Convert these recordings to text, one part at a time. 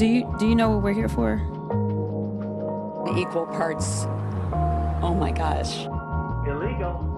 Do you know what we're here for? Equal parts. Oh my gosh. Illegal.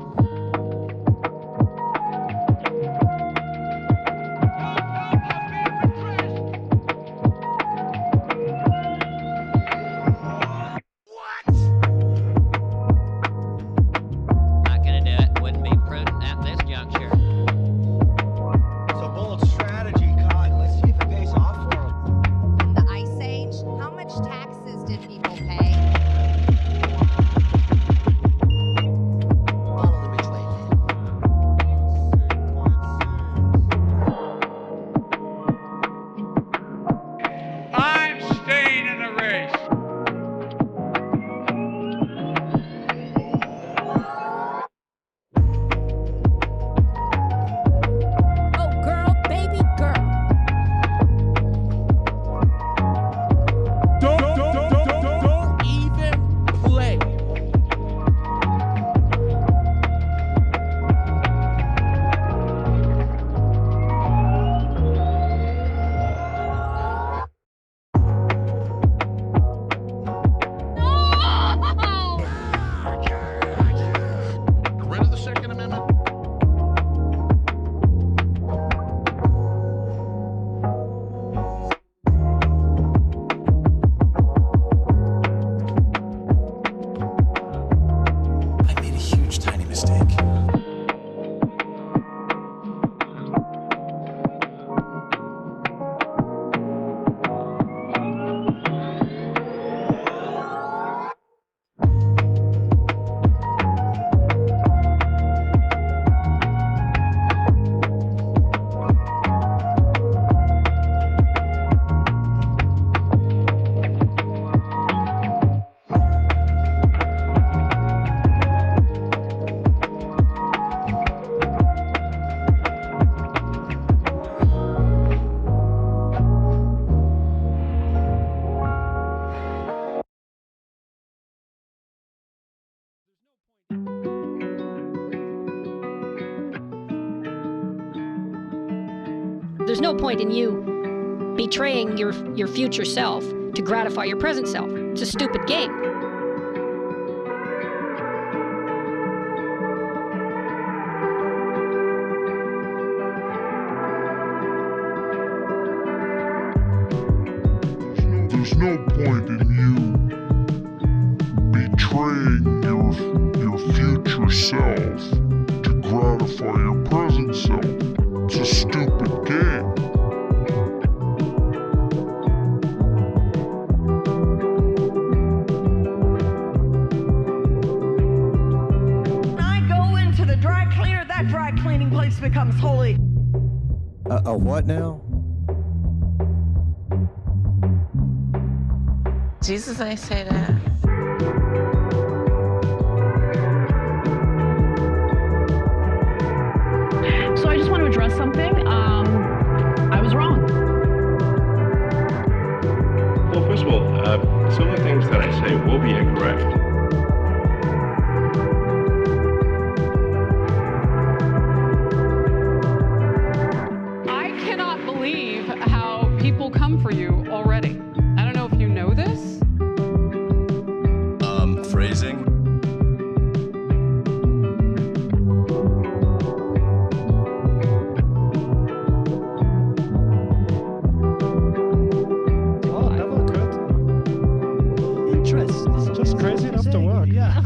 There's no point in you betraying your future self to gratify your present self. It's a stupid game. There's no point in you betraying your future self to gratify your present self. It's a stupid game. When I go into the dry cleaner, that dry cleaning place becomes holy. A what now? Jesus ain't say that. So I just want to address something. I was wrong. Well, first of all, some of the things that I say will be incorrect. I cannot believe how people come for you already. I don't know if you know this. Phrasing? Oh, never could. Interest. It's just crazy enough to work. Yeah.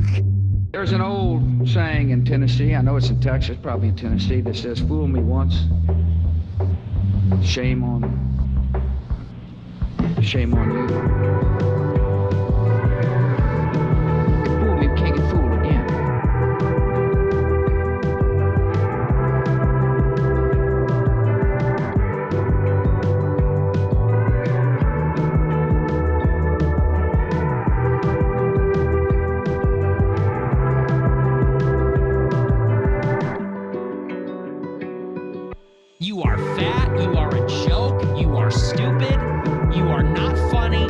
There's an old saying in Tennessee, I know it's in Texas, probably in Tennessee, that says, fool me once, shame on you. You are fat, you are a joke, you are stupid, you are not funny,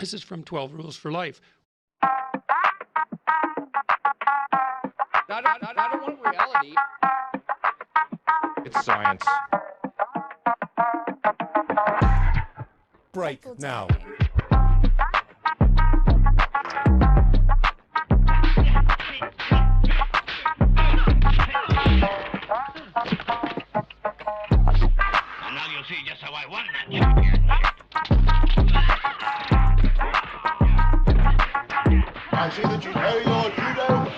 This is from 12 Rules for Life. I don't want reality. It's science. Break now. And now you'll see just how I won that champion. I see that you know your judo.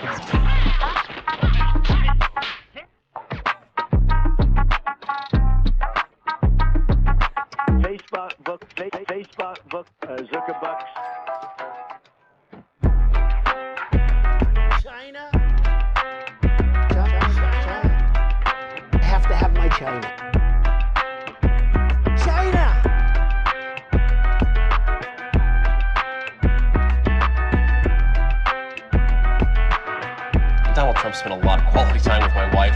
Facebook, Zuckerbucks. China. I have to have my China. China. Donald Trump spent a lot of quality time with my wife.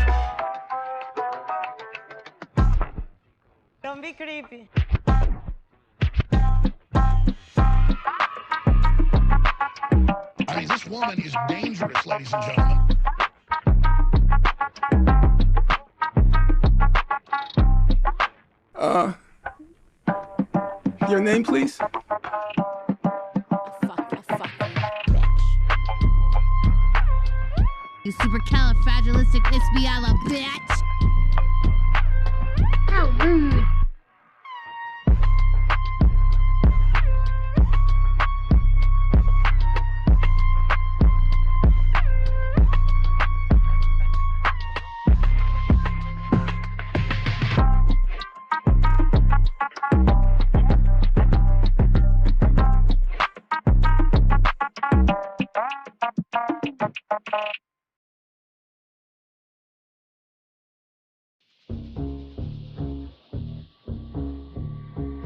Don't be creepy. I mean, this woman is dangerous, ladies and gentlemen. Your name, please? You supercalifragilisticexpialidocious bitch! How rude!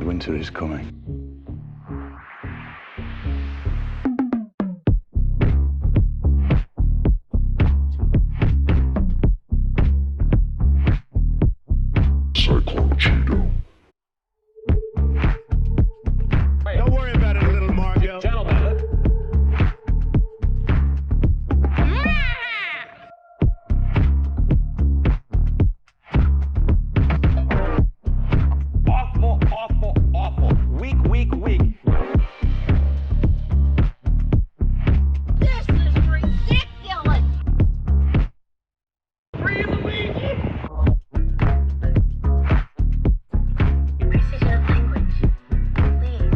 Winter is coming. Cyclone Cheeto. Don't worry about it, little Margot. Gentlemen. Awful. Weak. This is ridiculous! This is your language. Please.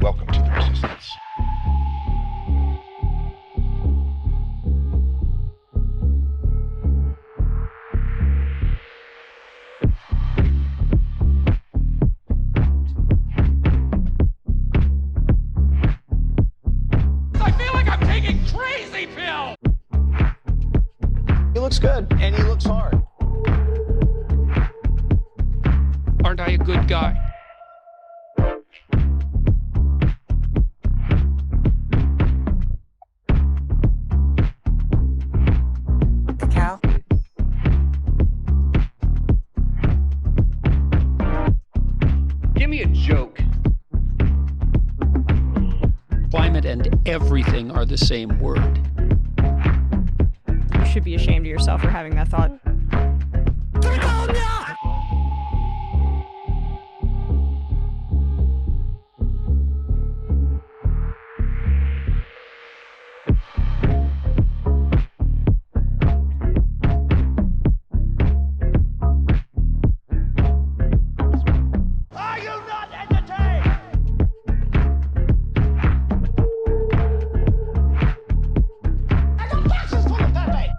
Welcome to the Resistance. I feel like I'm taking crazy pill! He looks good, and he looks hard. Aren't I a good guy? Cacao? Give me a joke. Climate and everything are the same word. You should be ashamed of yourself for having that thought. Are you not entertained? I got boxes full of Pepe.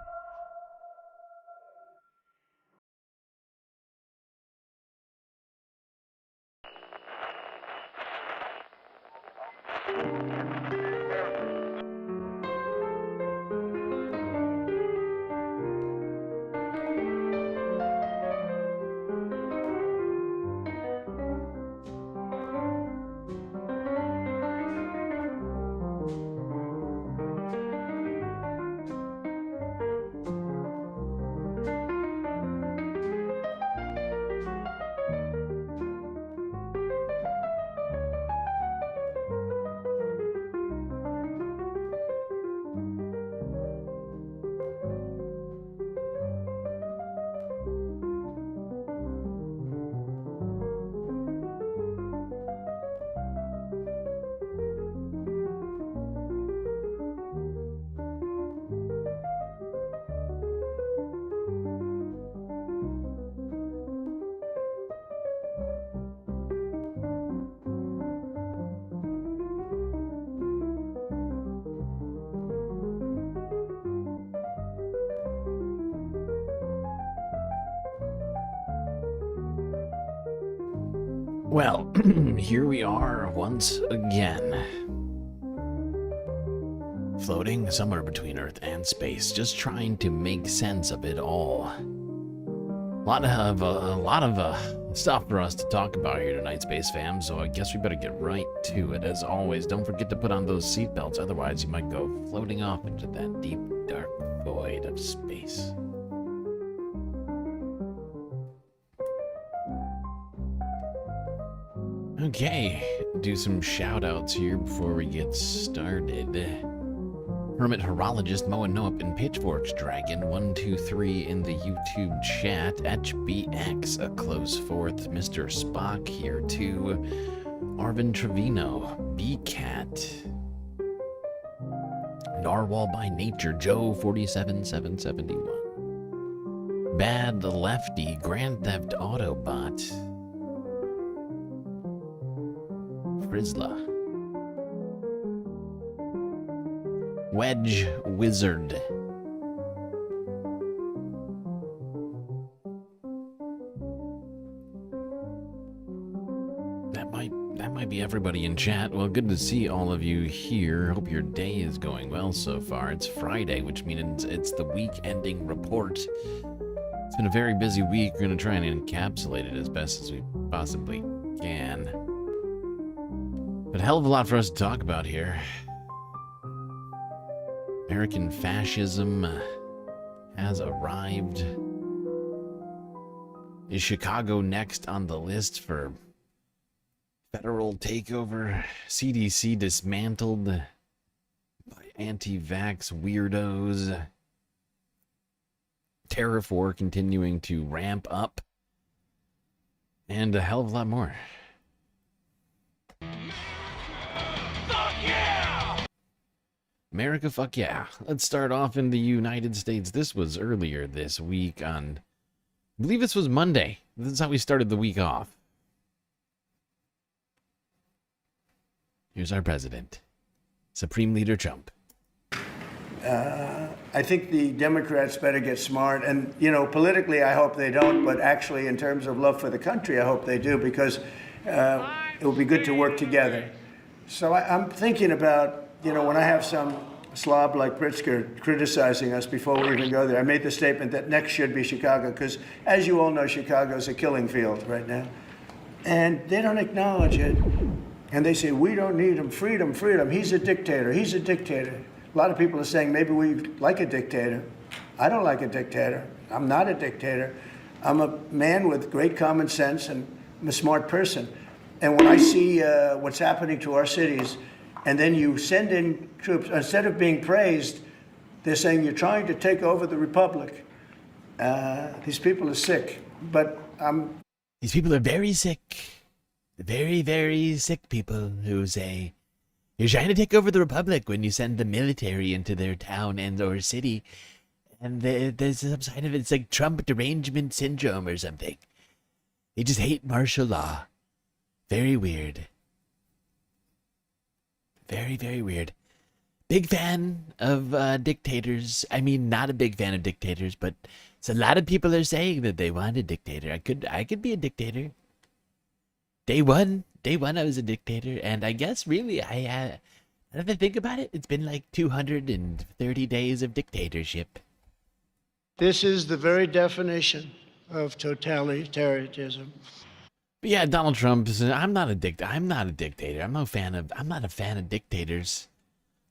Well, here we are once again. Floating somewhere between Earth and space, just trying to make sense of it all. A lot of stuff for us to talk about here tonight, Space Fam, so I guess we better get right to it. As always, don't forget to put on those seatbelts, otherwise you might go floating off into that deep, dark void of space. Okay, do some shout-outs here before we get started. Hermit Horologist, Moa Noap, and Pitchforks Dragon 123 in the YouTube chat. HBX, a close fourth. Mr. Spock here too. Arvin Trevino, BCat. Narwhal by Nature, Joe 47771. Bad Lefty, Grand Theft Autobot. Frizzla. Wedge Wizard. That might be everybody in chat. Well, good to see all of you here. Hope your day is going well so far. It's Friday, which means it's the week-ending report. It's been a very busy week. We're going to try and encapsulate it as best as we possibly can. But a hell of a lot for us to talk about here. American fascism has arrived. Is Chicago next on the list for federal takeover? CDC dismantled by anti-vax weirdos. Tariff war continuing to ramp up. And a hell of a lot more. America, fuck yeah. Let's start off in the United States. This was earlier this week on, I believe this was Monday. This is how we started the week off. Here's our president, Supreme Leader Trump. I think the Democrats better get smart. And, you know, politically, I hope they don't. But actually, in terms of love for the country, I hope they do, because it will be good to work together. So I'm thinking about, you know, when I have some slob like Pritzker criticizing us before we even go there, I made the statement that next should be Chicago, because as you all know, Chicago's a killing field right now. And they don't acknowledge it. And they say, we don't need him, freedom, freedom. He's a dictator, he's a dictator. A lot of people are saying maybe we like a dictator. I don't like a dictator. I'm not a dictator. I'm a man with great common sense, and I'm a smart person. And when I see what's happening to our cities, and then you send in troops, instead of being praised, they're saying you're trying to take over the republic. These people are sick, but These people are very sick. Very, very sick people who say, you're trying to take over the republic when you send the military into their town and or city. And there's some sign of it. It's like Trump derangement syndrome or something. They just hate martial law. Very weird. Very, very weird. Big fan of dictators. I mean, not a big fan of dictators, but a lot of people are saying that they want a dictator. I could be a dictator. Day one I was a dictator, and I guess really I if I think about it, it's been like 230 days of dictatorship. this is the very definition of totalitarianism. But yeah, Donald Trump. I'm not a dictator. I'm not a fan of dictators.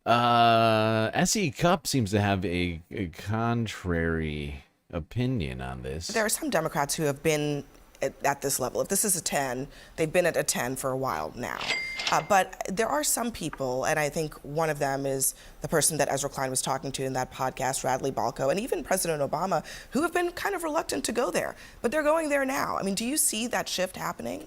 SE Cup seems to have a contrary opinion on this. There are some Democrats who have been at this level. If this is a 10, they've been at a 10 for a while now. But there are some people, and I think one of them is the person that Ezra Klein was talking to in that podcast, Radley Balco, and even President Obama, who have been kind of reluctant to go there. But they're going there now. I mean, do you see that shift happening?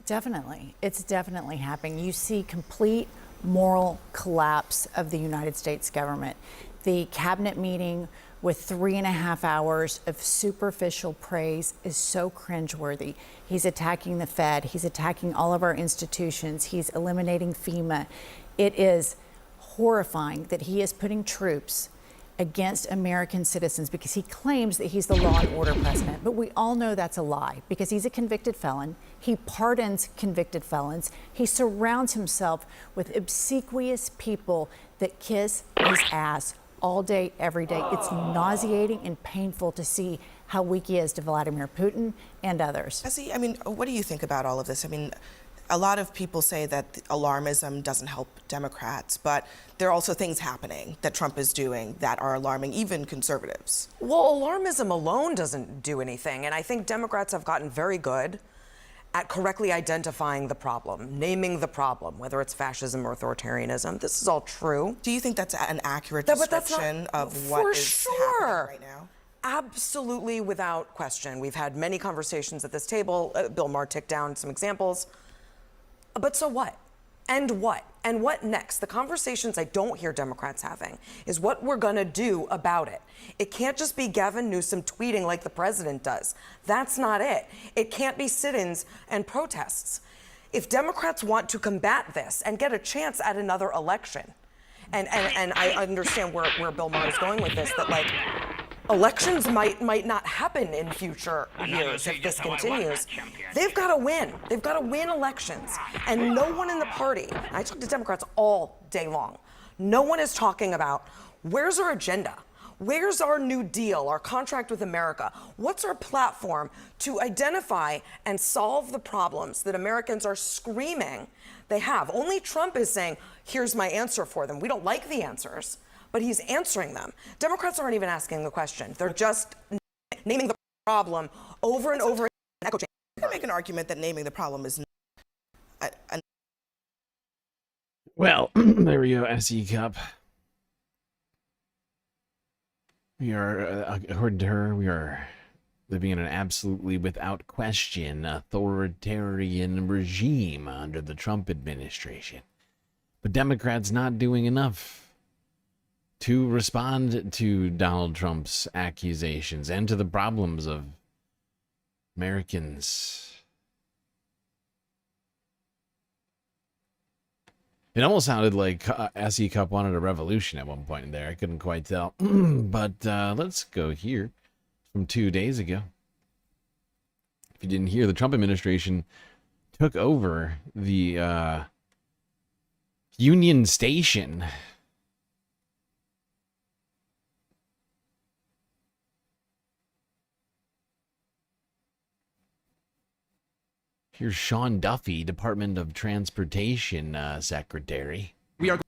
Definitely. It's definitely happening. You see complete moral collapse of the United States government. The cabinet meeting with 3.5 hours of superficial praise is so cringeworthy. He's attacking the Fed. He's attacking all of our institutions. He's eliminating FEMA. It is horrifying that he is putting troops against American citizens because he claims that he's the law and order president. But we all know that's a lie because he's a convicted felon. He pardons convicted felons. He surrounds himself with obsequious people that kiss his ass all day, every day. It's nauseating and painful to see how weak he is to Vladimir Putin and others. I mean, what do you think about all of this? I mean, a lot of people say that alarmism doesn't help Democrats, but there are also things happening that Trump is doing that are alarming even conservatives. Well, alarmism alone doesn't do anything, and I think Democrats have gotten very good at correctly identifying the problem, naming the problem, whether it's fascism or authoritarianism. This is all true. Do you think that's an accurate description of what is happening right now? Absolutely, without question. We've had many conversations at this table. Bill Maher ticked down some examples. But so what? And what? And what next? The conversations I don't hear Democrats having is what we're going to do about it. It can't just be Gavin Newsom tweeting like the president does. That's not it. It can't be sit-ins and protests. If Democrats want to combat this and get a chance at another election, and I understand where Bill Maher is going with this, that like elections might not happen in future years if this continues. They've got to win. They've got to win elections. And no one in the party, I talk to Democrats all day long, no one is talking about where's our agenda? Where's our New Deal, our contract with America? What's our platform to identify and solve the problems that Americans are screaming they have? Only Trump is saying, here's my answer for them. We don't like the answers, but he's answering them. Democrats aren't even asking the question. They're just naming the problem over and over. You can make an argument that naming the problem is not Well, there we go, SE Cup. We are, according to her, we are living in an absolutely, without question, authoritarian regime under the Trump administration. But Democrats not doing enough to respond to Donald Trump's accusations and to the problems of Americans. It almost sounded like SE Cup wanted a revolution at one point in there. I couldn't quite tell. But let's go here from 2 days ago. If you didn't hear, the Trump administration took over the Union Station. Here's Sean Duffy, Department of Transportation Secretary. We are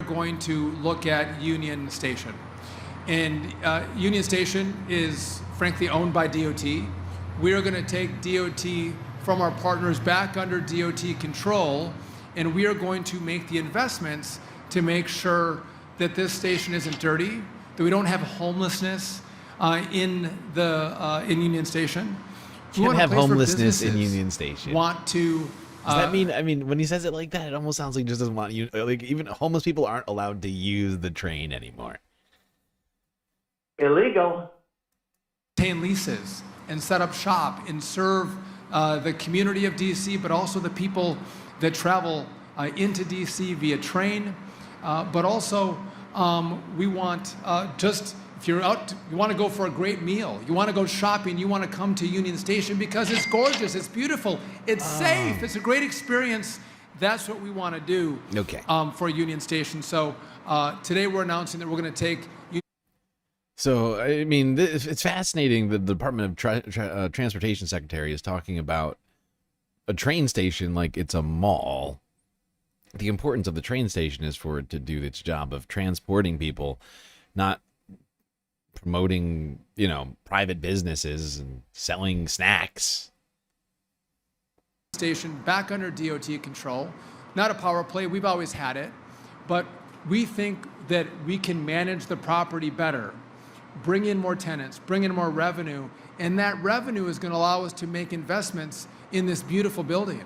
going to look at Union Station. And Union Station is frankly owned by DOT. We are going to take DOT from our partners back under DOT control, and we are going to make the investments to make sure that this station isn't dirty, that we don't have homelessness in Union Station. Can't have homelessness in Union Station. Want to? Does that mean? I mean, when he says it like that, it almost sounds like he just doesn't want you. Like even homeless people aren't allowed to use the train anymore. Illegal. Obtain leases and set up shop and serve the community of DC, but also the people that travel into DC via train. But also, we want just. If you're out, you want to go for a great meal, you want to go shopping, you want to come to Union Station because it's gorgeous, it's beautiful, it's safe, it's a great experience. That's what we want to do for Union Station. So today we're announcing that we're going to take... So, I mean, it's fascinating that the Department of Transportation Secretary is talking about a train station like it's a mall. The importance of the train station is for it to do its job of transporting people, not promoting, you know, private businesses and selling snacks. Station back under DOT control, not a power play, we've always had it, but we think that we can manage the property better, bring in more tenants, bring in more revenue, and that revenue is going to allow us to make investments in this beautiful building.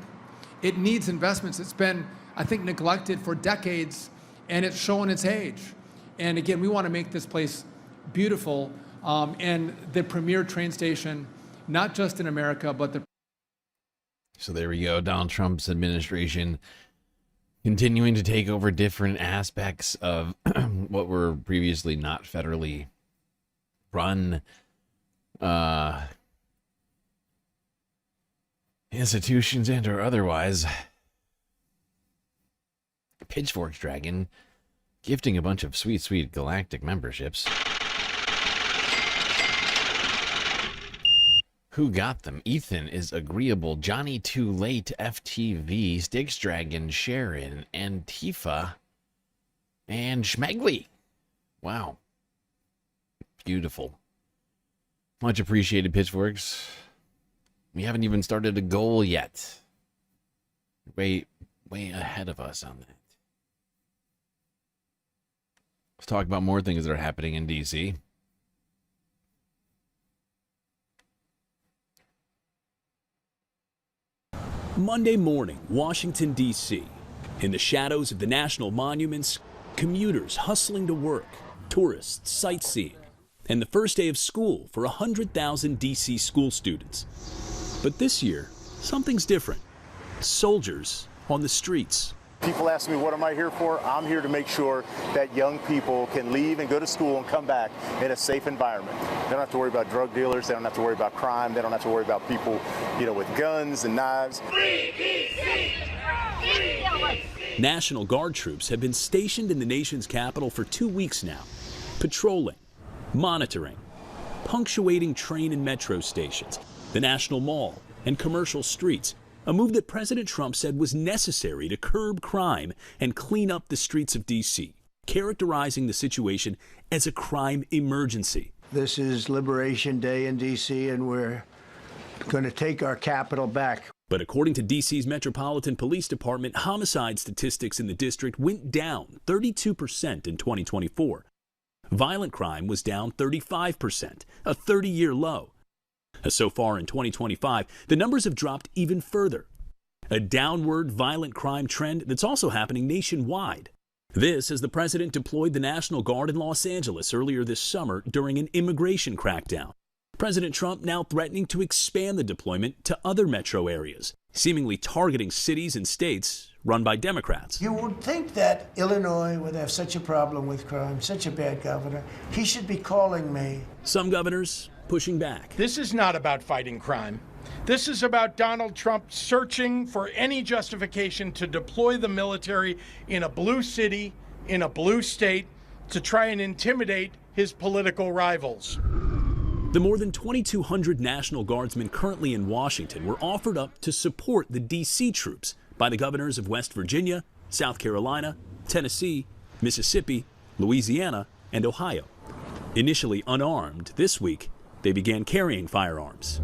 It needs investments. It's been, I think, neglected for decades, and it's showing its age. And again, we want to make this place beautiful, and the premier train station, not just in America, but the... So there we go. Donald Trump's administration continuing to take over different aspects of what were previously not federally run institutions and or otherwise. Pitchforks Dragon gifting a bunch of sweet galactic memberships. Who got them? Ethan is agreeable. Johnny Too Late, FTV, Styx Dragon, Sharon, Antifa, and Schmegley. Wow. Beautiful. Much appreciated, Pitchforks. We haven't even started a goal yet. Way ahead of us on that. Let's talk about more things that are happening in D.C. Monday morning, Washington, D.C. In the shadows of the national monuments, commuters hustling to work, tourists sightseeing, and the first day of school for 100,000 D.C. school students. But this year, something's different. Soldiers on the streets. People ask me, what am I here for? I'm here to make sure that young people can leave and go to school and come back in a safe environment. They don't have to worry about drug dealers. They don't have to worry about crime. They don't have to worry about people, with guns and knives. National Guard troops have been stationed in the nation's capital for 2 weeks now, patrolling, monitoring, punctuating train and metro stations, the National Mall, and commercial streets. A move that President Trump said was necessary to curb crime and clean up the streets of D.C., characterizing the situation as a crime emergency. This is Liberation Day in D.C., and we're going to take our capital back. But according to D.C.'s Metropolitan Police Department, homicide statistics in the district went down 32% in 2024. Violent crime was down 35%, a 30-year low. So far in 2025, the numbers have dropped even further. A downward violent crime trend that's also happening nationwide. This as the president deployed the National Guard in Los Angeles earlier this summer during an immigration crackdown. President Trump now threatening to expand the deployment to other metro areas, seemingly targeting cities and states run by Democrats. You would think that Illinois would have such a problem with crime, such a bad governor. He should be calling me. Some governors pushing back. This is not about fighting crime. This is about Donald Trump searching for any justification to deploy the military in a blue city, in a blue state, to try and intimidate his political rivals. The more than 2,200 National Guardsmen currently in Washington were offered up to support the D.C. troops by the governors of West Virginia, South Carolina, Tennessee, Mississippi, Louisiana, and Ohio. Initially unarmed, this week, they began carrying firearms.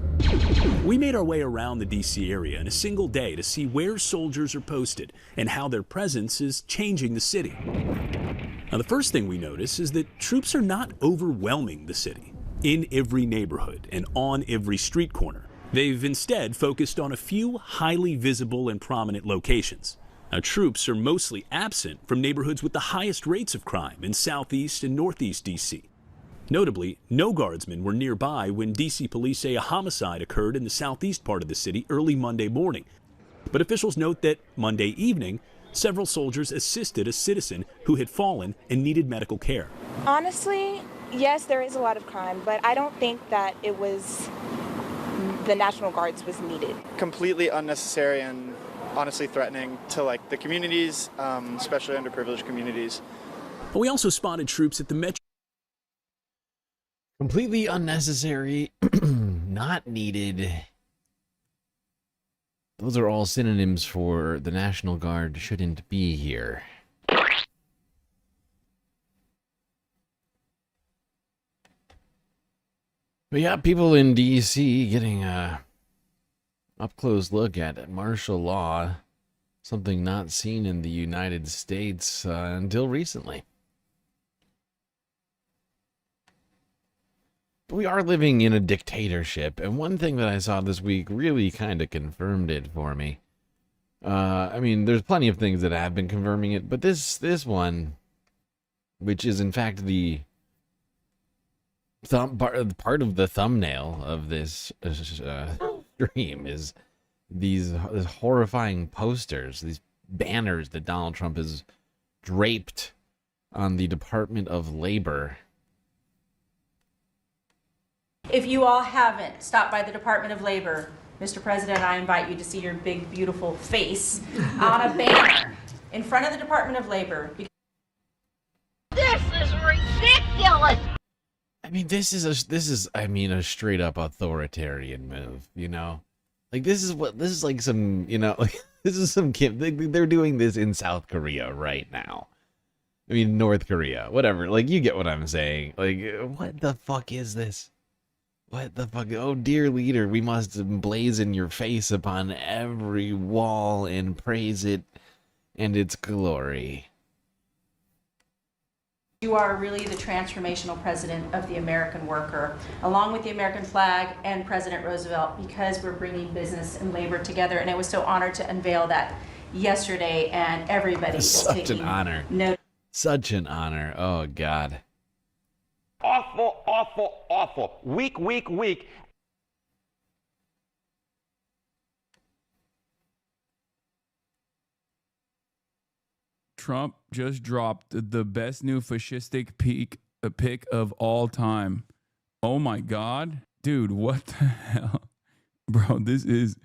We made our way around the D.C. area in a single day to see where soldiers are posted and how their presence is changing the city. Now, the first thing we notice is that troops are not overwhelming the city in every neighborhood and on every street corner. They've instead focused on a few highly visible and prominent locations. Now, troops are mostly absent from neighborhoods with the highest rates of crime in Southeast and Northeast D.C. Notably, no guardsmen were nearby when D.C. police say a homicide occurred in the southeast part of the city early Monday morning. But officials note that Monday evening, several soldiers assisted a citizen who had fallen and needed medical care. Honestly, yes, there is a lot of crime, but I don't think that it was the National Guards was needed. Completely unnecessary and honestly threatening to the communities, especially underprivileged communities. But we also spotted troops at the metro. Completely unnecessary, not needed. Those are all synonyms for the National Guard shouldn't be here. But yeah, people in D.C. getting a up-close look at martial law, something not seen in the United States until recently. We are living in a dictatorship, and one thing that I saw this week really kind of confirmed it for me. I mean, there's plenty of things that have been confirming it, but this one, which is in fact the part of the thumbnail of this stream, is these horrifying posters, these banners that Donald Trump has draped on the Department of Labor. If you all haven't stopped by the Department of Labor, Mr. President, I invite you to see your big, beautiful face on a banner in front of the Department of Labor. This is ridiculous! I mean, this is a straight up authoritarian move, you know? Like, this is like some, you know, like, this is some they're doing this in South Korea right now. I mean, North Korea, whatever. Like, you get what I'm saying. Like, what the fuck is this? What the fuck? Oh, dear leader, we must emblazon your face upon every wall and praise it and its glory. You are really the transformational president of the American worker, along with the American flag and President Roosevelt, because we're bringing business and labor together. And I was so honored to unveil that yesterday, and everybody is Such taking an honor. note. Such an honor. Oh, God. Awful, awful, awful. Weak, weak, weak. Trump just dropped the best new fascistic pic of all time. Oh my God. Dude, what the hell? Bro, this is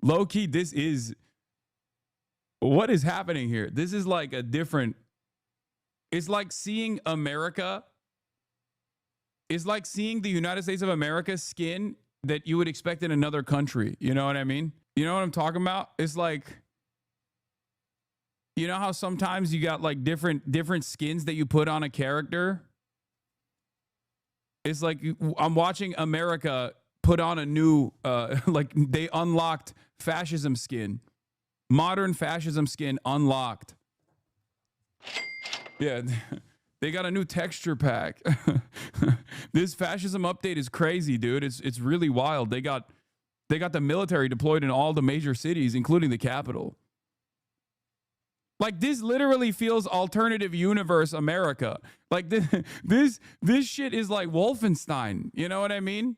low-key, this is what is happening here? This is like a different, it's like seeing America. It's like seeing the United States of America skin that you would expect in another country. You know what I mean? You know what I'm talking about? It's like, you know how sometimes you got like different skins that you put on a character? It's like I'm watching America put on a new, like they unlocked fascism skin. Modern fascism skin unlocked. Yeah, they got a new texture pack. This fascism update is crazy, dude. It's really wild. They got the military deployed in all the major cities, including the capital. Like, this literally feels alternative universe America. Like, this shit is like Wolfenstein. You know what I mean?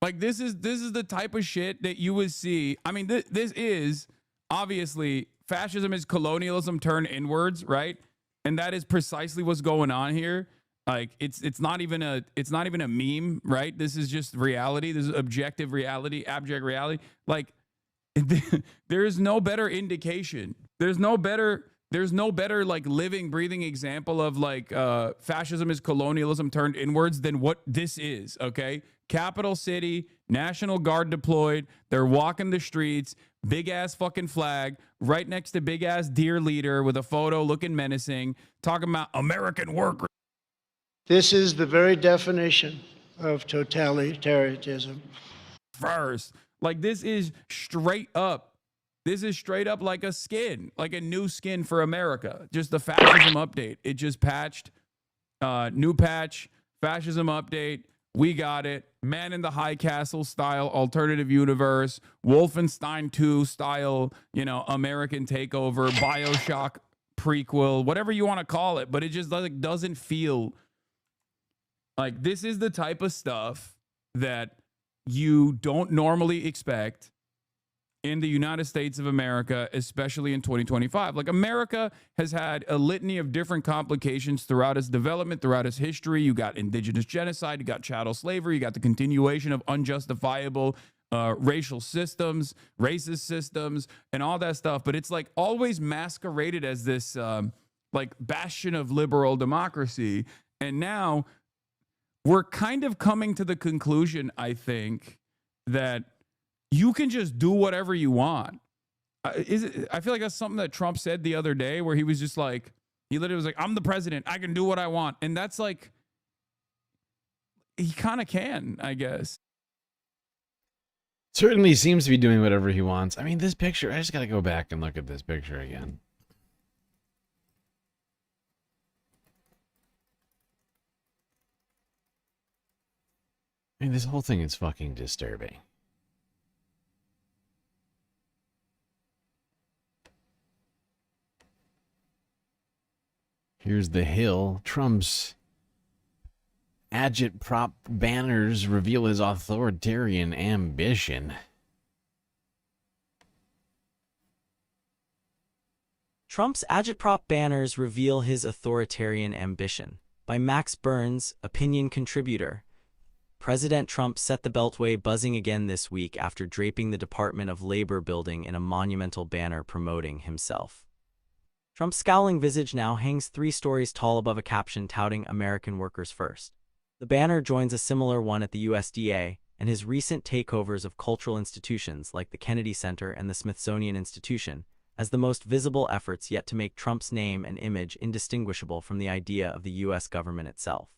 Like, this is the type of shit that you would see. I mean, this is obviously fascism is colonialism turned inwards, right? And that is precisely what's going on here. Like, it's not even a meme, right? This is just reality. This is objective reality, abject reality. Like, there is no better indication. There's no better like living, breathing example of like fascism is colonialism turned inwards than what this is. Okay, capital city, National Guard deployed. They're walking the streets, big ass fucking flag right next to big ass deer leader with a photo looking menacing, talking about American workers. This is the very definition of totalitarianism. First. Like, this is straight up. This is straight up like a skin, like a new skin for America. Just the fascism update. It just patched. New patch, fascism update. We got it. Man in the High Castle style alternative universe. Wolfenstein 2 style, you know, American takeover, BioShock prequel, whatever you want to call it. But it just doesn't feel like this is the type of stuff that you don't normally expect in the United States of America, especially in 2025. Like, America has had a litany of different complications throughout its development, throughout its history. You got indigenous genocide, you got chattel slavery, you got the continuation of unjustifiable racial systems, racist systems, and all that stuff. But it's like always masqueraded as this like bastion of liberal democracy. And now we're kind of coming to the conclusion, I think, that you can just do whatever you want. I feel like that's something that Trump said the other day, where he was just like, he literally was like, I'm the president, I can do what I want. And that's like, he kind of can, I guess. Certainly seems to be doing whatever he wants. I mean, this picture, I just got to go back and look at this picture again. I mean, this whole thing is fucking disturbing. Here's the Hill. Trump's agitprop banners reveal his authoritarian ambition. Trump's agitprop banners reveal his authoritarian ambition. By Max Burns, opinion contributor. President Trump set the Beltway buzzing again this week after draping the Department of Labor building in a monumental banner promoting himself. Trump's scowling visage now hangs 3 stories tall above a caption touting American workers first. The banner joins a similar one at the USDA, and his recent takeovers of cultural institutions like the Kennedy Center and the Smithsonian Institution as the most visible efforts yet to make Trump's name and image indistinguishable from the idea of the U.S. government itself.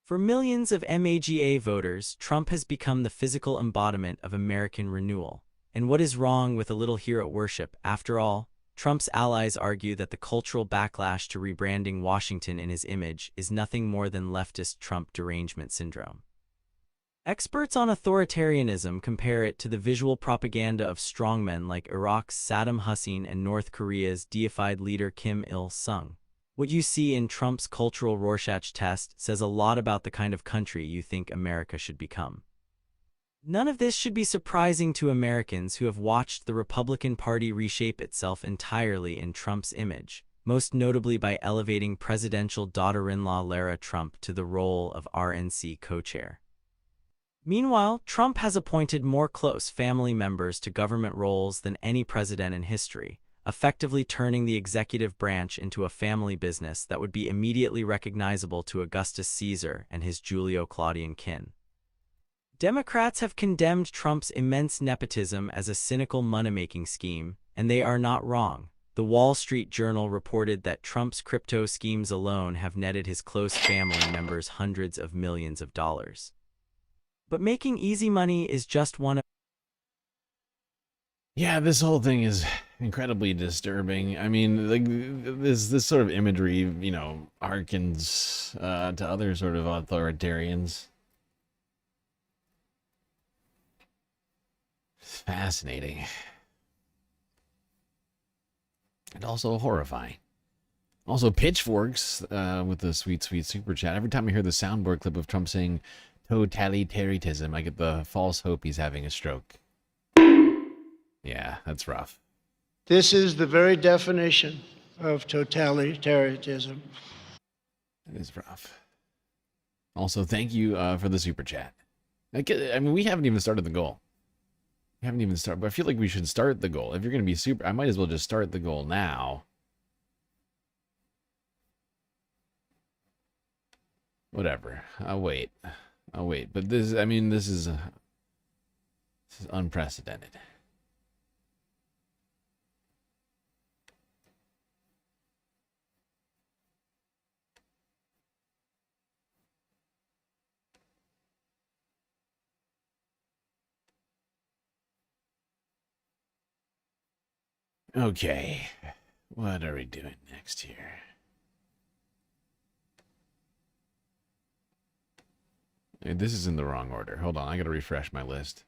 For millions of MAGA voters, Trump has become the physical embodiment of American renewal. And what is wrong with a little hero worship? After all, Trump's allies argue that the cultural backlash to rebranding Washington in his image is nothing more than leftist Trump derangement syndrome. Experts on authoritarianism compare it to the visual propaganda of strongmen like Iraq's Saddam Hussein and North Korea's deified leader Kim Il-sung. What you see in Trump's cultural Rorschach test says a lot about the kind of country you think America should become. None of this should be surprising to Americans who have watched the Republican Party reshape itself entirely in Trump's image, most notably by elevating presidential daughter-in-law Lara Trump to the role of RNC co-chair. Meanwhile, Trump has appointed more close family members to government roles than any president in history, effectively turning the executive branch into a family business that would be immediately recognizable to Augustus Caesar and his Julio-Claudian kin. Democrats have condemned Trump's immense nepotism as a cynical money-making scheme, and they are not wrong. The Wall Street Journal reported that Trump's crypto schemes alone have netted his close family members hundreds of millions of dollars. But making easy money is just one of... Yeah, this whole thing is incredibly disturbing. I mean, like, this sort of imagery, you know, harkens to other sort of authoritarians. It's fascinating. And also horrifying. Also, pitchforks with the sweet, sweet super chat. Every time I hear the soundboard clip of Trump saying totalitarianism, I get the false hope he's having a stroke. Yeah, that's rough. This is the very definition of totalitarianism. It is rough. Also, thank you for the super chat. I mean, we haven't even started the goal. We haven't even started, but I feel like we should start the goal. If you're going to be super, I might as well just start the goal now. Whatever. I'll wait. But this, I mean, this is unprecedented. Okay, what are we doing next here? This is in the wrong order. Hold on, I gotta refresh my list.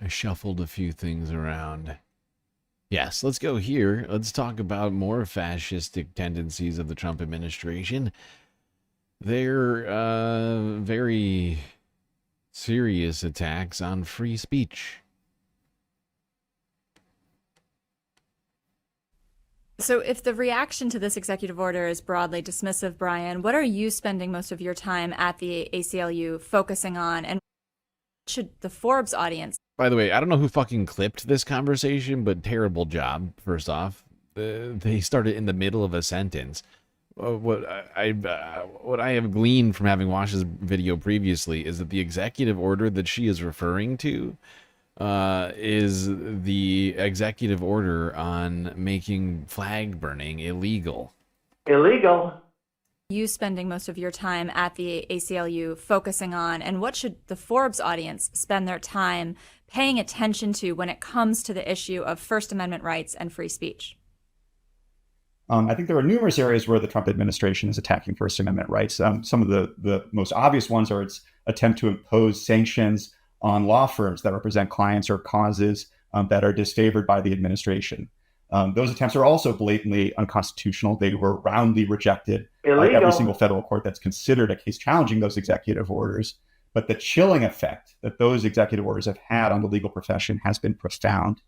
I shuffled a few things around. Yes, let's go here. Let's talk about more fascistic tendencies of the Trump administration. They're very serious attacks on free speech. So if the reaction to this executive order is broadly dismissive, Brian, what are you spending most of your time at the ACLU focusing on, and should the Forbes audience... By the way, I don't know who fucking clipped this conversation, but terrible job, first off. They started in the middle of a sentence. What I have gleaned from having watched this video previously is that the executive order that she is referring to is the executive order on making flag burning illegal. Illegal? You spending most of your time at the ACLU focusing on, and what should the Forbes audience spend their time paying attention to when it comes to the issue of First Amendment rights and free speech? I think there are numerous areas where the Trump administration is attacking First Amendment rights. Some of the most obvious ones are its attempt to impose sanctions on law firms that represent clients or causes that are disfavored by the administration. Those attempts are also blatantly unconstitutional. They were roundly rejected by every single federal court that's considered a case challenging those executive orders. But the chilling effect that those executive orders have had on the legal profession has been profound.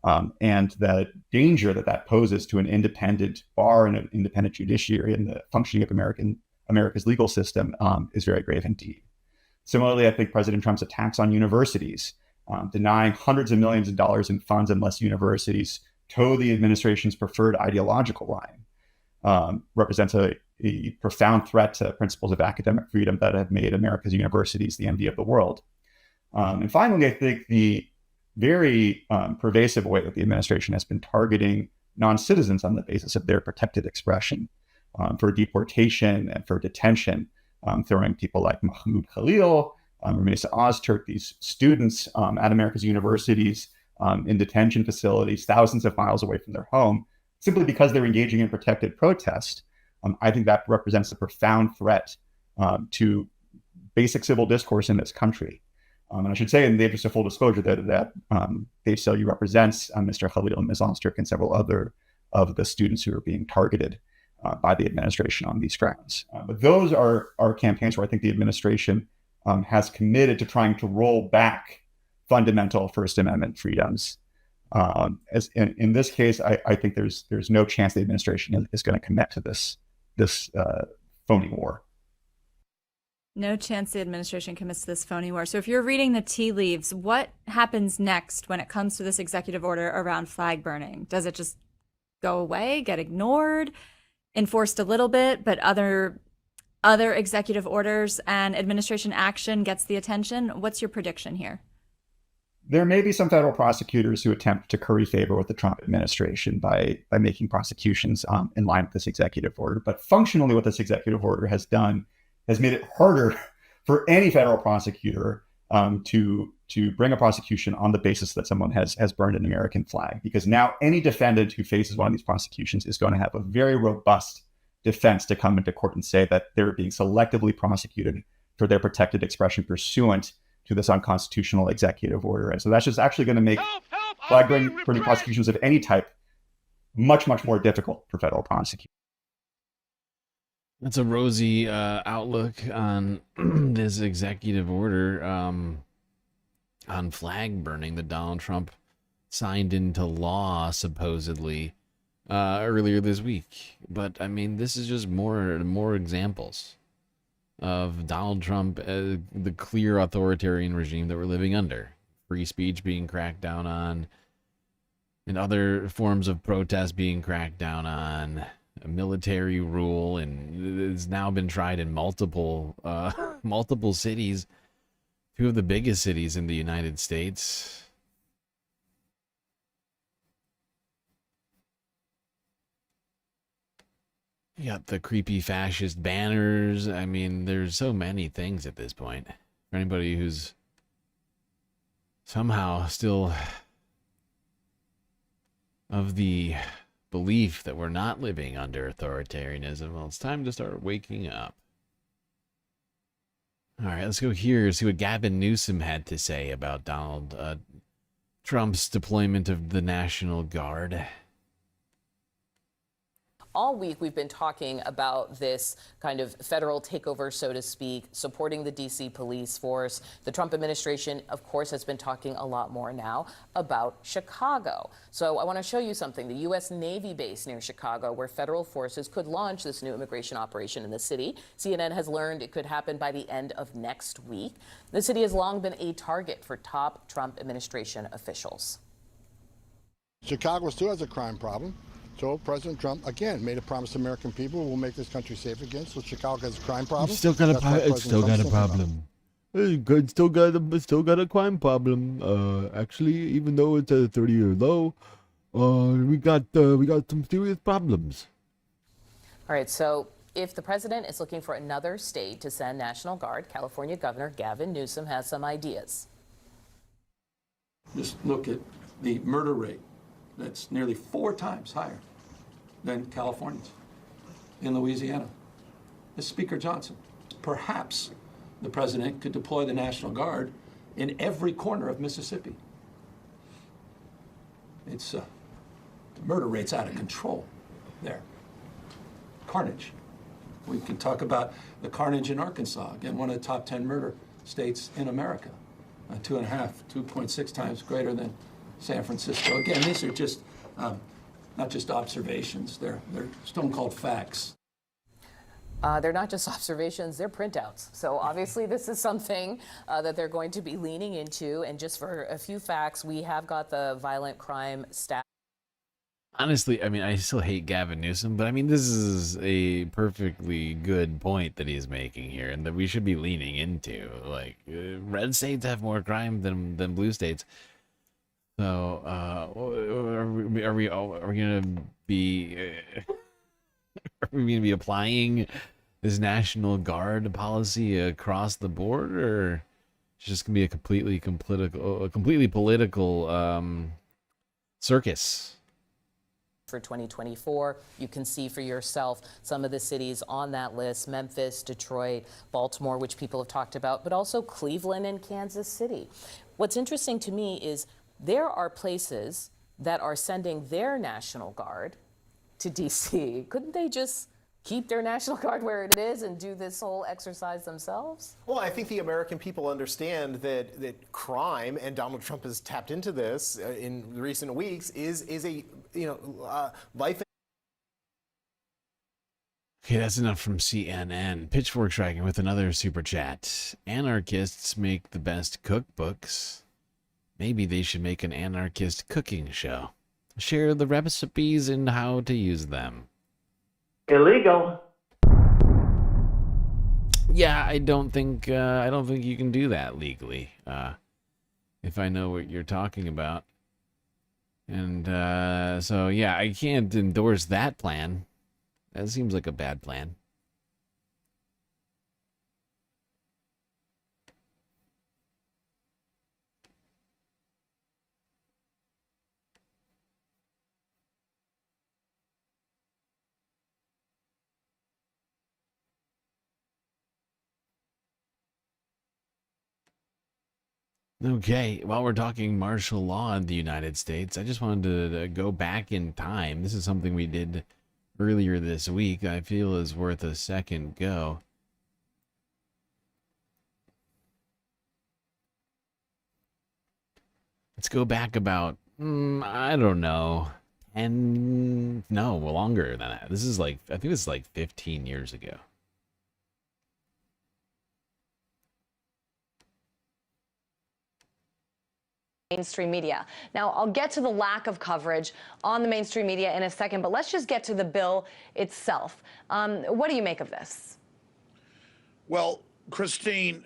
And the danger that that poses to an independent bar and an independent judiciary and the functioning of America's legal system is very grave indeed. Similarly, I think President Trump's attacks on universities, denying hundreds of millions of dollars in funds unless universities toe the administration's preferred ideological line, represents a profound threat to principles of academic freedom that have made America's universities the envy of the world. And finally, I think the very pervasive way that the administration has been targeting non-citizens on the basis of their protected expression for deportation and for detention, throwing people like Mahmoud Khalil, Ramesa Ozturk, these students at America's universities in detention facilities thousands of miles away from their home, simply because they're engaging in protected protest. I think that represents a profound threat to basic civil discourse in this country. And I should say, in the interest of full disclosure, that the ACLU represents Mr. Khalil and Ms. Ozturk and several other of the students who are being targeted by the administration on these grounds. But those are campaigns where I think the administration has committed to trying to roll back fundamental First Amendment freedoms. As in this case, I think there's no chance the administration is going to commit to this phony war. No chance the administration commits to this phony war. So if you're reading the tea leaves, what happens next when it comes to this executive order around flag burning? Does it just go away, get ignored, enforced a little bit, but other executive orders and administration action gets the attention? What's your prediction here? There may be some federal prosecutors who attempt to curry favor with the Trump administration by making prosecutions in line with this executive order. But functionally, what this executive order has done has made it harder for any federal prosecutor to bring a prosecution on the basis that someone has burned an American flag. Because now any defendant who faces one of these prosecutions is going to have a very robust defense to come into court and say that they're being selectively prosecuted for their protected expression pursuant to this unconstitutional executive order. And so that's just actually going to make flag burning prosecutions of any type much, much more difficult for federal prosecutors. That's a rosy outlook on this executive order on flag burning that Donald Trump signed into law, supposedly, earlier this week. But, I mean, this is just more examples of Donald Trump, the clear authoritarian regime that we're living under. Free speech being cracked down on, and other forms of protest being cracked down on, a military rule, and it's now been tried in multiple cities, two of the biggest cities in the United States. You got the creepy fascist banners. I mean, there's so many things at this point. For anybody who's somehow still of the belief that we're not living under authoritarianism, well, it's time to start waking up. All right, let's go here, see what Gavin Newsom had to say about Donald Trump's deployment of the National Guard. All week, we've been talking about this kind of federal takeover, so to speak, supporting the D.C. police force. The Trump administration, of course, has been talking a lot more now about Chicago. So I want to show you something. The U.S. Navy base near Chicago, where federal forces could launch this new immigration operation in the city. CNN has learned it could happen by the end of next week. The city has long been a target for top Trump administration officials. Chicago still has a crime problem. So President Trump, again, made a promise to American people, we'll make this country safe again. So Chicago has a crime problem. It's still got a problem. It's still got a crime problem. Actually, even though it's a 30-year low, we got some serious problems. All right, so if the president is looking for another state to send National Guard, California Governor Gavin Newsom has some ideas. Just look at the murder rate. That's nearly 4 times higher than California's in Louisiana. It's Speaker Johnson. Perhaps the president could deploy the National Guard in every corner of Mississippi. It's the murder rate's out of control there. Carnage. We can talk about the carnage in Arkansas, again, one of the top 10 murder states in America. 2.6 times greater than San Francisco. Again, these are just not just observations, they're stone-cold facts. They're not just observations, they're printouts. So obviously this is something that they're going to be leaning into. And just for a few facts, we have got the violent crime stat. Honestly, I mean, I still hate Gavin Newsom, but I mean, this is a perfectly good point that he's making here, and that we should be leaning into. Like, red states have more crime than blue states. So, are we gonna be applying this National Guard policy across the board, or it's just gonna be a completely political circus? For 2024, you can see for yourself some of the cities on that list: Memphis, Detroit, Baltimore, which people have talked about, but also Cleveland and Kansas City. What's interesting to me is there are places that are sending their National Guard to DC. Couldn't they just keep their National Guard where it is and do this whole exercise themselves? Well, I think the American people understand that crime, and Donald Trump has tapped into this in recent weeks, is a life. Okay, that's enough from CNN. Pitchfork striking with another super chat. Anarchists make the best cookbooks. Maybe they should make an anarchist cooking show. Share the recipes and how to use them. Illegal. Yeah, I don't think you can do that legally. If I know what you're talking about. And so yeah, I can't endorse that plan. That seems like a bad plan. Okay, while we're talking martial law in the United States, I just wanted to go back in time. This is something we did earlier this week. I feel is worth a second go. Let's go back about, I don't know, longer than that. This is like, I think this is like 15 years ago. Mainstream media. Now, I'll get to the lack of coverage on the mainstream media in a second, but let's just get to the bill itself. What do you make of this? Well, Christine,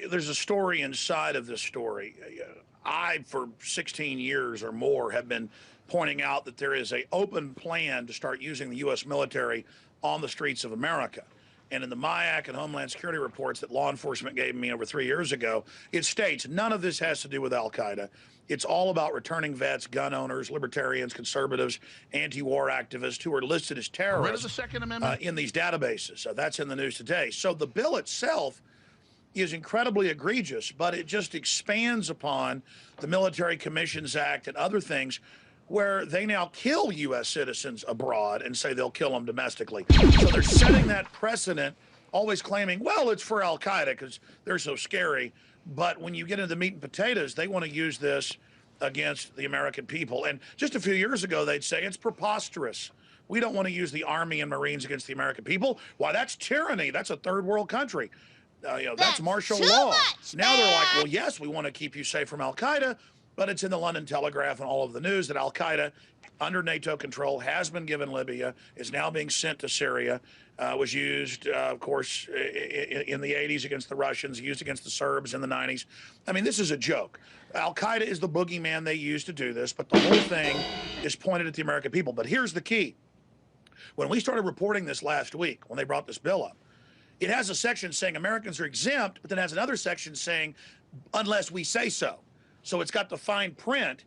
there's a story inside of this story. I, for 16 years or more, have been pointing out that there is an open plan to start using the U.S. military on the streets of America. And in the MIAC and Homeland Security reports that law enforcement gave me over 3 years ago, it states none of this has to do with al-Qaeda. It's all about returning vets, gun owners, libertarians, conservatives, anti-war activists who are listed as terrorists. Where is the Second Amendment? In these databases. That's in the news today. So the bill itself is incredibly egregious, but it just expands upon the Military Commissions Act and other things where they now kill U.S. citizens abroad and say they'll kill them domestically. So they're setting that precedent, always claiming, well, it's for al-Qaeda because they're so scary. But when you get into the meat and potatoes, they want to use this against the American people. And just a few years ago, they'd say it's preposterous. We don't want to use the Army and Marines against the American people. Why, that's tyranny. That's a third world country. That's martial law. Now they're like, well, yes, we want to keep you safe from al-Qaeda, but it's in the London Telegraph and all of the news that al-Qaeda, under NATO control, has been given Libya, is now being sent to Syria, was used, of course, in the 80s against the Russians, used against the Serbs in the 90s. I mean, this is a joke. Al-Qaeda is the boogeyman they use to do this, but the whole thing is pointed at the American people. But here's the key. When we started reporting this last week, when they brought this bill up, it has a section saying Americans are exempt, but then has another section saying, unless we say so. So it's got the fine print.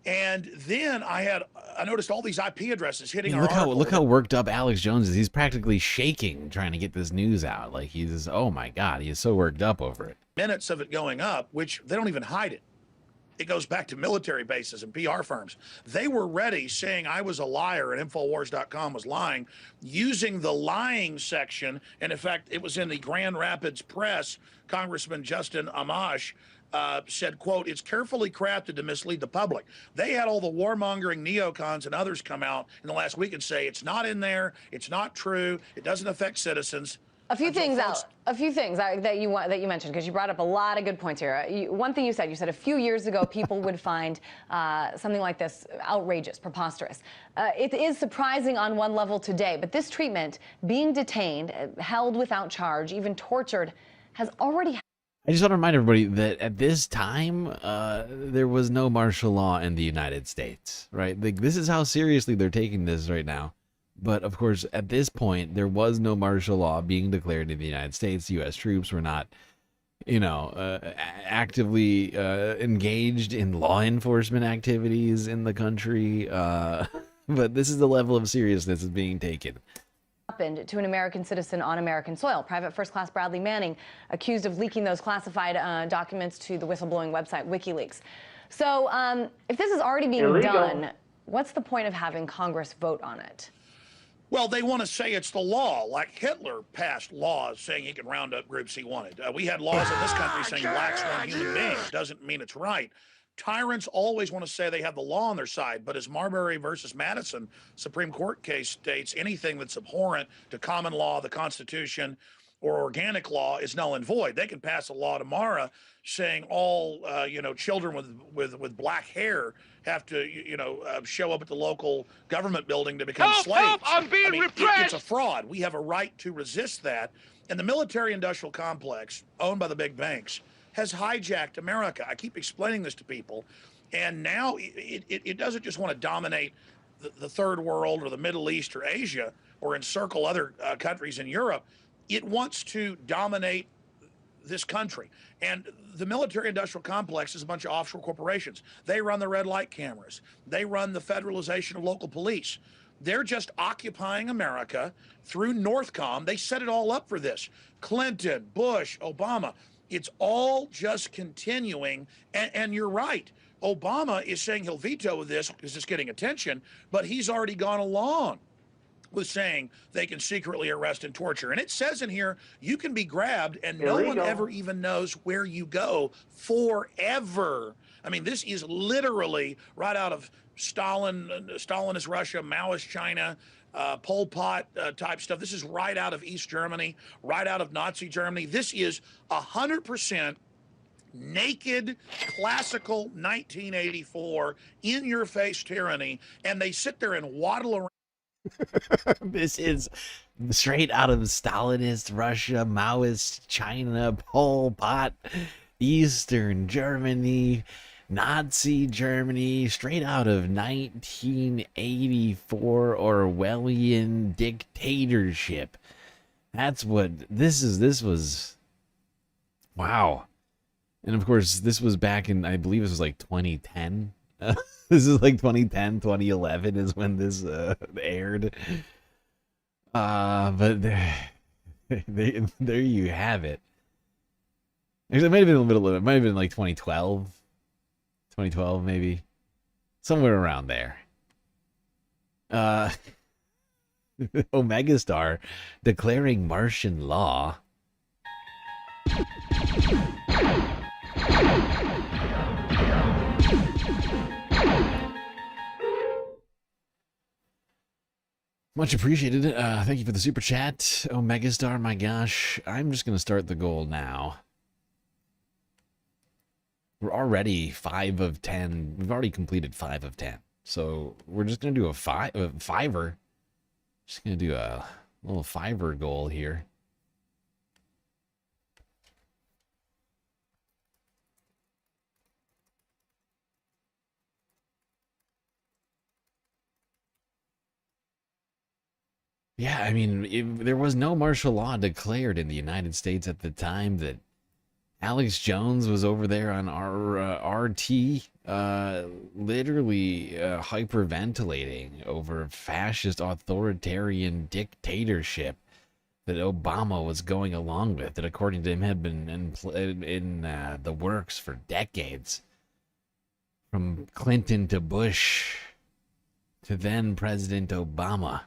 And then I noticed all these IP addresses hitting our article. Look how worked up Alex Jones is. He's practically shaking trying to get this news out. Like he's, oh my God, he is so worked up over it. Minutes of it going up, which they don't even hide it. it goes back to military bases and PR firms. They were ready saying I was a liar and Infowars.com was lying, using the lying section. And in fact, it was in the Grand Rapids Press. Congressman Justin Amash said, quote, it's carefully crafted to mislead the public. They had all the warmongering neocons and others come out in the last week and say it's not in there, it's not true, it doesn't affect citizens. A few things that you mentioned, because you brought up a lot of good points here. One thing you said a few years ago people would find something like this outrageous, preposterous. It is surprising on one level today, but this treatment, being detained, held without charge, even tortured, has already happened. I just want to remind everybody that at this time, there was no martial law in the United States, right? Like, this is how seriously they're taking this right now. But of course, at this point, there was no martial law being declared in the United States. U.S. troops were not, actively engaged in law enforcement activities in the country. But this is the level of seriousness that's being taken. Happened to an American citizen on American soil. Private First Class Bradley Manning accused of leaking those classified documents to the whistleblowing website WikiLeaks. So if this is already being done, what's the point of having Congress vote on it? Well, they want to say it's the law, like Hitler passed laws saying he could round up groups he wanted. We had laws in this country saying blacks weren't human beings. Doesn't mean it's right. Tyrants always want to say they have the law on their side, but as Marbury versus Madison Supreme Court case states, anything that's abhorrent to common law, the Constitution, or organic law is null and void. They can pass a law tomorrow saying all children with black hair have to show up at the local government building to become slaves. Help! I'm being repressed! It's a fraud. We have a right to resist that. And the military-industrial complex, owned by the big banks, has hijacked America. I keep explaining this to people, and now it doesn't just want to dominate the third world or the Middle East or Asia or encircle other countries in Europe. It wants to dominate this country. And the military-industrial complex is a bunch of offshore corporations. They run the red light cameras. They run the federalization of local police. They're just occupying America through Northcom. They set it all up for this. Clinton, Bush, Obama. It's all just continuing. And you're right. Obama is saying he'll veto this because it's getting attention, but he's already gone along with saying they can secretly arrest and torture. And it says in here, you can be grabbed and no one ever even knows where you go forever. I mean, this is literally right out of Stalinist Russia, Maoist China, Pol Pot type stuff. This is right out of East Germany, right out of Nazi Germany. This is 100% naked, classical 1984, in-your-face tyranny, and they sit there and waddle around. This is straight out of Stalinist Russia, Maoist China, Pol Pot, Eastern Germany, Nazi Germany, straight out of 1984 Orwellian dictatorship. That's what this is. This was, wow. And of course, this was back in, I believe this was like 2010. This is like 2010, 2011 is when this aired. But there you have it. Actually, it might have been a little bit. It might have been like 2012 maybe, somewhere around there. Omega Star declaring Martian law. Much appreciated. Thank you for the super chat, Omega Star. My gosh, I'm just gonna start the goal now. We're already 5 of 10. We've already completed 5 of 10. So we're just gonna do a fiver. Just gonna do a little fiver goal here. Yeah, I mean, there was no martial law declared in the United States at the time that Alex Jones was over there on RT, literally hyperventilating over fascist authoritarian dictatorship that Obama was going along with, that according to him had been in the works for decades. From Clinton to Bush to then President Obama.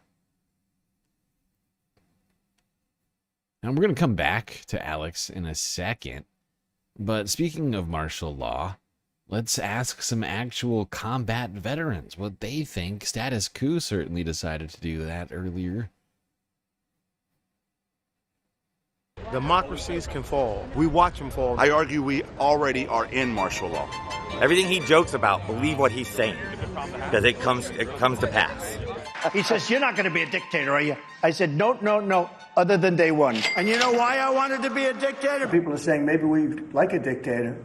Now we're going to come back to Alex in a second. But speaking of martial law, let's ask some actual combat veterans what they think. Status Quo certainly decided to do that earlier. Democracies can fall. We watch them fall. I argue we already are in martial law. Everything he jokes about, believe what he's saying, because it comes to pass. He says, "You're not going to be a dictator, are you?" I said, no, other than day one. And you know why I wanted to be a dictator? People are saying maybe we like a dictator.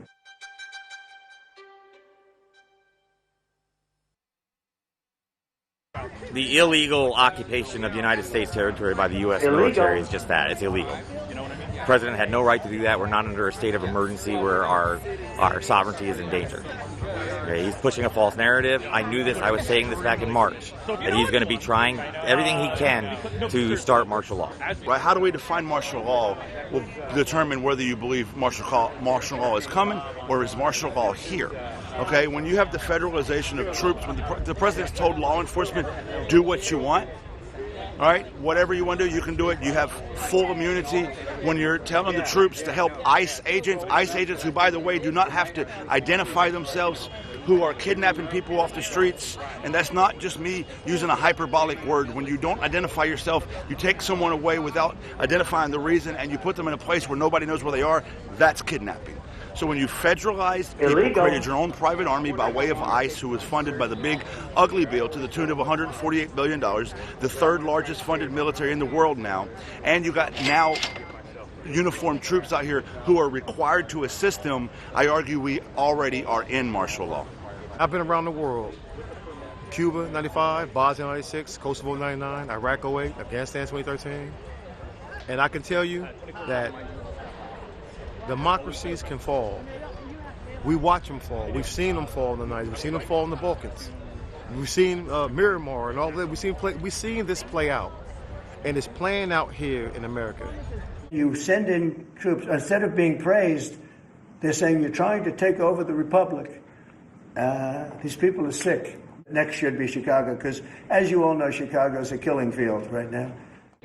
The illegal occupation of United States territory by the U.S. military is just that. It's illegal. The president had no right to do that. We're not under a state of emergency where our sovereignty is in danger. Okay, he's pushing a false narrative. I knew this. I was saying this back in March, that he's going to be trying everything he can to start martial law. Right? How do we define martial law will determine whether you believe martial law is coming or is martial law here. Okay, when you have the federalization of troops, when the president's told law enforcement, do what you want, all right, whatever you want to do, you can do it. You have full immunity. When you're telling the troops to help ICE agents who, by the way, do not have to identify themselves, who are kidnapping people off the streets, and that's not just me using a hyperbolic word. When you don't identify yourself, you take someone away without identifying the reason, and you put them in a place where nobody knows where they are, that's kidnapping. So when you federalized, people created your own private army by way of ICE, who was funded by the big ugly bill to the tune of $148 billion, the third largest funded military in the world now, and you got now uniformed troops out here who are required to assist them. I argue we already are in martial law. I've been around the world. Cuba, 95, Bosnia, 96, Kosovo, 99, Iraq, 08, Afghanistan, 2013. And I can tell you that democracies can fall. We watch them fall. We've seen them fall in the 90s. We've seen them fall in the Balkans. We've seen Miramar and all that. We've seen this play out. And it's playing out here in America. You send in troops, instead of being praised, they're saying you're trying to take over the republic. These people are sick. Next should be Chicago, because as you all know, Chicago is a killing field right now.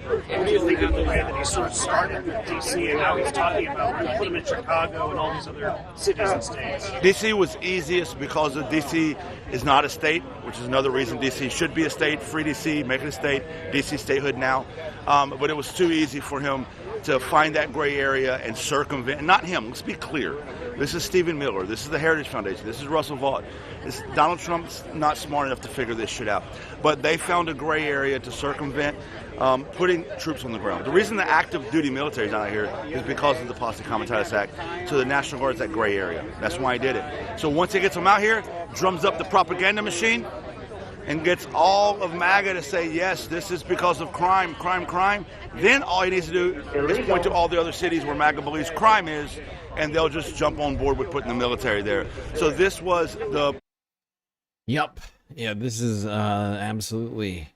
What do you think of the way that he sort of started with D.C. and now he's talking about putting in Chicago and all these other cities and states? D.C. was easiest because of D.C. is not a state, which is another reason D.C. should be a state. Free D.C., make it a state, D.C. statehood now. But it was too easy for him to find that gray area and circumvent. Not him, let's be clear. This is Stephen Miller. This is the Heritage Foundation. This is Russell Vaught. Donald Trump's not smart enough to figure this shit out. But they found a gray area to circumvent putting troops on the ground. The reason the active duty military is not out here is because of the Posse Comitatus Act. So the National Guard's that gray area. That's why he did it. So once he gets them out here, drums up the propaganda machine, and gets all of MAGA to say, yes, this is because of crime, then all he needs to do is point to all the other cities where MAGA believes crime is, and they'll just jump on board with putting the military there. So this was the... Yep. Yeah, this is absolutely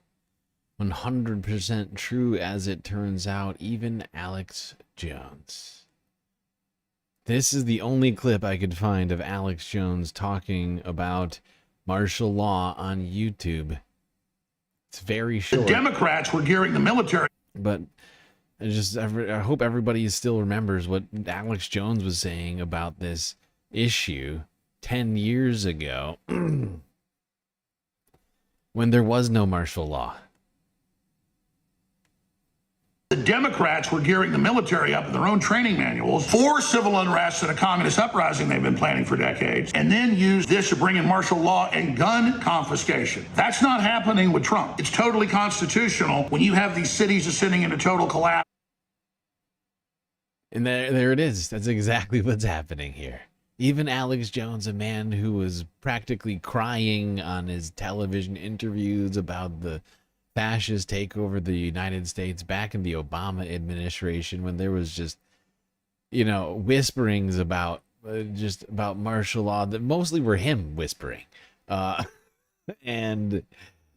100% true, as it turns out. Even Alex Jones. This is the only clip I could find of Alex Jones talking about martial law on YouTube. It's very short. The Democrats were gearing the military. But I hope everybody still remembers what Alex Jones was saying about this issue 10 years ago when there was no martial law. The Democrats were gearing the military up in their own training manuals for civil unrest and a communist uprising they've been planning for decades, and then used this to bring in martial law and gun confiscation. That's not happening with Trump. It's totally constitutional when you have these cities ascending into total collapse. And there it is. That's exactly what's happening here. Even Alex Jones, a man who was practically crying on his television interviews about the fascist takeover of the United States back in the Obama administration, when there was just, whisperings about about martial law that mostly were him whispering, and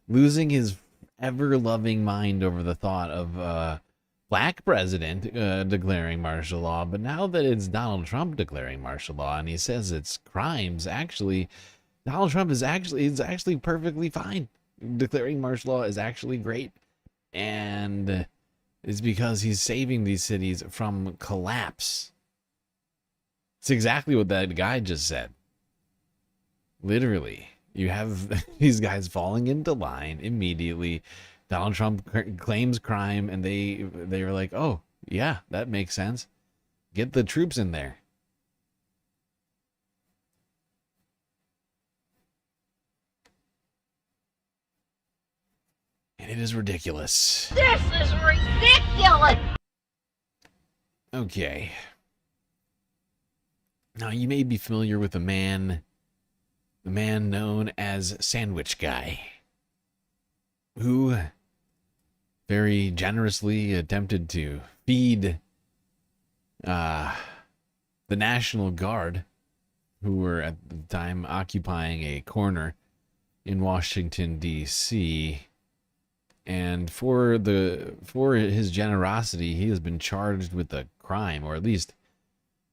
losing his ever-loving mind over the thought of black president declaring martial law. But now that it's Donald Trump declaring martial law, and he says it's crimes, actually, Donald Trump is actually perfectly fine. Declaring martial law is actually great. And it's because he's saving these cities from collapse. It's exactly what that guy just said. Literally, you have these guys falling into line immediately. Donald Trump claims crime, and they were like, oh, yeah, that makes sense. Get the troops in there. And it is ridiculous. This is ridiculous! Okay. Now, you may be familiar with the man known as Sandwich Guy, who very generously attempted to feed the National Guard, who were at the time occupying a corner in Washington, D.C., and for his generosity, he has been charged with a crime, or at least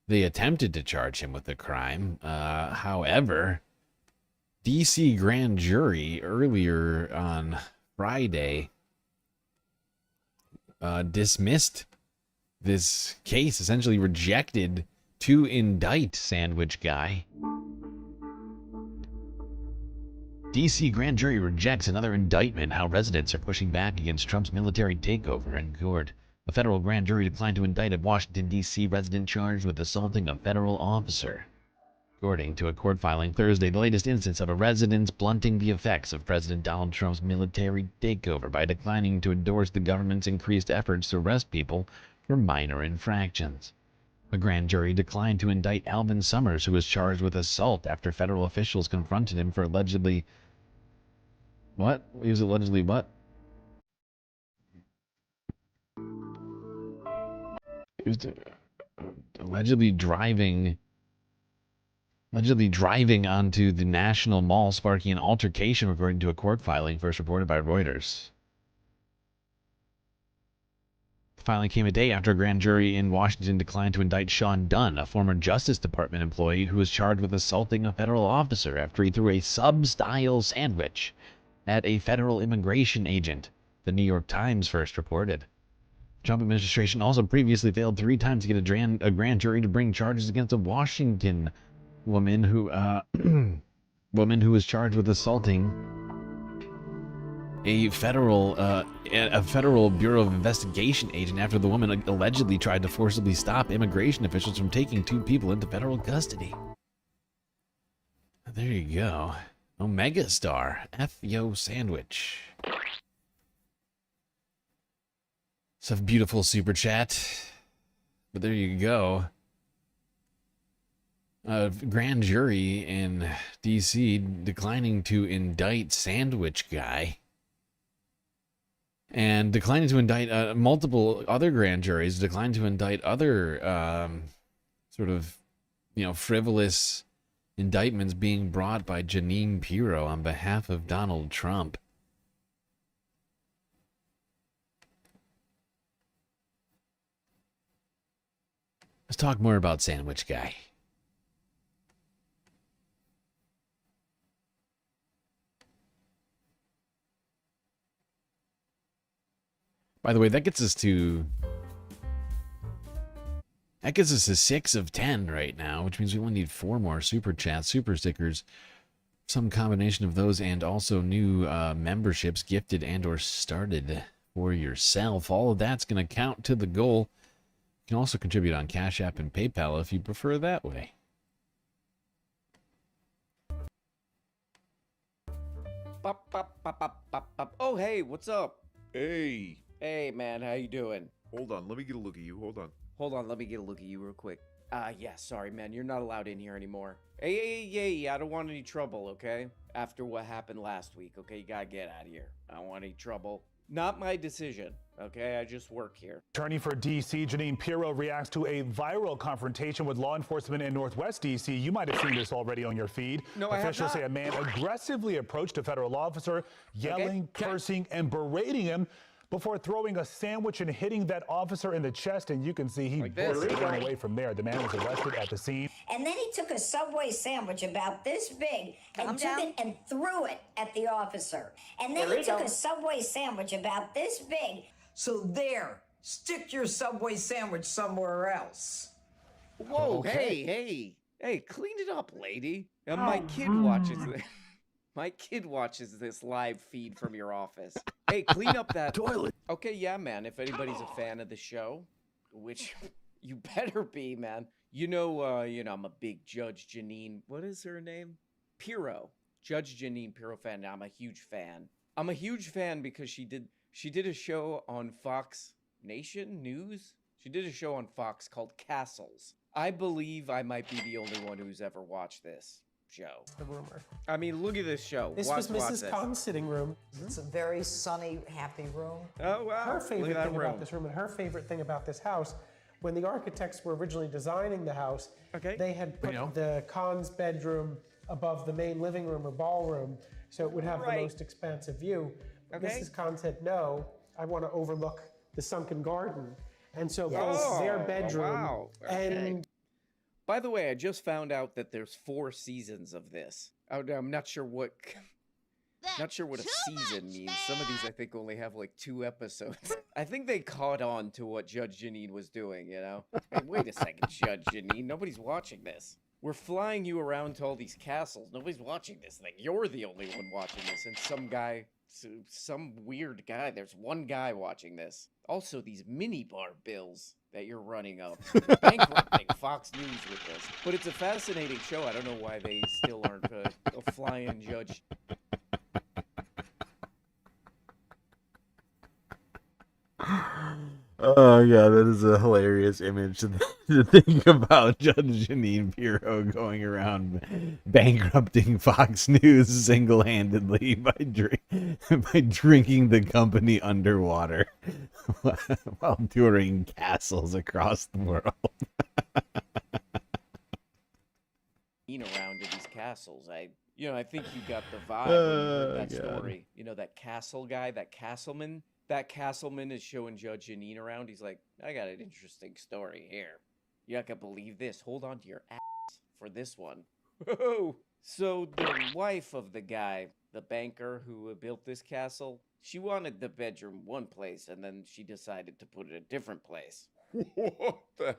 they attempted to charge him with a crime. However, D.C. grand jury earlier on Friday dismissed this case, essentially rejected to indict Sandwich Guy. D.C. grand jury rejects another indictment. How residents are pushing back against Trump's military takeover in court. A federal grand jury declined to indict a Washington, D.C. resident charged with assaulting a federal officer. According to a court filing Thursday, the latest instance of a resident blunting the effects of President Donald Trump's military takeover by declining to endorse the government's increased efforts to arrest people for minor infractions. A grand jury declined to indict Alvin Summers, who was charged with assault after federal officials confronted him for allegedly... What? He was allegedly what? He was allegedly driving onto the National Mall, sparking an altercation, according to a court filing first reported by Reuters. The filing came a day after a grand jury in Washington declined to indict Sean Dunn, a former Justice Department employee who was charged with assaulting a federal officer after he threw a sub-style sandwich at a federal immigration agent, the New York Times first reported. The Trump administration also previously failed 3 times to get a grand jury to bring charges against a Washington woman who was charged with assaulting a federal Bureau of Investigation agent after the woman allegedly tried to forcibly stop immigration officials from taking 2 people into federal custody. There you go. Omega Star, F-Yo Sandwich. It's a beautiful super chat. But there you go. A grand jury in D.C. declining to indict Sandwich Guy. And declining to indict multiple other grand juries, declined to indict other frivolous indictments being brought by Jeanine Pirro on behalf of Donald Trump. Let's talk more about Sandwich Guy. By the way, that gets us to 6 of 10 right now, which means we only need 4 more super chats, super stickers, some combination of those, and also new memberships gifted and or started for yourself. All of that's going to count to the goal. You can also contribute on Cash App and PayPal if you prefer that way. Oh, hey, what's up? Hey, man, how you doing? Hold on, let me get a look at you. Hold on, let me get a look at you real quick. Yeah, sorry, man, you're not allowed in here anymore. Hey, I don't want any trouble, okay? After what happened last week, okay? You gotta get out of here. I don't want any trouble. Not my decision, okay? I just work here. Attorney for D.C., Jeanine Pirro, reacts to a viral confrontation with law enforcement in Northwest D.C. You might have seen this already on your feed. No, I have Officials not. say a man aggressively approached a federal officer, yelling, cursing, and berating him. before throwing a sandwich and hitting that officer in the chest, and you can see he Like this. barely ran away from there. The man was arrested at the scene. And then he took a Subway sandwich about this big and took it and threw it at the officer. And then he took a Subway sandwich about this big. So there, stick your Subway sandwich somewhere else. Whoa, hey, clean it up, lady. My kid watches this. My kid watches this live feed from your office. Hey, clean up that toilet. Okay, yeah, man. If anybody's a fan of the show, which you better be, man. You know, I'm a big Judge Janine. What is her name? Pirro. Judge Janine Pirro fan. I'm a huge fan. I'm a huge fan because she did a show on Fox Nation News. She did a show on Fox called Castles. I believe I might be the only one who's ever watched this show. The rumor. I mean, look at this show. This was Mrs. Khan's sitting room. It's a very sunny, happy room. Oh, wow. Her favorite Look at that thing room. about this room and her favorite thing about this house, when the architects were originally designing the house, they had put the Khan's bedroom above the main living room or ballroom, so it would have the most expansive view. But Mrs. Khan said, no, I want to overlook the sunken garden. And so both their bedroom and... By the way, I just found out that there's 4 seasons of this. I'm not sure what... Not sure what a season means. Some of these, I think, only have like 2 episodes. I think they caught on to what Judge Janine was doing, you know? Hey, wait a second, Judge Janine. Nobody's watching this. We're flying you around to all these castles. Nobody's watching this thing. You're the only one watching this. And some weird guy. There's one guy watching this. Also, these minibar bills that you're running up. Bankrupting Fox News with this. But it's a fascinating show. I don't know why they still aren't a flying judge. Oh yeah, that is a hilarious image to think about Judge Janine Pirro going around bankrupting Fox News single-handedly by drinking the company underwater while touring castles across the world. Around to these castles, I think you got the vibe when you heard that story. You know, that castle guy, that Castleman. That Castleman is showing Judge Janine around. He's like, I got an interesting story here. You're not gonna believe this. Hold on to your ass for this one. Whoa. So the wife of the guy, the banker who built this castle, she wanted the bedroom one place, and then she decided to put it a different place. What the f***?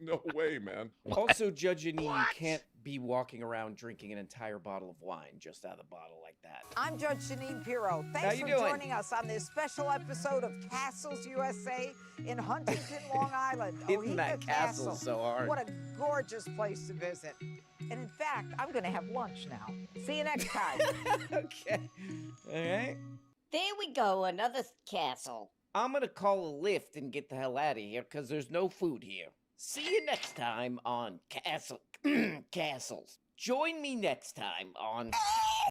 No way, man. Also, Judge Janine can't be walking around drinking an entire bottle of wine just out of the bottle like that. I'm Judge Janine Pirro. How Thanks you for doing? joining us on this special episode of Castles USA in Huntington, Long Island. Hitting that Oheka castle so hard. What a gorgeous place to visit. And in fact, I'm going to have lunch now. See you next time. Okay. All right. There we go, another castle. I'm gonna call a lift and get the hell out of here because there's no food here. See you next time on Castles. Join me next time on...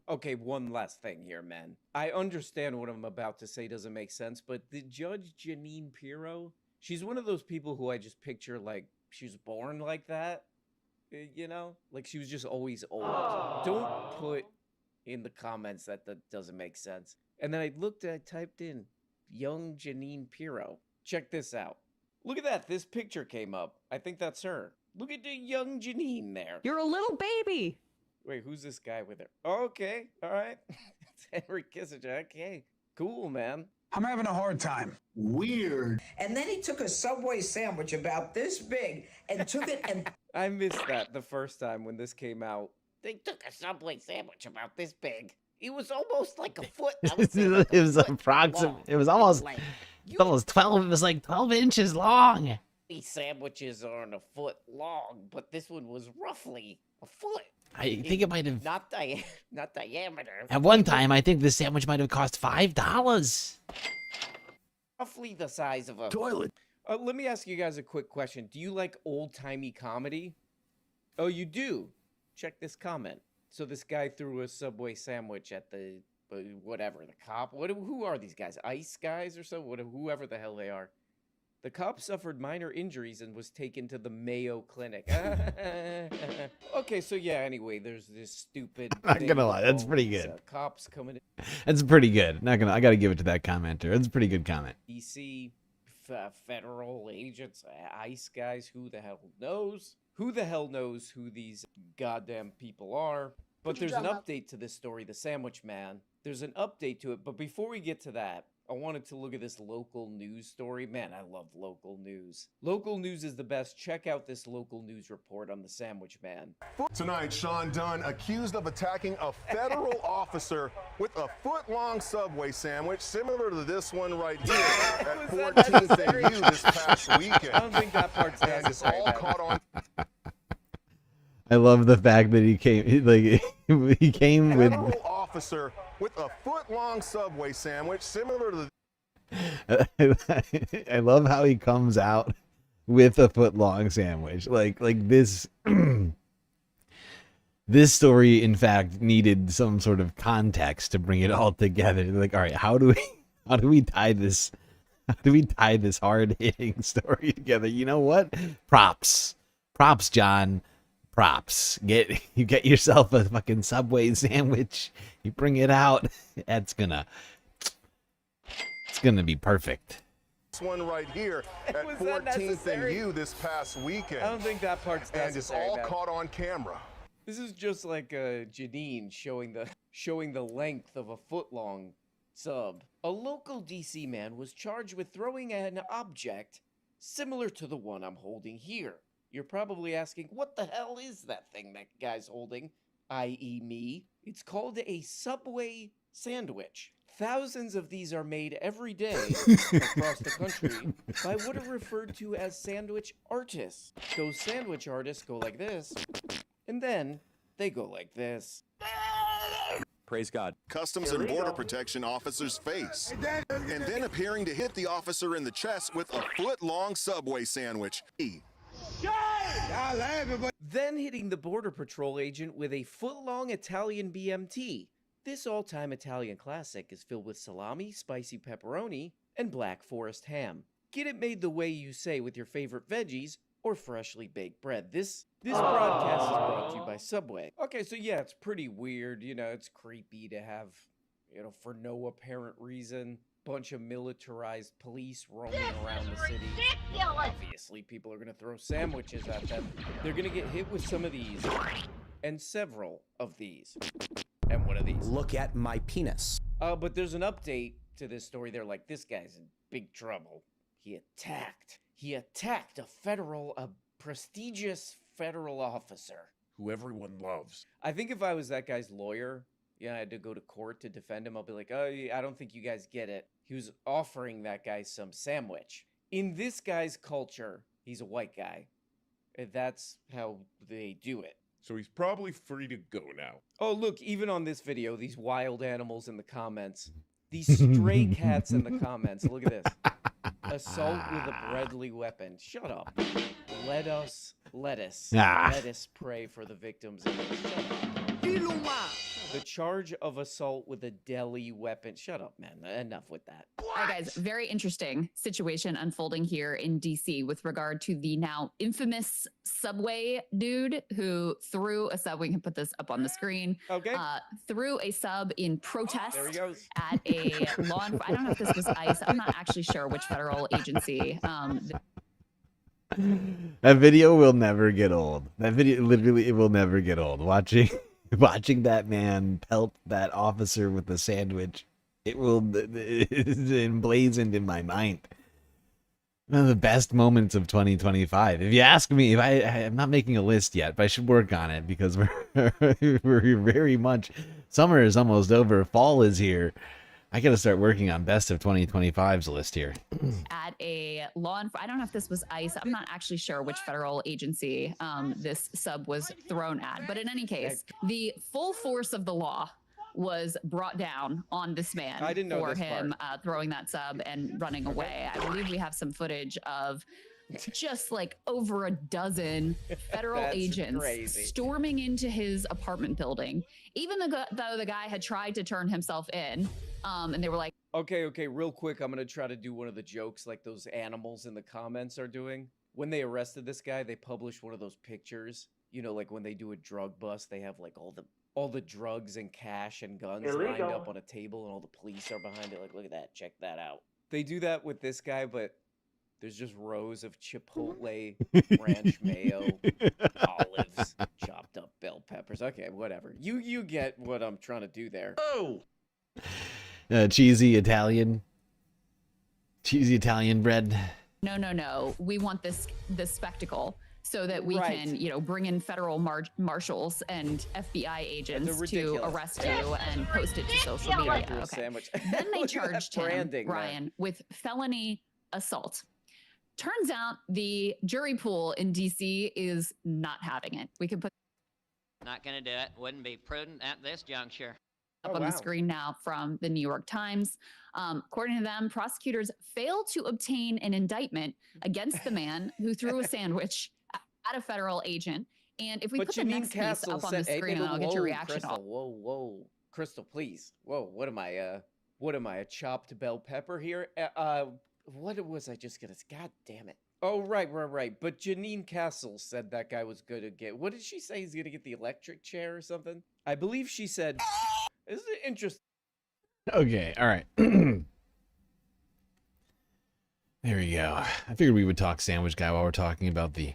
Okay, one last thing here, man. I understand what I'm about to say doesn't make sense, but the Judge Janine Pirro, she's one of those people who I just picture like she was born like that. You know? Like she was just always old. Don't put in the comments that doesn't make sense. And then I typed in young Janine Pirro. Check this out. Look at that. This picture came up. I think that's her. Look at the young Janine there. You're a little baby. Wait, who's this guy with her? Okay, all right. It's Henry Kissinger. Okay, cool, man. I'm having a hard time. Weird. And then he took a Subway sandwich about this big and took it and... I missed that the first time when this came out. They took a Subway sandwich about this big. It was almost like a foot. It was approximate. It was almost 12. It was like 12 inches long. These sandwiches aren't a foot long, but this one was roughly a foot. I think it might have... Not diameter. At one time, I think this sandwich might have cost $5. Roughly the size of a toilet. Let me ask you guys a quick question. Do you like old-timey comedy? Oh, you do? Check this comment. So this guy threw a Subway sandwich at the, whatever, the cop. Who are these guys? ICE guys or so? Whoever the hell they are. The cop suffered minor injuries and was taken to the Mayo Clinic. Okay, so yeah, anyway, there's this stupid Not gonna lie, that's pretty these, good. Cops coming in. That's pretty good. Not gonna. I gotta give it to that commenter. That's a pretty good comment. DC, federal agents, ICE guys, who the hell knows? Who the hell knows who these goddamn people are? But there's an update to this story, the Sandwich Man. There's an update to it, but before we get to that, I wanted to look at this local news story. Man, I love local news. Local news is the best. Check out this local news report on the Sandwich Man. Tonight, Sean Dunn accused of attacking a federal officer with a foot-long Subway sandwich similar to this one right here at 14th and U this past weekend. I don't think that part's and it's all caught on. I love the fact that he came with Federal officer with a foot-long Subway sandwich similar to the... I love how he comes out with a foot-long sandwich. Like this this story in fact needed some sort of context to bring it all together. Like, all right, how do we tie this hard-hitting story together? You know what? Props, John. Props. You get yourself a fucking Subway sandwich. You bring it out. It's gonna be perfect. This one right here at 14th and U this past weekend. I don't think that part's necessary. And it's all caught on camera. This is just like Janine showing the length of a foot-long sub. A local DC man was charged with throwing an object similar to the one I'm holding here. You're probably asking, what the hell is that thing that guy's holding, i.e. me? It's called a Subway sandwich. Thousands of these are made every day across the country by what are referred to as sandwich artists. Those sandwich artists go like this, and then they go like this. Praise God. Customs and Border Protection officer's face, and then appearing to hit the officer in the chest with a foot-long Subway sandwich. Then hitting the Border Patrol agent with a foot-long Italian BMT. This all-time Italian classic is filled with salami, spicy pepperoni, and Black Forest ham. Get it made the way you say with your favorite veggies or freshly baked bread. This broadcast is brought to you by Subway. Okay, so yeah, it's pretty weird. You know, it's creepy to have, for no apparent reason, bunch of militarized police roaming around the city. Obviously, people are going to throw sandwiches at them. They're going to get hit with some of these, and several of these, and one of these. Look at my penis. But there's an update to this story. They're like, this guy's in big trouble. He attacked a prestigious federal officer who everyone loves. I think if I was that guy's lawyer, I had to go to court to defend him, I'll be like, oh, I don't think you guys get it. He was offering that guy some sandwich. In this guy's culture, he's a white guy. That's how they do it. So he's probably free to go now. Oh, look, even on this video, these wild animals in the comments. These stray cats in the comments. Look at this. Assault with a deadly weapon. Shut up. Let us pray for the victims of this. Shut up. The charge of assault with a deadly weapon. Shut up, man. Enough with that. All right, guys. Very interesting situation unfolding here in DC with regard to the now infamous Subway dude who threw a sub. We can put this up on the screen. Okay. Threw a sub in protest There he goes. at a law enforcement. I don't know if this was ICE. I'm not actually sure which federal agency. That video will never get old. That video, literally, it will never get old. Watching that man pelt that officer with the sandwich, it's emblazoned in my mind. One of the best moments of 2025. If you ask me, I'm not making a list yet, but I should work on it because we're very much, summer is almost over, fall is here. I got to start working on best of 2025's list here. At a I don't know if this was ICE. I'm not actually sure which federal agency this sub was thrown at. But in any case, the full force of the law was brought down on this man for him throwing that sub and running away. I believe we have some footage of just like over a dozen federal agents storming into his apartment building, even though the guy had tried to turn himself in. And they were like, Okay, real quick, I'm gonna try to do one of the jokes like those animals in the comments are doing. When they arrested this guy, they published one of those pictures. You know, like when they do a drug bust, they have like all the drugs and cash and guns lined up on a table, and all the police are behind it. Like, look at that, check that out. They do that with this guy, but there's just rows of Chipotle, ranch mayo, olives, chopped up bell peppers. Okay, whatever. You get what I'm trying to do there. Oh. Cheesy Italian bread. No. We want this spectacle so that we can, bring in federal marshals and FBI agents to arrest you and post it to social media. Okay. Then they charged him, Ryan, with felony assault. Turns out the jury pool in DC is not having it. We can put Not going to do it. Wouldn't be prudent at this juncture. Up on the screen now from the New York Times. According to them, prosecutors failed to obtain an indictment against the man who threw a sandwich at a federal agent. And if we put the next piece up on the screen, and I'll get your reaction. Crystal, whoa, Crystal, please. Whoa, what am I, a chopped bell pepper here? What was I just gonna? God damn it! Oh, right. But Janine Castle said that guy was gonna get. What did she say? He's gonna get the electric chair or something? I believe she said. This is interesting. Okay, all right. There we go. I figured we would talk sandwich guy while we're talking about the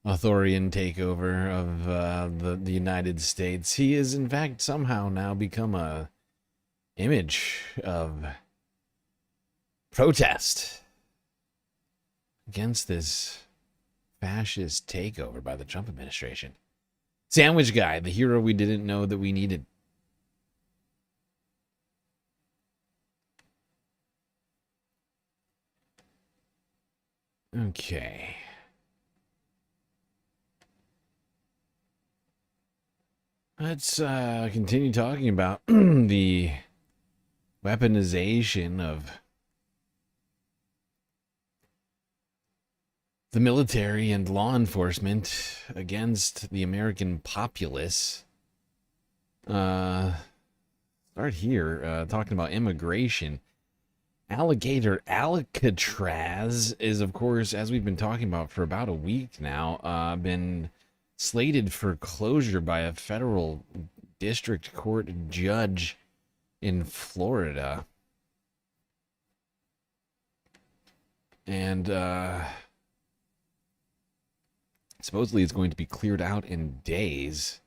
authoritarian takeover of the United States. He is, in fact, somehow now become a image of protest against this fascist takeover by the Trump administration. Sandwich guy, the hero we didn't know that we needed. Okay. Let's continue talking about the weaponization of the military and law enforcement against the American populace. Start here, talking about immigration. Alligator Alcatraz is, of course, as we've been talking about for about a week now, been slated for closure by a federal district court judge in Florida. And supposedly it's going to be cleared out in days.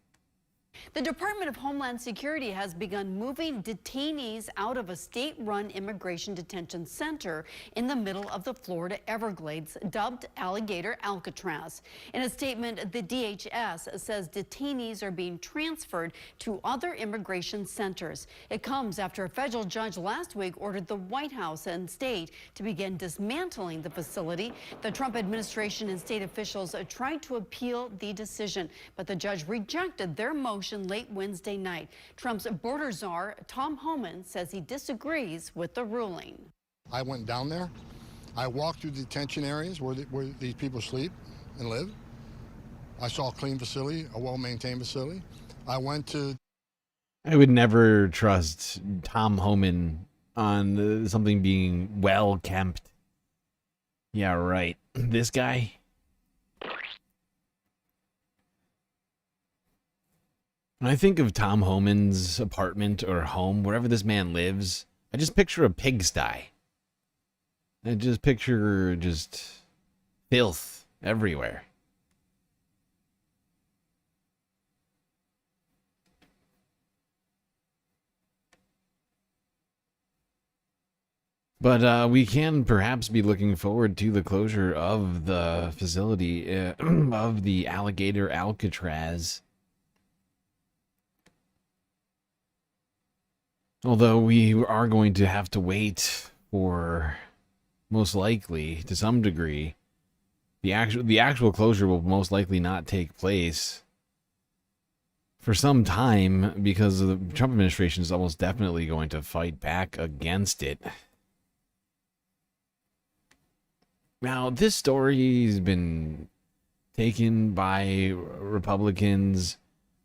The Department of Homeland Security has begun moving detainees out of a state-run immigration detention center in the middle of the Florida Everglades, dubbed Alligator Alcatraz. In a statement, the DHS says detainees are being transferred to other immigration centers. It comes after a federal judge last week ordered the White House and state to begin dismantling the facility. The Trump administration and state officials tried to appeal the decision, but the judge rejected their motion late Wednesday night. Trump's border czar, Tom Homan, says he disagrees with the ruling. I went down there. I walked through detention areas where these people sleep and live. I saw a clean facility, a well-maintained facility. I went to... I would never trust Tom Homan on something being well-kept. Yeah, right. This guy... When I think of Tom Homan's apartment or home, wherever this man lives, I just picture a pigsty. I just picture just filth everywhere. But we can perhaps be looking forward to the closure of the facility of the Alligator Alcatraz. Although we are going to have to wait for, most likely, to some degree, the actual closure will most likely not take place for some time because the Trump administration is almost definitely going to fight back against it. Now, this story has been taken by Republicans.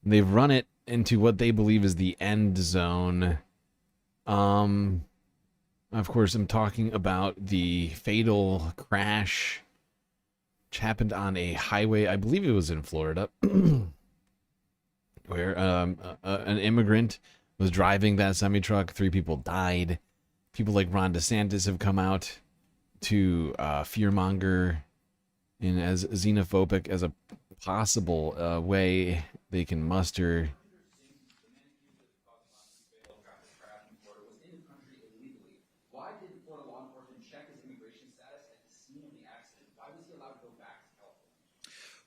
They've run it into what they believe is the end zone. Of course, I'm talking about the fatal crash which happened on a highway, I believe it was in Florida, where an immigrant was driving that semi-truck. 3 people died. People like Ron DeSantis have come out to fearmonger and as xenophobic as a possible way they can muster.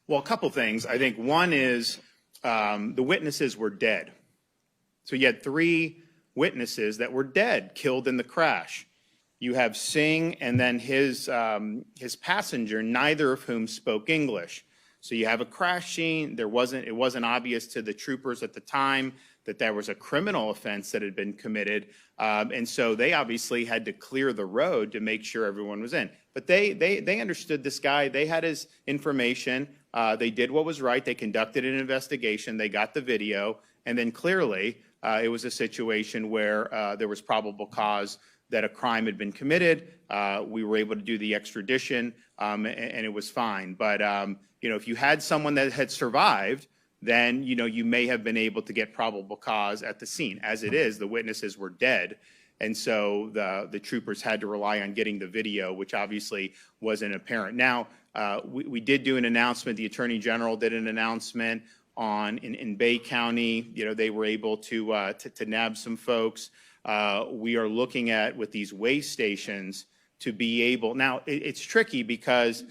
Well, a couple things. I think one is the witnesses were dead. So you had 3 witnesses that were dead, killed in the crash. You have Singh and then his passenger, neither of whom spoke English. So you have a crash scene. It wasn't obvious to the troopers at the time that there was a criminal offense that had been committed. And so they obviously had to clear the road to make sure everyone was in. But they understood this guy. They had his information. They did what was right. They conducted an investigation. They got the video. And then clearly it was a situation where there was probable cause that a crime had been committed. We were able to do the extradition, and it was fine. But if you had someone that had survived, then you may have been able to get probable cause at the scene. As it is, the witnesses were dead, and so the troopers had to rely on getting the video, which obviously wasn't apparent. Now, we did do an announcement. The Attorney General did an announcement in Bay County. They were able to nab some folks. We are looking at with these weigh stations to be able. Now, it's tricky because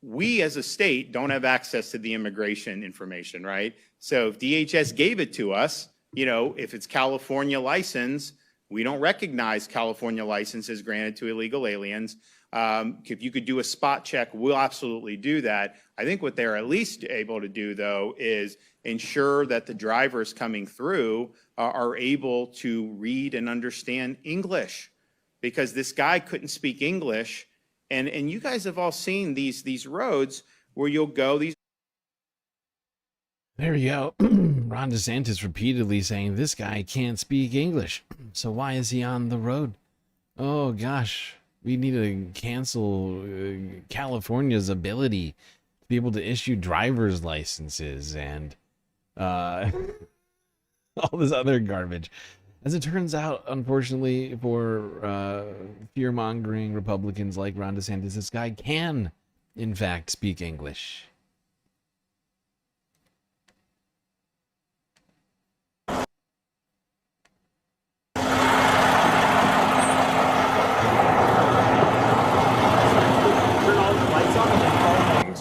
we as a state don't have access to the immigration information, right? So if DHS gave it to us, if it's California license, we don't recognize California licenses granted to illegal aliens. If you could do a spot check, we'll absolutely do that. I think what they're at least able to do, though, is ensure that the drivers coming through are able to read and understand English, because this guy couldn't speak English. And you guys have all seen these roads where you'll go. There you go. Ron DeSantis repeatedly saying this guy can't speak English. So why is he on the road? Oh, gosh. We need to cancel California's ability to be able to issue driver's licenses and all this other garbage. As it turns out, unfortunately, for fear-mongering Republicans like Ron DeSantis, this guy can, in fact, speak English.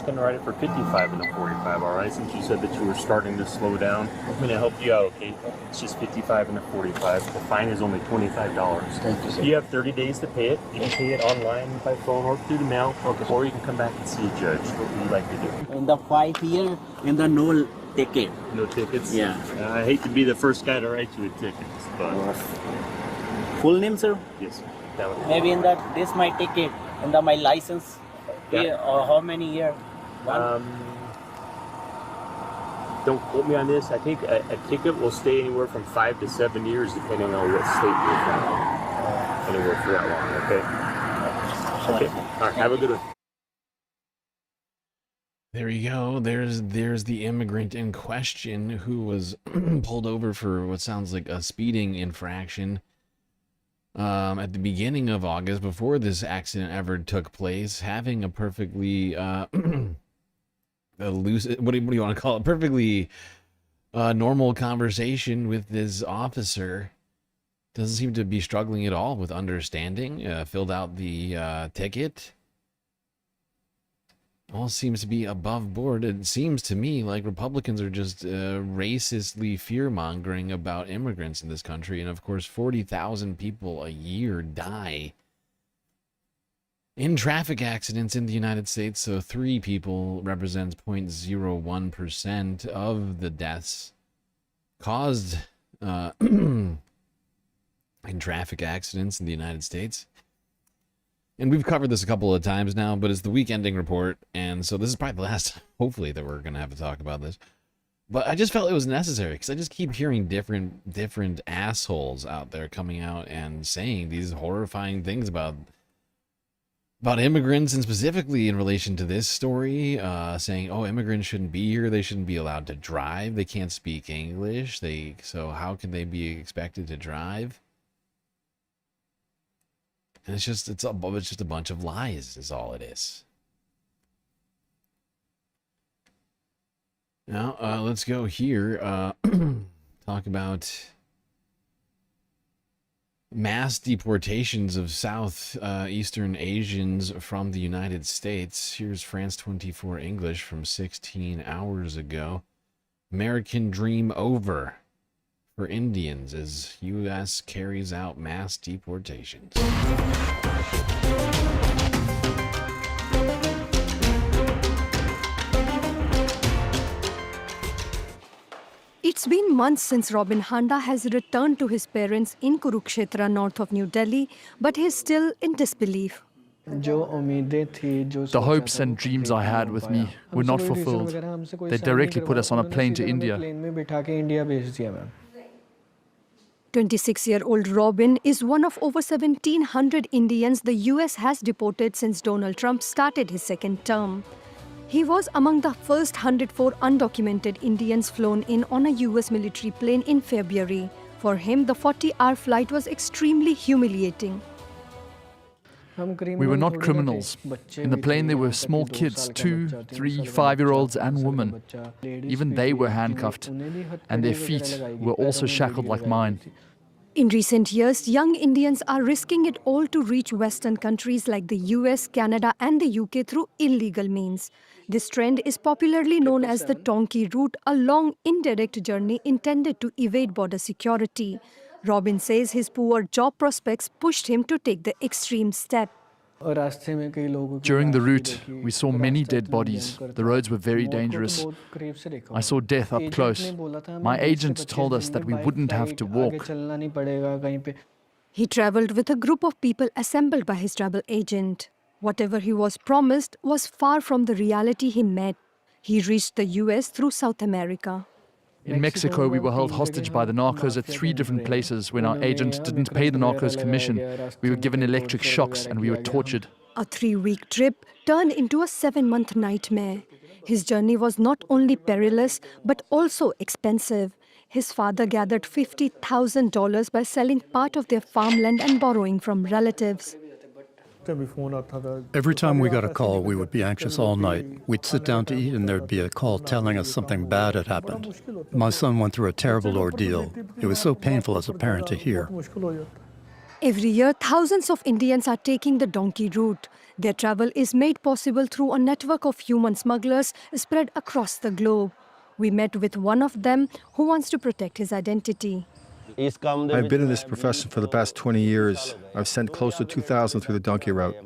Going to write it for 55 and a 45, all right? Since you said that you were starting to slow down, I'm going to help you out, okay? It's just 55 and a 45. The fine is only $25. Thank you, sir. You have 30 days to pay it. You can pay it online, by phone, or through the mail, or you can come back and see a judge. What would you like to do? In the 5 year, in the no ticket. No tickets? Yeah. I hate to be the first guy to write you a ticket, but... Full name, sir? Yes, sir. Maybe in that, this my ticket, and my license, Yeah. Or how many years? Don't quote me on this. I think a ticket will stay anywhere from 5 to 7 years, depending on what state you're from. Anywhere for that long, okay? Okay. All right. Have a good one. There you go. There's the immigrant in question who was pulled over for what sounds like a speeding infraction at the beginning of August, before this accident ever took place, having a perfectly what do you want to call it? Perfectly normal conversation with this officer. Doesn't seem to be struggling at all with understanding. Filled out the ticket. All seems to be above board. It seems to me like Republicans are just racistly fear-mongering about immigrants in this country. And of course, 40,000 people a year die in traffic accidents in the United States. So 3 people represents 0.01% of the deaths caused in traffic accidents in the United States. And we've covered this a couple of times now, but it's the week ending report, and so this is probably the last, hopefully, that we're going to have to talk about this. But I just felt it was necessary because I just keep hearing different assholes out there coming out and saying these horrifying things about immigrants, and specifically in relation to this story, saying, oh, immigrants shouldn't be here, they shouldn't be allowed to drive, they can't speak English, so how can they be expected to drive? And it's just a bunch of lies is all it is. Now, let's go here, talk about mass deportations of Southeastern Asians from the United States. Here's France 24 English from 16 hours ago. American dream over for Indians as U.S. carries out mass deportations. It's been months since Robin Handa has returned to his parents in Kurukshetra, north of New Delhi, but he is still in disbelief. The hopes and dreams I had with me were not fulfilled. They directly put us on a plane to India. 26-year-old Robin is one of over 1,700 Indians the US has deported since Donald Trump started his second term. He was among the first 104 undocumented Indians flown in on a US military plane in February. For him, the 40-hour flight was extremely humiliating. We were not criminals. In the plane there were small kids, 2, 3, 5-year-olds and women. Even they were handcuffed, and their feet were also shackled like mine. In recent years, young Indians are risking it all to reach Western countries like the US, Canada and the UK through illegal means. This trend is popularly known as the donkey route, a long, indirect journey intended to evade border security. Robin says his poor job prospects pushed him to take the extreme step. During the route, we saw many dead bodies. The roads were very dangerous. I saw death up close. My agent told us that we wouldn't have to walk. He traveled with a group of people assembled by his travel agent. Whatever he was promised was far from the reality he met. He reached the US through South America. In Mexico, we were held hostage by the narcos at 3 different places. When our agent didn't pay the narcos commission, we were given electric shocks and we were tortured. A 3-week trip turned into a 7-month nightmare. His journey was not only perilous, but also expensive. His father gathered $50,000 by selling part of their farmland and borrowing from relatives. Every time we got a call, we would be anxious all night. We'd sit down to eat and there'd be a call telling us something bad had happened. My son went through a terrible ordeal. It was so painful as a parent to hear. Every year, thousands of Indians are taking the donkey route. Their travel is made possible through a network of human smugglers spread across the globe. We met with one of them who wants to protect his identity. I've been in this profession for the past 20 years. I've sent close to 2,000 through the donkey route.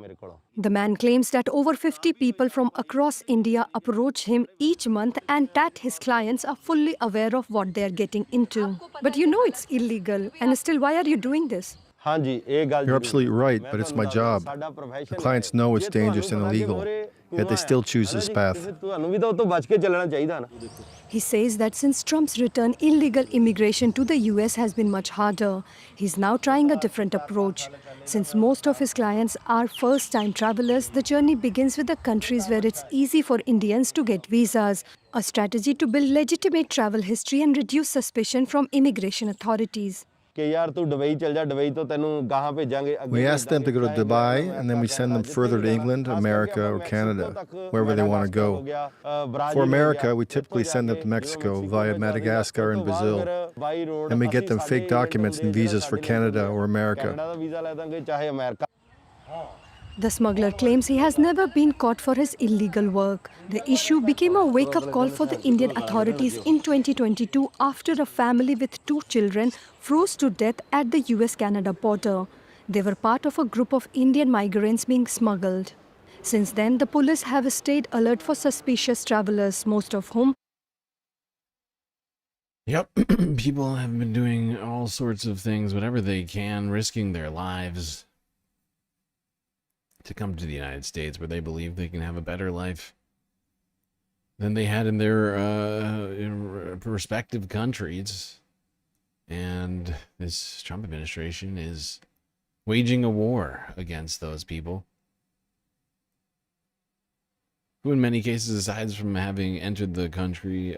The man claims that over 50 people from across India approach him each month and that his clients are fully aware of what they are getting into. But you know it's illegal, and still, why are you doing this? You're absolutely right, but it's my job. The clients know it's dangerous and illegal, yet they still choose this path. He says that since Trump's return, illegal immigration to the US has been much harder. He's now trying a different approach. Since most of his clients are first-time travelers, the journey begins with the countries where it's easy for Indians to get visas, a strategy to build legitimate travel history and reduce suspicion from immigration authorities. We ask them to go to Dubai, and then we send them further to England, America, or Canada, wherever they want to go. For America, we typically send them to Mexico via Madagascar and Brazil, and we get them fake documents and visas for Canada or America. The smuggler claims he has never been caught for his illegal work. The issue became a wake-up call for the Indian authorities in 2022 after a family with 2 children froze to death at the US-Canada border. They were part of a group of Indian migrants being smuggled. Since then, the police have stayed alert for suspicious travelers, most of whom people have been doing all sorts of things, whatever they can, risking their lives to come to the United States where they believe they can have a better life. than they had in their respective countries. And this Trump administration is waging a war against those people, who in many cases, aside from having entered the country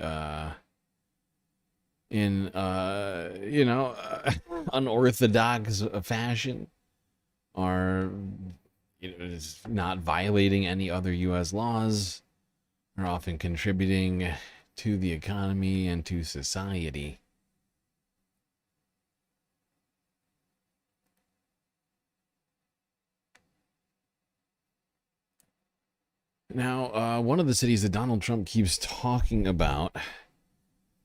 in, unorthodox fashion, are not violating any other U.S. laws, are often contributing to the economy and to society. Now, one of the cities that Donald Trump keeps talking about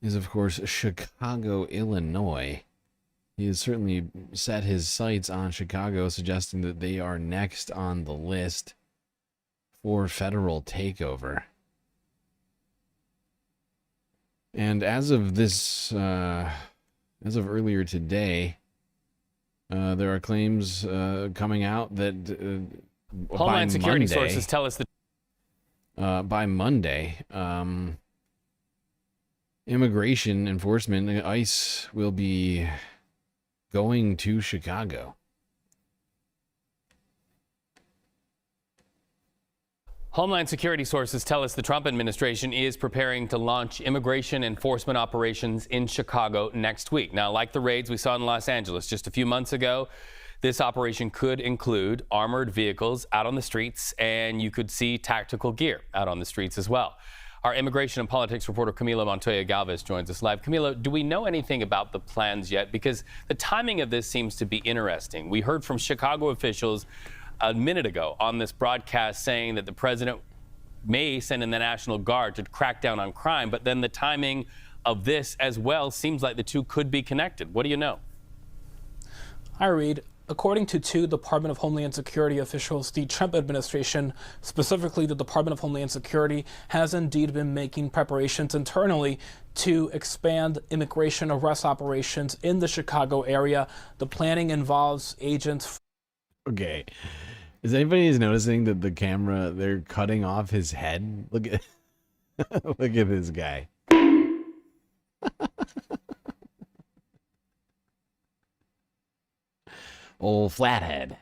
is, of course, Chicago, Illinois. He has certainly set his sights on Chicago, suggesting that they are next on the list for federal takeover. And as of earlier today, there are claims coming out that Homeland Security sources tell us that by Monday, immigration enforcement, ICE, will be going to Chicago. Homeland Security sources tell us the Trump administration is preparing to launch immigration enforcement operations in Chicago next week. Now, like the raids we saw in Los Angeles just a few months ago, this operation could include armored vehicles out on the streets, and you could see tactical gear out on the streets as well. Our immigration and politics reporter Camilo Montoya Galvez joins us live. Camilo, do we know anything about the plans yet? Because the timing of this seems to be interesting. We heard from Chicago officials a minute ago on this broadcast saying that the president may send in the National Guard to crack down on crime, but then the timing of this as well seems like the two could be connected. What do you know? Hi, Reed. According to two Department of Homeland Security officials, the Trump administration, specifically the Department of Homeland Security, has indeed been making preparations internally to expand immigration arrest operations in the Chicago area. The planning involves agents. Okay. Is anybody noticing that the camera, they're cutting off his head? Look at look at this guy. Old flathead.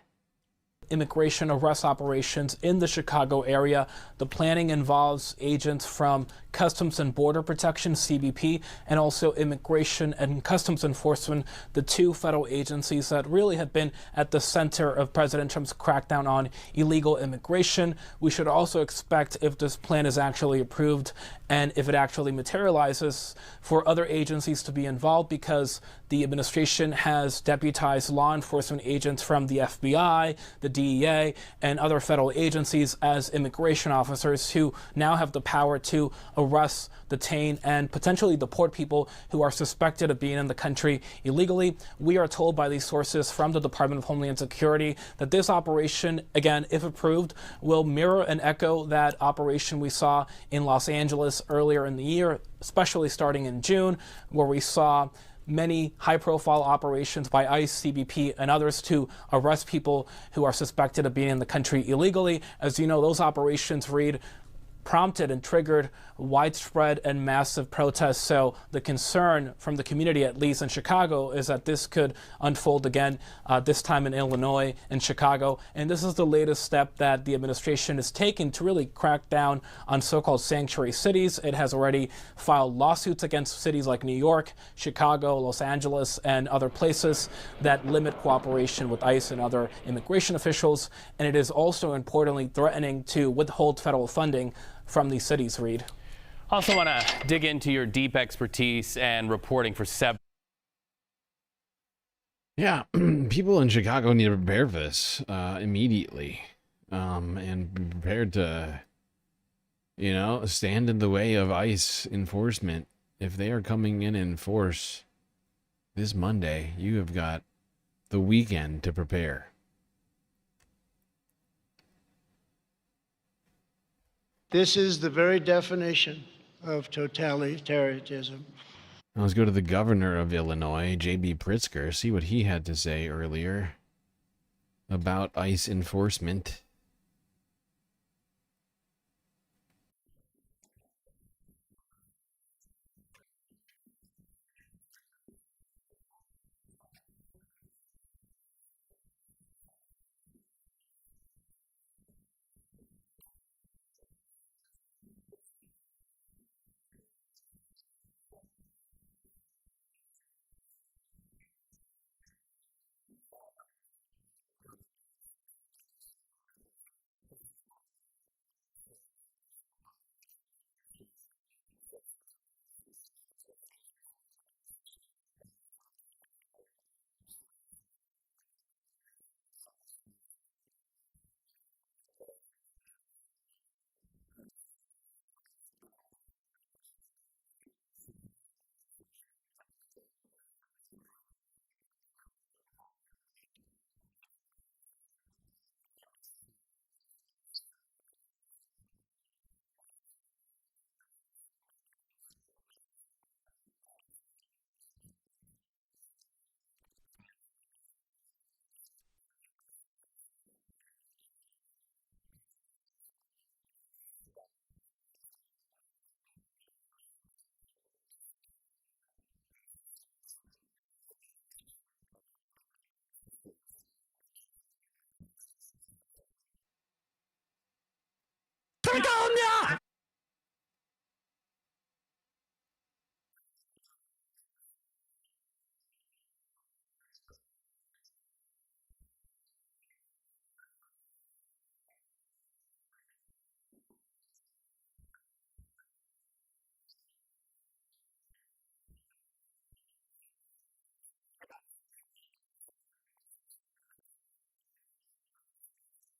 Immigration arrest operations in the Chicago area. The planning involves agents from Customs and Border Protection, CBP, and also Immigration and Customs Enforcement, the two federal agencies that really have been at the center of President Trump's crackdown on illegal immigration. We should also expect, if this plan is actually approved and if it actually materializes, for other agencies to be involved, because the administration has deputized law enforcement agents from the FBI, the DEA, and other federal agencies as immigration officers who now have the power to arrest, detain, and potentially deport people who are suspected of being in the country illegally. We are told by these sources from the Department of Homeland Security that this operation, again, if approved, will mirror and echo that operation we saw in Los Angeles earlier in the year, especially starting in June, where we saw many high-profile operations by ICE, CBP, and others to arrest people who are suspected of being in the country illegally. As you know, those operations, Reed, prompted and triggered widespread and massive protests. So the concern from the community, at least in Chicago, is that this could unfold again, this time in Illinois and Chicago. And this is the latest step that the administration has taken to really crack down on so-called sanctuary cities. It has already filed lawsuits against cities like New York, Chicago, Los Angeles, and other places that limit cooperation with ICE and other immigration officials. And it is also importantly threatening to withhold federal funding from these cities, Reed. Also want to dig into your deep expertise and reporting for several. Yeah, people in Chicago need to prepare for this immediately, and be prepared to, stand in the way of ICE enforcement. If they are coming in force this Monday, you have got the weekend to prepare. This is the very definition of totalitarianism. Now let's go to the governor of Illinois, J.B. Pritzker, see what he had to say earlier about ICE enforcement.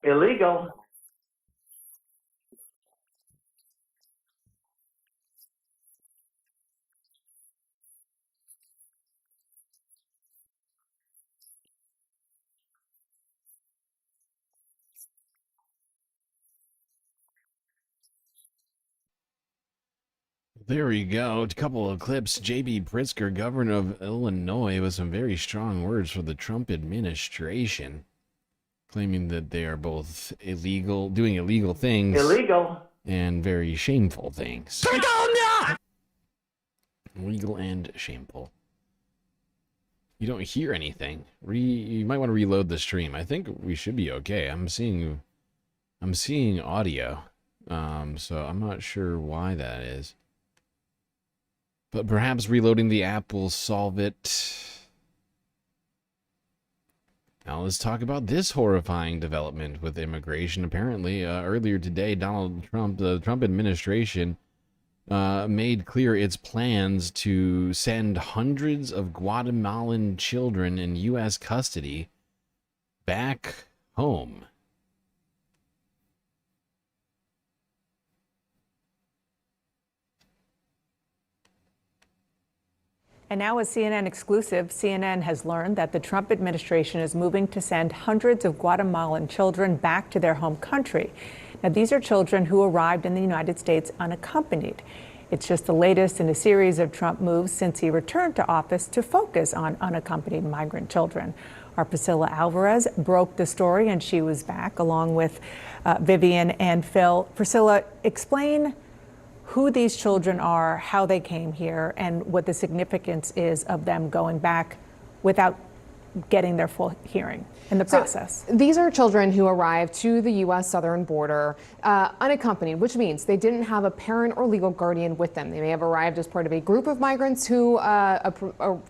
Illegal. There we go. A couple of clips. J.B. Pritzker, governor of Illinois, with some very strong words for the Trump administration, claiming that they are both illegal, doing illegal things, and very shameful things. Illegal and shameful. You don't hear anything. You might want to reload the stream. I think we should be okay. I'm seeing audio, so I'm not sure why that is. But perhaps reloading the app will solve it. Now let's talk about this horrifying development with immigration. Apparently, earlier today, Donald Trump, the Trump administration, made clear its plans to send hundreds of Guatemalan children in U.S. custody back home. And now a CNN exclusive, CNN has learned that the Trump administration is moving to send hundreds of Guatemalan children back to their home country. Now, these are children who arrived in the United States unaccompanied. It's just the latest in a series of Trump moves since he returned to office to focus on unaccompanied migrant children. Our Priscilla Alvarez broke the story, and she was back along with Vivian and Phil. Priscilla, explain who these children are, how they came here, and what the significance is of them going back without getting their full hearing in the process. So, these are children who arrived to the U.S. southern border unaccompanied, which means they didn't have a parent or legal guardian with them. They may have arrived as part of a group of migrants who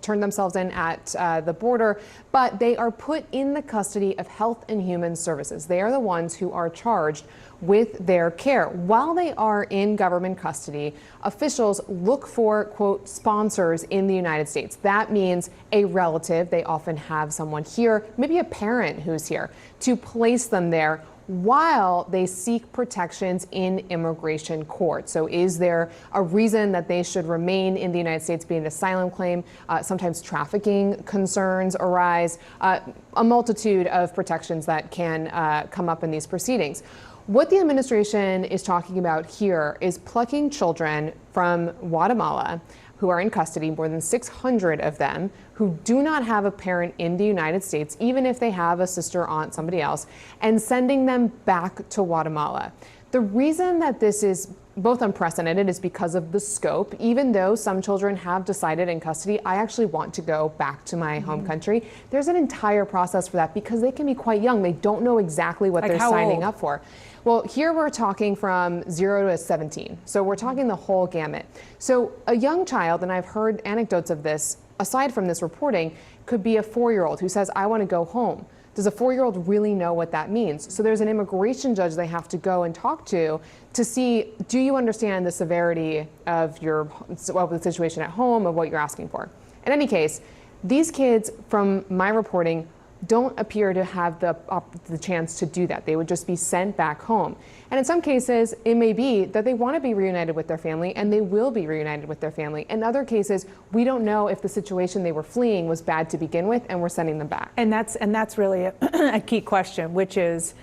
turned themselves in at the border, but they are put in the custody of Health and Human Services. They are the ones who are charged with their care. While they are in government custody, officials look for, quote, sponsors in the United States. That means a relative. They often have someone here, maybe a parent who's here, to place them there while they seek protections in immigration court. So is there a reason that they should remain in the United States, be an asylum claim? Sometimes trafficking concerns arise, a multitude of protections that can come up in these proceedings. What the administration is talking about here is plucking children from Guatemala who are in custody, more than 600 of them, who do not have a parent in the United States, even if they have a sister, aunt, somebody else, and sending them back to Guatemala. The reason that this is both unprecedented is because of the scope. Even though some children have decided in custody, I actually want to go back to my home country, there's an entire process for that because they can be quite young. They don't know exactly what they're signing up for. Well, here we're talking from 0 to 17. So we're talking the whole gamut. So a young child, and I've heard anecdotes of this, aside from this reporting, could be a 4-year-old who says, I want to go home. Does a 4-year-old really know what that means? So there's an immigration judge they have to go and talk to see, do you understand the severity of the situation at home, of what you're asking for? In any case, these kids, from my reporting, don't appear to have the chance to do that. They would just be sent back home. And in some cases, it may be that they want to be reunited with their family, and they will be reunited with their family. In other cases, we don't know if the situation they were fleeing was bad to begin with, and we're sending them back. And that's really a key question, which is,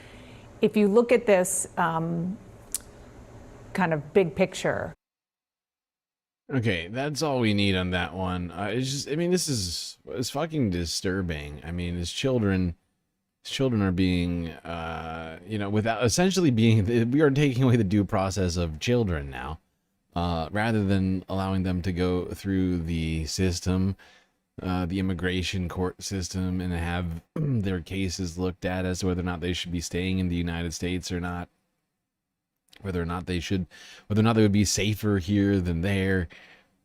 if you look at this kind of big picture. Okay, that's all we need on that one. It's just, I mean, it's fucking disturbing. I mean, his children are being, without essentially being, we are taking away the due process of children now, rather than allowing them to go through the system, the immigration court system, and have their cases looked at as to whether or not they should be staying in the United States or not. Whether or not they would be safer here than there,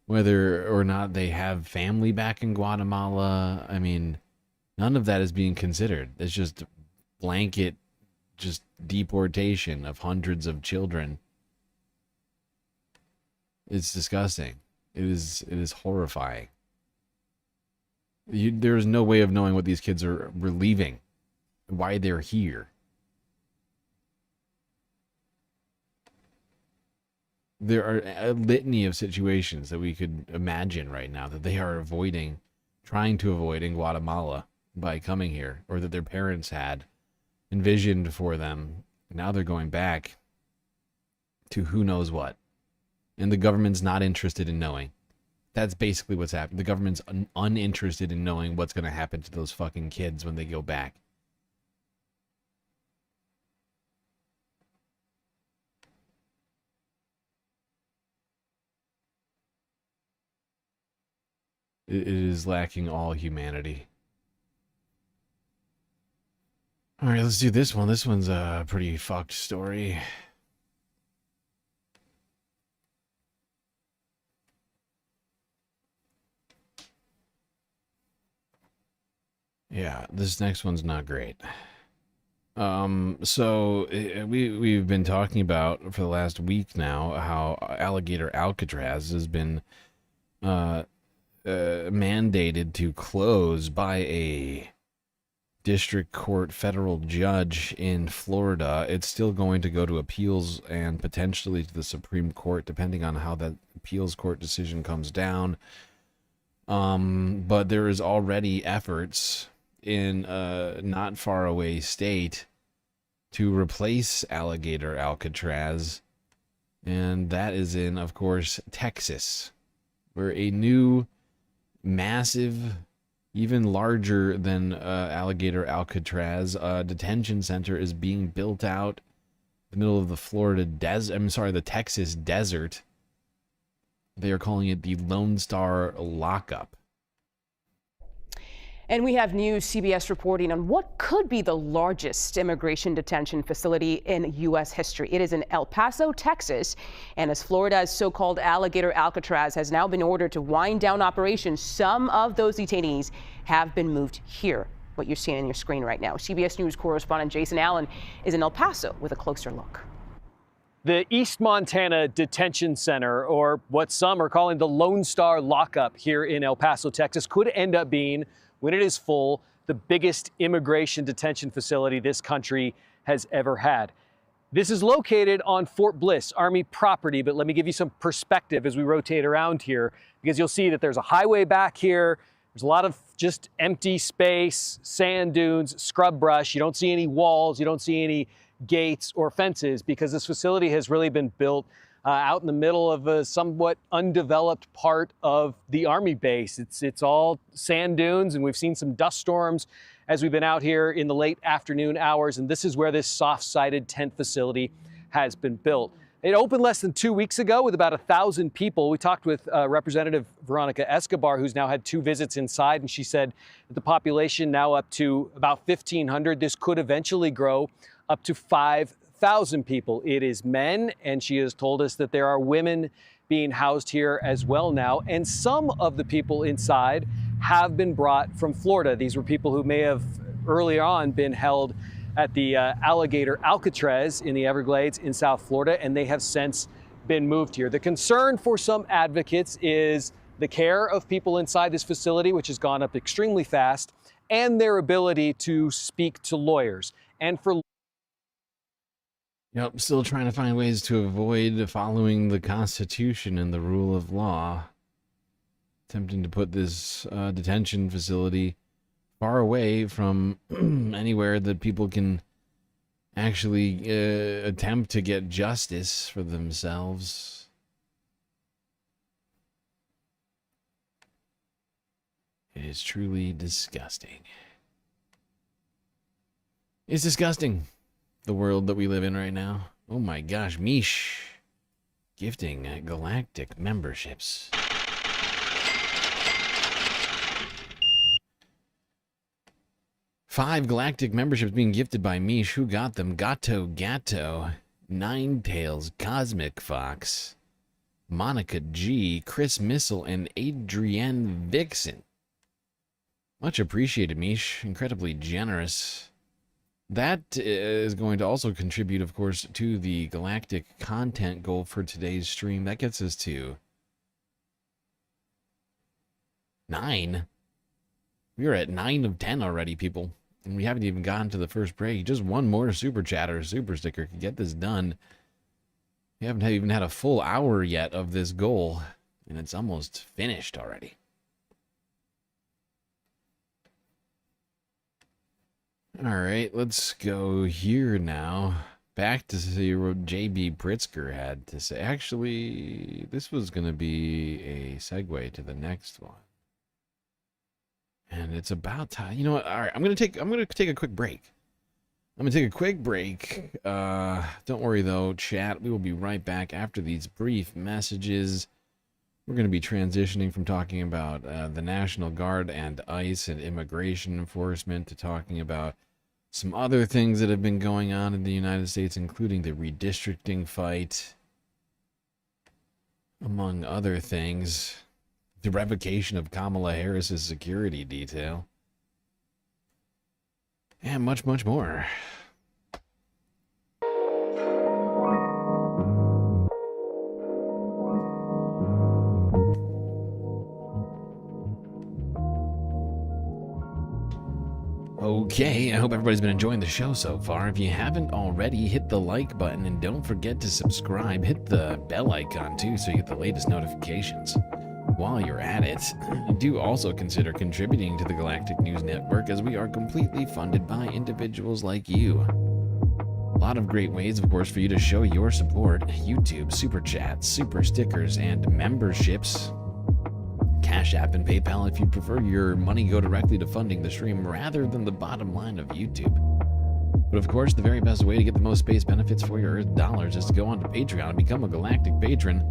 whether or not they have family back in Guatemala. I mean, none of that is being considered. It's just blanket, just deportation of hundreds of children. It's disgusting. It is horrifying. There is no way of knowing what these kids were leaving, why they're here. There are a litany of situations that we could imagine right now that they are avoiding, trying to avoid in Guatemala by coming here, or that their parents had envisioned for them. Now they're going back to who knows what. And the government's not interested in knowing. That's basically what's happening. The government's uninterested in knowing what's going to happen to those fucking kids when they go back. It is lacking all humanity. All right, let's do this one. This one's a pretty fucked story. Yeah, this next one's not great. So we've been talking about for the last week now how Alligator Alcatraz has been mandated to close by a district court federal judge in Florida. It's still going to go to appeals and potentially to the Supreme Court, depending on how that appeals court decision comes down. But there is already efforts in a not far away state to replace Alligator Alcatraz, and that is in, of course, Texas, where a new massive, even larger than Alligator Alcatraz detention center is being built out in the middle of the the Texas desert. They are calling it the Lone Star Lockup. And we have new CBS reporting on what could be the largest immigration detention facility in U.S. history. It is in El Paso, Texas. And as Florida's so-called Alligator Alcatraz has now been ordered to wind down operations, some of those detainees have been moved here. What you're seeing on your screen right now. CBS News correspondent Jason Allen is in El Paso with a closer look. The East Montana Detention Center, or what some are calling the Lone Star Lockup here in El Paso, Texas, could end up being, when it is full, the biggest immigration detention facility this country has ever had. This is located on Fort Bliss Army property, but let me give you some perspective as we rotate around here, because you'll see that there's a highway back here. There's a lot of just empty space, sand dunes, scrub brush. You don't see any walls. You don't see any gates or fences, because this facility has really been built out in the middle of a somewhat undeveloped part of the Army base. It's all sand dunes, and we've seen some dust storms as we've been out here in the late afternoon hours, and this is where this soft-sided tent facility has been built. It opened less than 2 weeks ago with about 1,000 people. We talked with Representative Veronica Escobar, who's now had 2 visits inside, and she said that the population now up to about 1,500. This could eventually grow up to 5,000 people. It is men, and she has told us that there are women being housed here as well now. And some of the people inside have been brought from Florida. These were people who may have earlier on been held at the Alligator Alcatraz in the Everglades in South Florida, and they have since been moved here. The concern for some advocates is the care of people inside this facility, which has gone up extremely fast, and their ability to speak to lawyers. And for Yep, still trying to find ways to avoid following the Constitution and the rule of law. Attempting to put this detention facility far away from anywhere that people can actually attempt to get justice for themselves. It is truly disgusting. It's disgusting. The world that we live in right now. Oh my gosh, Mish gifting galactic memberships. Five galactic memberships being gifted by Mish. Who got them? Gato, Ninetails, Cosmic Fox, Monica G, Chris Missile, and Adrienne Vixen. Much appreciated, Mish. Incredibly generous. That is going to also contribute, of course, to the galactic content goal for today's stream. That gets us to 9. We are at 9 of 10 already, people. And we haven't even gotten to the first break. Just one more super chat or super sticker could get this done. We haven't even had a full hour yet of this goal, and it's almost finished already. All right, let's go here now. Back to see what J.B. Pritzker had to say. Actually, this was going to be a segue to the next one. And it's about time. You know what? All right, I'm going to take a quick break. I'm going to take a quick break. Don't worry, though, chat. We will be right back after these brief messages. We're going to be transitioning from talking about the National Guard and ICE and immigration enforcement to talking about some other things that have been going on in the United States, including the redistricting fight, among other things. The revocation of Kamala Harris's security detail. And much, much more. Okay, I hope everybody's been enjoying the show so far. If you haven't already, hit the like button and don't forget to subscribe. Hit the bell icon too so you get the latest notifications. While you're at it, do also consider contributing to the Galactic News Network, as we are completely funded by individuals like you. A lot of great ways, of course, for you to show your support: YouTube, Super Chats, Super Stickers, and memberships. Cash App and PayPal if you prefer your money go directly to funding the stream rather than the bottom line of YouTube. But of course, the very best way to get the most space benefits for your Earth dollars is to go onto Patreon and become a Galactic Patron.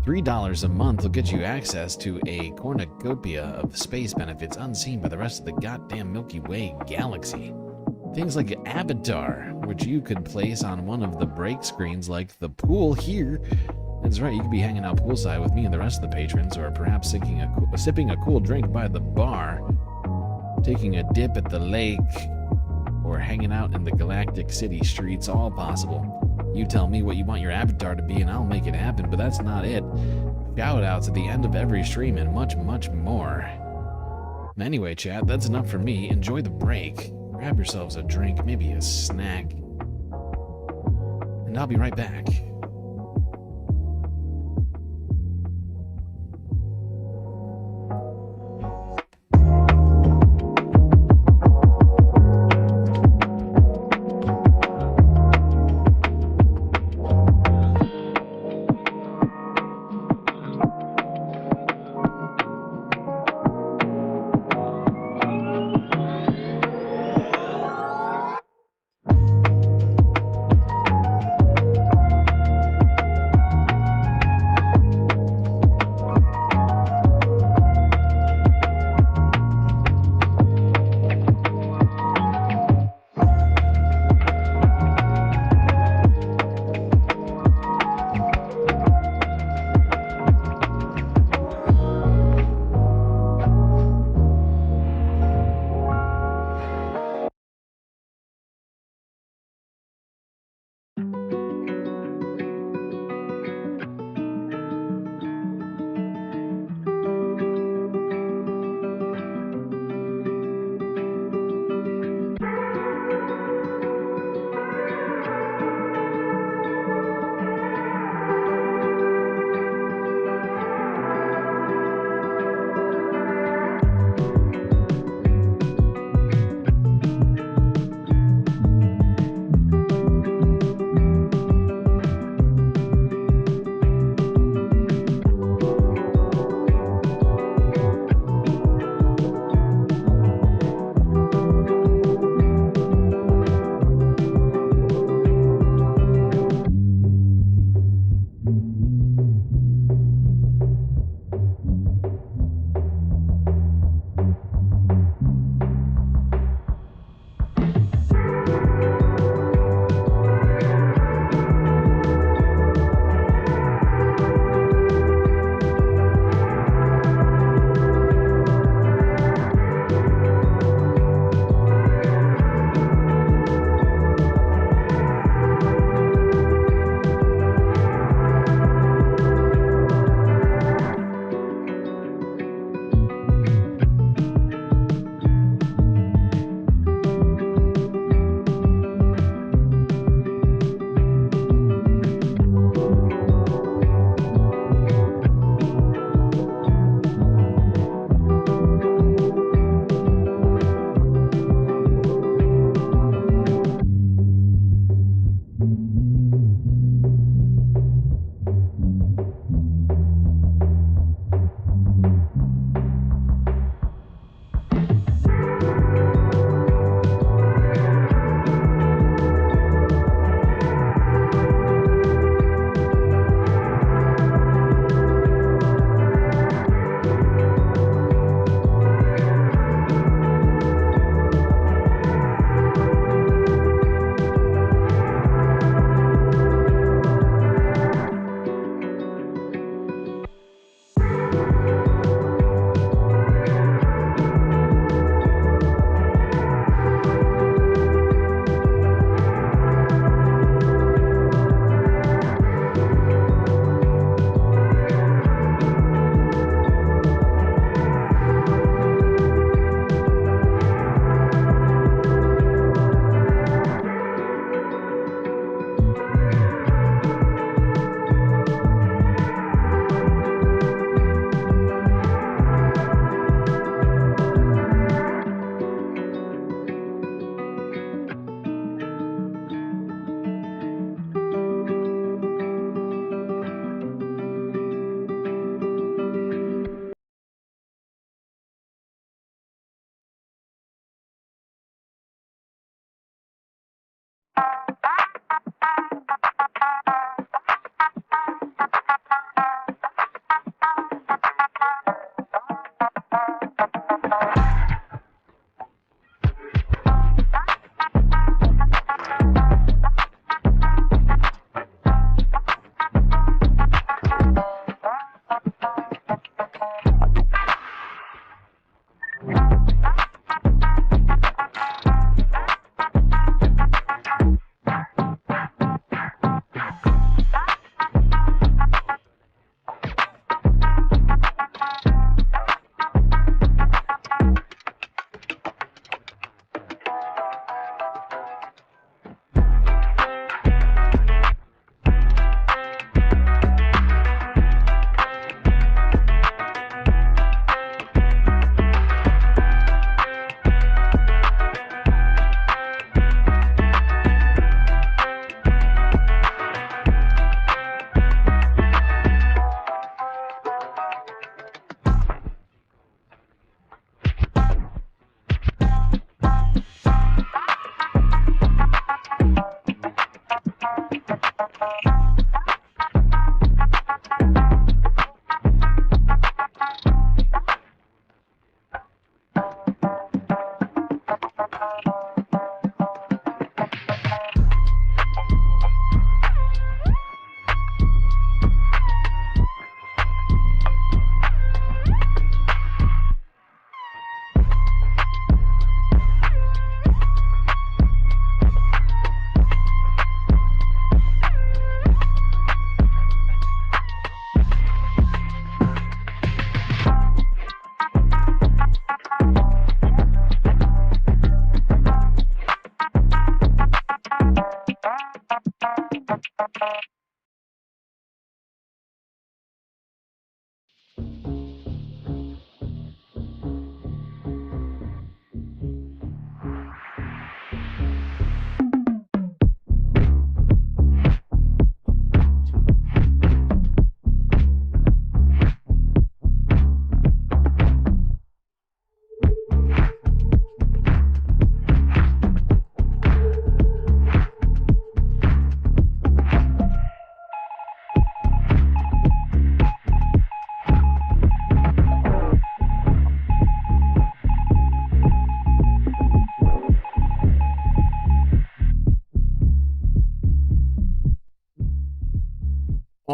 $3 a month will get you access to a cornucopia of space benefits unseen by the rest of the goddamn Milky Way galaxy. Things like Avatar, which you could place on one of the break screens like the pool here. That's right, you could be hanging out poolside with me and the rest of the patrons, or perhaps sipping a cool drink by the bar, taking a dip at the lake, or hanging out in the Galactic City streets, all possible. You tell me what you want your avatar to be and I'll make it happen, but that's not it. Shout-outs at the end of every stream and much, much more. Anyway, chat, that's enough for me. Enjoy the break. Grab yourselves a drink, maybe a snack. And I'll be right back.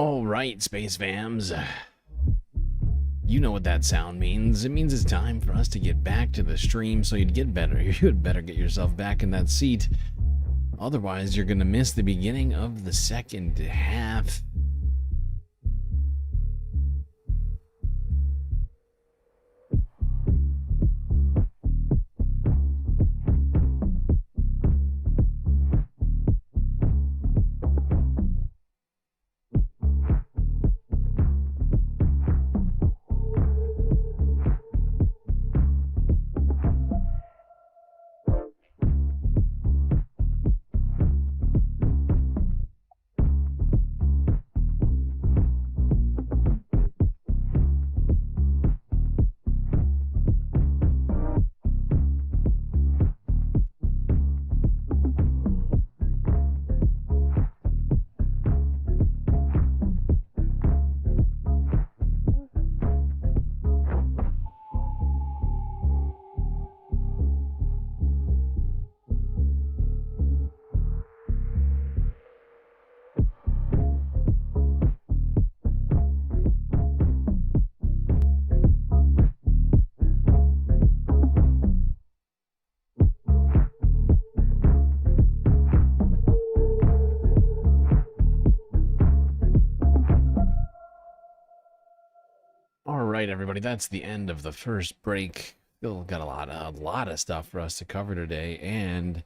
All right, Space Fams. You know what that sound means. It means it's time for us to get back to the stream, so you'd better get yourself back in that seat. Otherwise, you're gonna miss the beginning of the second half. All right, everybody, that's the end of the first break. Still got a lot of stuff for us to cover today, and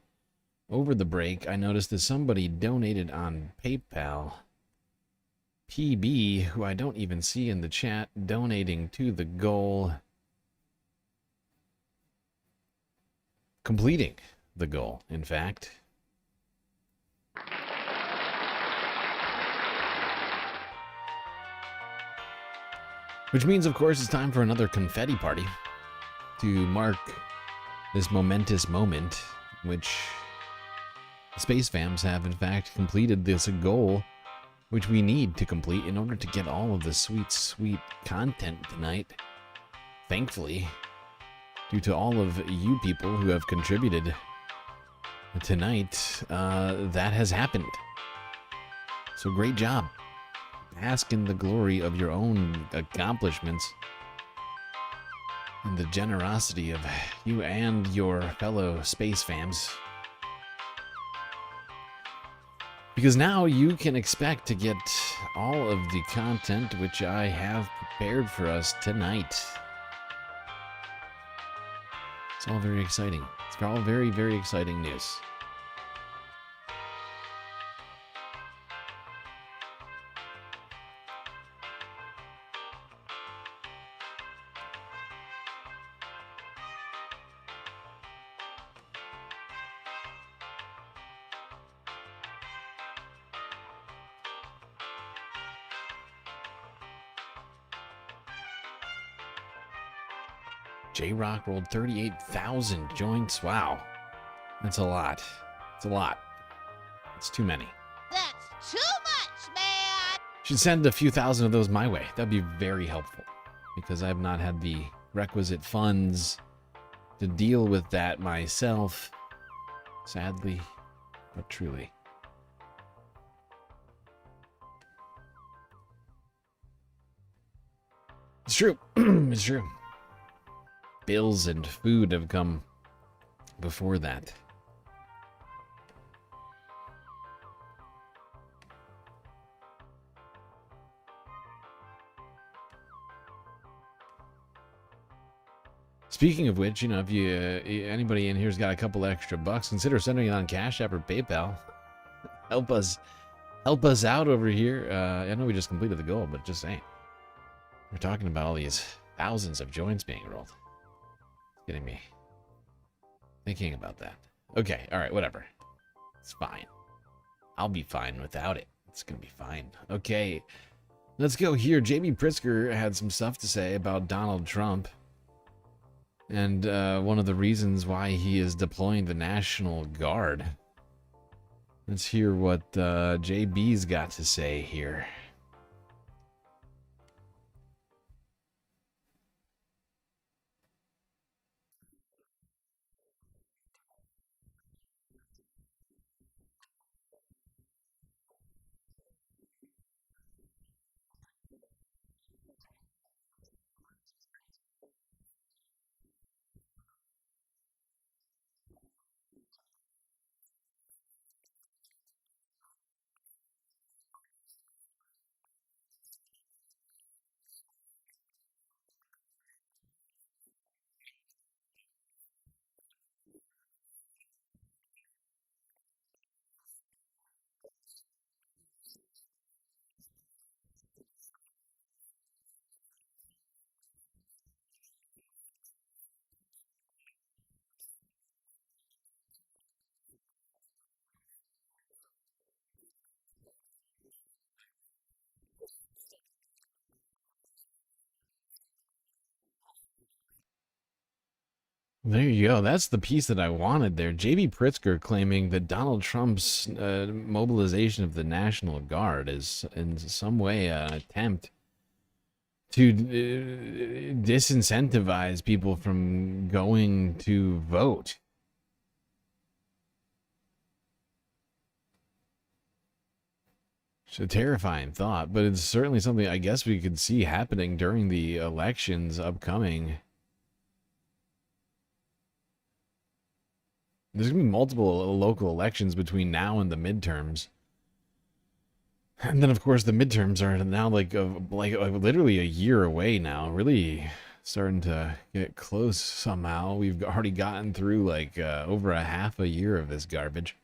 over the break, I noticed that somebody donated on PayPal. PB, who I don't even see in the chat, donating to the goal. Completing the goal, in fact. Which means, of course, it's time for another confetti party to mark this momentous moment, which the Space Fams have, in fact, completed this goal, which we need to complete in order to get all of the sweet, sweet content tonight. Thankfully, due to all of you people who have contributed tonight, that has happened. So great job. Bask in the glory of your own accomplishments and the generosity of you and your fellow Space Fams. Because now you can expect to get all of the content which I have prepared for us tonight. It's all very exciting. It's all very, very exciting news. J-Rock rolled 38,000 joints. Wow. That's a lot. It's a lot. It's too many. That's too much, man! Should send a few thousand of those my way. That'd be very helpful. Because I've not had the requisite funds to deal with that myself. Sadly, but truly. It's true. It's true. Bills and food have come before that. Speaking of which, you know, if you anybody in here's got a couple extra bucks, consider sending it on Cash App or PayPal. Help us out over here. I know we just completed the goal, but just saying. We're talking about all these thousands of joints being rolled. Getting me thinking about that. Okay, all right, whatever. It's fine. I'll be fine without it. It's gonna be fine. Okay, let's go here. JB Pritzker had some stuff to say about Donald Trump and one of the reasons why he is deploying the National Guard. Let's hear what JB's got to say here. There you go. That's the piece that I wanted there. J.B. Pritzker claiming that Donald Trump's mobilization of the National Guard is in some way an attempt to disincentivize people from going to vote. It's a terrifying thought, but it's certainly something I guess we could see happening during the elections upcoming. There's going to be multiple local elections between now and the midterms. And then, of course, the midterms are now like literally a year away now. Really starting to get close somehow. We've already gotten through like over a half a year of this garbage.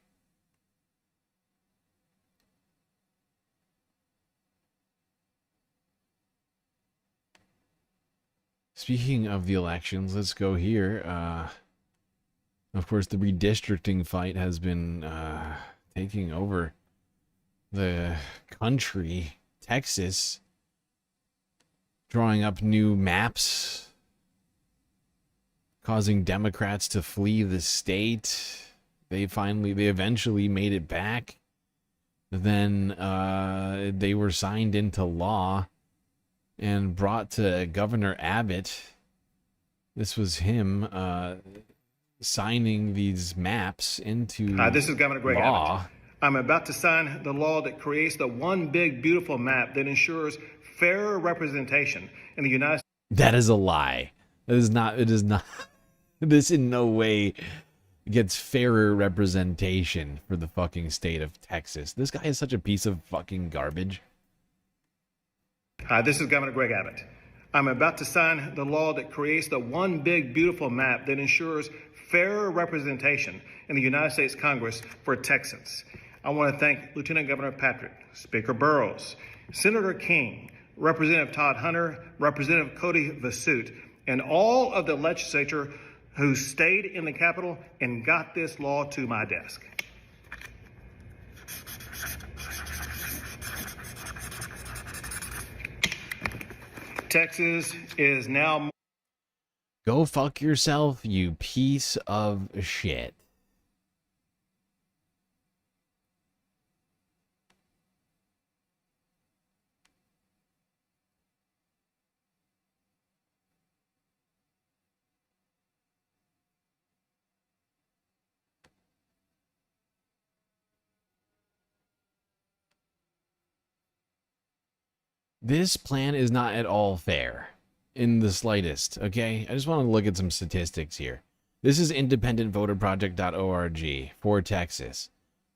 Speaking of the elections, let's go here. Of course, the redistricting fight has been taking over the country. Texas drawing up new maps, causing Democrats to flee the state. They eventually made it back. Then they were signed into law and brought to Governor Abbott. This was him signing these maps into this is Governor Greg law. Abbott. I'm about to sign the law that creates the one big, beautiful map that ensures fairer representation in the United States. That is a lie. That is not. It is not. This in no way gets fairer representation for the fucking state of Texas. This guy is such a piece of fucking garbage. This is Governor Greg Abbott. I'm about to sign the law that creates the one big, beautiful map that ensures fairer representation in the United States Congress for Texans. I want to thank Lieutenant Governor Patrick, Speaker Burrows, Senator King, Representative Todd Hunter, Representative Cody Vasut, and all of the legislature who stayed in the Capitol and got this law to my desk. Texas is now... Go fuck yourself, you piece of shit. This plan is not at all fair in the slightest, okay? I just want to look at some statistics here. This is independentvoterproject.org for Texas.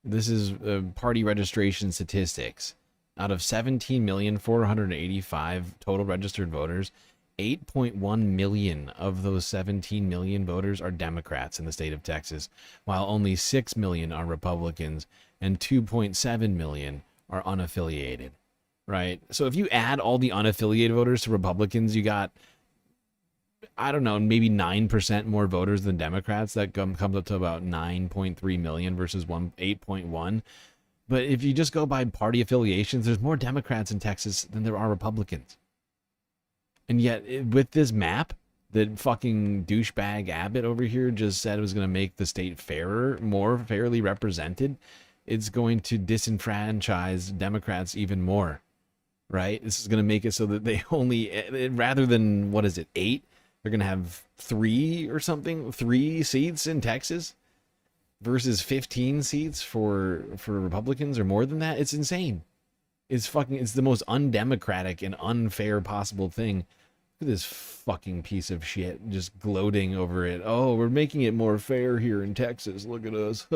This is party registration statistics. Out of 17,485,000 total registered voters, 8.1 million of those 17 million voters are Democrats in the state of Texas, while only 6 million are Republicans and 2.7 million are unaffiliated. Right? So if you add all the unaffiliated voters to Republicans, you got, I don't know, maybe 9% more voters than Democrats. That comes up to about 9.3 million versus 8.1. But if you just go by party affiliations, there's more Democrats in Texas than there are Republicans. And yet, with this map that fucking douchebag Abbott over here just said was going to make the state fairer, more fairly represented, it's going to disenfranchise Democrats even more. Right? This is going to make it so that they only, rather than, 8? They're going to have 3 or something, 3 seats in Texas versus 15 seats for Republicans or more than that. It's insane. It's the most undemocratic and unfair possible thing. Look at this fucking piece of shit just gloating over it. Oh, we're making it more fair here in Texas. Look at us.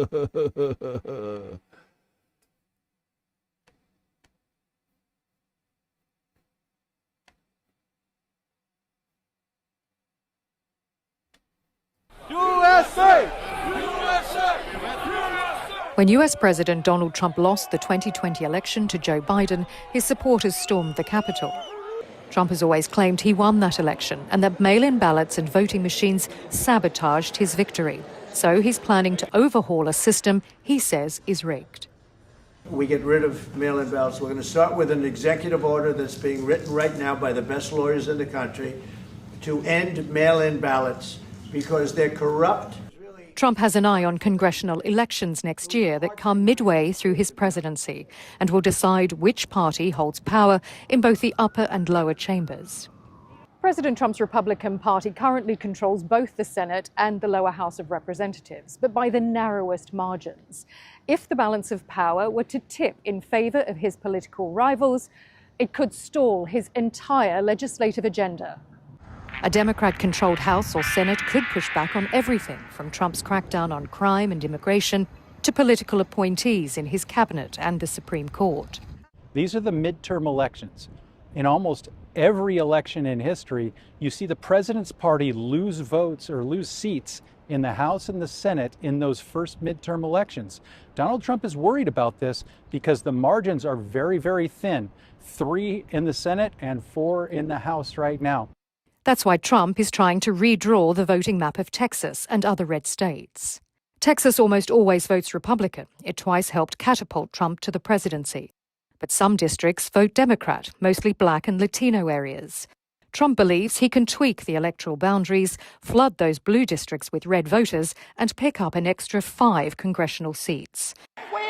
USA! When US President Donald Trump lost the 2020 election to Joe Biden, his supporters stormed the Capitol. Trump has always claimed he won that election and that mail-in ballots and voting machines sabotaged his victory. So he's planning to overhaul a system he says is rigged. We get rid of mail-in ballots. We're going to start with an executive order that's being written right now by the best lawyers in the country to end mail-in ballots because they're corrupt. Trump has an eye on congressional elections next year that come midway through his presidency and will decide which party holds power in both the upper and lower chambers. President Trump's Republican Party currently controls both the Senate and the lower House of Representatives, but by the narrowest margins. If the balance of power were to tip in favor of his political rivals, it could stall his entire legislative agenda. A Democrat-controlled House or Senate could push back on everything from Trump's crackdown on crime and immigration to political appointees in his cabinet and the Supreme Court. These are the midterm elections. In almost every election in history, you see the president's party lose votes or lose seats in the House and the Senate in those first midterm elections. Donald Trump is worried about this because the margins are very, very thin. 3 in the Senate and 4 in the House right now. That's why Trump is trying to redraw the voting map of Texas and other red states. Texas almost always votes Republican. It twice helped catapult Trump to the presidency. But some districts vote Democrat, mostly black and Latino areas. Trump believes he can tweak the electoral boundaries, flood those blue districts with red voters, and pick up an extra 5 congressional seats. We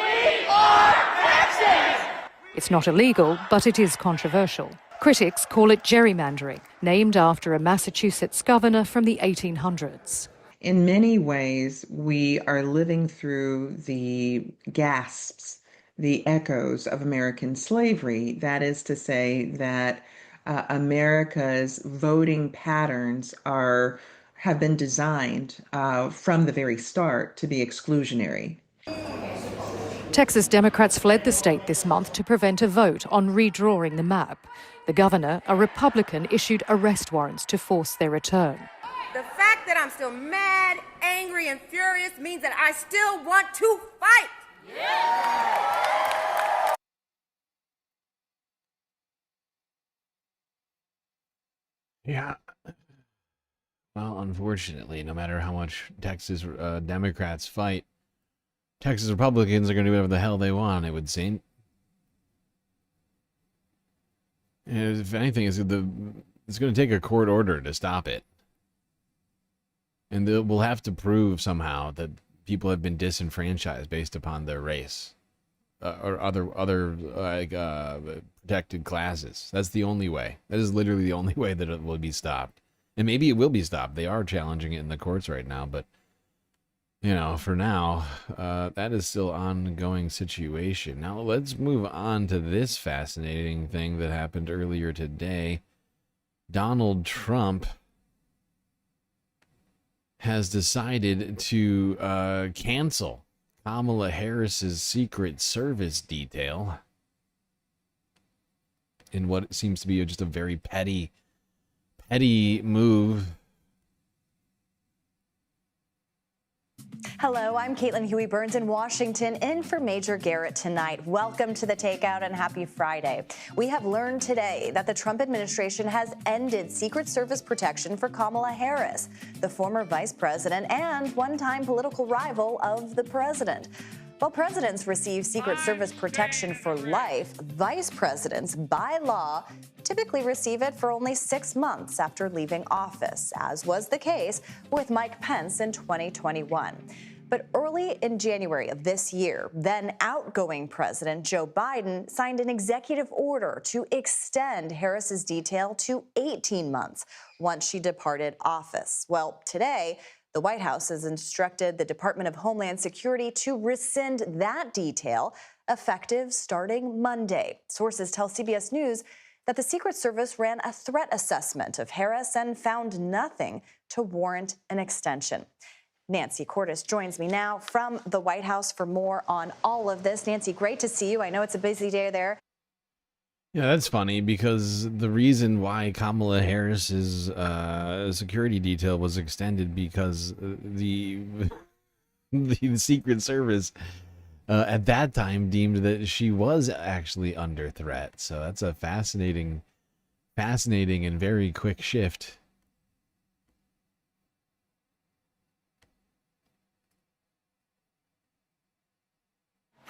are Texans! It's not illegal, but it is controversial. Critics call it gerrymandering, named after a Massachusetts governor from the 1800s. In many ways, we are living through the gasps, the echoes of American slavery. That is to say that America's voting patterns have been designed from the very start to be exclusionary. Texas Democrats fled the state this month to prevent a vote on redrawing the map. The governor, a Republican, issued arrest warrants to force their return. The fact that I'm still mad, angry, and furious means that I still want to fight. Yeah. Well, unfortunately, no matter how much Texas Democrats fight, Texas Republicans are going to do whatever the hell they want, it would seem. And if anything, it's going to take a court order to stop it. And we'll have to prove somehow that people have been disenfranchised based upon their race or other protected classes. That's the only way. That is literally the only way that it will be stopped. And maybe it will be stopped. They are challenging it in the courts right now, but you know, for now, that is still an ongoing situation. Now, let's move on to this fascinating thing that happened earlier today. Donald Trump has decided to cancel Kamala Harris's Secret Service detail in what seems to be just a very petty move. Hello, I'm Caitlin Huey-Burns in Washington, in for Major Garrett tonight. Welcome to the Takeout and happy Friday. We have learned today that the Trump administration has ended Secret Service protection for Kamala Harris, the former vice president and one-time political rival of the president. While presidents receive Secret Service protection for life, vice presidents, by law, typically receive it for only 6 months after leaving office, as was the case with Mike Pence in 2021. But early in January of this year, then outgoing President Joe Biden signed an executive order to extend Harris's detail to 18 months once she departed office. Well, today, the White House has instructed the Department of Homeland Security to rescind that detail, effective starting Monday. Sources tell CBS News that the Secret Service ran a threat assessment of Harris and found nothing to warrant an extension. Nancy Cordes joins me now from the White House for more on all of this. Nancy, great to see you. I know it's a busy day there. Yeah, that's funny because the reason why Kamala Harris's security detail was extended because the Secret Service at that time deemed that she was actually under threat. So that's a fascinating and very quick shift.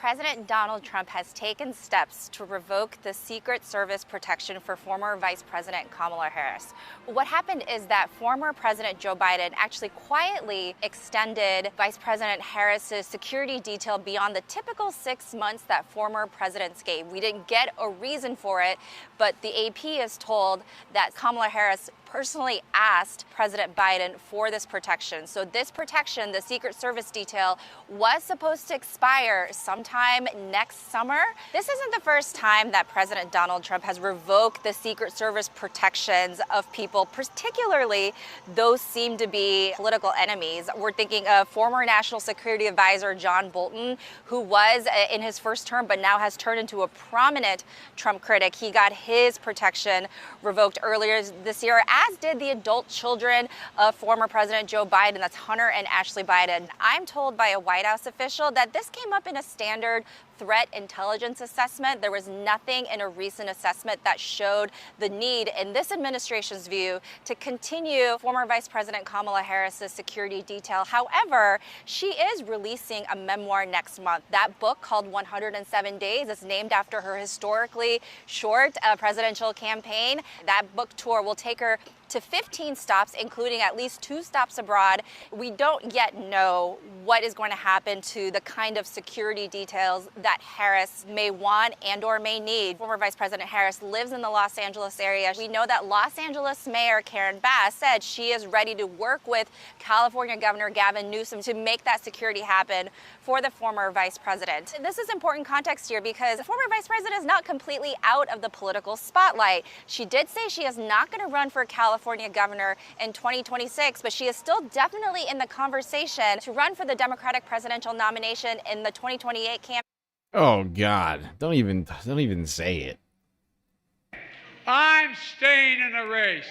President Donald Trump has taken steps to revoke the Secret Service protection for former Vice President Kamala Harris. What happened is that former President Joe Biden actually quietly extended Vice President Harris's security detail beyond the typical 6 months that former presidents gave. We didn't get a reason for it, but the AP is told that Kamala Harris personally asked President Biden for this protection. So this protection, the Secret Service detail, was supposed to expire sometime next summer. This isn't the first time that President Donald Trump has revoked the Secret Service protections of people, particularly those seem to be political enemies. We're thinking of former National Security Advisor John Bolton, who was in his first term but now has turned into a prominent Trump critic. He got his protection revoked earlier this year, as did the adult children of former President Joe Biden. That's Hunter and Ashley Biden. I'm told by a White House official that this came up in a standard threat intelligence assessment. There was nothing in a recent assessment that showed the need, in this administration's view, to continue former Vice President Kamala Harris's security detail. However, she is releasing a memoir next month. That book, called 107 Days, is named after her historically short presidential campaign. That book tour will take her to 15 stops, including at least 2 stops abroad. We don't yet know what is going to happen to the kind of security details that Harris may want and or may need. Former Vice President Harris lives in the Los Angeles area. We know that Los Angeles Mayor Karen Bass said she is ready to work with California Governor Gavin Newsom to make that security happen for the former vice president. This is important context here because the former vice president is not completely out of the political spotlight. She did say she is not going to run for California governor in 2026, but she is still definitely in the conversation to run for the Democratic presidential nomination in the 2028 campaign. Oh God! Don't even say it. I'm staying in the race.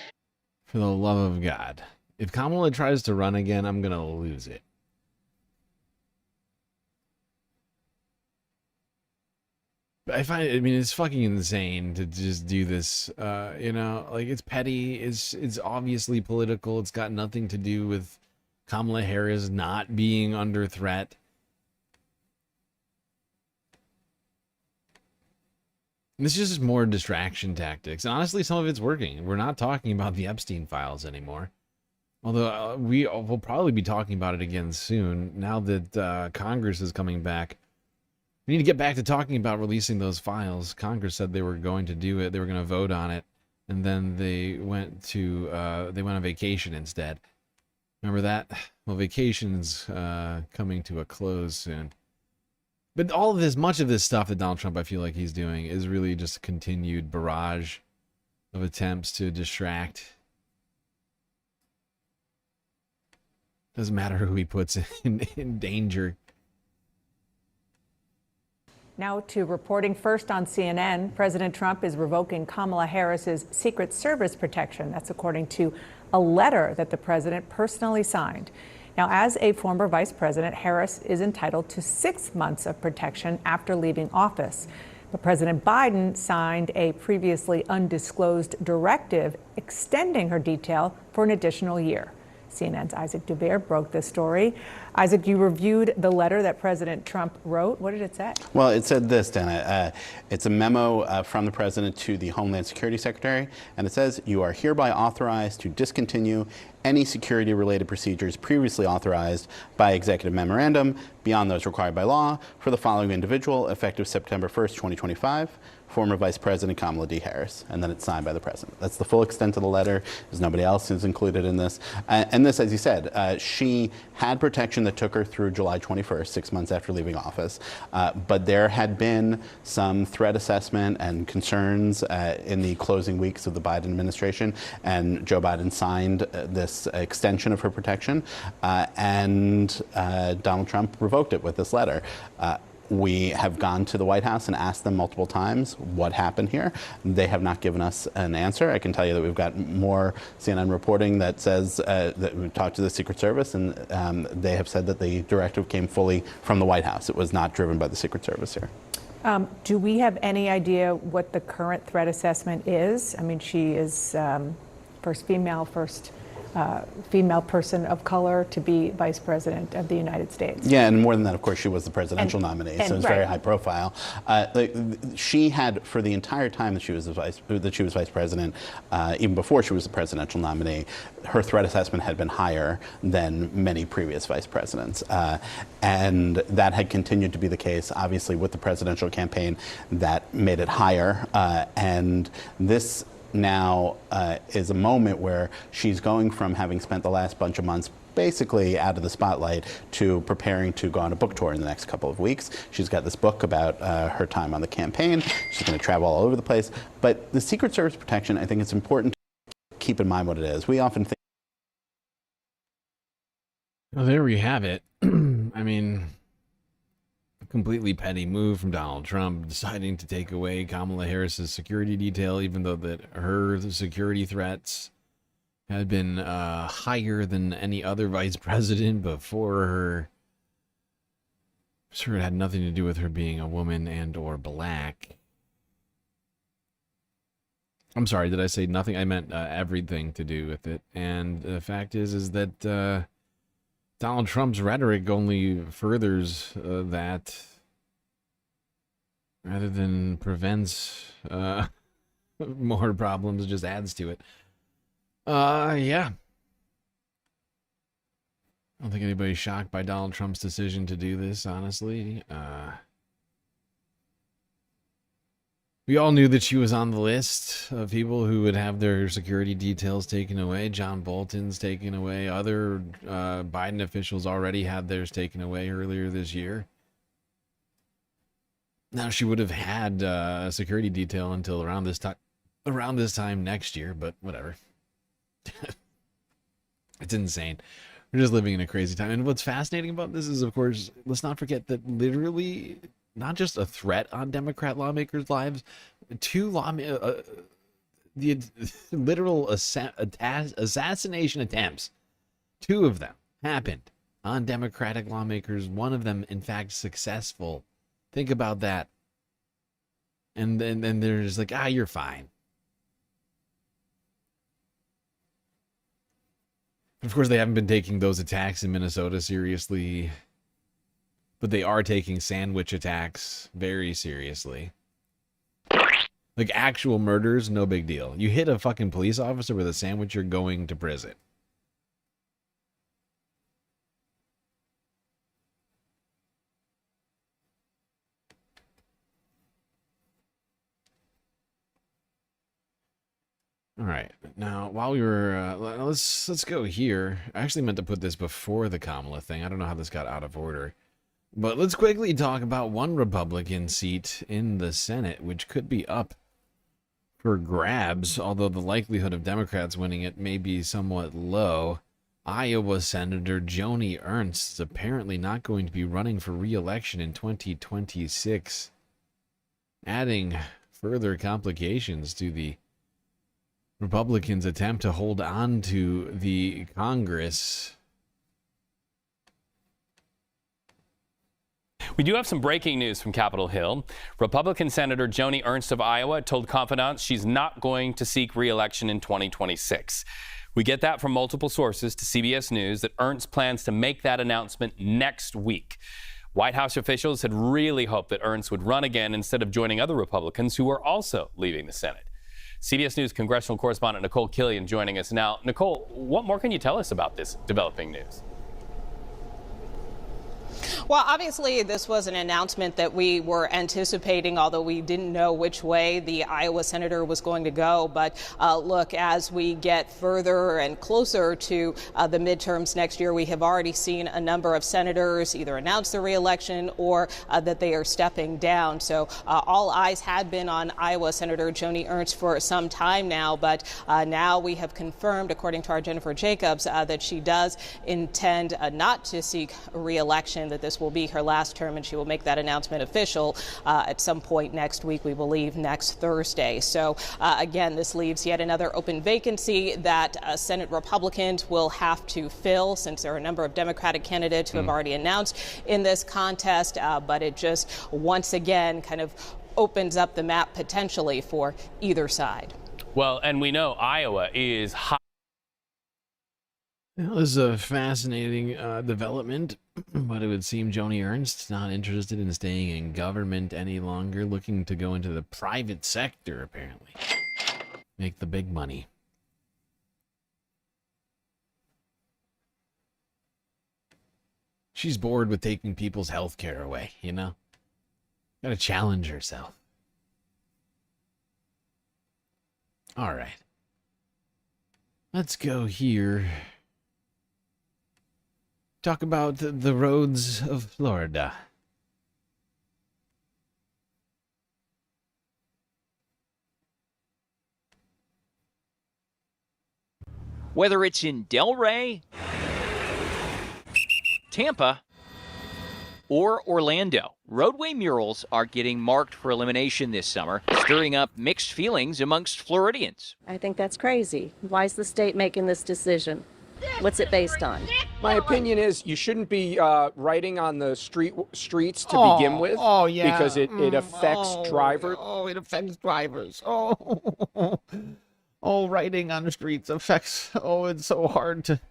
For the love of God, if Kamala tries to run again, I'm gonna lose it. I mean, it's fucking insane to just do this. You know, like, it's petty. It's obviously political. It's got nothing to do with Kamala Harris not being under threat. And this is just more distraction tactics. And honestly, some of it's working. We're not talking about the Epstein files anymore. Although we will probably be talking about it again soon, now that Congress is coming back. We need to get back to talking about releasing those files. Congress said they were going to do it. They were going to vote on it. And then they went on vacation instead. Remember that? Well, vacation's coming to a close soon. But all of this, much of this stuff that Donald Trump, I feel like he's doing, is really just a continued barrage of attempts to distract. Doesn't matter who he puts in danger. Now to reporting first on CNN, President Trump is revoking Kamala Harris's Secret Service protection. That's according to a letter that the president personally signed. Now, as a former vice president, Harris is entitled to 6 months of protection after leaving office. But President Biden signed a previously undisclosed directive extending her detail for an additional year. CNN's Isaac Dubert broke this story. Isaac, you reviewed the letter that President Trump wrote. What did it say? Well, it said this, Dana. It's a memo from the president to the Homeland Security Secretary, and it says, "You are hereby authorized to discontinue any security-related procedures previously authorized by executive memorandum beyond those required by law for the following individual effective September 1st, 2025. Former Vice President Kamala D. Harris," and then it's signed by the president. That's the full extent of the letter. There's nobody else who's included in this. And this, as you said, she had protection that took her through July 21st, 6 months after leaving office. But there had been some threat assessment and concerns in the closing weeks of the Biden administration, and Joe Biden signed this extension of her protection, and Donald Trump revoked it with this letter. We have gone to the White House and asked them multiple times what happened here. They have not given us an answer. I can tell you that we've got more CNN reporting that says that we talked to the Secret Service, and they have said that the directive came fully from the White House. It was not driven by the Secret Service here. Do we have any idea what the current threat assessment is? I mean, she is first female, first female person of color to be vice president of the United States. Yeah, and more than that, of course, she was the presidential nominee, so it's very high profile. She had, for the entire time that she was vice president, even before she was the presidential nominee, her threat assessment had been higher than many previous vice presidents, and that had continued to be the case. Obviously, with the presidential campaign, that made it higher, and this now is a moment where she's going from having spent the last bunch of months basically out of the spotlight to preparing to go on a book tour in the next couple of weeks. She's got this book about her time on the campaign. She's going to travel all over the place. But the Secret Service protection, I think it's important to keep in mind what it is. We often think... Well, there we have it. I mean, a completely petty move from Donald Trump deciding to take away Kamala Harris's security detail, even though that her security threats had been higher than any other vice president before her. Sure, it had nothing to do with her being a woman and or black. I'm sorry, did I say nothing? I meant everything to do with it. And the fact is that Donald Trump's rhetoric only furthers that rather than prevents more problems, just adds to it. Yeah. I don't think anybody's shocked by Donald Trump's decision to do this, honestly. We all knew that she was on the list of people who would have their security details taken away. John Bolton's taken away. Other Biden officials already had theirs taken away earlier this year. Now, she would have had a security detail until around this time next year, but whatever. It's insane. We're just living in a crazy time. And what's fascinating about this is, of course, let's not forget that literally not just a threat on Democrat lawmakers' lives, the literal assassination attempts, 2 of them happened on Democratic lawmakers. One of them, in fact, successful. Think about that. And then they're just like, you're fine. Of course, they haven't been taking those attacks in Minnesota seriously, but they are taking sandwich attacks very seriously. Like actual murders, no big deal. You hit a fucking police officer with a sandwich, you're going to prison. All right, now while we were, let's go here. I actually meant to put this before the Kamala thing. I don't know how this got out of order. But let's quickly talk about one Republican seat in the Senate, which could be up for grabs, although the likelihood of Democrats winning it may be somewhat low. Iowa Senator Joni Ernst is apparently not going to be running for re-election in 2026, adding further complications to the Republicans' attempt to hold on to the Congress. We do have some breaking news from Capitol Hill. Republican Senator Joni Ernst of Iowa told confidants she's not going to seek re-election in 2026. We get that from multiple sources to CBS News that Ernst plans to make that announcement next week. White House officials had really hoped that Ernst would run again instead of joining other Republicans who are also leaving the Senate. CBS News congressional correspondent Nicole Killian joining us now. Nicole, what more can you tell us about this developing news? Well, obviously, this was an announcement that we were anticipating, although we didn't know which way the Iowa senator was going to go. But look, as we get further and closer to the midterms next year, we have already seen a number of senators either announce their reelection or that they are stepping down. So all eyes had been on Iowa Senator Joni Ernst for some time now. But now we have confirmed, according to our Jennifer Jacobs, that she does intend not to seek reelection, that this will be her last term, and she will make that announcement official at some point next week, we believe next Thursday. So again, this leaves yet another open vacancy that Senate Republicans will have to fill, since there are a number of Democratic candidates who have already announced in this contest, but it just once again kind of opens up the map potentially for either side. Well, and we know Iowa is hot. Well, this is a fascinating development, but it would seem Joni Ernst's not interested in staying in government any longer, looking to go into the private sector, apparently. Make the big money. She's bored with taking people's health care away, you know? Gotta challenge herself. All right. Let's go here. Talk about the roads of Florida. Whether it's in Delray, Tampa, or Orlando, roadway murals are getting marked for elimination this summer, stirring up mixed feelings amongst Floridians. I think that's crazy. Why is the state making this decision? What's it based on? My opinion is you shouldn't be writing on the streets to begin with. Oh, yeah. Because it affects drivers. Oh, it affects drivers. Oh, oh, writing on the streets affects. Oh, it's so hard to.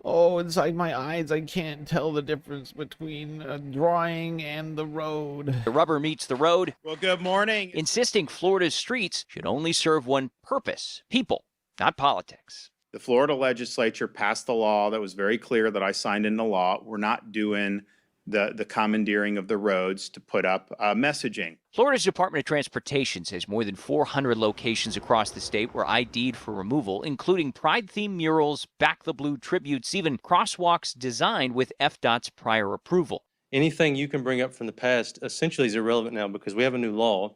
Oh, inside my eyes, I can't tell the difference between a drawing and the road. The rubber meets the road. Well, good morning. Insisting Florida's streets should only serve one purpose: people, not politics. The Florida legislature passed the law that was very clear that I signed into law. We're not doing the commandeering of the roads to put up messaging. Florida's Department of Transportation says more than 400 locations across the state were ID'd for removal, including Pride-themed murals, Back the Blue tributes, even crosswalks designed with FDOT's prior approval. Anything you can bring up from the past essentially is irrelevant now because we have a new law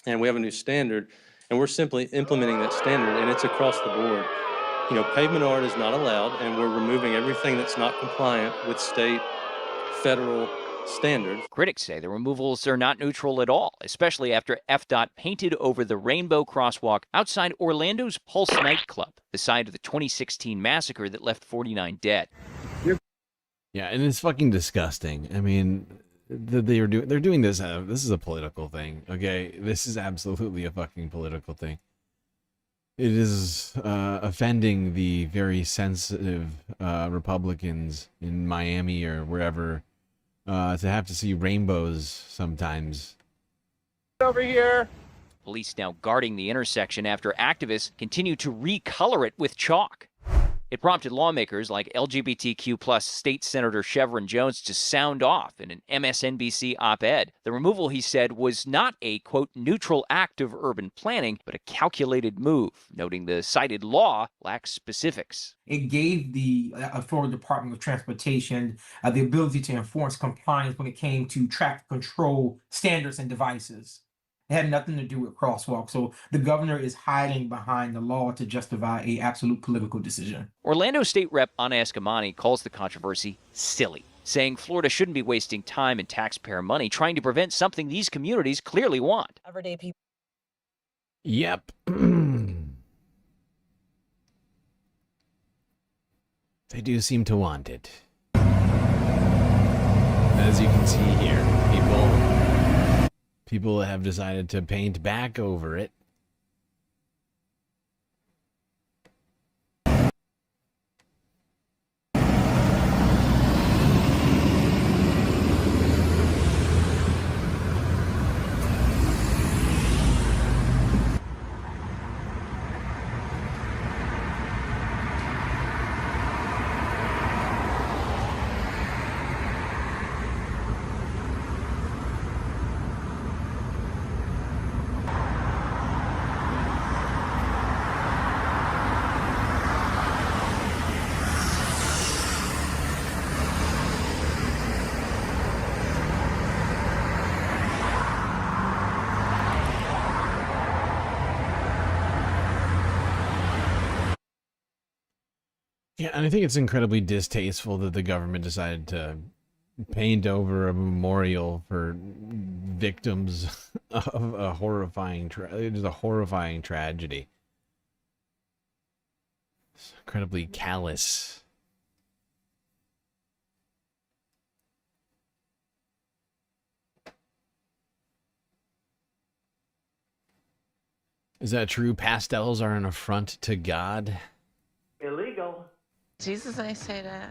and we have a new standard, and we're simply implementing that standard, and it's across the board. You know, pavement art is not allowed, and we're removing everything that's not compliant with state, federal standards. Critics say the removals are not neutral at all, especially after FDOT painted over the rainbow crosswalk outside Orlando's Pulse nightclub, the site of the 2016 massacre that left 49 dead. Yeah, and it's fucking disgusting. I mean, they're doing this. This is a political thing, okay? This is absolutely a fucking political thing. It is offending the very sensitive Republicans in Miami or wherever to have to see rainbows sometimes. Over here. Police now guarding the intersection after activists continue to recolor it with chalk. It prompted lawmakers like LGBTQ plus State Senator Chevron Jones to sound off in an MSNBC op-ed. The removal, he said, was not a, quote, neutral act of urban planning, but a calculated move, noting the cited law lacks specifics. It gave the Florida Department of Transportation the ability to enforce compliance when it came to traffic control standards and devices. It had nothing to do with crosswalks. So the governor is hiding behind the law to justify an absolute political decision. Orlando State Rep Anna Escamani calls the controversy silly, saying Florida shouldn't be wasting time and taxpayer money trying to prevent something these communities clearly want. Everyday people. Yep. They do seem to want it. As you can see here, people have decided to paint back over it. Yeah, and I think it's incredibly distasteful that the government decided to paint over a memorial for victims of a horrifying tragedy. It's incredibly callous. Is that true? Pastels are an affront to God? Illegal. Jesus ain't say that.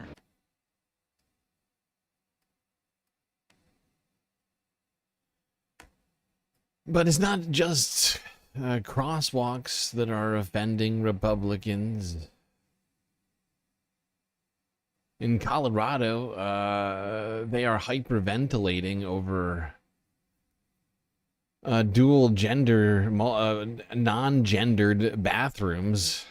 But it's not just crosswalks that are offending Republicans. In Colorado, they are hyperventilating over dual gender, non-gendered bathrooms.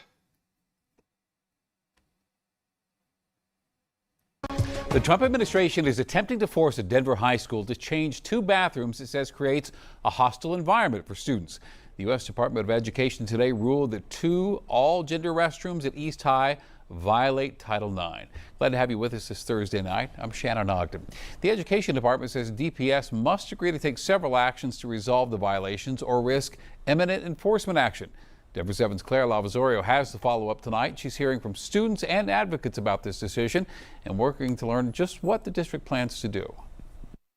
The Trump administration is attempting to force a Denver high school to change 2 bathrooms it says creates a hostile environment for students. The U.S. Department of Education today ruled that 2 all-gender restrooms at East High violate Title IX. Glad to have you with us this Thursday night. I'm Shannon Ogden. The Education Department says DPS must agree to take several actions to resolve the violations or risk imminent enforcement action. Denver 7's Claire Lavazorio has the follow-up tonight. She's hearing from students and advocates about this decision and working to learn just what the district plans to do.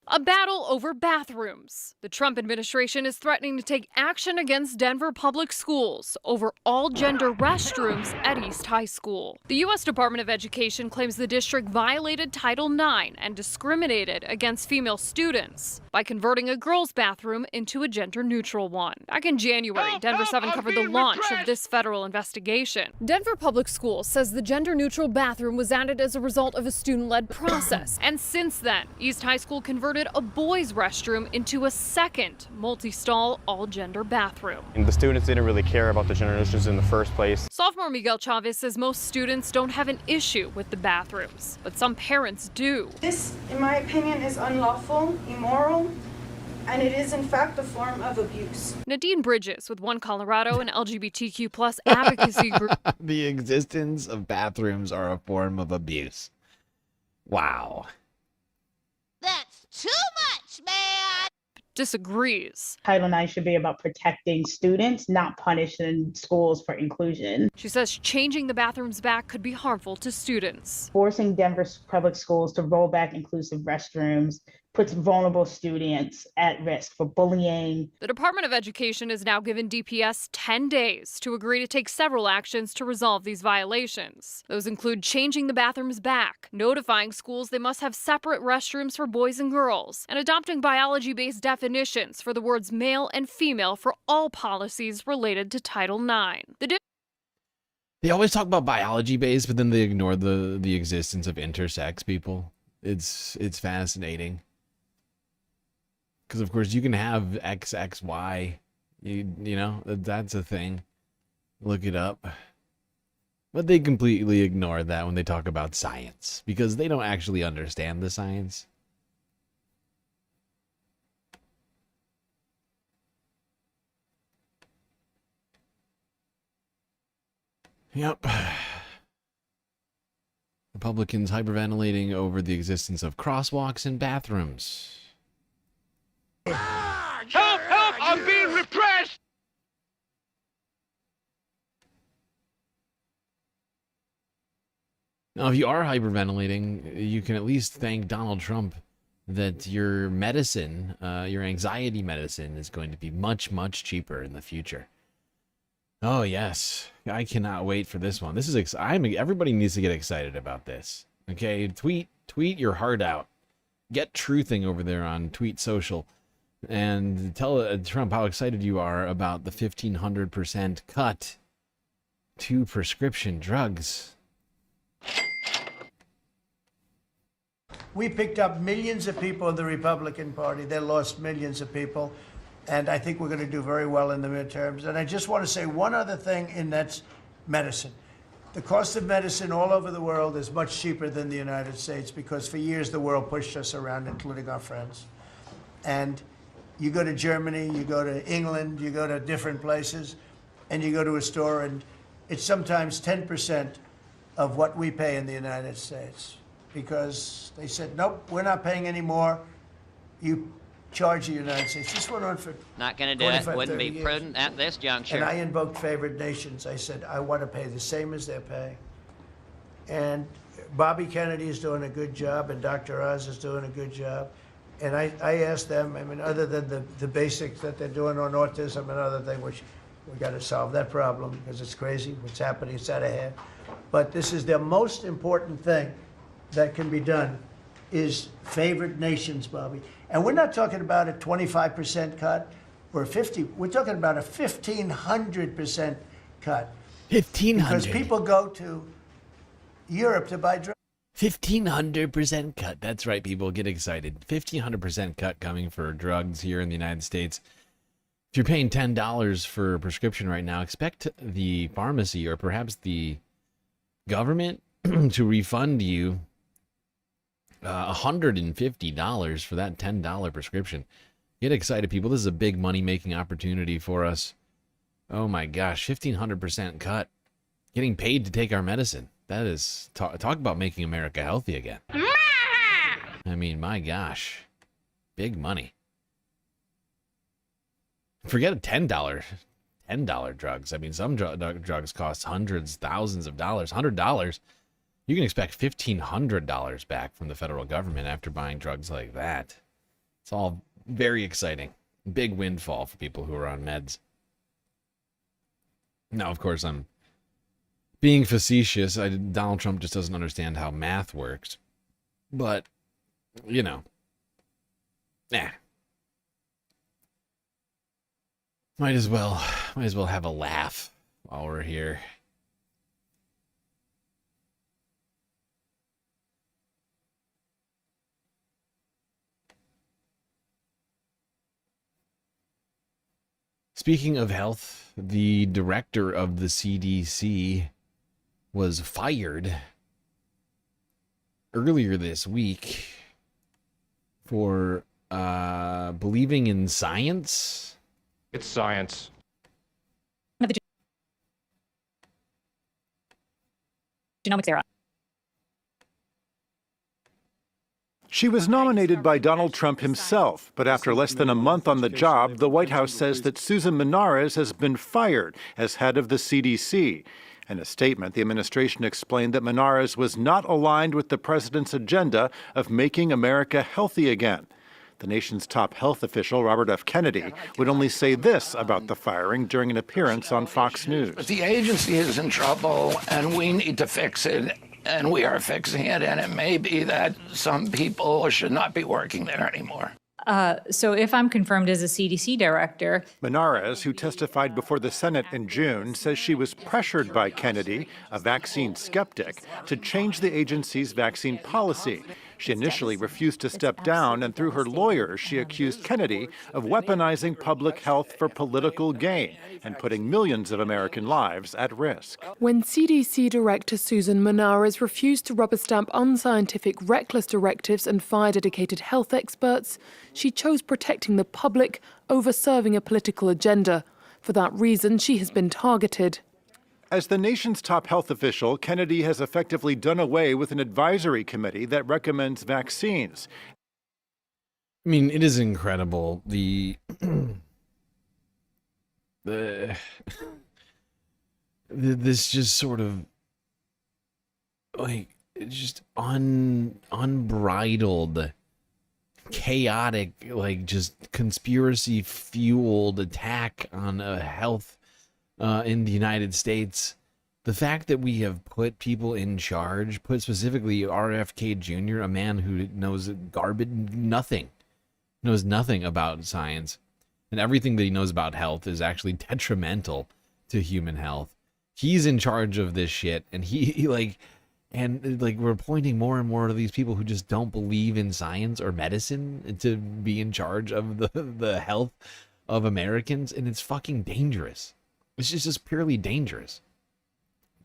A battle over bathrooms. The Trump administration is threatening to take action against Denver public schools over all-gender restrooms at East High School. The U.S. Department of Education claims the district violated Title IX and discriminated against female students by converting a girls' bathroom into a gender-neutral one. Back in January, Denver 7 covered the launch of this federal investigation. Denver Public Schools says the gender-neutral bathroom was added as a result of a student-led process. And since then, East High School converted a boys' restroom into a second multi-stall all-gender bathroom. And the students didn't really care about the gender issues in the first place. Sophomore Miguel Chavez says most students don't have an issue with the bathrooms, but some parents do. This, in my opinion, is unlawful, immoral, and it is in fact a form of abuse. Nadine Bridges with One Colorado, an LGBTQ+ advocacy group. The existence of bathrooms are a form of abuse. Wow. That's too much, man! Disagrees. Title IX should be about protecting students, not punishing schools for inclusion. She says changing the bathrooms back could be harmful to students. Forcing Denver public schools to roll back inclusive restrooms puts vulnerable students at risk for bullying. The Department of Education has now given DPS 10 days to agree to take several actions to resolve these violations. Those include changing the bathrooms back, notifying schools they must have separate restrooms for boys and girls, and adopting biology-based definitions for the words male and female for all policies related to Title IX. They always talk about biology-based, but then they ignore the existence of intersex people. It's fascinating. Because, of course, you can have XXY. You know, that's a thing. Look it up. But they completely ignore that when they talk about science. Because they don't actually understand the science. Yep. Republicans hyperventilating over the existence of crosswalks in bathrooms. Help! Help! I'm being repressed! Now, if you are hyperventilating, you can at least thank Donald Trump that your medicine, your anxiety medicine, is going to be much, much cheaper in the future. Oh, yes. I cannot wait for this one. This is everybody needs to get excited about this. Okay, tweet your heart out. Get truthing over there on Tweet Social. And tell Trump how excited you are about the 1,500% cut to prescription drugs. We picked up millions of people in the Republican Party. They lost millions of people. And I think we're going to do very well in the midterms. And I just want to say one other thing, and that's medicine. The cost of medicine all over the world is much cheaper than the United States because for years the world pushed us around, including our friends. And you go to Germany, you go to England, you go to different places, and you go to a store, and it's sometimes 10% of what we pay in the United States because they said, nope, we're not paying any more. You charge the United States. This went on for not going to do it. Wouldn't be prudent at this juncture. And I invoked favored nations. I said, I want to pay the same as they're paying. And Bobby Kennedy is doing a good job, and Dr. Oz is doing a good job. And I asked them, I mean, other than the basics that they're doing on autism and other things, which We got to solve that problem because it's crazy what's happening. It's out of hand. But this is the most important thing that can be done is favored nations, Bobby. And we're not talking about a 25% cut or 50. We're talking about a 1,500% cut. 1,500. Because people go to Europe to buy drugs. 1,500% cut. That's right, people. Get excited. 1,500% cut coming for drugs here in the United States. If you're paying $10 for a prescription right now, expect the pharmacy or perhaps the government to refund you $150 for that $10 prescription. Get excited, people. This is a big money-making opportunity for us. Oh my gosh, 1,500% cut. Getting paid to take our medicine. That is, talk about making America healthy again. I mean, my gosh. Big money. Forget a $10 drugs. I mean, some drugs cost hundreds, thousands of dollars. $100. You can expect $1,500 back from the federal government after buying drugs like that. It's all very exciting. Big windfall for people who are on meds. Now, of course, I'm being facetious. Donald Trump just doesn't understand how math works. But, you know. Might as well have a laugh while we're here. Speaking of health, the director of the CDC was fired earlier this week for believing in science. It's science. Genomics era. She was nominated by Donald Trump himself, but after less than a month on the job, the White House says that Susan Menares has been fired as head of the CDC. In a statement, the administration explained that Menares was not aligned with the president's agenda of making America healthy again. The nation's top health official, Robert F. Kennedy, would only say this about the firing during an appearance on Fox News. But the agency is in trouble, and we need to fix it. And we are fixing it, and it may be that some people should not be working there anymore. So if I'm confirmed as a CDC director... Menares, who testified before the Senate in June, says she was pressured by Kennedy, a vaccine skeptic, to change the agency's vaccine policy. She initially refused to step down, and through her lawyers, she accused Kennedy of weaponizing public health for political gain and putting millions of American lives at risk. When CDC Director Susan Menares refused to rubber stamp unscientific, reckless directives and fire dedicated health experts, she chose protecting the public over serving a political agenda. For that reason, she has been targeted. As the nation's top health official, Kennedy has effectively done away with an advisory committee that recommends vaccines. I mean, it is incredible. This just sort of like just unbridled, chaotic, like just conspiracy fueled attack on health in the United States. The fact that we have put people in charge, put specifically RFK Jr., a man who knows nothing about science, and everything that he knows about health is actually detrimental to human health. He's in charge of this shit, and we're pointing more and more to these people who just don't believe in science or medicine to be in charge of the health of Americans, and it's fucking dangerous. It's just purely dangerous.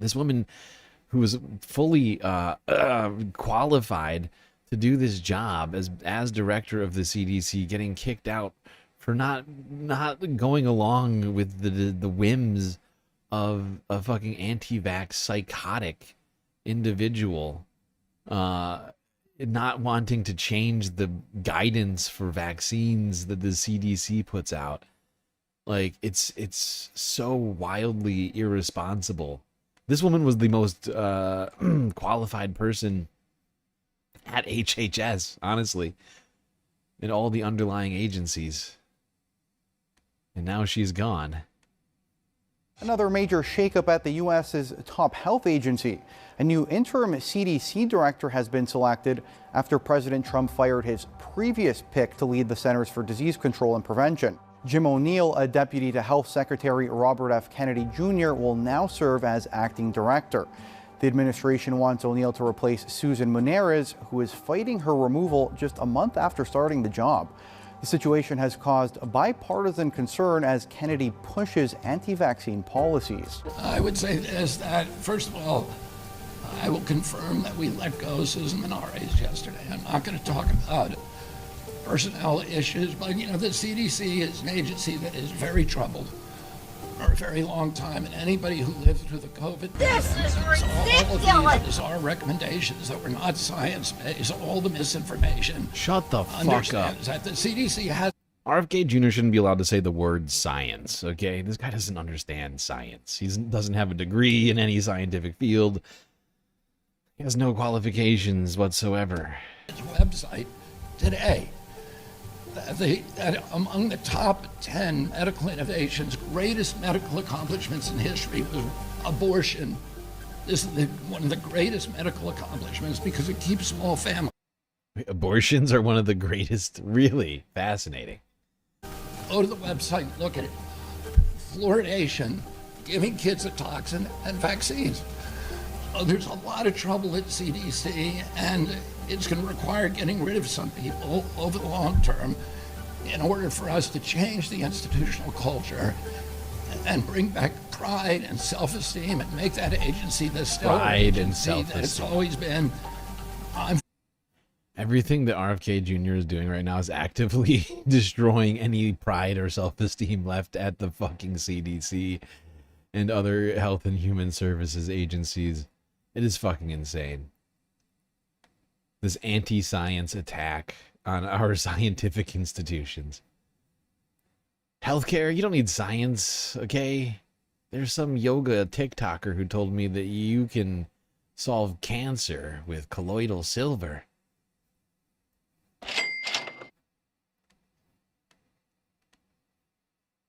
This woman who was fully qualified to do this job as director of the CDC, getting kicked out for not going along with the whims of a fucking anti-vax psychotic individual, not wanting to change the guidance for vaccines that the CDC puts out. Like, it's so wildly irresponsible. This woman was the most qualified person at HHS, honestly, in all the underlying agencies. And now she's gone. Another major shakeup at the U.S.'s top health agency. A new interim CDC director has been selected after President Trump fired his previous pick to lead the Centers for Disease Control and Prevention. Jim O'Neill, a deputy to Health Secretary Robert F. Kennedy Jr., will now serve as acting director. The administration wants O'Neill to replace Susan Muneres, who is fighting her removal just a month after starting the job. The situation has caused bipartisan concern as Kennedy pushes anti-vaccine policies. I would say this, that first of all, I will confirm that we let go Susan Muneres yesterday. I'm not going to talk about personnel issues, but you know, the CDC is an agency that is very troubled for a very long time, and anybody who lived through the COVID pandemic, all of these are recommendations that were not science-based, all the misinformation. Shut the fuck up. That the CDC has. RFK Jr. shouldn't be allowed to say the word science, okay? This guy doesn't understand science. He doesn't have a degree in any scientific field. He has no qualifications whatsoever. His website today, that among the top 10 medical innovations, greatest medical accomplishments in history was abortion. This is one of the greatest medical accomplishments because it keeps small families. Abortions are one of the greatest. Really fascinating. Go to the website, look at it. Fluoridation, giving kids a toxin, and vaccines. So there's a lot of trouble at CDC, and it's going to require getting rid of some people over the long term in order for us to change the institutional culture and bring back pride and self-esteem and make that agency the stellar agency that it's always been. Everything that RFK Jr. is doing right now is actively destroying any pride or self-esteem left at the fucking CDC and other health and human services agencies. It is fucking insane. This anti-science attack on our scientific institutions. Healthcare, you don't need science, okay? There's some yoga TikToker who told me that you can solve cancer with colloidal silver.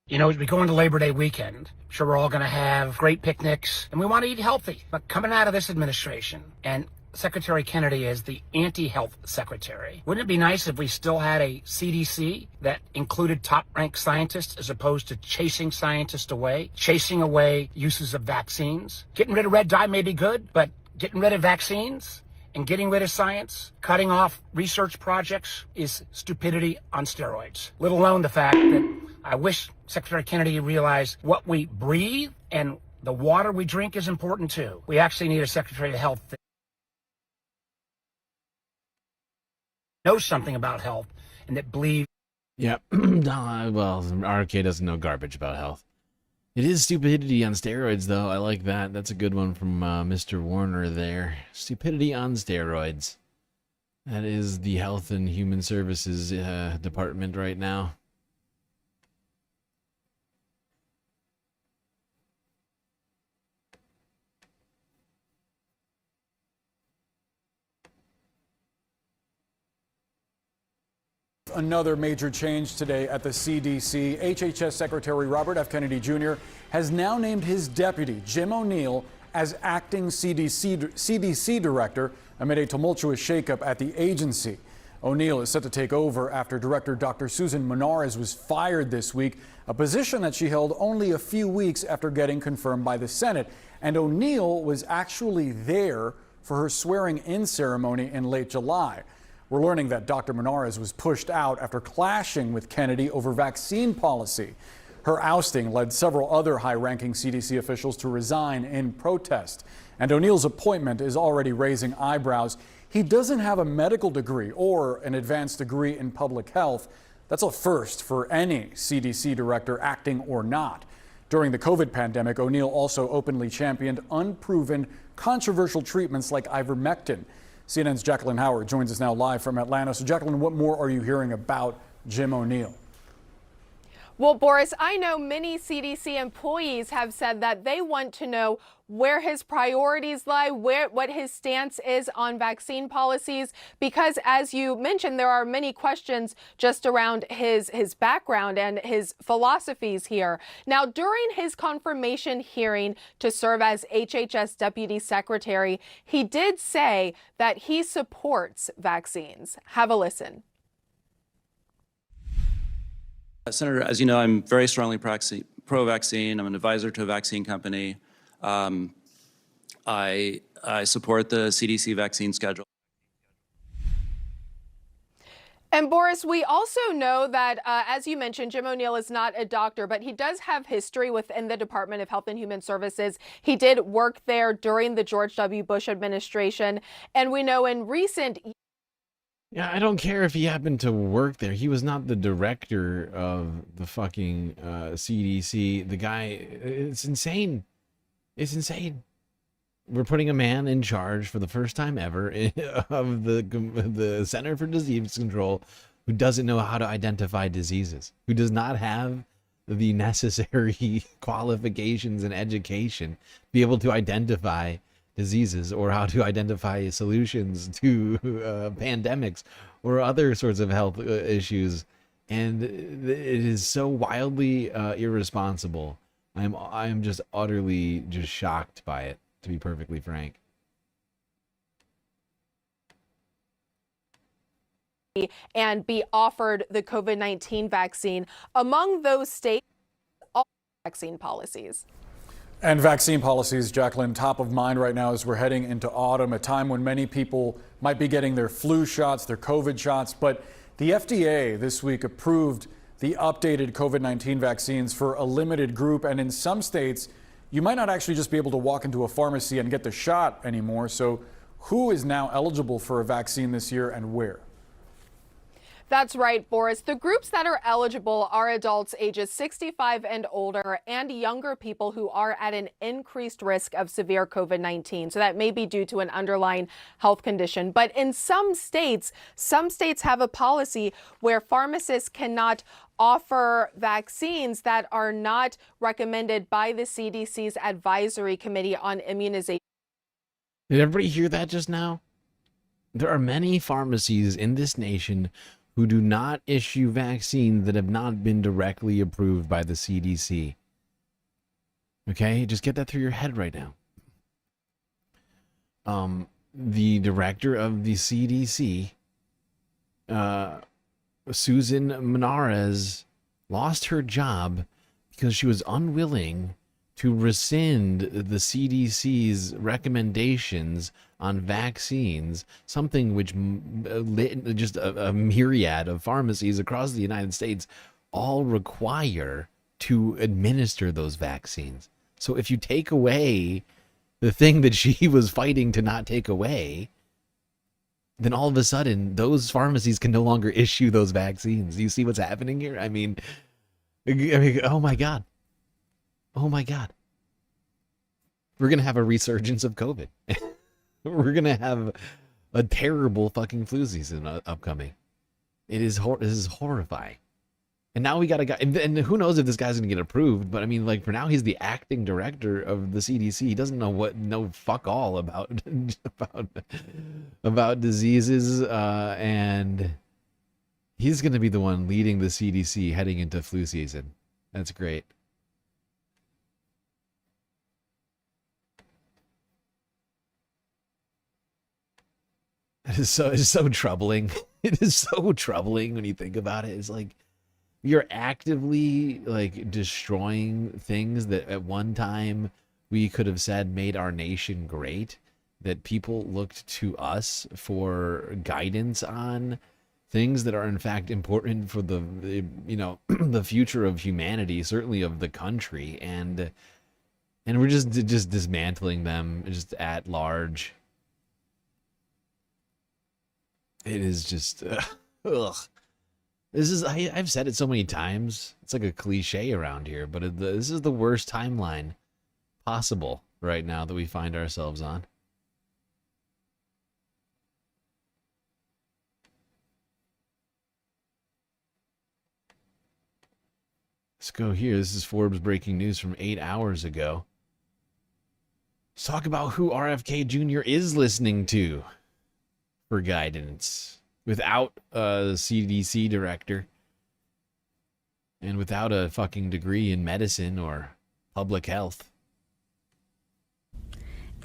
You know, as we go into Labor Day weekend, I'm sure we're all going to have great picnics, and we want to eat healthy. But coming out of this administration, and Secretary Kennedy is the anti-health secretary, wouldn't it be nice if we still had a CDC that included top-ranked scientists as opposed to chasing scientists away, chasing away uses of vaccines? Getting rid of red dye may be good, but getting rid of vaccines and getting rid of science, cutting off research projects is stupidity on steroids. Let alone the fact that I wish Secretary Kennedy realized what we breathe and the water we drink is important too. We actually need a Secretary of Health that knows something about health and that believes. Yeah, well, RK doesn't know garbage about health. It is stupidity on steroids, though. I like that. That's a good one from Mr. Warner there. Stupidity on steroids. That is the Health and Human Services department right now. Another major change today at the CDC. HHS Secretary Robert F. Kennedy Jr. has now named his deputy, Jim O'Neill, as acting CDC director amid a tumultuous shakeup at the agency. O'Neill is set to take over after Director Dr. Susan Muneres was fired this week, a position that she held only a few weeks after getting confirmed by the Senate. And O'Neill was actually there for her swearing-in ceremony in late July. We're learning that Dr. Muneres was pushed out after clashing with Kennedy over vaccine policy. Her ousting led several other high-ranking CDC officials to resign in protest. And O'Neill's appointment is already raising eyebrows. He doesn't have a medical degree or an advanced degree in public health. That's a first for any CDC director, acting or not. During the COVID pandemic, O'Neill also openly championed unproven, controversial treatments like ivermectin. CNN's Jacqueline Howard joins us now live from Atlanta. So, Jacqueline, what more are you hearing about Jim O'Neill? Well, Boris, I know many CDC employees have said that they want to know where his priorities lie, what his stance is on vaccine policies, because as you mentioned, there are many questions just around his background and his philosophies here. Now, during his confirmation hearing to serve as HHS Deputy Secretary, he did say that he supports vaccines. Have a listen. Senator, as you know, I'm very strongly pro-vaccine. I'm an advisor to a vaccine company. I support the CDC vaccine schedule. And Boris, we also know that, as you mentioned, Jim O'Neill is not a doctor, but he does have history within the Department of Health and Human Services. He did work there during the George W. Bush administration. And we know in recent Yeah, I don't care if he happened to work there. He was not the director of the fucking CDC. The guy, it's insane. It's insane. We're putting a man in charge for the first time ever of the Center for Disease Control who doesn't know how to identify diseases, who does not have the necessary qualifications and education to be able to identify diseases or how to identify solutions to pandemics or other sorts of health issues. And it is so wildly irresponsible. I'm just utterly just shocked by it, to be perfectly frank. And be offered the COVID-19 vaccine. Among those states, all vaccine policies. And vaccine policies, Jacqueline, top of mind right now as we're heading into autumn, a time when many people might be getting their flu shots, their COVID shots. But the FDA this week approved the updated COVID-19 vaccines for a limited group. And in some states, you might not actually just be able to walk into a pharmacy and get the shot anymore. So who is now eligible for a vaccine this year and where? That's right, Boris. The groups that are eligible are adults ages 65 and older and younger people who are at an increased risk of severe COVID-19. So that may be due to an underlying health condition. But in some states have a policy where pharmacists cannot offer vaccines that are not recommended by the CDC's Advisory Committee on Immunization. Did everybody hear that just now? There are many pharmacies in this nation who do not issue vaccines that have not been directly approved by the CDC. Okay, just get that through your head right now. The director of the CDC, Susan Menarez, lost her job because she was unwilling to rescind the CDC's recommendations on vaccines, something which just a myriad of pharmacies across the United States all require to administer those vaccines. So if you take away the thing that she was fighting to not take away, then all of a sudden those pharmacies can no longer issue those vaccines. Do you see what's happening here? I mean, oh my God. Oh my God. We're going to have a resurgence of COVID. We're going to have a terrible fucking flu season upcoming. This is horrifying. And now we got a guy, and who knows if this guy's going to get approved, but I mean, like, for now he's the acting director of the CDC. He doesn't know fuck all about diseases, and he's going to be the one leading the CDC heading into flu season. That's great. It's so troubling. It is so troubling when you think about it. It's like you're actively like destroying things that at one time we could have said made our nation great, that people looked to us for guidance on, things that are in fact important for the the future of humanity, certainly of the country, and we're just dismantling them just at large. It is just, ugh. I've said it so many times. It's like a cliche around here, but this is the worst timeline possible right now that we find ourselves on. Let's go here. This is Forbes breaking news from 8 hours ago. Let's talk about who RFK Jr. is listening to for guidance without a CDC director and without a fucking degree in medicine or public health.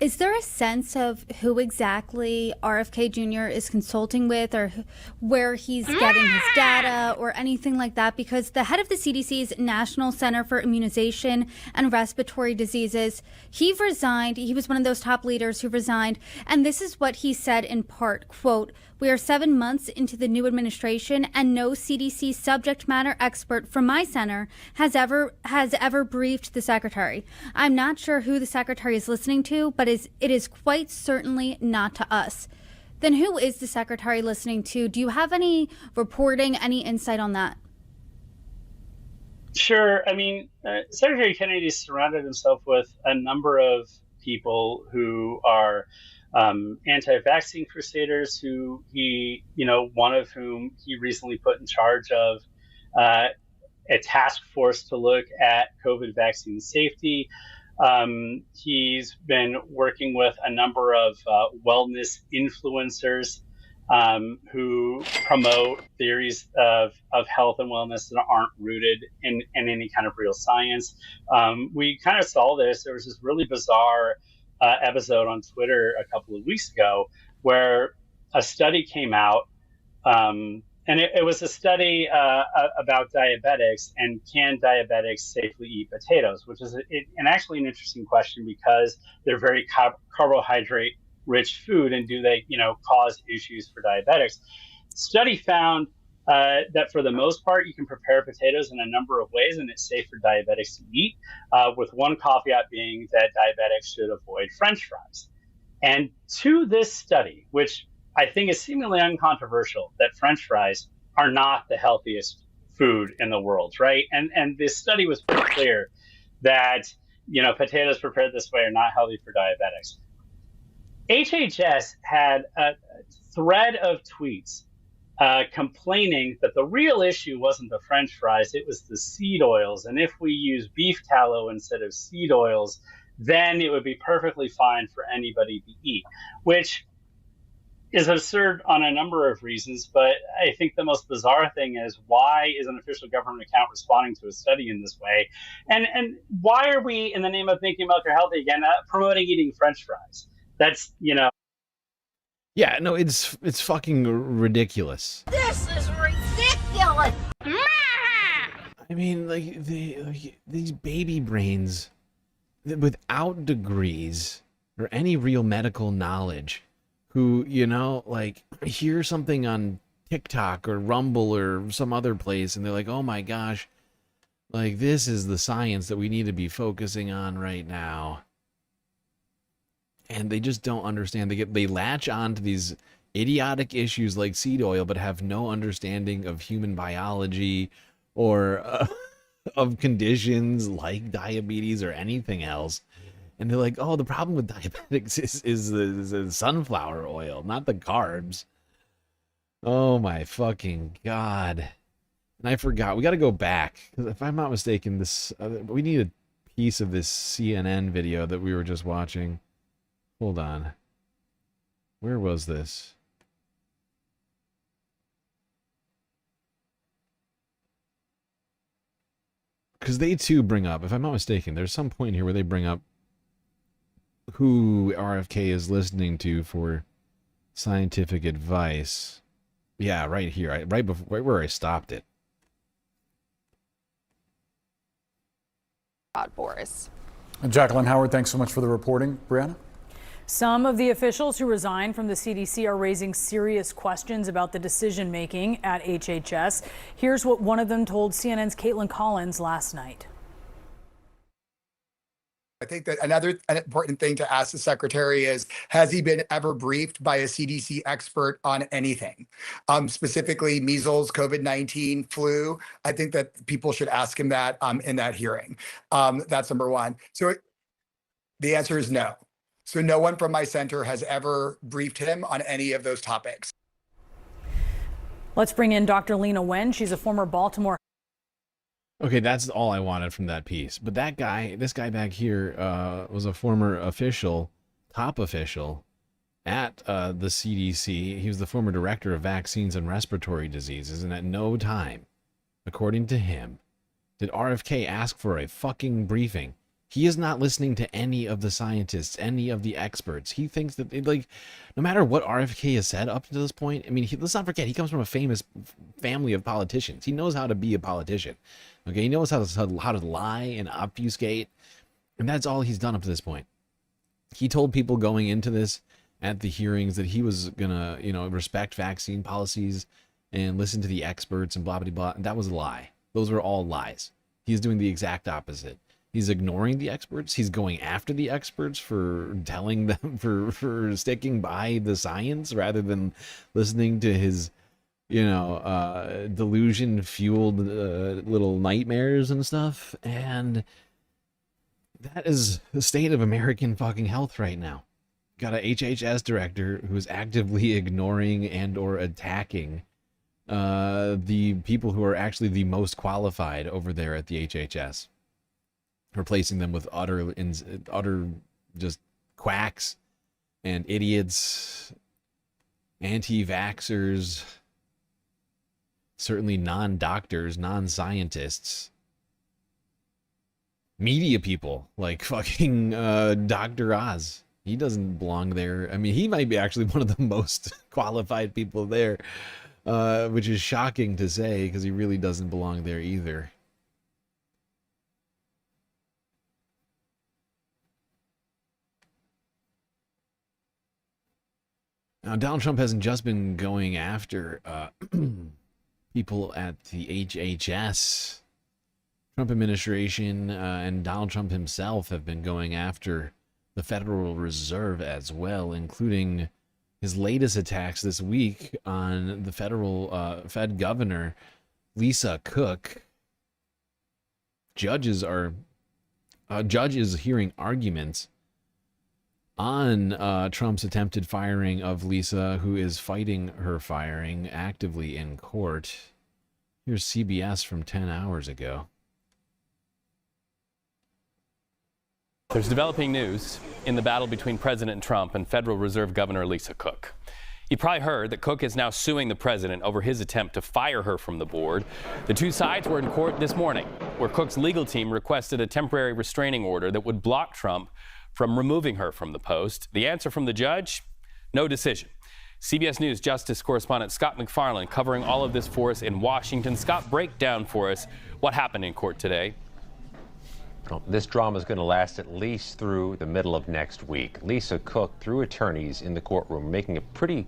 Is there a sense of who exactly RFK Jr. is consulting with, or where he's getting his data or anything like that? Because the head of the CDC's National Center for Immunization and Respiratory Diseases, he resigned. He was one of those top leaders who resigned. And this is what he said in part, quote, "We are 7 months into the new administration and no CDC subject matter expert from my center has ever briefed the secretary. I'm not sure who the secretary is listening to, but it is quite certainly not to us." Then who is the secretary listening to? Do you have any reporting, any insight on that? Sure. I mean, Secretary Kennedy surrounded himself with a number of people who are anti-vaccine crusaders, who he, one of whom he recently put in charge of a task force to look at COVID vaccine safety. He's been working with a number of wellness influencers who promote theories of health and wellness that aren't rooted in any kind of real science. We kind of saw this. There was this really bizarre episode on Twitter a couple of weeks ago where a study came out, and it was a study about diabetics and can diabetics safely eat potatoes, which is actually an interesting question because they're very carbohydrate rich food, and do they cause issues for diabetics? Study found that for the most part you can prepare potatoes in a number of ways and it's safe for diabetics to eat, with one caveat being that diabetics should avoid French fries. And to this study, which I think is seemingly uncontroversial, that French fries are not the healthiest food in the world, right? And this study was pretty clear that potatoes prepared this way are not healthy for diabetics. HHS had a thread of tweets complaining that the real issue wasn't the French fries, it was the seed oils. And if we use beef tallow instead of seed oils, then it would be perfectly fine for anybody to eat, which is absurd on a number of reasons. But I think the most bizarre thing is, why is an official government account responding to a study in this way? And why are we, in the name of making America healthy again, promoting eating French fries? That's, Yeah, no, it's fucking ridiculous. This is ridiculous. I mean, like, these baby brains without degrees or any real medical knowledge, who, like, hear something on TikTok or Rumble or some other place and they're like, oh my gosh, like, this is the science that we need to be focusing on right now. And they just don't understand. They latch on to these idiotic issues like seed oil, but have no understanding of human biology or of conditions like diabetes or anything else. And they're like, oh, the problem with diabetics is the sunflower oil, not the carbs. Oh my fucking God. And I forgot, we got to go back, because if I'm not mistaken, this we need a piece of this CNN video that we were just watching. Hold on. Where was this? Because they too bring up, if I'm not mistaken, there's some point here where they bring up who RFK is listening to for scientific advice. Yeah, right here, right where I stopped it. Boris. Jacqueline Howard, thanks so much for the reporting. Brianna? Some of the officials who resigned from the CDC are raising serious questions about the decision making at HHS. Here's what one of them told CNN's Caitlin Collins last night. I think that another important thing to ask the secretary is, has he been ever briefed by a CDC expert on anything, specifically measles, COVID-19, flu? I think that people should ask him that in that hearing. That's number one. So the answer is no. So no one from my center has ever briefed him on any of those topics. Let's bring in Dr. Lena Wen. She's a former Baltimore Okay, that's all I wanted from that piece. But that guy, this guy back here, was a former official, top official at the CDC. He was the former director of vaccines and respiratory diseases, and at no time, according to him, did RFK ask for a fucking briefing. He is not listening to any of the scientists, any of the experts. He thinks that, like, no matter what RFK has said up to this point, I mean, let's not forget, he comes from a famous family of politicians. He knows how to be a politician. Okay, he knows how to lie and obfuscate, and that's all he's done up to this point. He told people going into this at the hearings that he was gonna, respect vaccine policies and listen to the experts and blah, blah, blah. And that was a lie. Those were all lies. He's doing the exact opposite. He's ignoring the experts. He's going after the experts for telling them, for sticking by the science rather than listening to his, delusion-fueled little nightmares and stuff. And that is the state of American fucking health right now. Got a HHS director who's actively ignoring and or attacking the people who are actually the most qualified over there at the HHS. Replacing them with utter just quacks and idiots, anti-vaxxers, certainly non-doctors, non-scientists, media people like fucking Dr. Oz. He doesn't belong there. I mean, he might be actually one of the most qualified people there, which is shocking to say because he really doesn't belong there either. Now, Donald Trump hasn't just been going after people at the HHS. Trump administration and Donald Trump himself have been going after the Federal Reserve as well, including his latest attacks this week on the federal Fed governor, Lisa Cook. Judge is hearing arguments on Trump's attempted firing of Lisa, who is fighting her firing actively in court. Here's CBS from 10 hours ago. There's developing news in the battle between President Trump and Federal Reserve Governor Lisa Cook. You probably heard that Cook is now suing the president over his attempt to fire her from the board. The two sides were in court this morning, where Cook's legal team requested a temporary restraining order that would block Trump from removing her from the post. The answer from the judge? No decision. CBS News Justice correspondent Scott McFarlane covering all of this for us in Washington. Scott, break down for us what happened in court today. Well, this drama is going to last at least through the middle of next week. Lisa Cook, through attorneys in the courtroom, making a pretty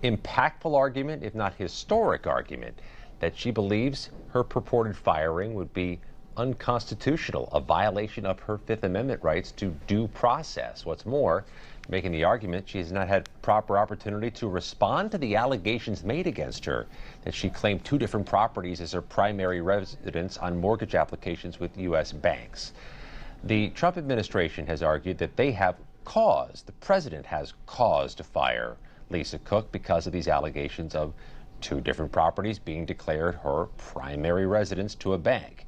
impactful argument, if not historic argument, that she believes her purported firing would be unconstitutional, a violation of her Fifth Amendment rights to due process. What's more, making the argument she has not had proper opportunity to respond to the allegations made against her, that she claimed two different properties as her primary residence on mortgage applications with U.S. banks. The Trump administration has argued that they have cause, the president has cause to fire Lisa Cook because of these allegations of two different properties being declared her primary residence to a bank.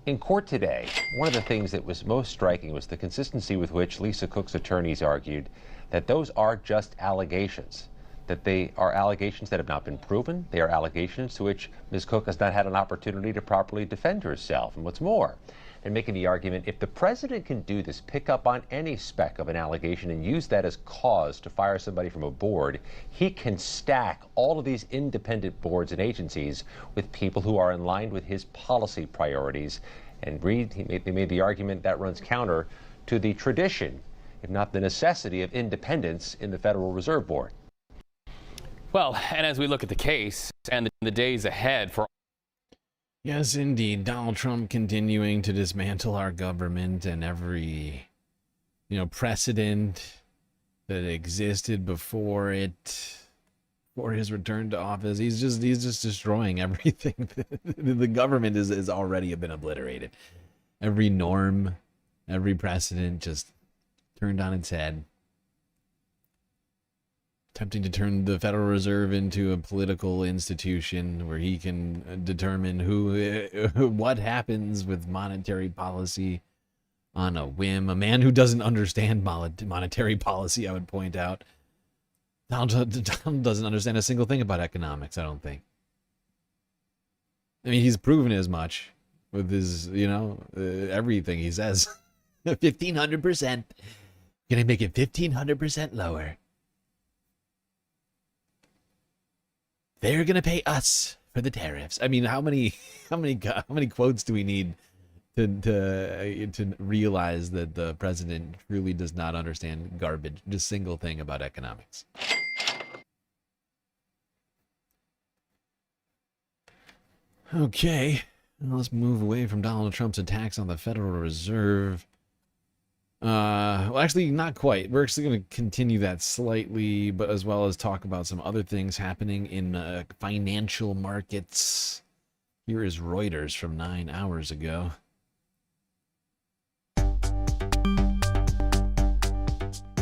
In court today, one of the things that was most striking was the consistency with which Lisa Cook's attorneys argued that those are just allegations, that they are allegations that have not been proven. They are allegations to which Ms. Cook has not had an opportunity to properly defend herself. And what's more, they're making the argument if the president can do this, pick up on any speck of an allegation and use that as cause to fire somebody from a board, he can stack all of these independent boards and agencies with people who are in line with his policy priorities. And they made the argument that runs counter to the tradition, if not the necessity, of independence in the Federal Reserve Board. Well, and as we look at the case and the days ahead for Yes, indeed. Donald Trump continuing to dismantle our government and every, precedent that existed before his return to office. He's just destroying everything. The government is already been obliterated. Every norm, every precedent just turned on its head. Attempting to turn the Federal Reserve into a political institution where he can determine what happens with monetary policy on a whim. A man who doesn't understand monetary policy, I would point out. Donald doesn't understand a single thing about economics, I don't think. I mean, he's proven as much with his, everything he says. 1,500%. Gonna make it 1,500% lower. They're gonna pay us for the tariffs. I mean, how many quotes do we need to realize that the president truly does not understand garbage, just single thing about economics? Okay, well, let's move away from Donald Trump's attacks on the Federal Reserve. Well, actually, not quite. We're actually going to continue that slightly, but as well as talk about some other things happening in financial markets. Here is Reuters from 9 hours ago.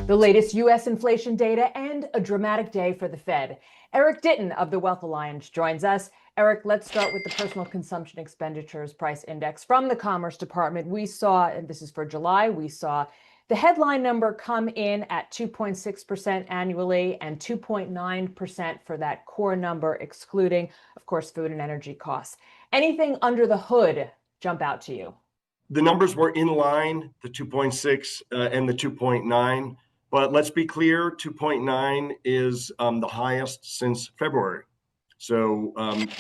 The latest U.S. inflation data and a dramatic day for the Fed. Eric Ditton of the Wealth Alliance joins us. Eric, let's start with the personal consumption expenditures price index from the Commerce Department. We saw, and this is for July, we saw the headline number come in at 2.6% annually and 2.9% for that core number, excluding, of course, food and energy costs. Anything under the hood jump out to you? The numbers were in line, the 2.6 and the 2.9, but let's be clear, 2.9 is the highest since February. So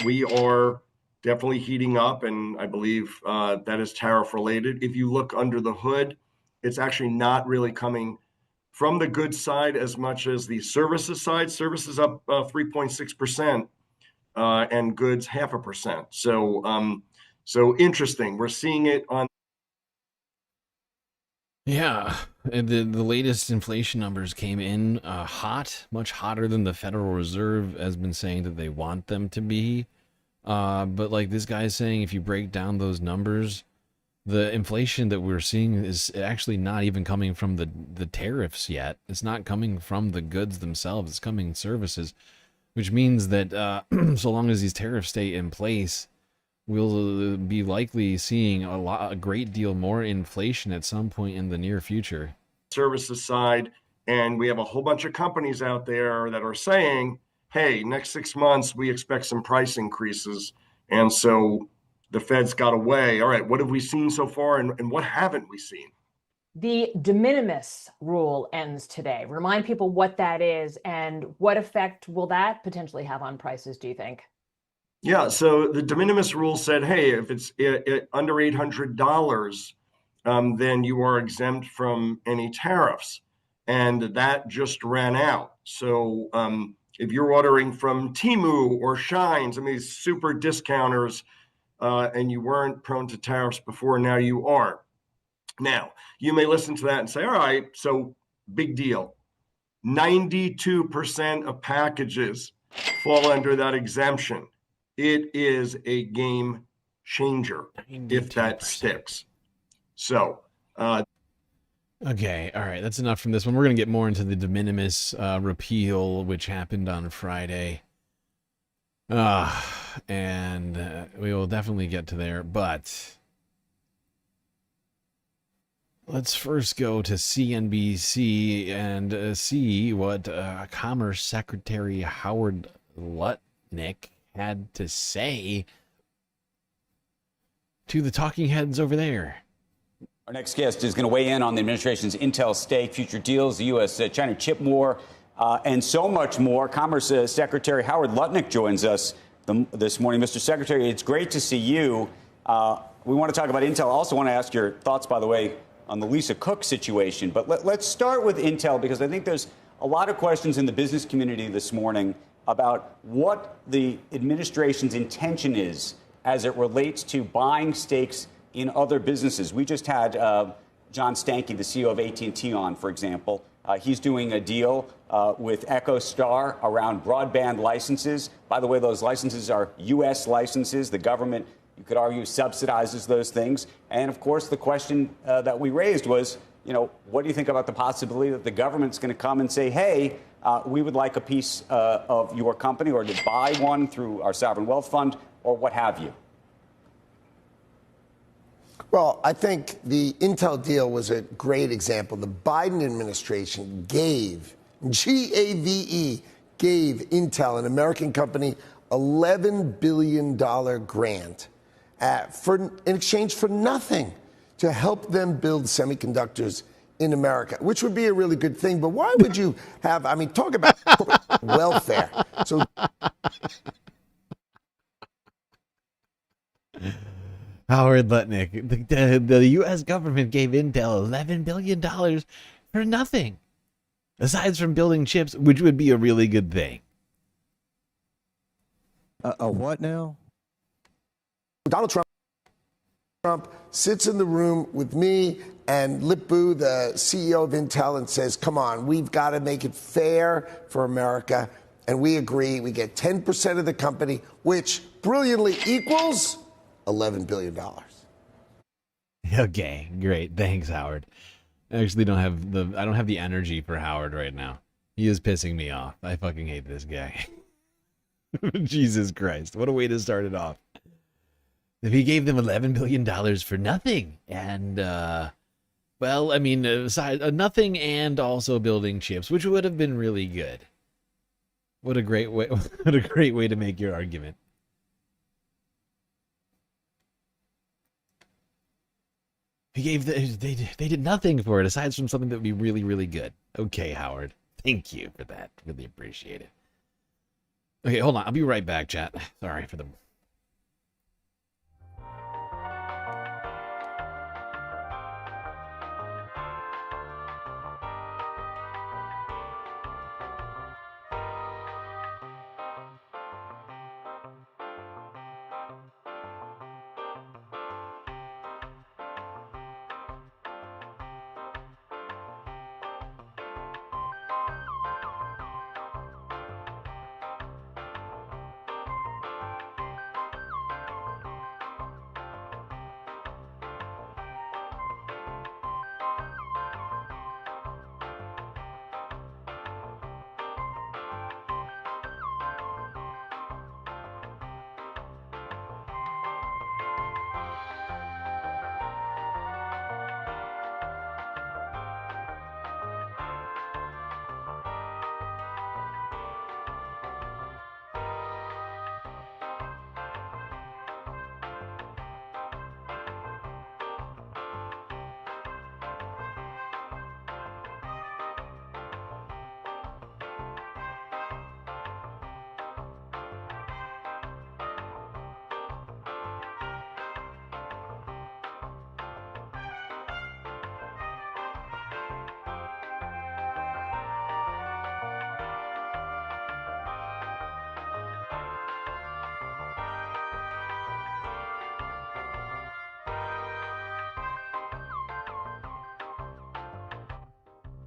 we are definitely heating up, and I believe that is tariff related. If you look under the hood, it's actually not really coming from the goods side as much as the services side. Services up 3.6% and goods 0.5%. So interesting. We're seeing it on. Yeah, and the latest inflation numbers came in hot, much hotter than the Federal Reserve has been saying that they want them to be. But like this guy is saying, if you break down those numbers, the inflation that we're seeing is actually not even coming from the tariffs yet. It's not coming from the goods themselves. It's coming services, which means that so long as these tariffs stay in place, we'll be likely seeing a great deal more inflation at some point in the near future. Services side, and we have a whole bunch of companies out there that are saying, hey, next 6 months, we expect some price increases. And so the Fed's got away. All right, what have we seen so far, and what haven't we seen? The de minimis rule ends today. Remind people what that is and what effect will that potentially have on prices, do you think? Yeah, so the de minimis rule said, hey, if it's under $800, then you are exempt from any tariffs. And that just ran out. So if you're ordering from Temu or Shines, I mean, these super discounters, and you weren't prone to tariffs before, now you are. Now, you may listen to that and say, all right, so big deal. 92% of packages fall under that exemption. It is a game changer 92%. If that sticks. So, okay, all right, that's enough from this one. We're going to get more into the de minimis repeal, which happened on Friday. And we will definitely get to there, but let's first go to CNBC and see what Commerce Secretary Howard Lutnick had to say to the talking heads over there. Our next guest is going to weigh in on the administration's Intel stake, future deals, the U.S.-China chip war, and so much more. Commerce Secretary Howard Lutnick joins us this morning. Mr. Secretary, it's great to see you. We want to talk about Intel. I also want to ask your thoughts, by the way, on the Lisa Cook situation. But let's start with Intel, because I think there's a lot of questions in the business community this morning about what the administration's intention is as it relates to buying stakes in other businesses. We just had John Stankey, the CEO of AT&T, on, for example. He's doing a deal with EchoStar around broadband licenses. By the way, those licenses are U.S. licenses. The government, you could argue, subsidizes those things. And, of course, the question that we raised was, what do you think about the possibility that the government's going to come and say, hey, we would like a piece of your company, or to buy one through our sovereign wealth fund, or what have you? Well, I think the Intel deal was a great example. The Biden administration gave, GAVE, gave Intel, an American company, $11 billion grant in exchange for nothing to help them build semiconductors in America, which would be a really good thing. But why would you have, I mean, talk about welfare. So Howard Lutnick, the U.S. government gave Intel $11 billion for nothing, aside from building chips, which would be a really good thing. A what now? Donald Trump sits in the room with me and Lip-Bu, the CEO of Intel, and says, come on, we've got to make it fair for America. And we agree. We get 10% of the company, which brilliantly equals $11 billion. Okay, great. Thanks, Howard. I actually don't have the energy for Howard right now. He is pissing me off. I fucking hate this guy. Jesus Christ. What a way to start it off. If he gave them $11 billion for nothing, and, well, I mean, nothing and also building chips, which would have been really good. What a great way, what a great way to make your argument. He gave they did nothing for it aside from something that would be really, really good. Okay, Howard. Thank you for that. Really appreciate it. Okay, hold on. I'll be right back, chat. Sorry for the...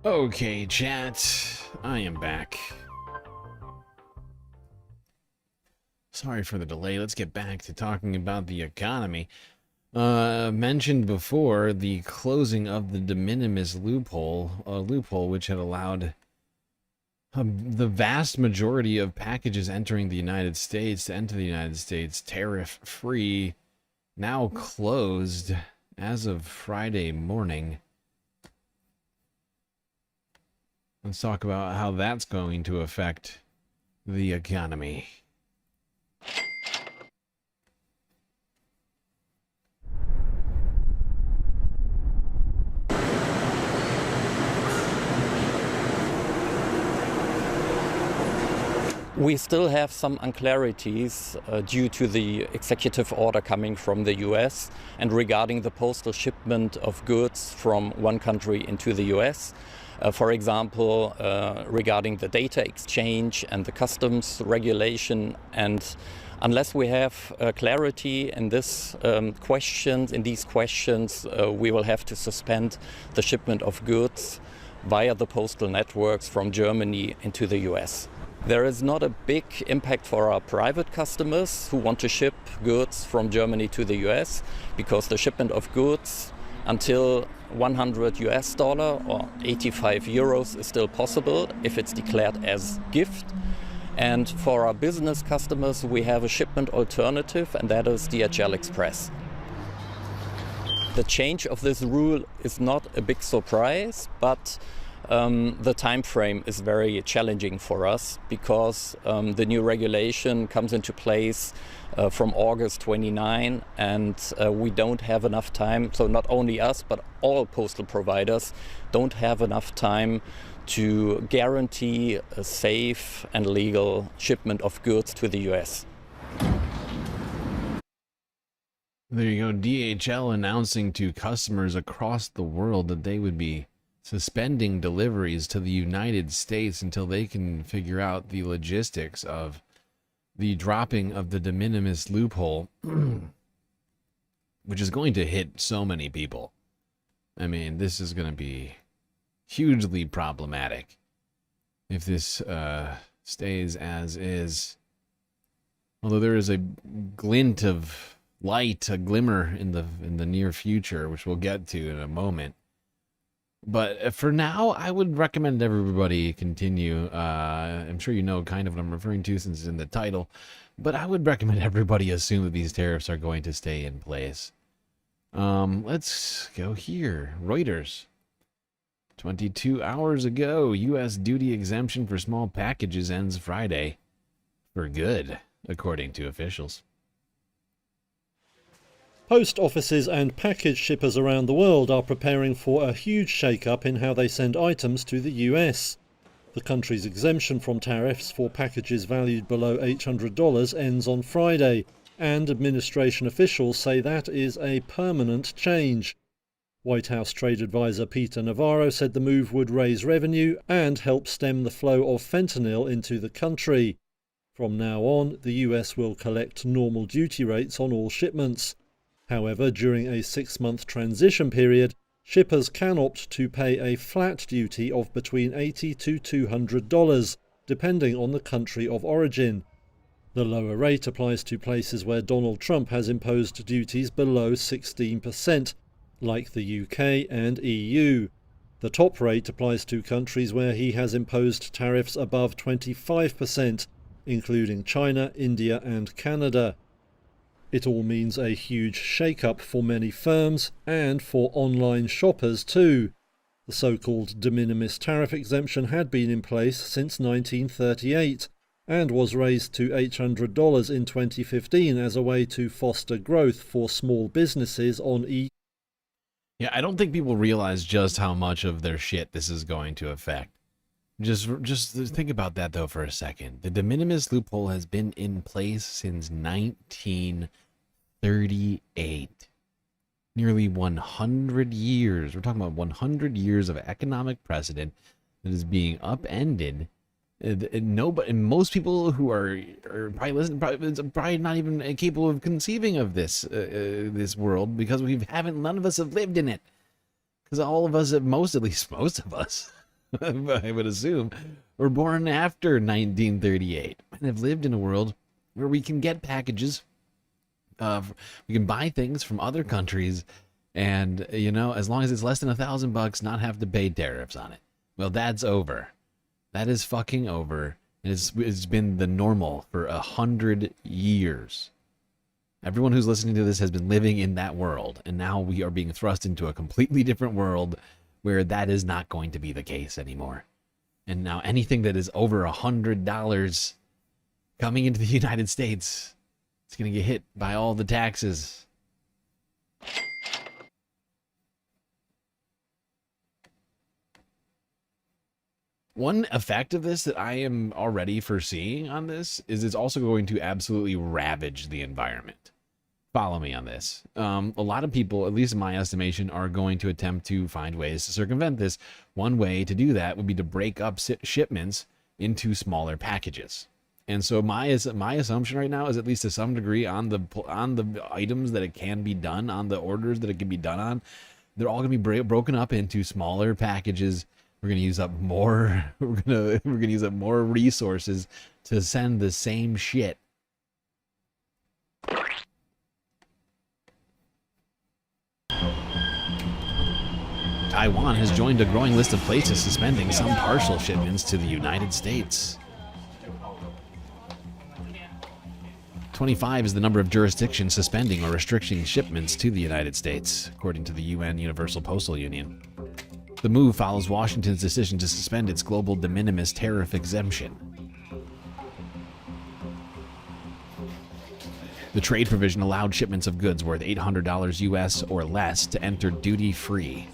Okay, chat, I am back. Sorry for the delay. Let's get back to talking about the economy. Mentioned before the closing of the de minimis loophole, which had allowed the vast majority of packages entering the United States to enter the United States tariff-free, now closed as of Friday morning. Let's talk about how that's going to affect the economy. We still have some unclarities due to the executive order coming from the US and regarding the postal shipment of goods from one country into the US. For example, regarding the data exchange and the customs regulation, and unless we have clarity in these questions, we will have to suspend the shipment of goods via the postal networks from Germany into the US. There is not a big impact for our private customers who want to ship goods from Germany to the US, because the shipment of goods until 100 US dollar or 85 euros is still possible if it's declared as gift. And for our business customers, we have a shipment alternative, and that is DHL Express. The change of this rule is not a big surprise, but the time frame is very challenging for us because the new regulation comes into place from August 29, and we don't have enough time. So not only us, but all postal providers don't have enough time to guarantee a safe and legal shipment of goods to the US. There you go. DHL announcing to customers across the world that they would be suspending deliveries to the United States until they can figure out the logistics of the dropping of the de minimis loophole, which is going to hit so many people. I mean, this is going to be hugely problematic if this stays as is. Although there is a glint of light, a glimmer in the near future, which we'll get to in a moment. But for now, I would recommend everybody continue. I'm sure you know kind of what I'm referring to since it's in the title, but I would recommend everybody assume that these tariffs are going to stay in place. Let's go here. Reuters. 22 hours ago, U.S. duty exemption for small packages ends Friday. For good, according to officials. Post offices and package shippers around the world are preparing for a huge shake-up in how they send items to the US. The country's exemption from tariffs for packages valued below $800 ends on Friday, and administration officials say that is a permanent change. White House trade advisor Peter Navarro said the move would raise revenue and help stem the flow of fentanyl into the country. From now on, the US will collect normal duty rates on all shipments. However, during a 6-month transition period, shippers can opt to pay a flat duty of between $80 to $200, depending on the country of origin. The lower rate applies to places where Donald Trump has imposed duties below 16%, like the UK and EU. The top rate applies to countries where he has imposed tariffs above 25%, including China, India and Canada. It all means a huge shake-up for many firms and for online shoppers too. The so-called de minimis tariff exemption had been in place since 1938 and was raised to $800 in 2015 as a way to foster growth for small businesses on Yeah, I don't think people realize just how much of their shit this is going to affect. Just think about that, though, for a second. The de minimis loophole has been in place since 1938. Nearly 100 years. We're talking about 100 years of economic precedent that is being upended. And most people who are probably listening, probably not even capable of conceiving of this this world, because none of us have lived in it. Because all of us, most of us, I would assume, were born after 1938 and have lived in a world where we can get packages, we can buy things from other countries, and as long as it's less than $1,000, not have to pay tariffs on it. Well, that's over. That is fucking over. It's been the normal for 100 years. Everyone who's listening to this has been living in that world, and now we are being thrust into a completely different world where that is not going to be the case anymore. And now anything that is over $100 coming into the United States, it's going to get hit by all the taxes. One effect of this that I am already foreseeing on this is it's also going to absolutely ravage the environment. Follow me on this. A lot of people, at least in my estimation, are going to attempt to find ways to circumvent this. One way to do that would be to break up shipments into smaller packages. And so my assumption right now is, at least to some degree, on the items that it can be done, on the orders that it can be done on, they're all going to be broken up into smaller packages. We're going to use up more. We're going to use up more resources to send the same shit. Taiwan has joined a growing list of places suspending some partial shipments to the United States. 25 is the number of jurisdictions suspending or restricting shipments to the United States, according to the UN Universal Postal Union. The move follows Washington's decision to suspend its global de minimis tariff exemption. The trade provision allowed shipments of goods worth $800 US or less to enter duty-free.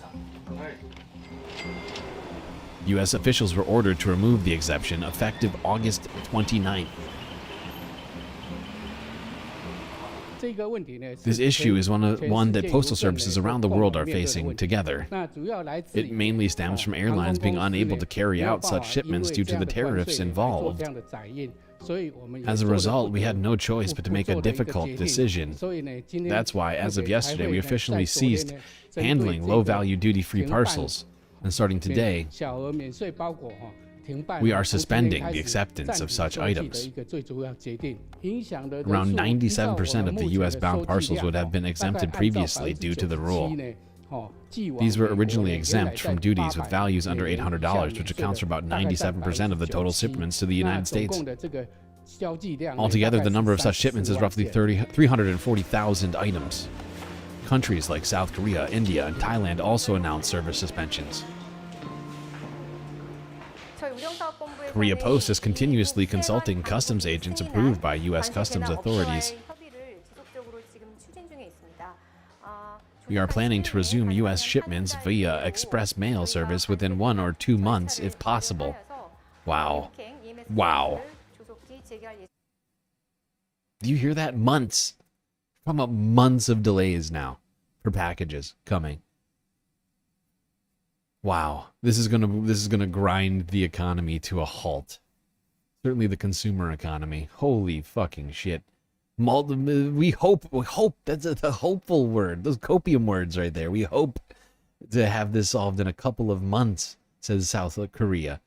US officials were ordered to remove the exemption effective August 29th. This issue is one that postal services around the world are facing together. It mainly stems from airlines being unable to carry out such shipments due to the tariffs involved. As a result, we had no choice but to make a difficult decision. That's why, as of yesterday, we officially ceased handling low-value duty-free parcels. And starting today, we are suspending the acceptance of such items. Around 97% of the US-bound parcels would have been exempted previously due to the rule. These were originally exempt from duties with values under $800, which accounts for about 97% of the total shipments to the United States. Altogether, the number of such shipments is roughly 340,000 items. Countries like South Korea, India, and Thailand also announced service suspensions. Korea Post is continuously consulting customs agents approved by U.S. customs authorities. We are planning to resume U.S. shipments via express mail service within 1 or 2 months if possible. Wow. Wow. Do you hear that? Months. We're talking about months of delays now for packages coming. Wow, this is gonna grind the economy to a halt. Certainly the consumer economy. Holy fucking shit. We hope, that's the hopeful word. Those copium words right there. We hope to have this solved in a couple of months, says South Korea.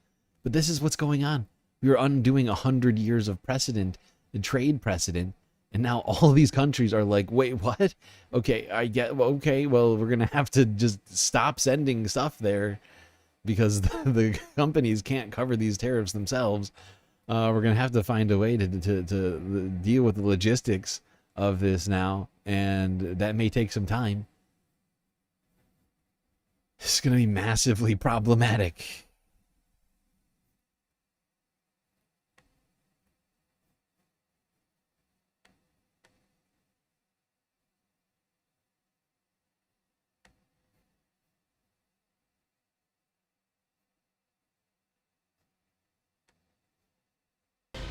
But this is what's going on. We are undoing 100 years of precedent, trade precedent, and now all these countries are like, wait, what? Okay, okay, well, we're going to have to just stop sending stuff there because the companies can't cover these tariffs themselves. We're going to have to find a way to deal with the logistics of this now, and that may take some time. It's going to be massively problematic.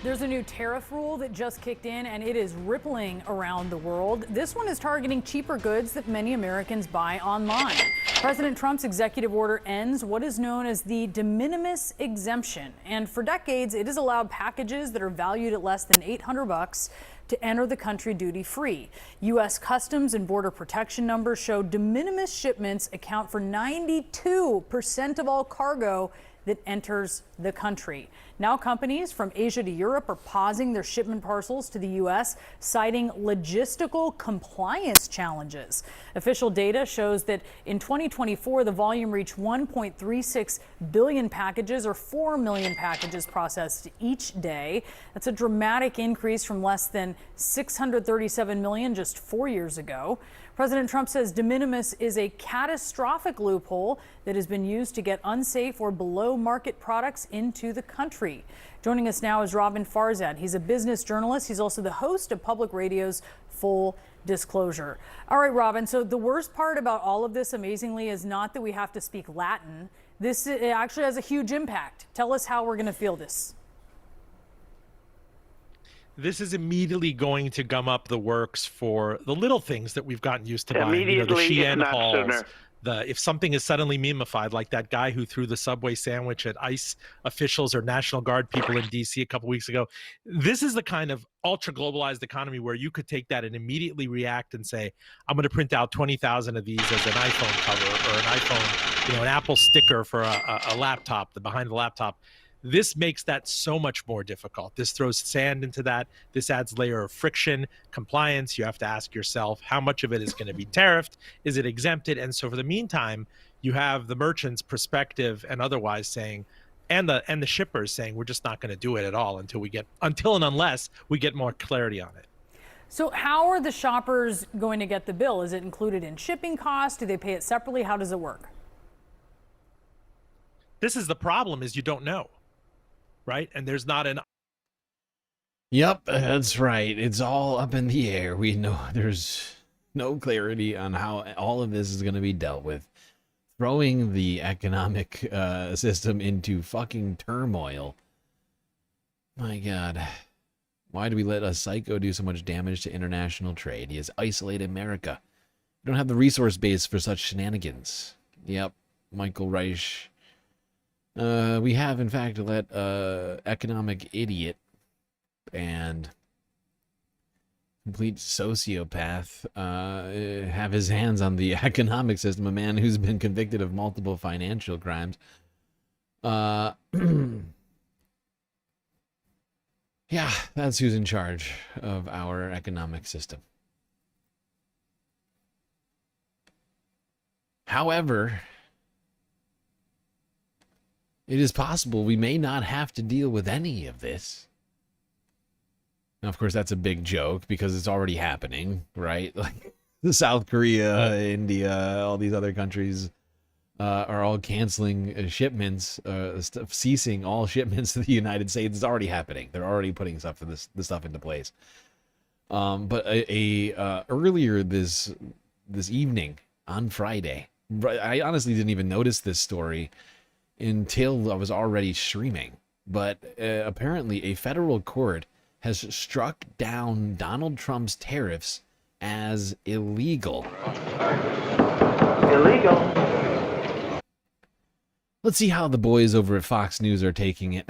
There's a new tariff rule that just kicked in, and it is rippling around the world. This one is targeting cheaper goods that many Americans buy online. President Trump's executive order ends what is known as the de minimis exemption. And for decades, it has allowed packages that are valued at less than $800 to enter the country duty-free. U.S. Customs and Border Protection numbers show de minimis shipments account for 92% of all cargo that enters the country. Now companies from Asia to Europe are pausing their shipment parcels to the U.S., citing logistical compliance challenges. Official data shows that in 2024, the volume reached 1.36 billion packages, or 4 million packages processed each day. That's a dramatic increase from less than 637 million just 4 years ago. President Trump says de minimis is a catastrophic loophole that has been used to get unsafe or below market products into the country. Joining us now is Robin Farzad. He's a business journalist. He's also the host of Public Radio's Full Disclosure. All right, Robin, so the worst part about all of this, amazingly, is not that we have to speak Latin. This actually has a huge impact. Tell us how we're going to feel this. This is immediately going to gum up the works for the little things that we've gotten used to buying. You know, the Shein hauls, if something is suddenly memeified, like that guy who threw the Subway sandwich at ICE officials or National Guard people in D.C. a couple weeks ago. This is the kind of ultra globalized economy where you could take that and immediately react and say, I'm going to print out 20,000 of these as an iPhone cover or an iPhone, you know, an Apple sticker for a laptop, behind the laptop. This makes that so much more difficult. This throws sand into that. This adds layer of friction, compliance. You have to ask yourself, how much of it is going to be tariffed? Is it exempted? And so for the meantime, you have the merchants' perspective and otherwise saying, and the shippers saying, we're just not going to do it at all until and unless we get more clarity on it. So how are the shoppers going to get the bill? Is it included in shipping costs? Do they pay it separately? How does it work? This is the problem, is you don't know, right? And there's not an... Yep, that's right. It's all up in the air. We know there's no clarity on how all of this is going to be dealt with. Throwing the economic system into fucking turmoil. My God. Why do we let a psycho do so much damage to international trade? He has isolated America. We don't have the resource base for such shenanigans. Yep, Michael Reich. We have, in fact, let economic idiot and complete sociopath have his hands on the economic system, a man who's been convicted of multiple financial crimes. Yeah, that's who's in charge of our economic system. However, it is possible we may not have to deal with any of this. Now, of course, that's a big joke because it's already happening, right? Like the South Korea, India, all these other countries are all canceling shipments, ceasing all shipments to the United States. It's already happening. They're already putting this stuff into place. But earlier this evening on Friday, I honestly didn't even notice this story until I was already streaming. But apparently, a federal court has struck down Donald Trump's tariffs as illegal. Illegal. Let's see how the boys over at Fox News are taking it.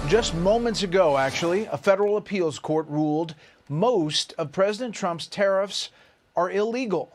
Just moments ago, actually, a federal appeals court ruled most of President Trump's tariffs are illegal.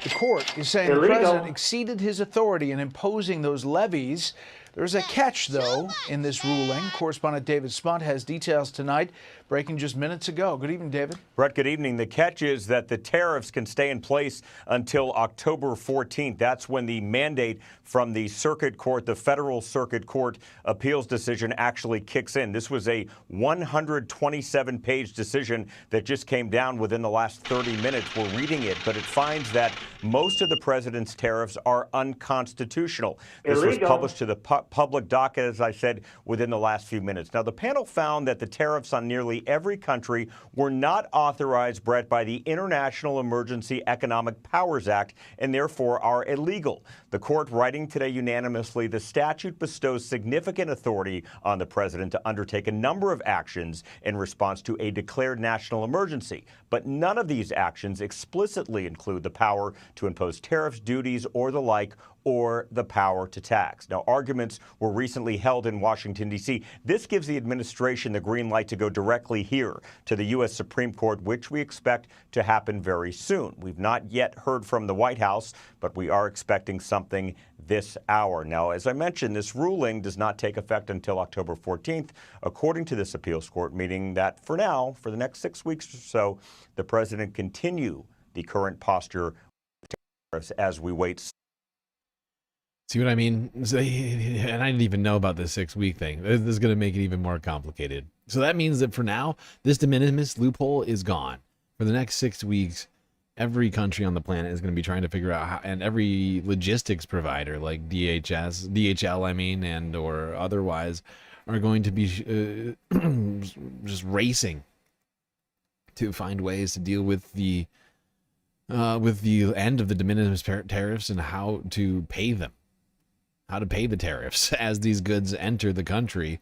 The court is saying the president exceeded his authority in imposing those levies. There's a catch, though, in this ruling. Correspondent David Spunt has details tonight, breaking just minutes ago. Good evening, David. Brett, good evening. The catch is that the tariffs can stay in place until October 14th. That's when the mandate from the circuit court, the federal circuit court appeals decision actually kicks in. This was a 127-page decision that just came down within the last 30 minutes. We're reading it, but it finds that most of the president's tariffs are unconstitutional. This was published to the public docket, as I said, within the last few minutes. Now, the panel found that the tariffs on nearly every country were not authorized, Brett, by the International Emergency Economic Powers Act and therefore are illegal. The court writing today unanimously, the statute bestows significant authority on the president to undertake a number of actions in response to a declared national emergency. But none of these actions explicitly include the power to impose tariffs, duties, or the like, or the power to tax. Now, arguments were recently held in Washington, D.C. This gives the administration the green light to go directly here to the U.S. Supreme Court, which we expect to happen very soon. We've not yet heard from the White House, but we are expecting something this hour. Now, as I mentioned, this ruling does not take effect until October 14th, according to this appeals court, meaning that for now, for the next 6 weeks or so, the president continue the current posture as we wait. See what I mean? And I didn't even know about this 6-week thing. This is going to make it even more complicated. So that means that for now, this de minimis loophole is gone. For the next 6 weeks, every country on the planet is going to be trying to figure out how, and every logistics provider like DHL, and or otherwise, are going to be just racing to find ways to deal with the end of the de minimis tariffs and how to pay them. How to pay the tariffs as these goods enter the country.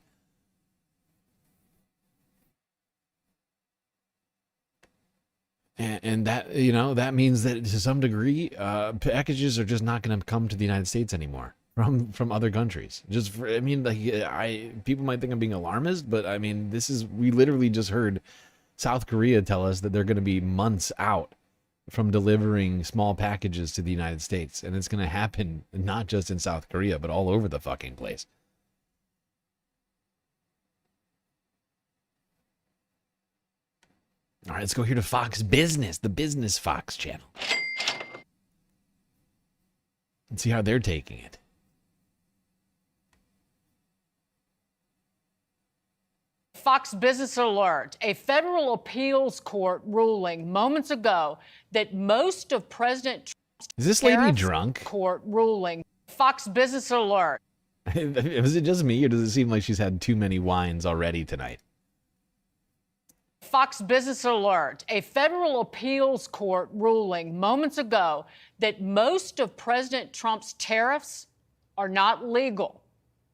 And that, that means that to some degree, packages are just not going to come to the United States anymore from other countries. People might think I'm being alarmist, but I mean, we literally just heard South Korea tell us that they're going to be months out from delivering small packages to the United States. And it's going to happen not just in South Korea, but all over the fucking place. All right, let's go here to Fox Business, the Business Fox channel. Let's see how they're taking it. Fox Business Alert, a federal appeals court ruling moments ago that most of President Trump's Is this lady tariffs drunk? Court ruling. Fox Business Alert. Was it just me, or does it seem like she's had too many wines already tonight? Fox Business Alert, a federal appeals court ruling moments ago that most of President Trump's tariffs are not legal.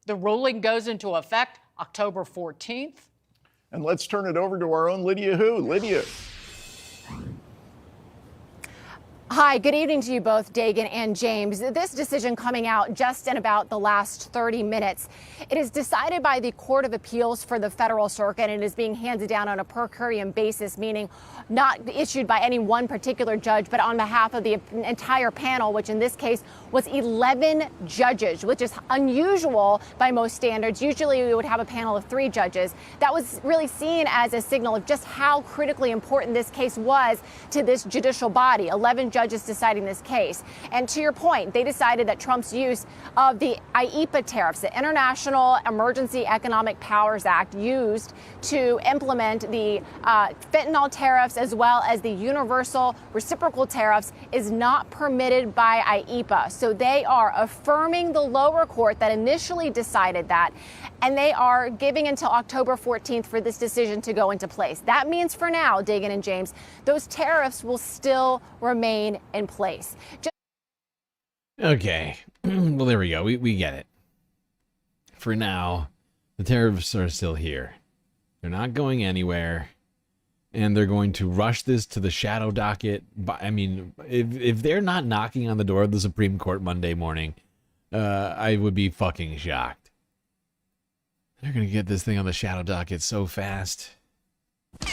The ruling goes into effect October 14th. And let's turn it over to our own Lydia Hu. Lydia. Hi, good evening to you both, Dagan and James. This decision coming out just in about the last 30 minutes. It is decided by the Court of Appeals for the Federal Circuit and is being handed down on a per curiam basis, meaning not issued by any one particular judge, but on behalf of the entire panel, which in this case was 11 judges, which is unusual by most standards. Usually we would have a panel of 3 judges. That was really seen as a signal of just how critically important this case was to this judicial body. 11 judges deciding this case. And to your point, they decided that Trump's use of the IEEPA tariffs, the International Emergency Economic Powers Act, used to implement the fentanyl tariffs as well as the universal reciprocal tariffs, is not permitted by IEEPA. So they are affirming the lower court that initially decided that, and they are giving until October 14th for this decision to go into place. That means for now, Dagan and James, those tariffs will still remain in place. Okay. Well, there we go. We get it. For now, the tariffs are still here. They're not going anywhere. And they're going to rush this to the shadow docket. I mean, if they're not knocking on the door of the Supreme Court Monday morning, I would be fucking shocked. They're going to get this thing on the shadow docket so fast. And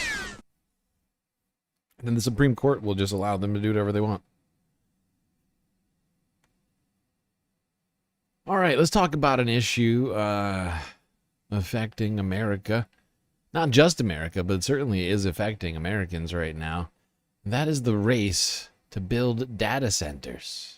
then the Supreme Court will just allow them to do whatever they want. All right, let's talk about an issue affecting America. Not just America, but it certainly is affecting Americans right now. That is the race to build data centers.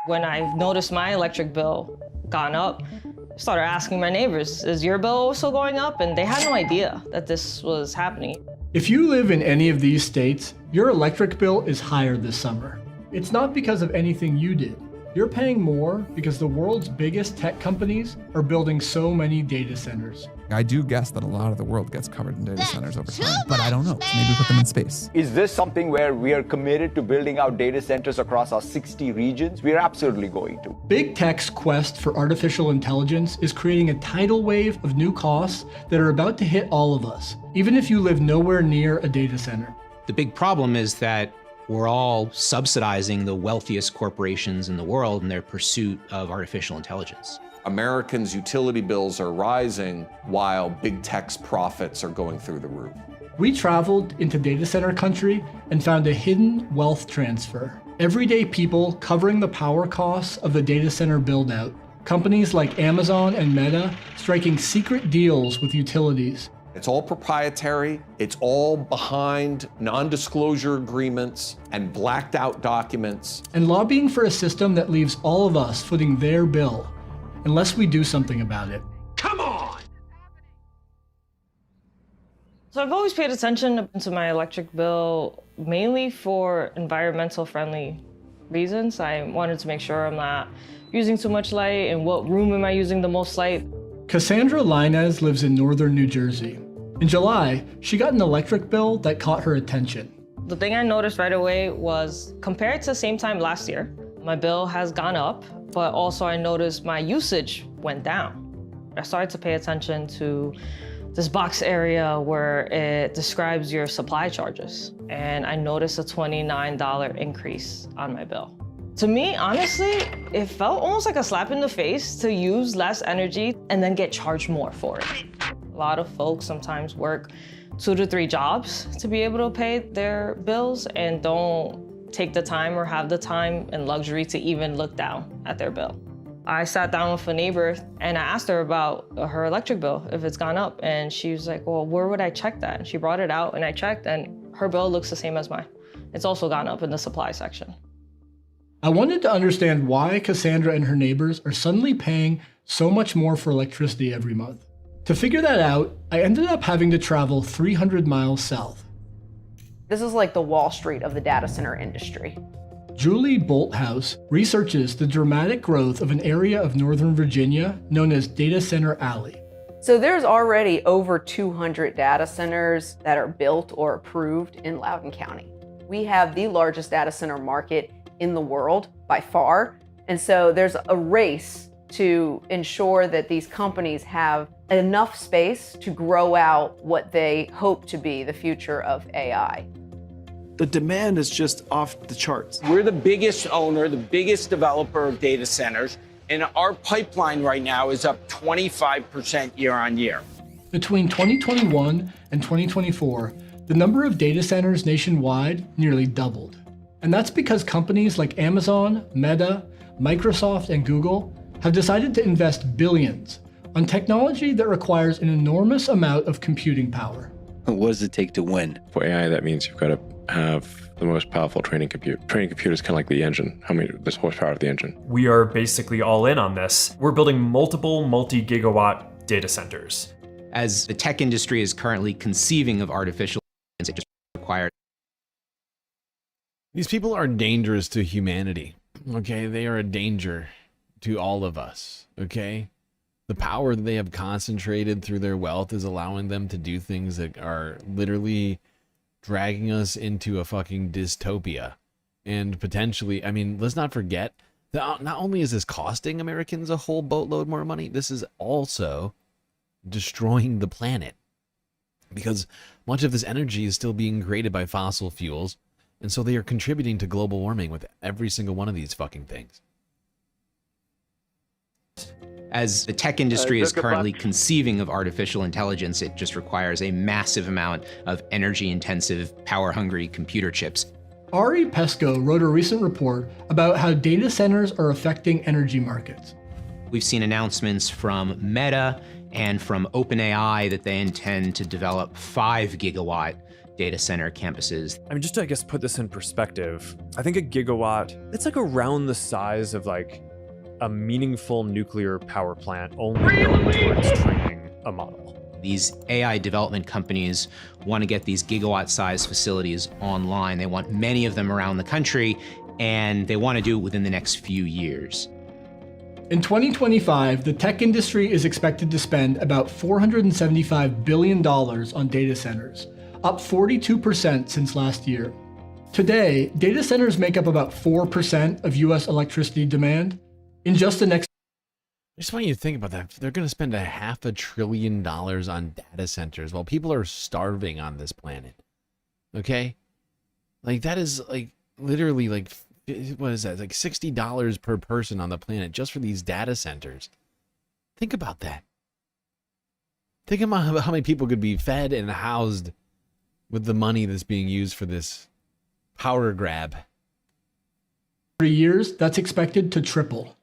When I've noticed my electric bill gone up, I started asking my neighbors, is your bill also going up? And they had no idea that this was happening. If you live in any of these states, your electric bill is higher this summer. It's not because of anything you did. You're paying more because the world's biggest tech companies are building so many data centers. I do guess that a lot of the world gets covered in data centers over time, but I don't know. Maybe put them in space. Is this something where we are committed to building out data centers across our 60 regions? We are absolutely going to. Big tech's quest for artificial intelligence is creating a tidal wave of new costs that are about to hit all of us, even if you live nowhere near a data center. The big problem is that we're all subsidizing the wealthiest corporations in the world in their pursuit of artificial intelligence. Americans' utility bills are rising while big tech's profits are going through the roof. We traveled into data center country and found a hidden wealth transfer. Everyday people covering the power costs of the data center build out. Companies like Amazon and Meta striking secret deals with utilities. It's all proprietary. It's all behind non-disclosure agreements and blacked out documents. And lobbying for a system that leaves all of us footing their bill, unless we do something about it. Come on! So I've always paid attention to my electric bill, mainly for environmental friendly reasons. I wanted to make sure I'm not using too much light, and what room am I using the most light. Cassandra Linez lives in northern New Jersey. In July, she got an electric bill that caught her attention. The thing I noticed right away was, compared to the same time last year, my bill has gone up, but also I noticed my usage went down. I started to pay attention to this box area where it describes your supply charges, and I noticed a $29 increase on my bill. To me, honestly, it felt almost like a slap in the face to use less energy and then get charged more for it. A lot of folks sometimes work 2 to 3 jobs to be able to pay their bills and don't take the time or have the time and luxury to even look down at their bill. I sat down with a neighbor and I asked her about her electric bill, if it's gone up. And she was like, well, where would I check that? And she brought it out and I checked and her bill looks the same as mine. It's also gone up in the supply section. I wanted to understand why Cassandra and her neighbors are suddenly paying so much more for electricity every month. To figure that out, I ended up having to travel 300 miles south. This is like the Wall Street of the data center industry. Julie Bolthouse researches the dramatic growth of an area of Northern Virginia known as Data Center Alley. So there's already over 200 data centers that are built or approved in Loudoun County. We have the largest data center market in the world by far. And so there's a race to ensure that these companies have enough space to grow out what they hope to be the future of AI. The demand is just off the charts. We're the biggest owner, the biggest developer of data centers, and our pipeline right now is up 25% year on year. Between 2021 and 2024, the number of data centers nationwide nearly doubled. And that's because companies like Amazon, Meta, Microsoft, and Google have decided to invest billions on technology that requires an enormous amount of computing power. What does it take to win? For AI, that means you've got to have the most powerful training compute. Training compute is kind of like the engine. There's horsepower of the engine. We are basically all in on this. We're building multiple multi-gigawatt data centers. As the tech industry is currently conceiving of artificial intelligence, it just requires. These people are dangerous to humanity, okay? They are a danger to all of us, okay? The power that they have concentrated through their wealth is allowing them to do things that are literally dragging us into a fucking dystopia. And potentially, I mean, let's not forget that not only is this costing Americans a whole boatload more money, this is also destroying the planet. Because much of this energy is still being created by fossil fuels, and so they are contributing to global warming with every single one of these fucking things. As the tech industry is currently conceiving of artificial intelligence, it just requires a massive amount of energy-intensive, power-hungry computer chips. Ari Pesco wrote a recent report about how data centers are affecting energy markets. We've seen announcements from Meta and from OpenAI that they intend to develop 5 gigawatt data center campuses. I mean, just to, I guess, put this in perspective, I think a gigawatt, it's like around the size of like a meaningful nuclear power plant only going towards training a model. These AI development companies want to get these gigawatt-sized facilities online. They want many of them around the country, and they want to do it within the next few years. In 2025, the tech industry is expected to spend about $475 billion on data centers, up 42% since last year. Today, data centers make up about 4% of US electricity demand. In just the next... I just want you to think about that. They're going to spend $500 billion on data centers while people are starving on this planet. Okay? Like, that is, like, literally, like, what is that? Like $60 per person on the planet just for these data centers. Think about that. Think about how many people could be fed and housed with the money that's being used for this power grab. 3 years, that's expected to triple.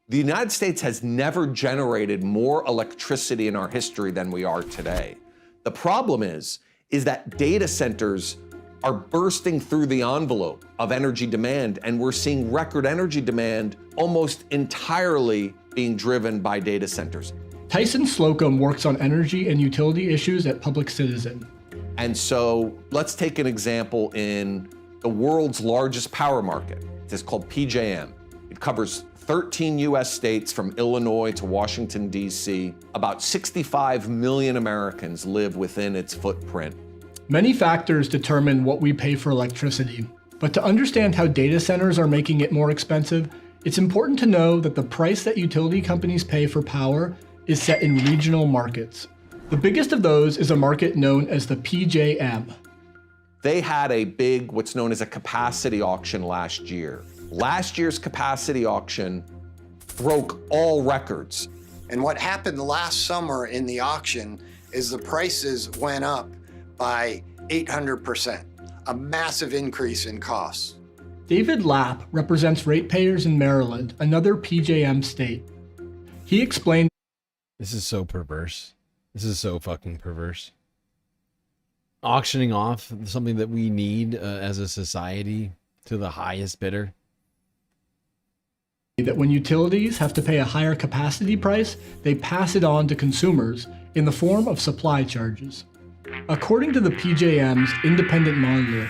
The United States has never generated more electricity in our history than we are today. The problem is that data centers are bursting through the envelope of energy demand, and we're seeing record energy demand almost entirely being driven by data centers. Tyson Slocum works on energy and utility issues at Public Citizen. And so let's take an example in the world's largest power market. It's called PJM. It covers 13 US states from Illinois to Washington, D.C. About 65 million Americans live within its footprint. Many factors determine what we pay for electricity, but to understand how data centers are making it more expensive, it's important to know that the price that utility companies pay for power is set in regional markets. The biggest of those is a market known as the PJM. They had a big, what's known as a capacity auction last year. Last year's capacity auction broke all records. And what happened last summer in the auction is the prices went up by 800%, a massive increase in costs. David Lapp represents ratepayers in Maryland, another PJM state. He explained, "This is so perverse. This is so fucking perverse. Auctioning off something that we need as a society to the highest bidder." That when utilities have to pay a higher capacity price, they pass it on to consumers in the form of supply charges. According to the PJM's independent monitor,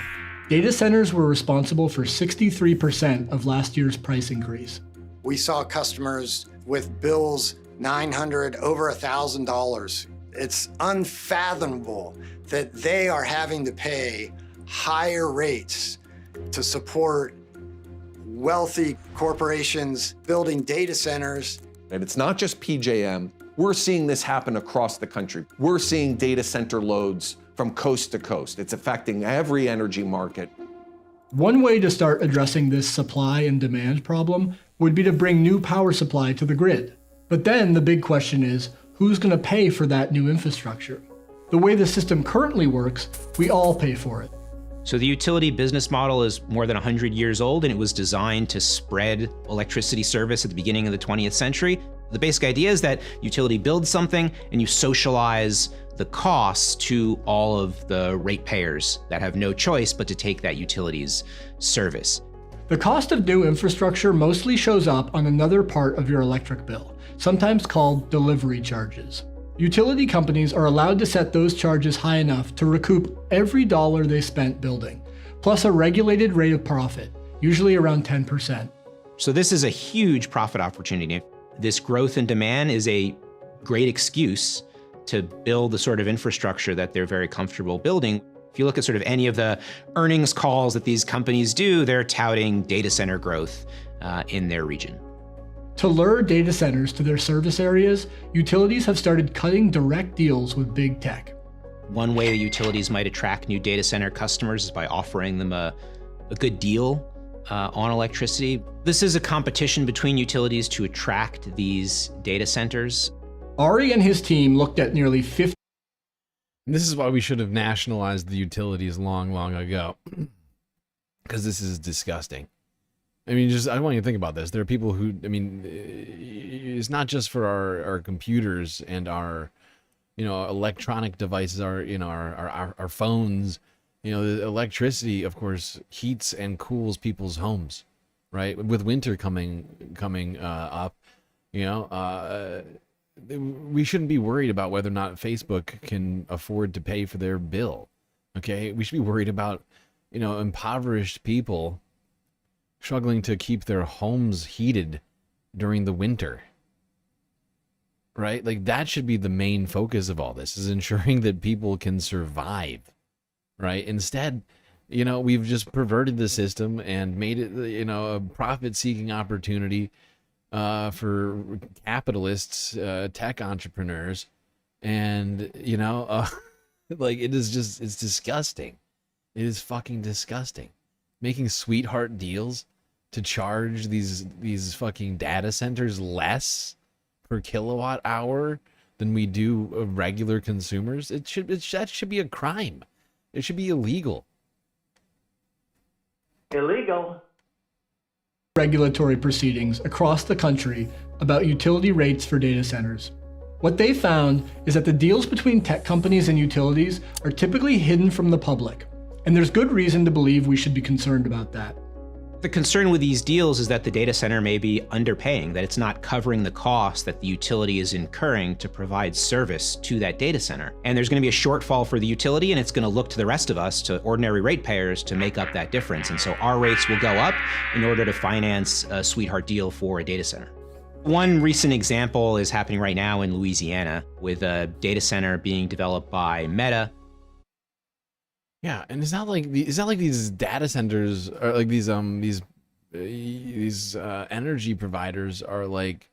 data centers were responsible for 63% of last year's price increase. We saw customers with bills $900, over $1,000. It's unfathomable that they are having to pay higher rates to support wealthy corporations building data centers. And it's not just PJM. We're seeing this happen across the country. We're seeing data center loads from coast to coast. It's affecting every energy market. One way to start addressing this supply and demand problem would be to bring new power supply to the grid. But then the big question is, who's going to pay for that new infrastructure? The way the system currently works, we all pay for it. So the utility business model is more than 100 years old, and it was designed to spread electricity service at the beginning of the 20th century. The basic idea is that utility builds something and you socialize the costs to all of the ratepayers that have no choice but to take that utility's service. The cost of new infrastructure mostly shows up on another part of your electric bill, sometimes called delivery charges. Utility companies are allowed to set those charges high enough to recoup every dollar they spent building, plus a regulated rate of profit, usually around 10%. So this is a huge profit opportunity. This growth in demand is a great excuse to build the sort of infrastructure that they're very comfortable building. If you look at sort of any of the earnings calls that these companies do, they're touting data center growth in their region. To lure data centers to their service areas, utilities have started cutting direct deals with big tech. One way the utilities might attract new data center customers is by offering them a good deal on electricity. This is a competition between utilities to attract these data centers. Ari and his team looked at nearly 50. This is why we should have nationalized the utilities long ago. Because this is disgusting. I mean, I want you to think about this. There are people who, I mean, it's not just for our computers and our, electronic devices, our phones. The electricity, of course, heats and cools people's homes, right? With winter coming up, we shouldn't be worried about whether or not Facebook can afford to pay for their bill. Okay, we should be worried about, impoverished people struggling to keep their homes heated during the winter, right? Like, that should be the main focus of all this, is ensuring that people can survive, right? Instead, we've just perverted the system and made it, a profit-seeking opportunity for capitalists, tech entrepreneurs, and, like, it's disgusting. It is fucking disgusting. Making sweetheart deals to charge these fucking data centers less per kilowatt hour than we do regular consumers. That should be a crime. It should be illegal. Illegal. Regulatory proceedings across the country about utility rates for data centers. What they found is that the deals between tech companies and utilities are typically hidden from the public, and there's good reason to believe we should be concerned about that. The concern with these deals is that the data center may be underpaying, that it's not covering the cost that the utility is incurring to provide service to that data center. And there's going to be a shortfall for the utility, and it's going to look to the rest of us, to ordinary ratepayers, to make up that difference. And so our rates will go up in order to finance a sweetheart deal for a data center. One recent example is happening right now in Louisiana with a data center being developed by Meta. Yeah, and it's not like these data centers are like these energy providers are like,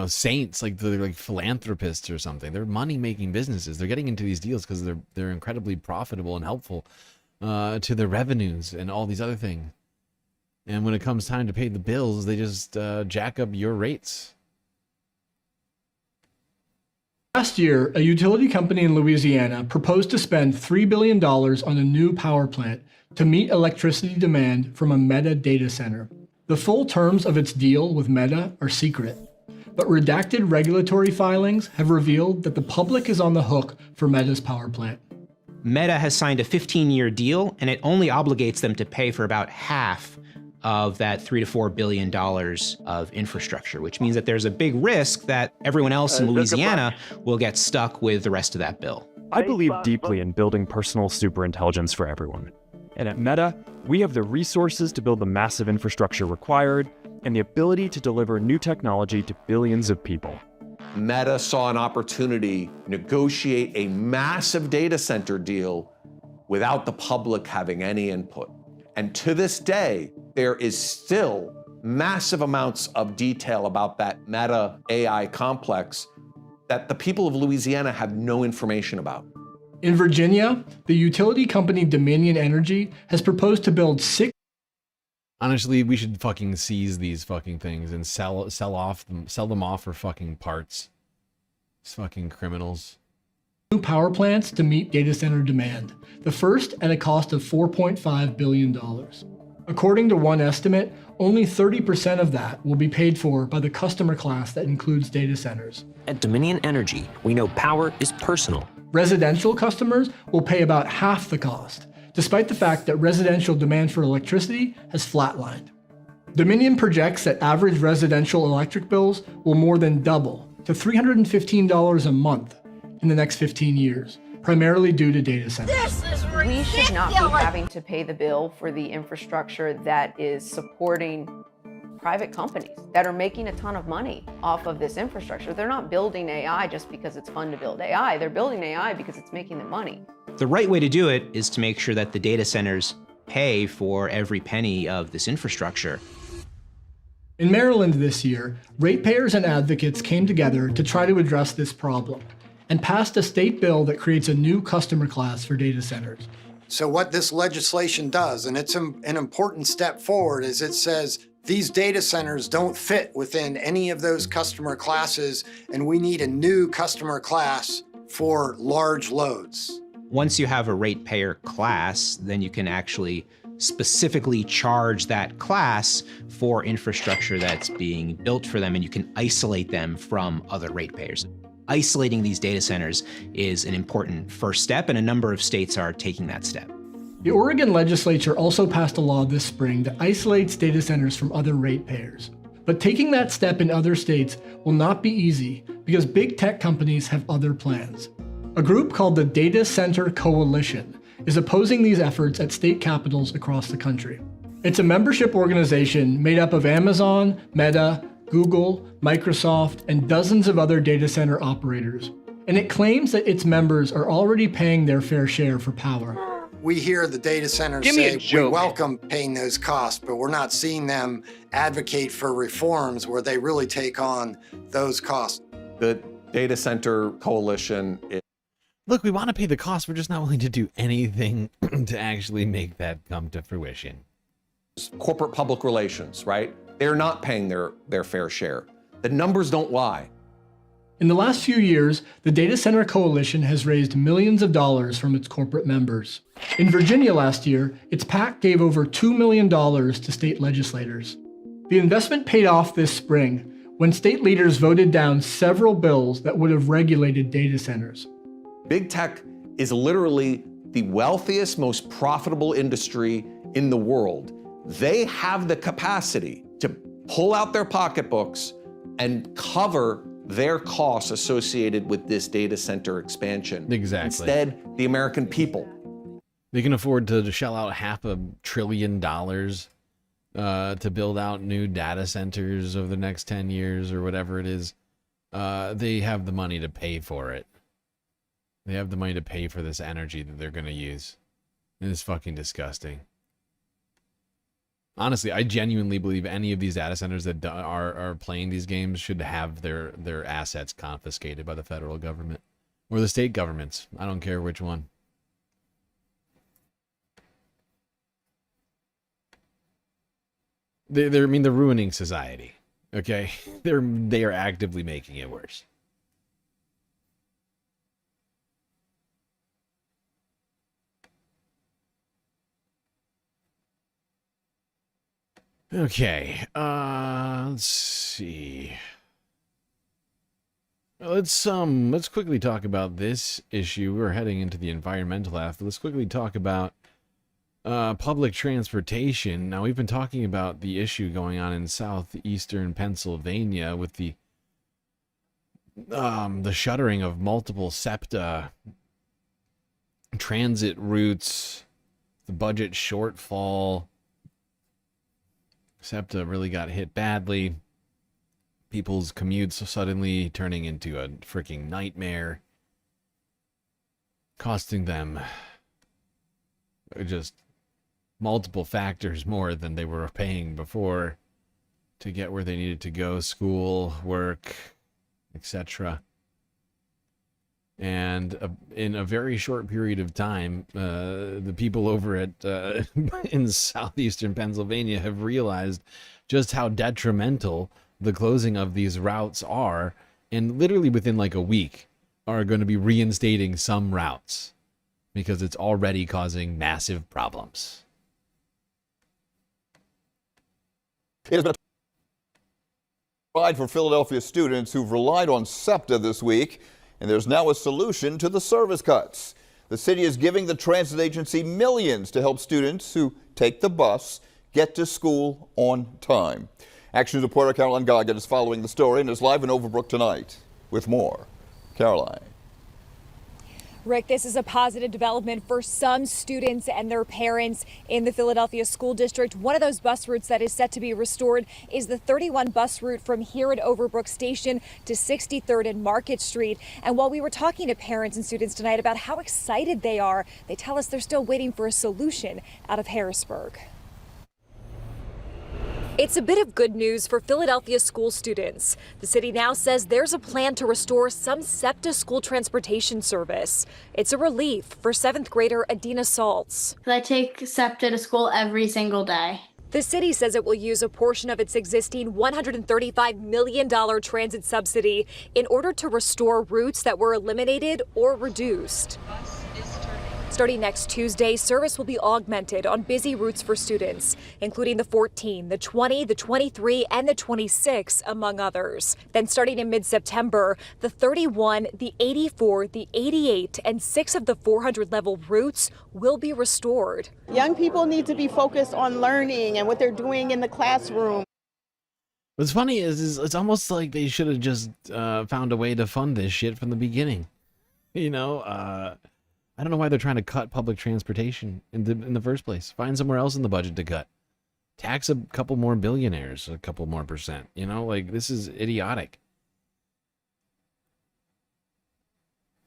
saints, like they're like philanthropists or something. They're money-making businesses. They're getting into these deals because they're incredibly profitable and helpful to their revenues and all these other things. And when it comes time to pay the bills, they just jack up your rates. Last year, a utility company in Louisiana proposed to spend $3 billion on a new power plant to meet electricity demand from a Meta data center. The full terms of its deal with Meta are secret, but redacted regulatory filings have revealed that the public is on the hook for Meta's power plant. Meta has signed a 15-year deal, and it only obligates them to pay for about half of that $3 to $4 billion of infrastructure, which means that there's a big risk that everyone else in Louisiana will get stuck with the rest of that bill. I believe deeply in building personal superintelligence for everyone. And at Meta, we have the resources to build the massive infrastructure required and the ability to deliver new technology to billions of people. Meta saw an opportunity to negotiate a massive data center deal without the public having any input. And to this day, there is still massive amounts of detail about that Meta AI complex that the people of Louisiana have no information about. In Virginia, the utility company Dominion Energy has proposed to build 6. Honestly, we should fucking seize these fucking things and sell them off for fucking parts. These fucking criminals. New power plants to meet data center demand, the first at a cost of $4.5 billion. According to one estimate, only 30% of that will be paid for by the customer class that includes data centers. At Dominion Energy, we know power is personal. Residential customers will pay about half the cost, despite the fact that residential demand for electricity has flatlined. Dominion projects that average residential electric bills will more than double to $315 a month in the next 15 years, primarily due to data centers. We should not be having to pay the bill for the infrastructure that is supporting private companies that are making a ton of money off of this infrastructure. They're not building AI just because it's fun to build AI. They're building AI because it's making them money. The right way to do it is to make sure that the data centers pay for every penny of this infrastructure. In Maryland this year, ratepayers and advocates came together to try to address this problem and passed a state bill that creates a new customer class for data centers. So what this legislation does, and it's an important step forward, is it says these data centers don't fit within any of those customer classes, and we need a new customer class for large loads. Once you have a ratepayer class, then you can actually specifically charge that class for infrastructure that's being built for them, and you can isolate them from other ratepayers. Isolating these data centers is an important first step, and a number of states are taking that step. The Oregon legislature also passed a law this spring that isolates data centers from other ratepayers. But taking that step in other states will not be easy because big tech companies have other plans. A group called the Data Center Coalition is opposing these efforts at state capitals across the country. It's a membership organization made up of Amazon, Meta, Google, Microsoft, and dozens of other data center operators. And it claims that its members are already paying their fair share for power. We hear the data centers say we welcome paying those costs, but we're not seeing them advocate for reforms where they really take on those costs. The Data Center Coalition. Look, we want to pay the cost. We're just not willing to do anything to actually make that come to fruition. Corporate public relations, right? They're not paying their fair share. The numbers don't lie. In the last few years, the Data Center Coalition has raised millions of dollars from its corporate members. In Virginia last year, its PAC gave over $2 million to state legislators. The investment paid off this spring when state leaders voted down several bills that would have regulated data centers. Big tech is literally the wealthiest, most profitable industry in the world. They have the capacity to pull out their pocketbooks and cover their costs associated with this data center expansion. Exactly. Instead, the American people. They can afford to shell out $500 billion to build out new data centers over the next 10 years or whatever it is. They have the money to pay for it. They have the money to pay for this energy that they're going to use. It is fucking disgusting. Honestly, I genuinely believe any of these data centers that are playing these games should have their assets confiscated by the federal government or the state governments. I don't care which one. They're ruining society. Okay, they are actively making it worse. Okay, let's see. Let's quickly talk about this issue. We're heading into the environmental half. Let's quickly talk about public transportation. Now, we've been talking about the issue going on in southeastern Pennsylvania with the shuttering of multiple SEPTA transit routes, the budget shortfall. SEPTA really got hit badly. People's commutes suddenly turning into a freaking nightmare, costing them just multiple factors more than they were paying before to get where they needed to go, school, work, etc. And in a very short period of time, the people over at in southeastern Pennsylvania have realized just how detrimental the closing of these routes are, and literally within like a week are going to be reinstating some routes because it's already causing massive problems. It has been a ride for Philadelphia students who've relied on SEPTA this week, and there's now a solution to the service cuts. The city is giving the transit agency millions to help students who take the bus get to school on time. Action News reporter Caroline Goggin is following the story and is live in Overbrook tonight with more. Caroline. Rick, this is a positive development for some students and their parents in the Philadelphia School District. One of those bus routes that is set to be restored is the 31 bus route from here at Overbrook Station to 63rd and Market Street. And while we were talking to parents and students tonight about how excited they are, they tell us they're still waiting for a solution out of Harrisburg. It's a bit of good news for Philadelphia school students. The city now says there's a plan to restore some SEPTA school transportation service. It's a relief for 7th grader Adina Saltz. I take SEPTA to school every single day. The city says it will use a portion of its existing $135 million transit subsidy in order to restore routes that were eliminated or reduced. Starting next Tuesday, service will be augmented on busy routes for students, including the 14, the 20, the 23, and the 26, among others. Then starting in mid-September, the 31, the 84, the 88, and 6 of the 400 level routes will be restored. Young people need to be focused on learning and what they're doing in the classroom. What's funny is it's almost like they should have just found a way to fund this shit from the beginning. You know, I don't know why they're trying to cut public transportation in the first place. Find somewhere else in the budget to cut. Tax a couple more billionaires, a couple more percent. You know, like, this is idiotic.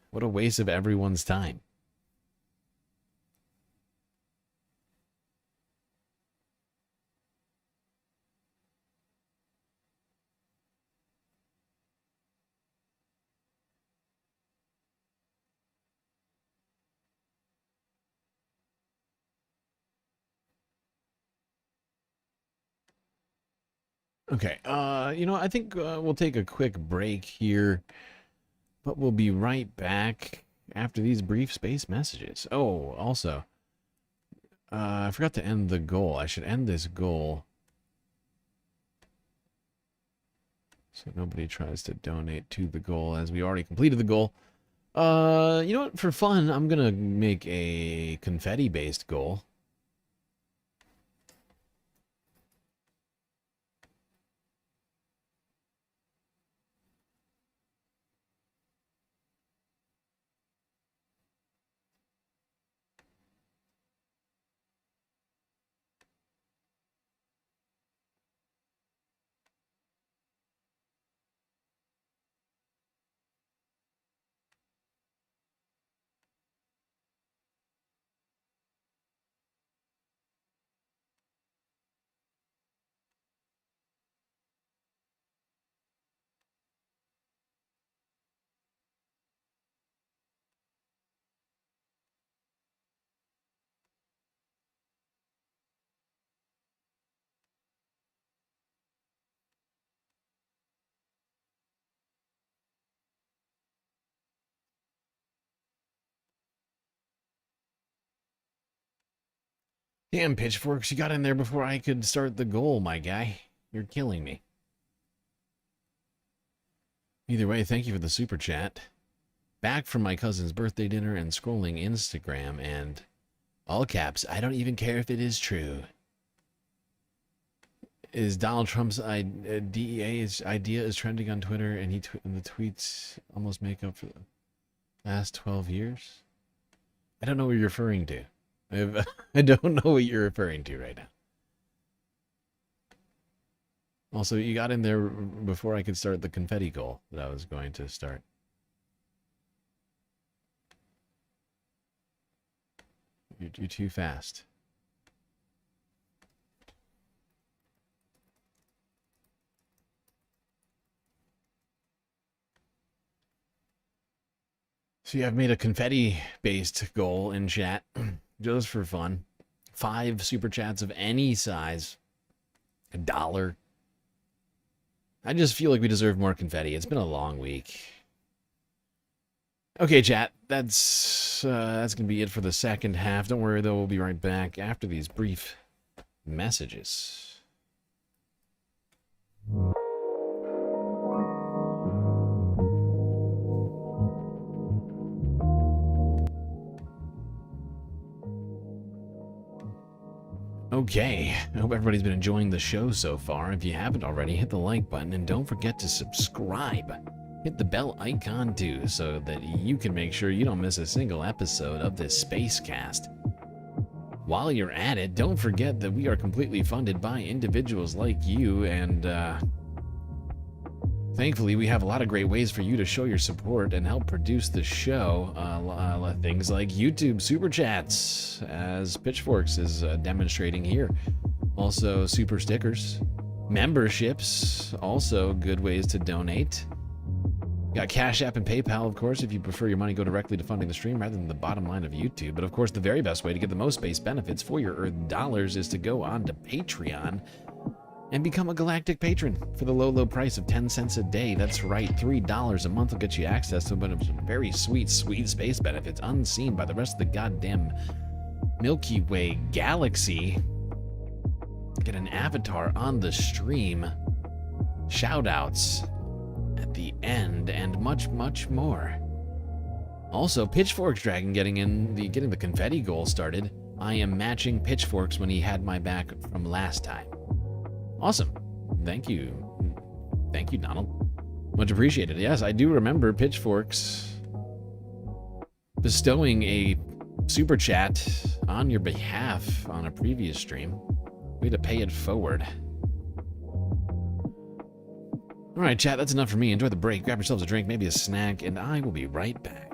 What a waste of everyone's time. Okay, you know, I think we'll take a quick break here, but we'll be right back after these brief space messages. Oh, also, I forgot to end the goal. I should end this goal so nobody tries to donate to the goal, as we already completed the goal. You know what? For fun, I'm gonna make a confetti-based goal. Damn, Pitchforks, you got in there before I could start the goal, my guy. You're killing me. Either way, thank you for the super chat. Back from my cousin's birthday dinner and scrolling Instagram and all caps, I don't even care if it is true. Is Donald Trump's DEA's idea is trending on Twitter, and the tweets almost make up for the last 12 years? I don't know what you're referring to. I don't know what you're referring to right now. Also, you got in there before I could start the confetti goal that I was going to start. You're too fast. So yeah, I've made a confetti-based goal in chat, just for fun. 5 super chats of any size. $1. I just feel like we deserve more confetti. It's been a long week. Okay, chat, that's gonna be it for the second half. Don't worry, though, we'll be right back after these brief messages. Okay, I hope everybody's been enjoying the show so far. If you haven't already, hit the like button and don't forget to subscribe. Hit the bell icon too, so that you can make sure you don't miss a single episode of this spacecast. While you're at it, don't forget that we are completely funded by individuals like you, and thankfully we have a lot of great ways for you to show your support and help produce the show. Things like YouTube super chats, as Pitchforks is demonstrating here. Also super stickers, memberships, also good ways to donate. Got Cash App and PayPal, of course, if you prefer your money go directly to funding the stream rather than the bottom line of YouTube. But of course, the very best way to get the most space benefits for your earned dollars is to go on to Patreon and become a Galactic patron for the low, low price of 10 cents a day. That's right, $3 a month will get you access to a bunch of very sweet, sweet space benefits unseen by the rest of the goddamn Milky Way galaxy. Get an avatar on the stream, shout-outs at the end, and much, much more. Also, Pitchforks Dragon getting the confetti goal started. I am matching Pitchforks when he had my back from last time. Awesome. Thank you. Thank you, Donald. Much appreciated. Yes, I do remember Pitchforks bestowing a super chat on your behalf on a previous stream. Way to pay it forward. All right, chat, that's enough for me. Enjoy the break. Grab yourselves a drink, maybe a snack, and I will be right back.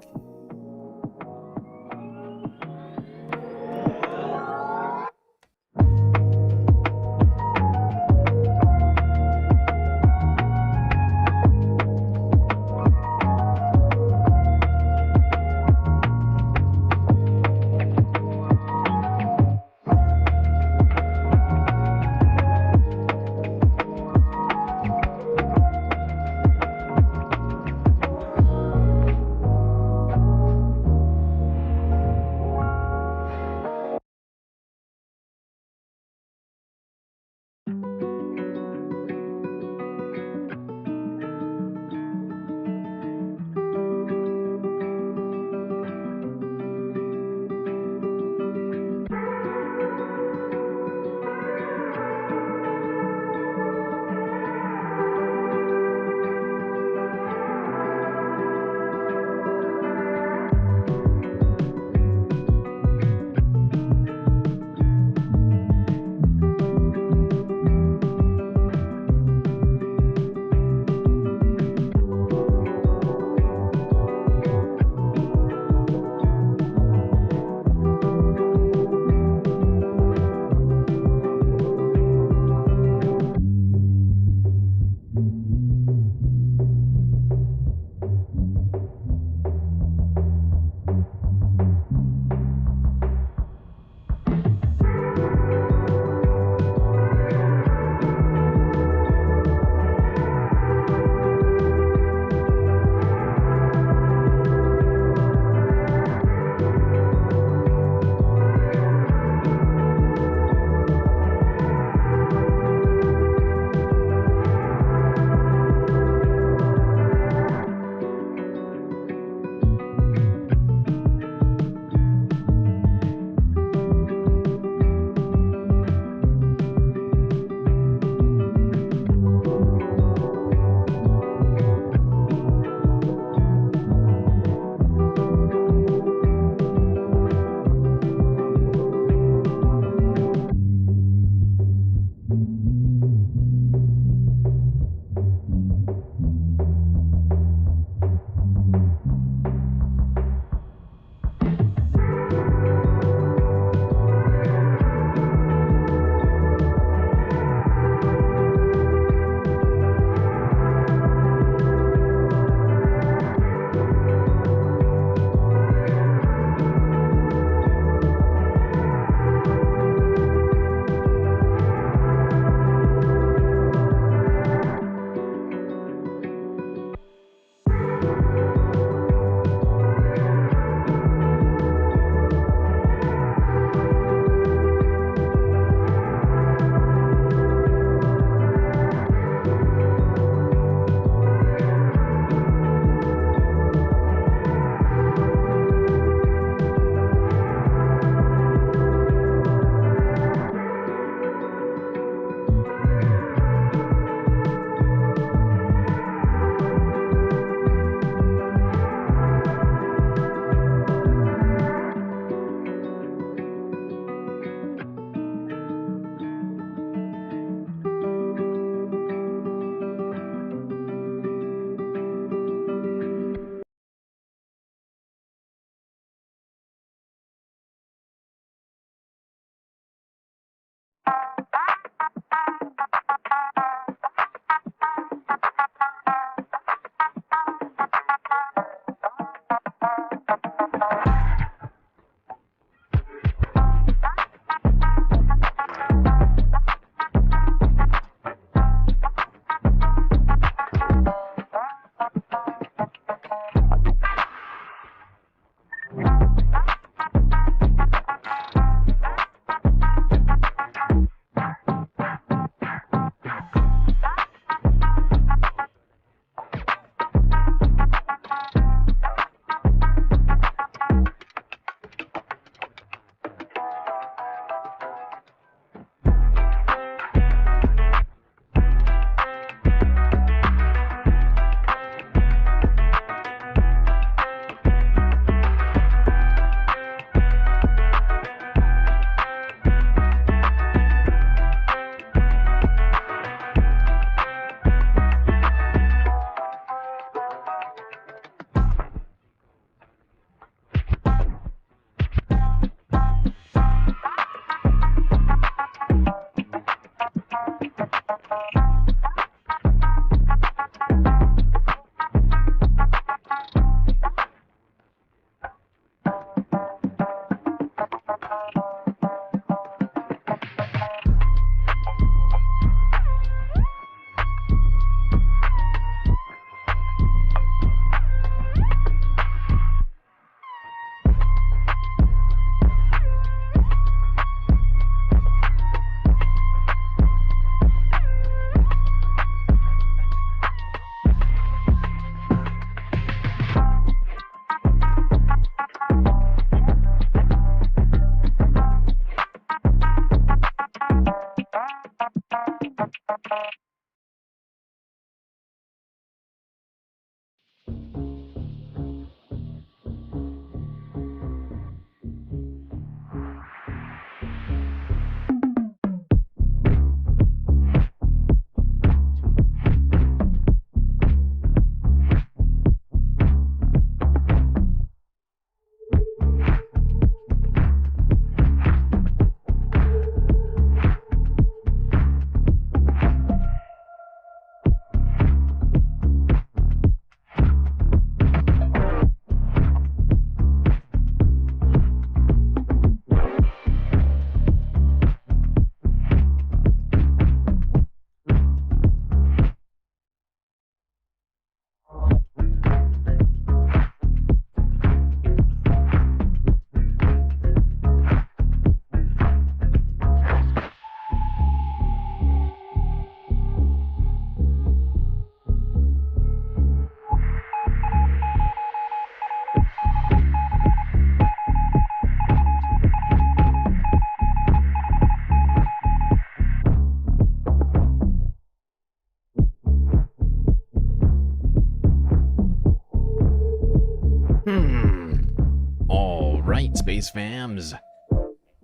Space Fams.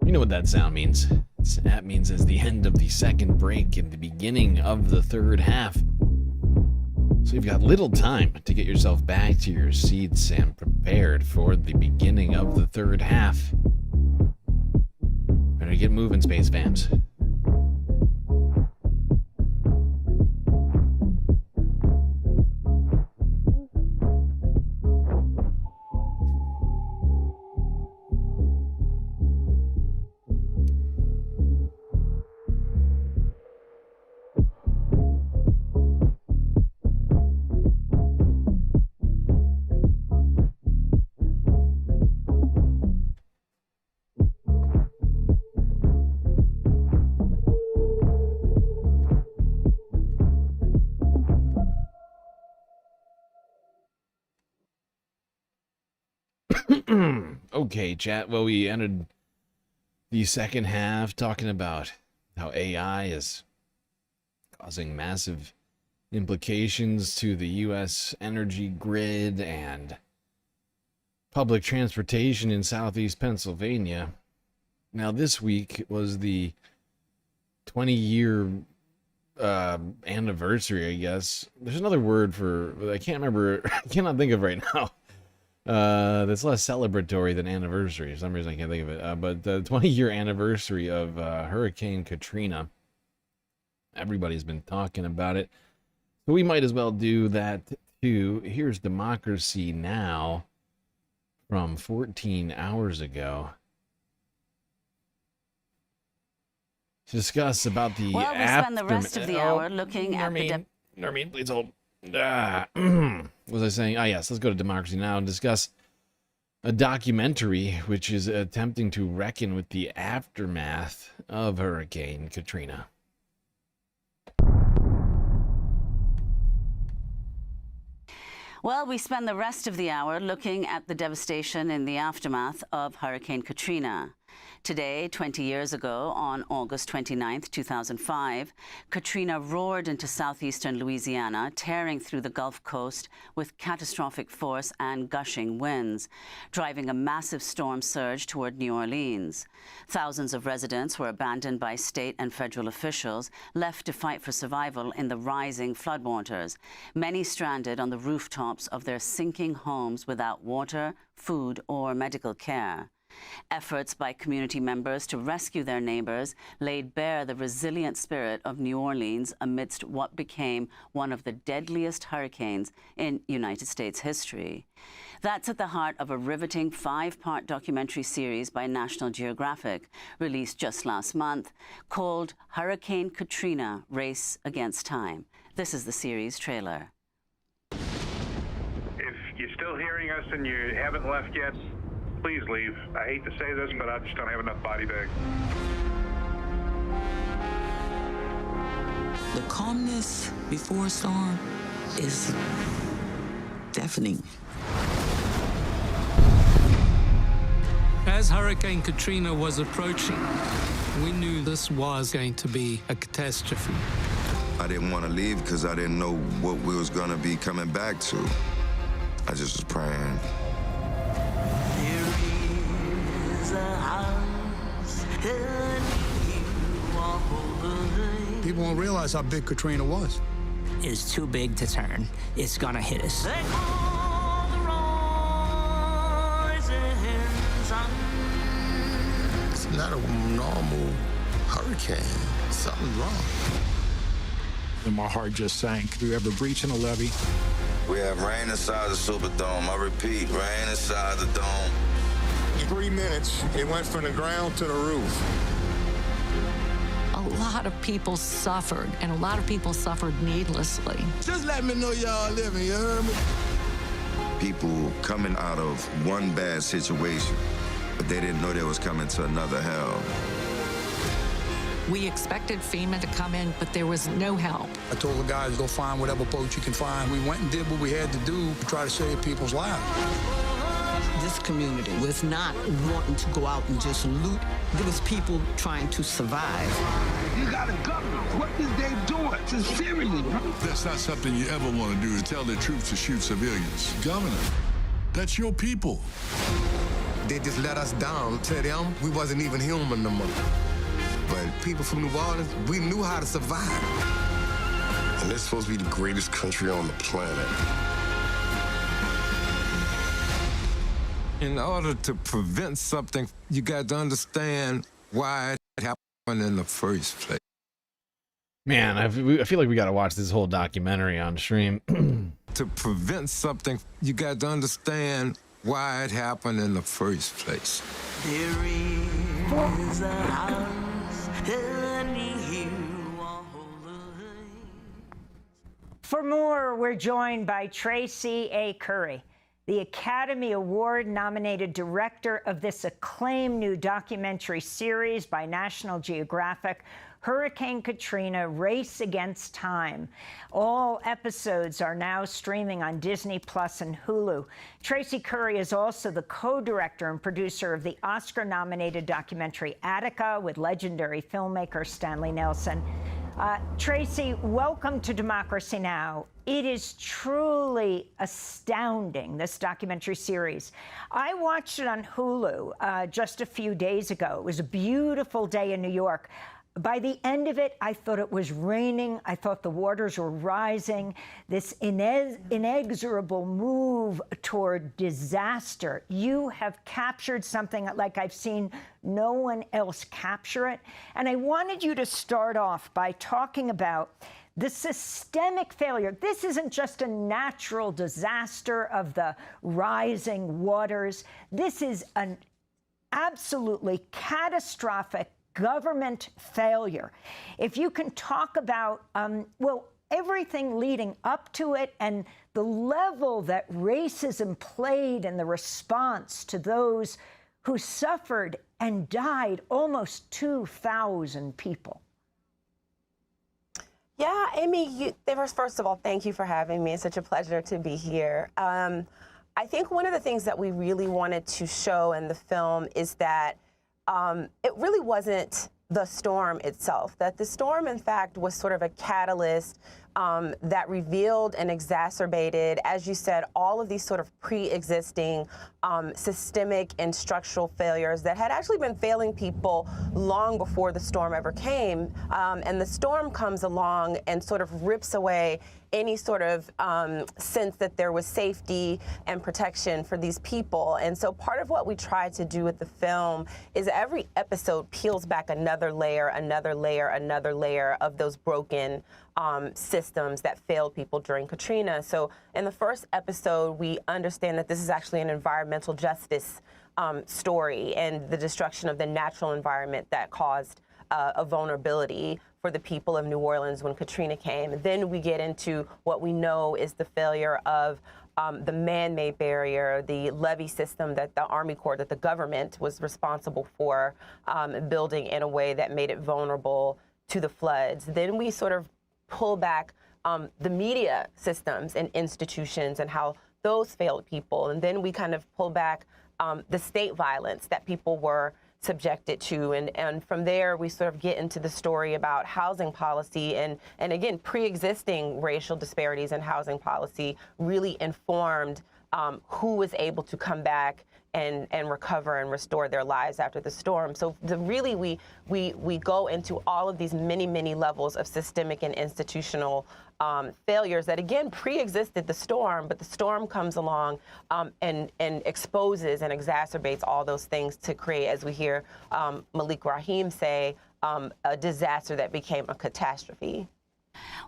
You know what that sound means. That means it's the end of the second break and the beginning of the third half. So you've got little time to get yourself back to your seats and prepared for the beginning of the third half. Better get moving, Space Fams. Okay, chat. Well, we entered the second half talking about how AI is causing massive implications to the U.S. energy grid and public transportation in southeast Pennsylvania. Now, this week was the 20-year anniversary, I guess. There's another word for, I can't remember, I cannot think of right now. That's less celebratory than anniversary. For some reason I can't think of it. But the 20-year anniversary of Hurricane Katrina. Everybody's been talking about it. So we might as well do that too. Here's Democracy Now! From 14 hours ago. To discuss about the well, we spend the rest of the hour looking at the... Noreen, please hold. What was I saying? Ah, yes, let's go to Democracy Now! And discuss a documentary which is attempting to reckon with the aftermath of Hurricane Katrina. Well, we spend the rest of the hour looking at the devastation in the aftermath of Hurricane Katrina. Today, 20 years ago, on August 29th, 2005, Katrina roared into southeastern Louisiana, tearing through the Gulf Coast with catastrophic force and gushing winds, driving a massive storm surge toward New Orleans. Thousands of residents were abandoned by state and federal officials, left to fight for survival in the rising floodwaters, many stranded on the rooftops of their sinking homes without water, food, or medical care. Efforts by community members to rescue their neighbors laid bare the resilient spirit of New Orleans amidst what became one of the deadliest hurricanes in United States history. That's at the heart of a riveting 5-part documentary series by National Geographic, released just last month, called Hurricane Katrina: Race Against Time. This is the series trailer. If you're still hearing us and you haven't left yet, please leave. I hate to say this, but I just don't have enough body bags. The calmness before a storm is deafening. As Hurricane Katrina was approaching, we knew this was going to be a catastrophe. I didn't want to leave because I didn't know what we was going to be coming back to. I just was praying. People won't realize how big Katrina was. It's too big to turn. It's gonna hit us. It's not a normal hurricane. Something's wrong. And my heart just sank. We have a breach in the levee. We have rain inside the Superdome. I repeat, rain inside the dome. In 3 minutes, it went from the ground to the roof. A lot of people suffered, and a lot of people suffered needlessly. Just let me know y'all living, you heard me? People coming out of one bad situation, but they didn't know they was coming to another hell. We expected FEMA to come in, but there was no help. I told the guys, go find whatever boat you can find. We went and did what we had to do to try to save people's lives. This community was not wanting to go out and just loot. There was people trying to survive. You got a governor. What is they doing? Sincerely, bro. That's not something you ever want to do, is tell the troops to shoot civilians. Governor, that's your people. they just let us down. To them, we wasn't even human no more. But people from New Orleans, we knew how to survive. And this is supposed to be the greatest country on the planet. In order to prevent something, you got to understand why it happened in the first place. Man, I feel like we got to watch this whole documentary on stream. To prevent something, you got to understand why it happened in the first place. There is a house underneath For more, we're joined by Tracy A. Curry, the Academy Award-nominated director of this acclaimed new documentary series by National Geographic, Hurricane Katrina, Race Against Time. All episodes are now streaming on Disney Plus and Hulu. Tracy Curry is also the co-director and producer of the Oscar-nominated documentary Attica with legendary filmmaker Stanley Nelson. Tracy, welcome to Democracy Now! It is truly astounding, this documentary series. I watched it on Hulu just a few days ago. It was a beautiful day in New York. By the end of it, I thought it was raining. I thought the waters were rising. This inexorable move toward disaster. You have captured something like I've seen no one else capture it. And I wanted you to start off by talking about the systemic failure. This isn't just a natural disaster of the rising waters. This is an absolutely catastrophic government failure. If you can talk about, well, everything leading up to it and the level that racism played in the response to those who suffered and died, almost 2,000 people. Yeah, Amy, first of all, thank you for having me. It's such a pleasure to be here. I think one of the things that we really wanted to show in the film is that it really wasn't the storm itself, that the storm, in fact, was sort of a catalyst that revealed and exacerbated, as you said, all of these sort of pre-existing systemic and structural failures that had actually been failing people long before the storm ever came. And the storm comes along and sort of rips away any sort of sense that there was safety and protection for these people. And so part of what we tried to do with the film is every episode peels back another layer, another layer, another layer of those broken systems that failed people during Katrina. So in the first episode, we understand that this is actually an environmental justice story and the destruction of the natural environment that caused a vulnerability for the people of New Orleans when Katrina came. Then we get into what we know is the failure of the man-made barrier, the levee system that the Army Corps, that the government was responsible for building in a way that made it vulnerable to the floods. Then we sort of pull back the media systems and institutions and how those failed people. And then we kind of pull back the state violence that people were subjected to. And from there, we sort of get into the story about housing policy and again, pre-existing racial disparities in housing policy really informed who was able to come back and recover and restore their lives after the storm. So really, we go into all of these many, many levels of systemic and institutional failures that, again, pre-existed the storm, but the storm comes along and exposes and exacerbates all those things to create, as we hear Malik Rahim say, a disaster that became a catastrophe.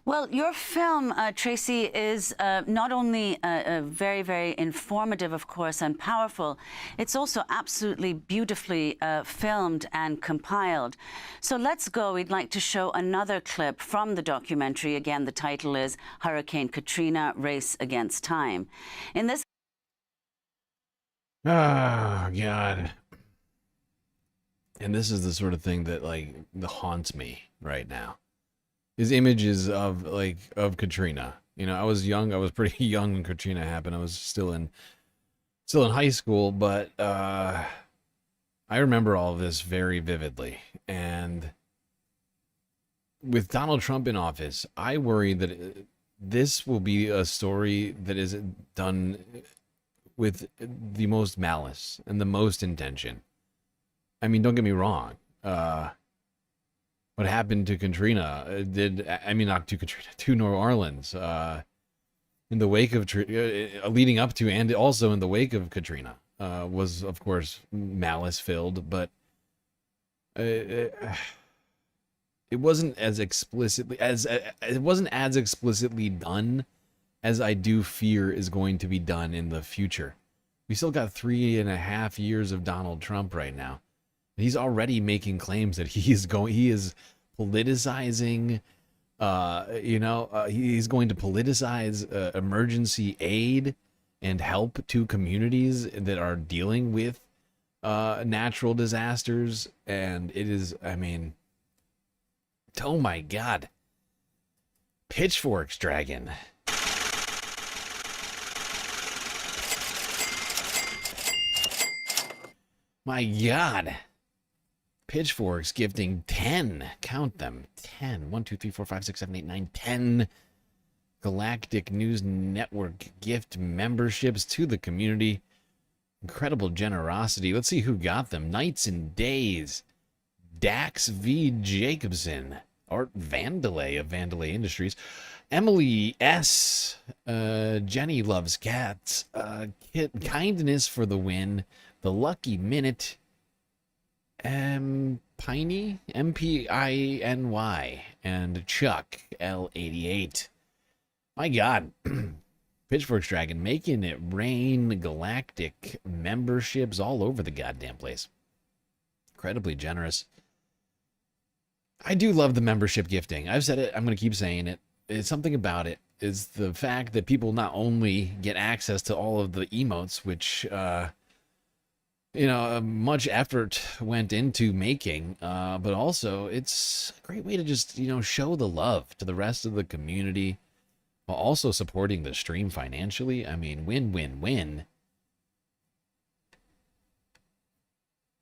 Well, your film, Tracy, is not only very, very informative, of course, and powerful, it's also absolutely beautifully filmed and compiled. So let's go. We'd like to show another clip from the documentary. Again, the title is Hurricane Katrina, Race Against Time. In this... Oh, God. And this is the sort of thing that, like, haunts me right now. His images of Katrina. You know, I was young. I was pretty young when Katrina happened. I was still in high school, but I remember all of this very vividly. And with Donald Trump in office, I worry that this will be a story that is done with the most malice and the most intention. I mean, don't get me wrong. What happened to Katrina not to Katrina, to New Orleans, in the wake of, leading up to and also in the wake of Katrina, was, of course, malice-filled, but it wasn't as explicitly done as I do fear is going to be done in the future. We still got 3.5 years of Donald Trump right now. He's already making claims that he is politicizing, he's going to politicize emergency aid and help to communities that are dealing with natural disasters. And it is, oh my God. Pitchforks, Dragon. My God. Pitchforks gifting 10, count them, 10, 1, 2, 3, 4, 5, 6, 7, 8, 9, 10 Galactic News Network gift memberships to the community. Incredible generosity. Let's see who got them. Nights and Days, Dax V. Jacobson, Art Vandelay of Vandelay Industries, Emily S., Jenny Loves Cats, Kindness for the Win, The Lucky Minute, Piney, M-P-I-N-Y, and Chuck, L88. My God, Pitchforks Dragon making it rain galactic memberships all over the goddamn place. Incredibly generous. I do love the membership gifting. I've said it, I'm going to keep saying it. It's something about it is the fact that people not only get access to all of the emotes, which, much effort went into making, but also it's a great way to just, show the love to the rest of the community while also supporting the stream financially. I mean, win, win, win.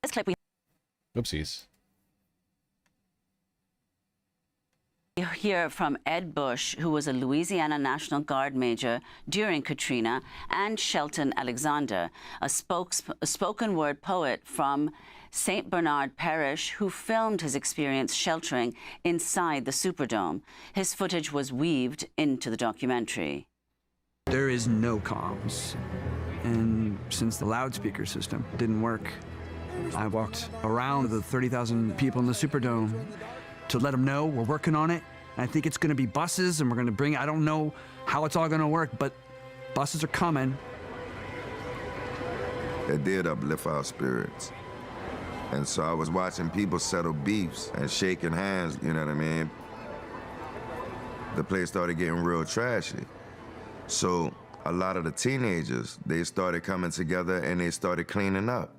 This clip we Oopsies. hear from Ed Bush, who was a Louisiana National Guard major during Katrina, and Shelton Alexander, a spoken word poet from St. Bernard Parish, who filmed his experience sheltering inside the Superdome. His footage was weaved into the documentary. There is no comms, and since the loudspeaker system didn't work, I walked around the 30,000 people in the Superdome to let them know we're working on it. And I think it's going to be buses, and we're going to bring, I don't know how it's all going to work, but buses are coming. It did uplift our spirits. And so I was watching people settle beefs and shaking hands, you know what I mean? The place started getting real trashy. So a lot of the teenagers, they started coming together and they started cleaning up.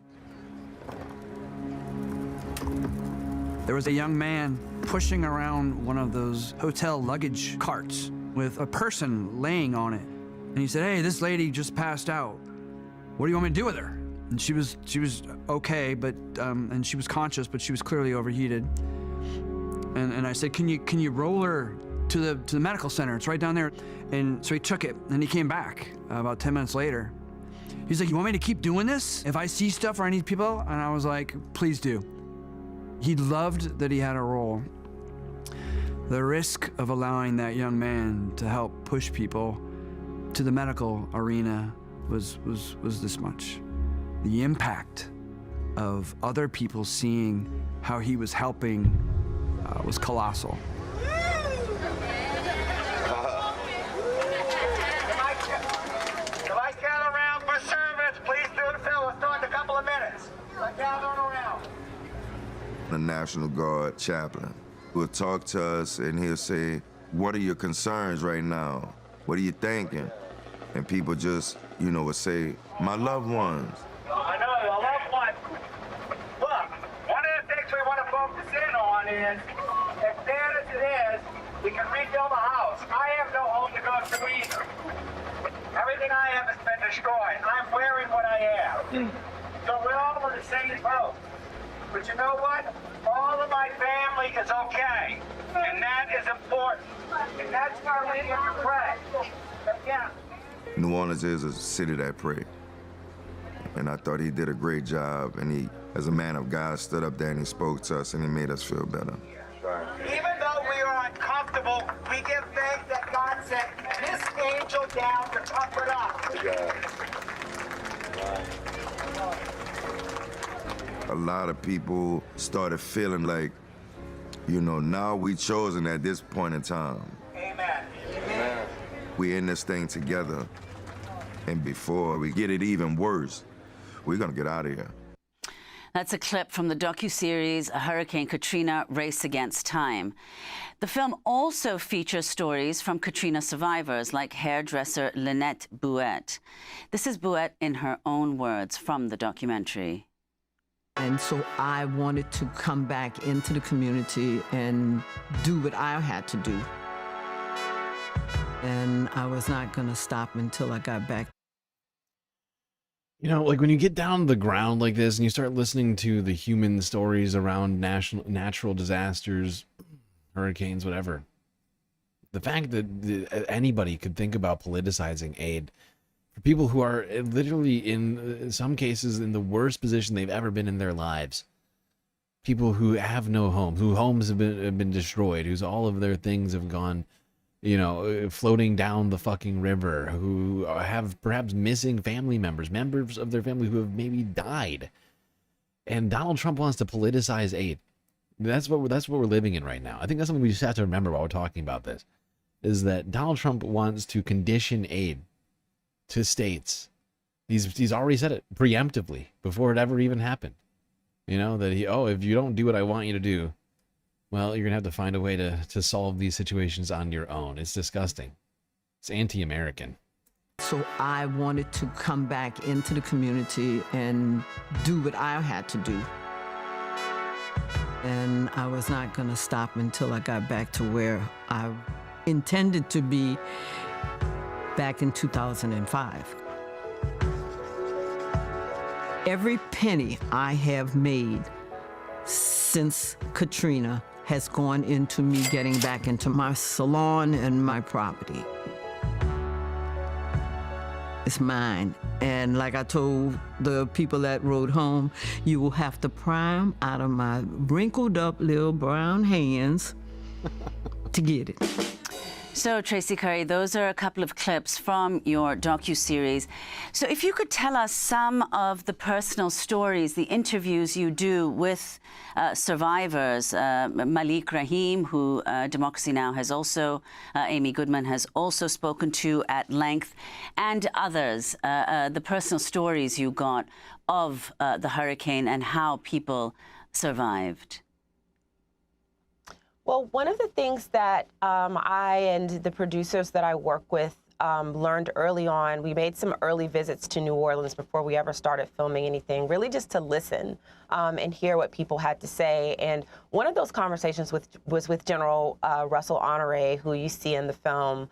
There was a young man pushing around one of those hotel luggage carts with a person laying on it. And he said, "Hey, this lady just passed out. What do you want me to do with her?" And she was okay, but and she was conscious, but she was clearly overheated. And I said, "Can you roll her to the medical center? It's right down there." And so he took it, and he came back about 10 minutes later. He's like, "You want me to keep doing this if I see stuff or I need people?" And I was like, "Please do." He loved that he had a role. The risk of allowing that young man to help push people to the medical arena was this much. The impact of other people seeing how he was helping was colossal. If I gather around for service, please do it, Phil. We'll start in a couple of minutes. Gather around. The National Guard chaplain will talk to us and he'll say, "What are your concerns right now? What are you thinking?" And people just, would say, "My loved ones." I know, your loved ones. Look, one of the things we want to focus in on is, as bad as it is, we can rebuild a house. I have no home to go to either. Everything I have has been destroyed. I'm wearing what I have. So we're all in the same boat. But you know what? All of my family is okay. And that is important. And that's why we need to pray. But yeah. New Orleans is a city that prays. And I thought he did a great job, and he, as a man of God, stood up there and he spoke to us and he made us feel better. Even though we are uncomfortable, we give thanks that God sent this angel down to comfort us. A lot of people started feeling like, you know, now we chosen at this point in time. Amen. Amen. We in this thing together, and before we get it even worse, we're gonna get out of here. That's a clip from the docuseries Hurricane Katrina: Race Against Time. The film also features stories from Katrina survivors like hairdresser Lynette Bouette. This is Bouette in her own words from the documentary. And so I wanted to come back into the community and do what I had to do. And I was not going to stop until I got back. You know, like when you get down to the ground like this and you start listening to the human stories around natural disasters, hurricanes, whatever, the fact that anybody could think about politicizing aid for people who are literally in some cases in the worst position they've ever been in their lives, people who have no home, whose homes have been destroyed, whose all of their things have gone, you know, floating down the fucking river, who have perhaps missing family members of their family who have maybe died. And Donald Trump wants to politicize aid. That's what we're living in right now. I think that's something we just have to remember while we're talking about this, is that Donald Trump wants to condition aid to states. He's already said it preemptively before it ever even happened. You know, that if you don't do what I want you to do, well, you're gonna have to find a way to solve these situations on your own. It's disgusting. It's anti-American. So I wanted to come back into the community and do what I had to do. And I was not going to stop until I got back to where I intended to be back in 2005. Every penny I have made since Katrina has gone into me getting back into my salon and my property. It's mine. And like I told the people that rode home, you will have to pry 'em out of my wrinkled up little brown hands to get it. So, Tracy Curry, those are a couple of clips from your docuseries. So if you could tell us some of the personal stories, the interviews you do with survivors, Malik Rahim, who Democracy Now! Has also, Amy Goodman has also spoken to at length, and others, the personal stories you got of the hurricane and how people survived. Well, one of the things that I and the producers that I work with learned early on, we made some early visits to New Orleans before we ever started filming anything, really just to listen and hear what people had to say. And one of those conversations was with General Russell Honore, who you see in the film,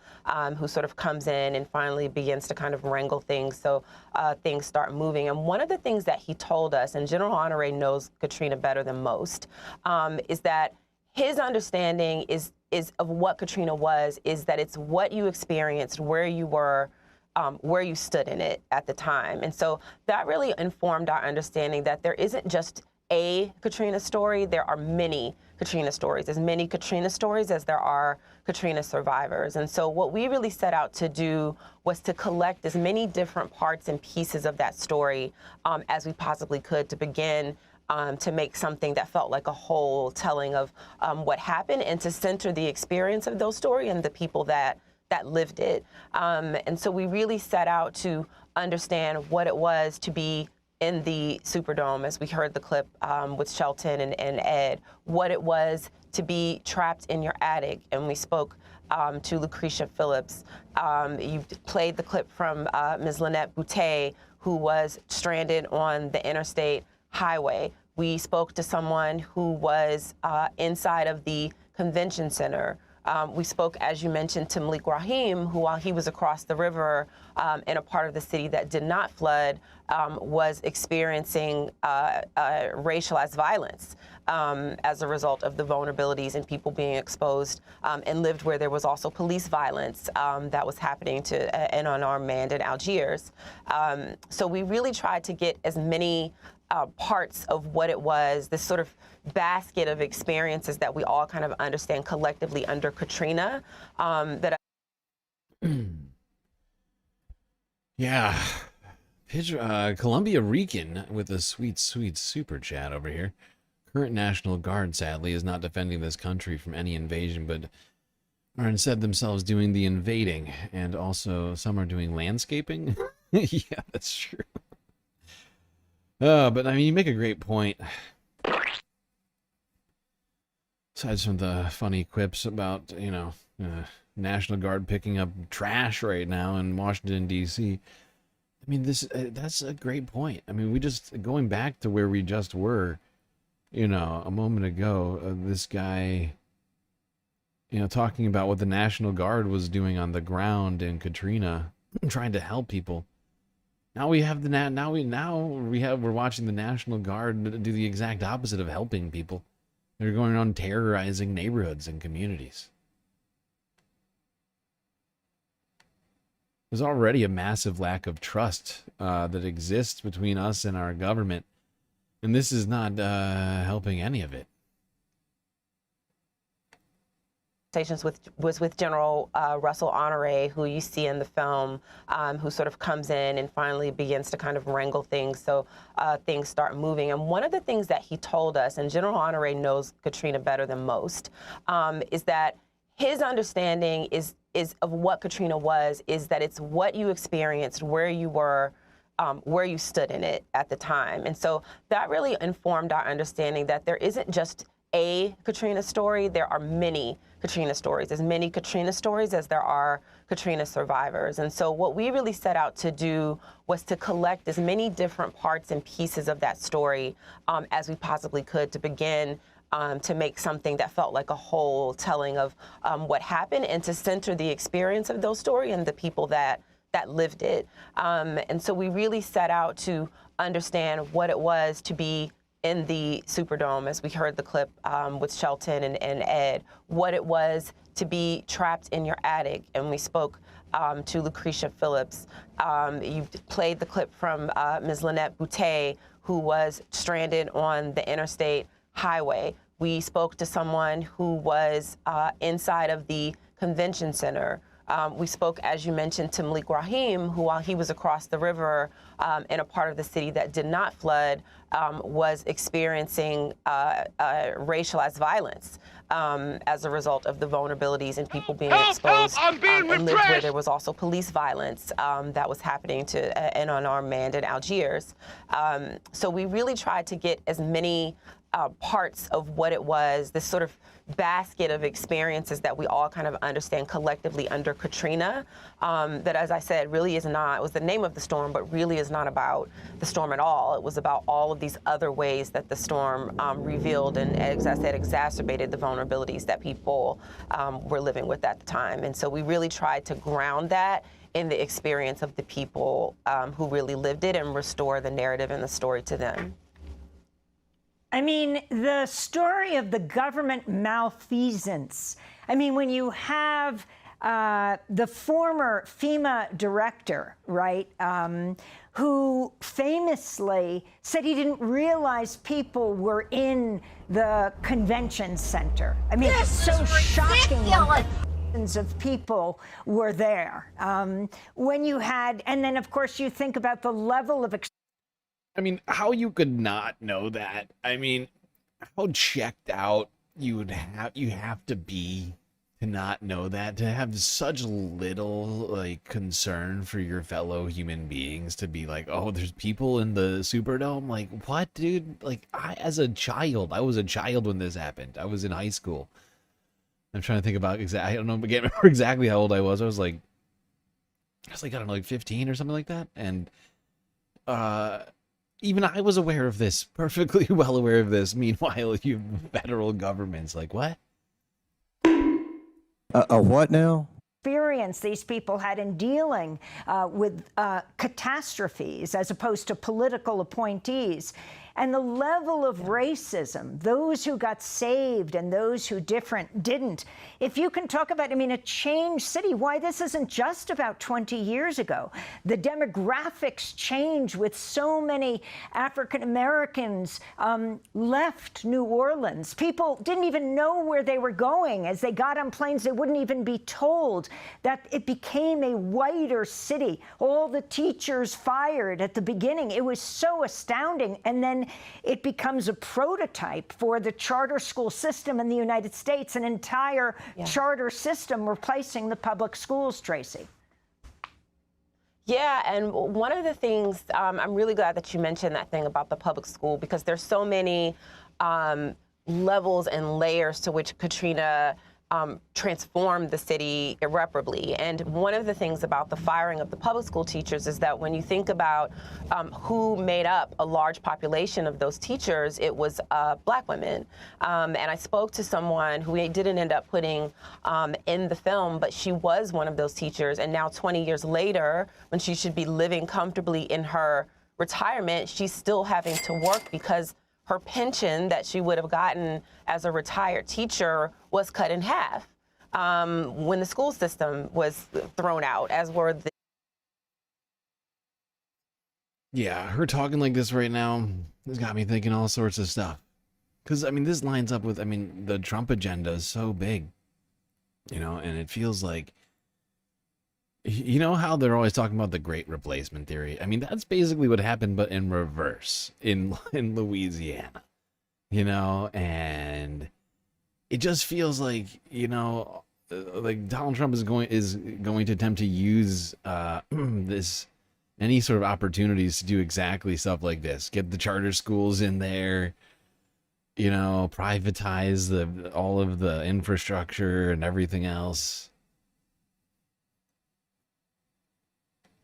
who sort of comes in and finally begins to kind of wrangle things so things start moving. And one of the things that he told us, and General Honore knows Katrina better than most, is that his understanding is of what Katrina was, is that it's what you experienced, where you were, where you stood in it at the time. And so that really informed our understanding that there isn't just a Katrina story, there are many Katrina stories, as many Katrina stories as there are Katrina survivors. And so what we really set out to do was to collect as many different parts and pieces of that story as we possibly could to begin to make something that felt like a whole telling of what happened and to center the experience of those stories and the people that lived it. And so we really set out to understand what it was to be in the Superdome, as we heard the clip with Shelton and Ed, what it was to be trapped in your attic. And we spoke to Lucretia Phillips. You played the clip from Ms. Lynette Boutte, who was stranded on the interstate highway. We spoke to someone who was inside of the convention center. We spoke, as you mentioned, to Malik Rahim, who, while he was across the river in a part of the city that did not flood, was experiencing racialized violence. as a result of the vulnerabilities and people being exposed, and lived where there was also police violence that was happening to an unarmed man in Algiers. So we really tried to get as many parts of what it was, this sort of basket of experiences that we all kind of understand collectively under Katrina. Yeah. Columbia Rican with a sweet, sweet super chat over here. Current National Guard, sadly, is not defending this country from any invasion, but are instead themselves doing the invading. And also, some are doing landscaping. Yeah, that's true. But I mean, you make a great point. Aside from the funny quips about, you know, National Guard picking up trash right now in Washington, D.C., I mean, that's a great point. I mean, we just, going back to where we just were, you know, a moment ago, this guy, you know, talking about what the National Guard was doing on the ground in Katrina, trying to help people. Now we have we're watching the National Guard do the exact opposite of helping people. They're going around terrorizing neighborhoods and communities. There's already a massive lack of trust that exists between us and our government, and this is not helping any of it. Was with General Russell Honore, who you see in the film, who sort of comes in and finally begins to kind of wrangle things so things start moving. And one of the things that he told us, and General Honore knows Katrina better than most, is that his understanding is of what Katrina was, is that it's what you experienced, where you were, where you stood in it at the time. And so that really informed our understanding that there isn't just a Katrina story, there are many Katrina stories, as many Katrina stories as there are Katrina survivors. And so what we really set out to do was to collect as many different parts and pieces of that story as we possibly could to begin to make something that felt like a whole telling of what happened and to center the experience of those stories and the people that lived it. And so we really set out to understand what it was to be in the Superdome, as we heard the clip with Shelton and Ed, what it was to be trapped in your attic. And we spoke to Lucretia Phillips. You played the clip from Ms. Lynette Boutte, who was stranded on the interstate highway. We spoke to someone who was inside of the convention center. We spoke, as you mentioned, to Malik Rahim, who, while he was across the river in a part of the city that did not flood, was experiencing racialized violence as a result of the vulnerabilities and people being exposed and lived where there was also police violence that was happening to an unarmed man in Algiers. So we really tried to get as many parts of what it was, this sort of basket of experiences that we all kind of understand collectively under Katrina, that, as I said, really is not, it was the name of the storm, but really is not about the storm at all. It was about all of these other ways that the storm revealed and, as I said, exacerbated the vulnerabilities that people were living with at the time. And so we really tried to ground that in the experience of the people who really lived it and restore the narrative and the story to them. I mean, the story of the government malfeasance. I mean, when you have the former FEMA director, right, who famously said he didn't realize people were in the convention center. I mean, it's so shocking. Thousands of people were there. When you had, and then of course you think about the level of I mean, how you could not know that? I mean, how checked out you have to be to not know that, to have such little like concern for your fellow human beings, to be like, oh, there's people in the Superdome. Like, what, dude? Like, I was a child when this happened. I was in high school. I'm trying to think about I don't know, I can't remember exactly how old I was. I was like, I don't know, like 15 or something like that. And even I was aware of this, perfectly well aware of this. Meanwhile, you federal government's like, what? A what now? Experience these people had in dealing with catastrophes as opposed to political appointees. And the level of racism, those who got saved and those who didn't. If you can talk about, a changed city, why this isn't just about 20 years ago. The demographics change with so many African Americans left New Orleans. People didn't even know where they were going. As they got on planes, they wouldn't even be told that it became a whiter city. All the teachers fired at the beginning. It was so astounding. And then it becomes a prototype for the charter school system in the United States, an entire charter system replacing the public schools, Tracy. Yeah, and one of the things, I'm really glad that you mentioned that thing about the public school, because there's so many levels and layers to which Katrina transformed the city irreparably. And one of the things about the firing of the public school teachers is that when you think about who made up a large population of those teachers, it was Black women. And I spoke to someone who we didn't end up putting in the film, but she was one of those teachers. And now 20 years later, when she should be living comfortably in her retirement, she's still having to work because her pension that she would have gotten as a retired teacher was cut in half when the school system was thrown out, as were the... Yeah, her talking like this right now has got me thinking all sorts of stuff. Because, this lines up with, the Trump agenda is so big, and it feels like, you know how they're always talking about the great replacement theory? That's basically what happened, but in reverse in Louisiana, and it just feels like, like Donald Trump is going to attempt to use any sort of opportunities to do exactly stuff like this. Get the charter schools in there, privatize all of the infrastructure and everything else.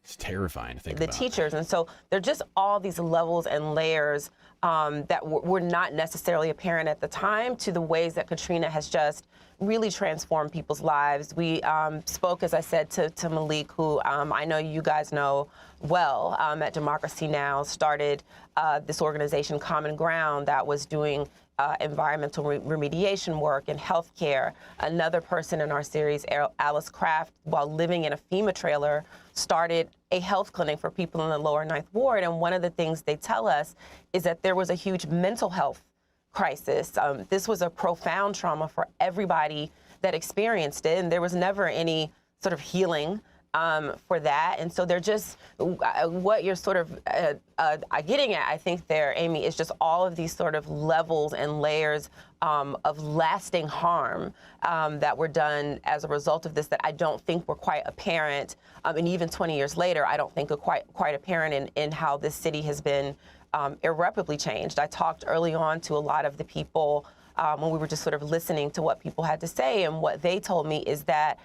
It's terrifying to think about. The teachers. And so there are just all these levels and layers that were not necessarily apparent at the time to the ways that Katrina has just really transformed people's lives. We spoke, as I said, to Malik, who I know you guys know well, at Democracy Now!, started this organization, Common Ground, that was doing environmental remediation work in healthcare. Another person in our series, Alice Kraft, while living in a FEMA trailer, started a health clinic for people in the lower Ninth Ward. And one of the things they tell us is that there was a huge mental health crisis. This was a profound trauma for everybody that experienced it, and there was never any sort of healing for that. And so they're just, what you're sort of getting at, I think there, Amy, is just all of these sort of levels and layers of lasting harm that were done as a result of this that I don't think were quite apparent. And even 20 years later, I don't think are quite apparent in how this city has been irreparably changed. I talked early on to a lot of the people when we were just sort of listening to what people had to say, and what they told me is that,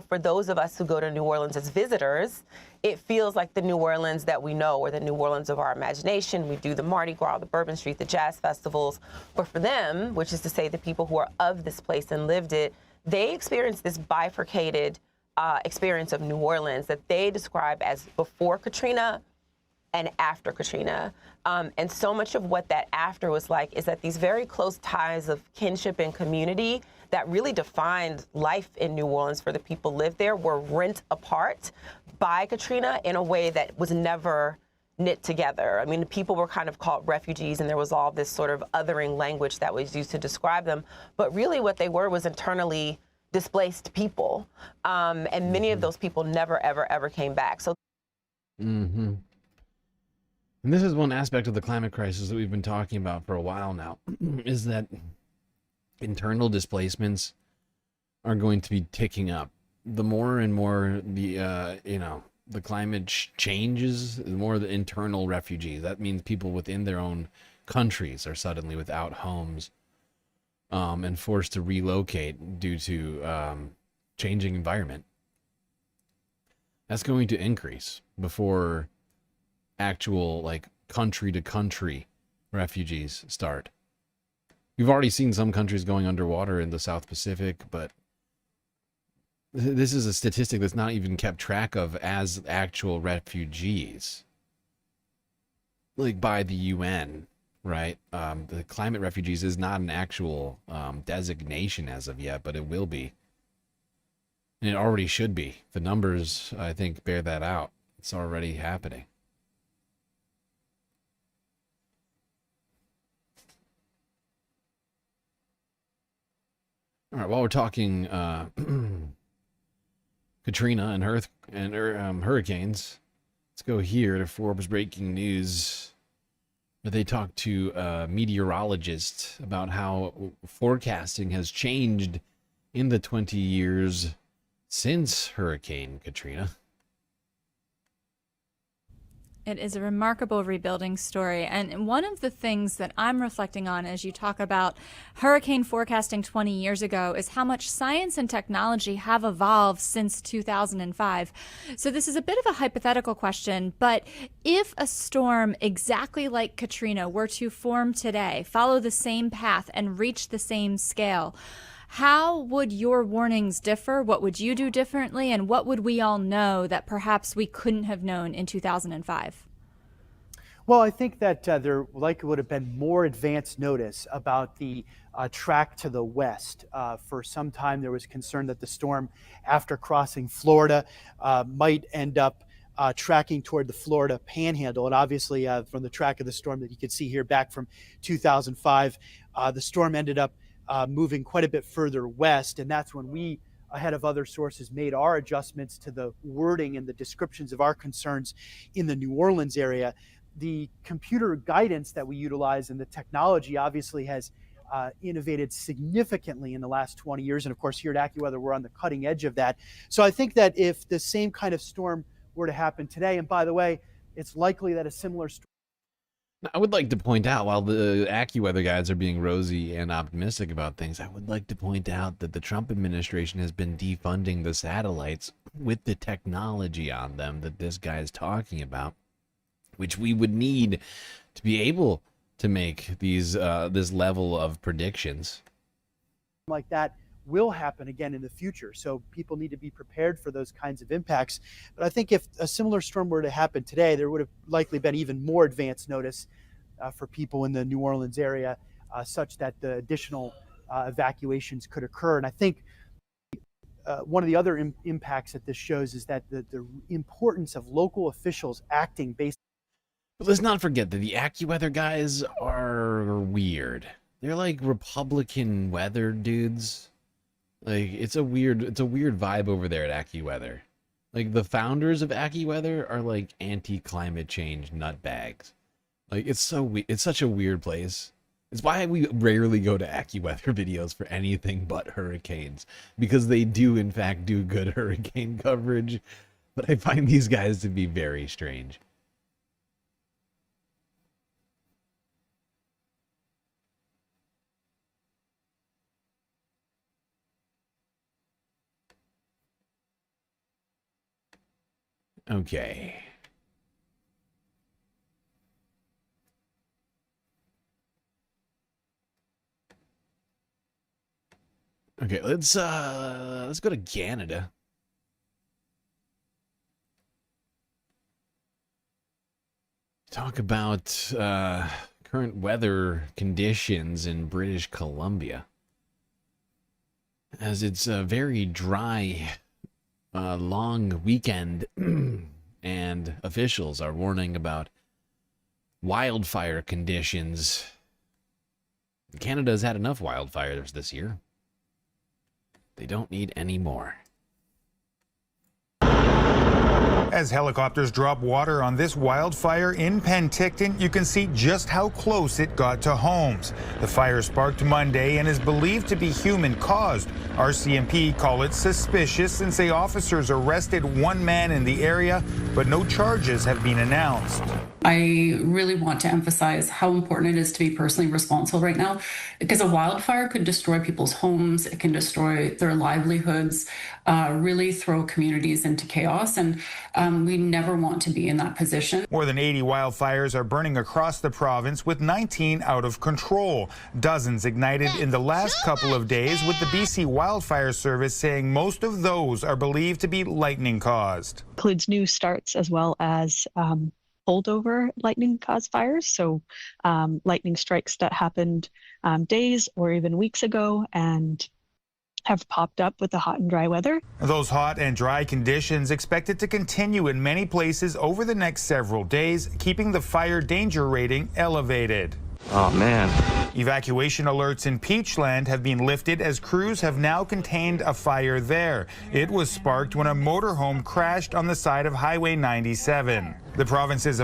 for those of us who go to New Orleans as visitors, it feels like the New Orleans that we know, or the New Orleans of our imagination. We do the Mardi Gras, the Bourbon Street, the jazz festivals. But for them, which is to say the people who are of this place and lived it, they experienced this bifurcated experience of New Orleans that they describe as before Katrina and after Katrina. And so much of what that after was like is that these very close ties of kinship and community that really defined life in New Orleans for the people lived there were rent apart by Katrina in a way that was never knit together. People were kind of called refugees, and there was all this sort of othering language that was used to describe them. But really what they were was internally displaced people. And many of those people never, ever, ever came back. So. Mm-hmm. And this is one aspect of the climate crisis that we've been talking about for a while now, is that internal displacements are going to be ticking up. The more and more the climate changes, the more the internal refugees. That means people within their own countries are suddenly without homes and forced to relocate due to changing environment. That's going to increase before actual country to country refugees start. You've already seen some countries going underwater in the South Pacific, but this is a statistic that's not even kept track of as actual refugees, by the UN. right? The climate refugees is not an actual designation as of yet, but it will be. And it already should be. The numbers, I think, bear that out. It's already happening. All right, while we're talking Katrina and hurricanes, let's go here to Forbes breaking news. They talked to a meteorologist about how forecasting has changed in the 20 years since Hurricane Katrina. It is a remarkable rebuilding story. And one of the things that I'm reflecting on as you talk about hurricane forecasting 20 years ago is how much science and technology have evolved since 2005. So this is a bit of a hypothetical question, but if a storm exactly like Katrina were to form today, follow the same path and reach the same scale, how would your warnings differ? What would you do differently? And what would we all know that perhaps we couldn't have known in 2005? Well, I think that there likely would have been more advance notice about the track to the west. For some time, there was concern that the storm, after crossing Florida, might end up tracking toward the Florida panhandle. And obviously, from the track of the storm that you could see here back from 2005, the storm ended up moving quite a bit further west, and that's when we, ahead of other sources, made our adjustments to the wording and the descriptions of our concerns in the New Orleans area. The computer guidance that we utilize and the technology obviously has innovated significantly in the last 20 years, and of course here at AccuWeather we're on the cutting edge of that. So I think that if the same kind of storm were to happen today, and by the way, it's likely that a similar storm. I would like to point out, while the AccuWeather guys are being rosy and optimistic about things, I would like to point out that the Trump administration has been defunding the satellites with the technology on them that this guy is talking about, which we would need to be able to make these this level of predictions. Like that will happen again in the future. So people need to be prepared for those kinds of impacts. But I think if a similar storm were to happen today, there would have likely been even more advance notice for people in the New Orleans area, such that the additional evacuations could occur. And I think one of the other impacts that this shows is that the importance of local officials acting based. But let's not forget that the AccuWeather guys are weird. They're like Republican weather dudes. Like it's a weird vibe over there at AccuWeather. Like the founders of AccuWeather are like anti-climate change nutbags. Like it's such a weird place. It's why we rarely go to AccuWeather videos for anything but hurricanes, because they do in fact do good hurricane coverage, but I find these guys to be very strange. Okay. Okay, let's go to Canada. Talk about current weather conditions in British Columbia, as it's a very dry long weekend and officials are warning about wildfire conditions. Canada's had enough wildfires this year. They don't need any more. As helicopters drop water on this wildfire in Penticton, you can see just how close it got to homes. The fire sparked Monday and is believed to be human-caused. RCMP call it suspicious and say officers arrested one man in the area, but no charges have been announced. I really want to emphasize how important it is to be personally responsible right now, because a wildfire could destroy people's homes, it can destroy their livelihoods, really throw communities into chaos, and we never want to be in that position. More than 80 wildfires are burning across the province, with 19 out of control. Dozens ignited in the last couple of days, with the BC Wildfire Service saying most of those are believed to be lightning caused. Includes new starts as well as holdover lightning caused fires. So lightning strikes that happened days or even weeks ago and have popped up with the hot and dry weather. Those hot and dry conditions expected to continue in many places over the next several days, keeping the fire danger rating elevated. Oh, man. Evacuation alerts in Peachland have been lifted as crews have now contained a fire there. It was sparked when a motorhome crashed on the side of Highway 97. The province's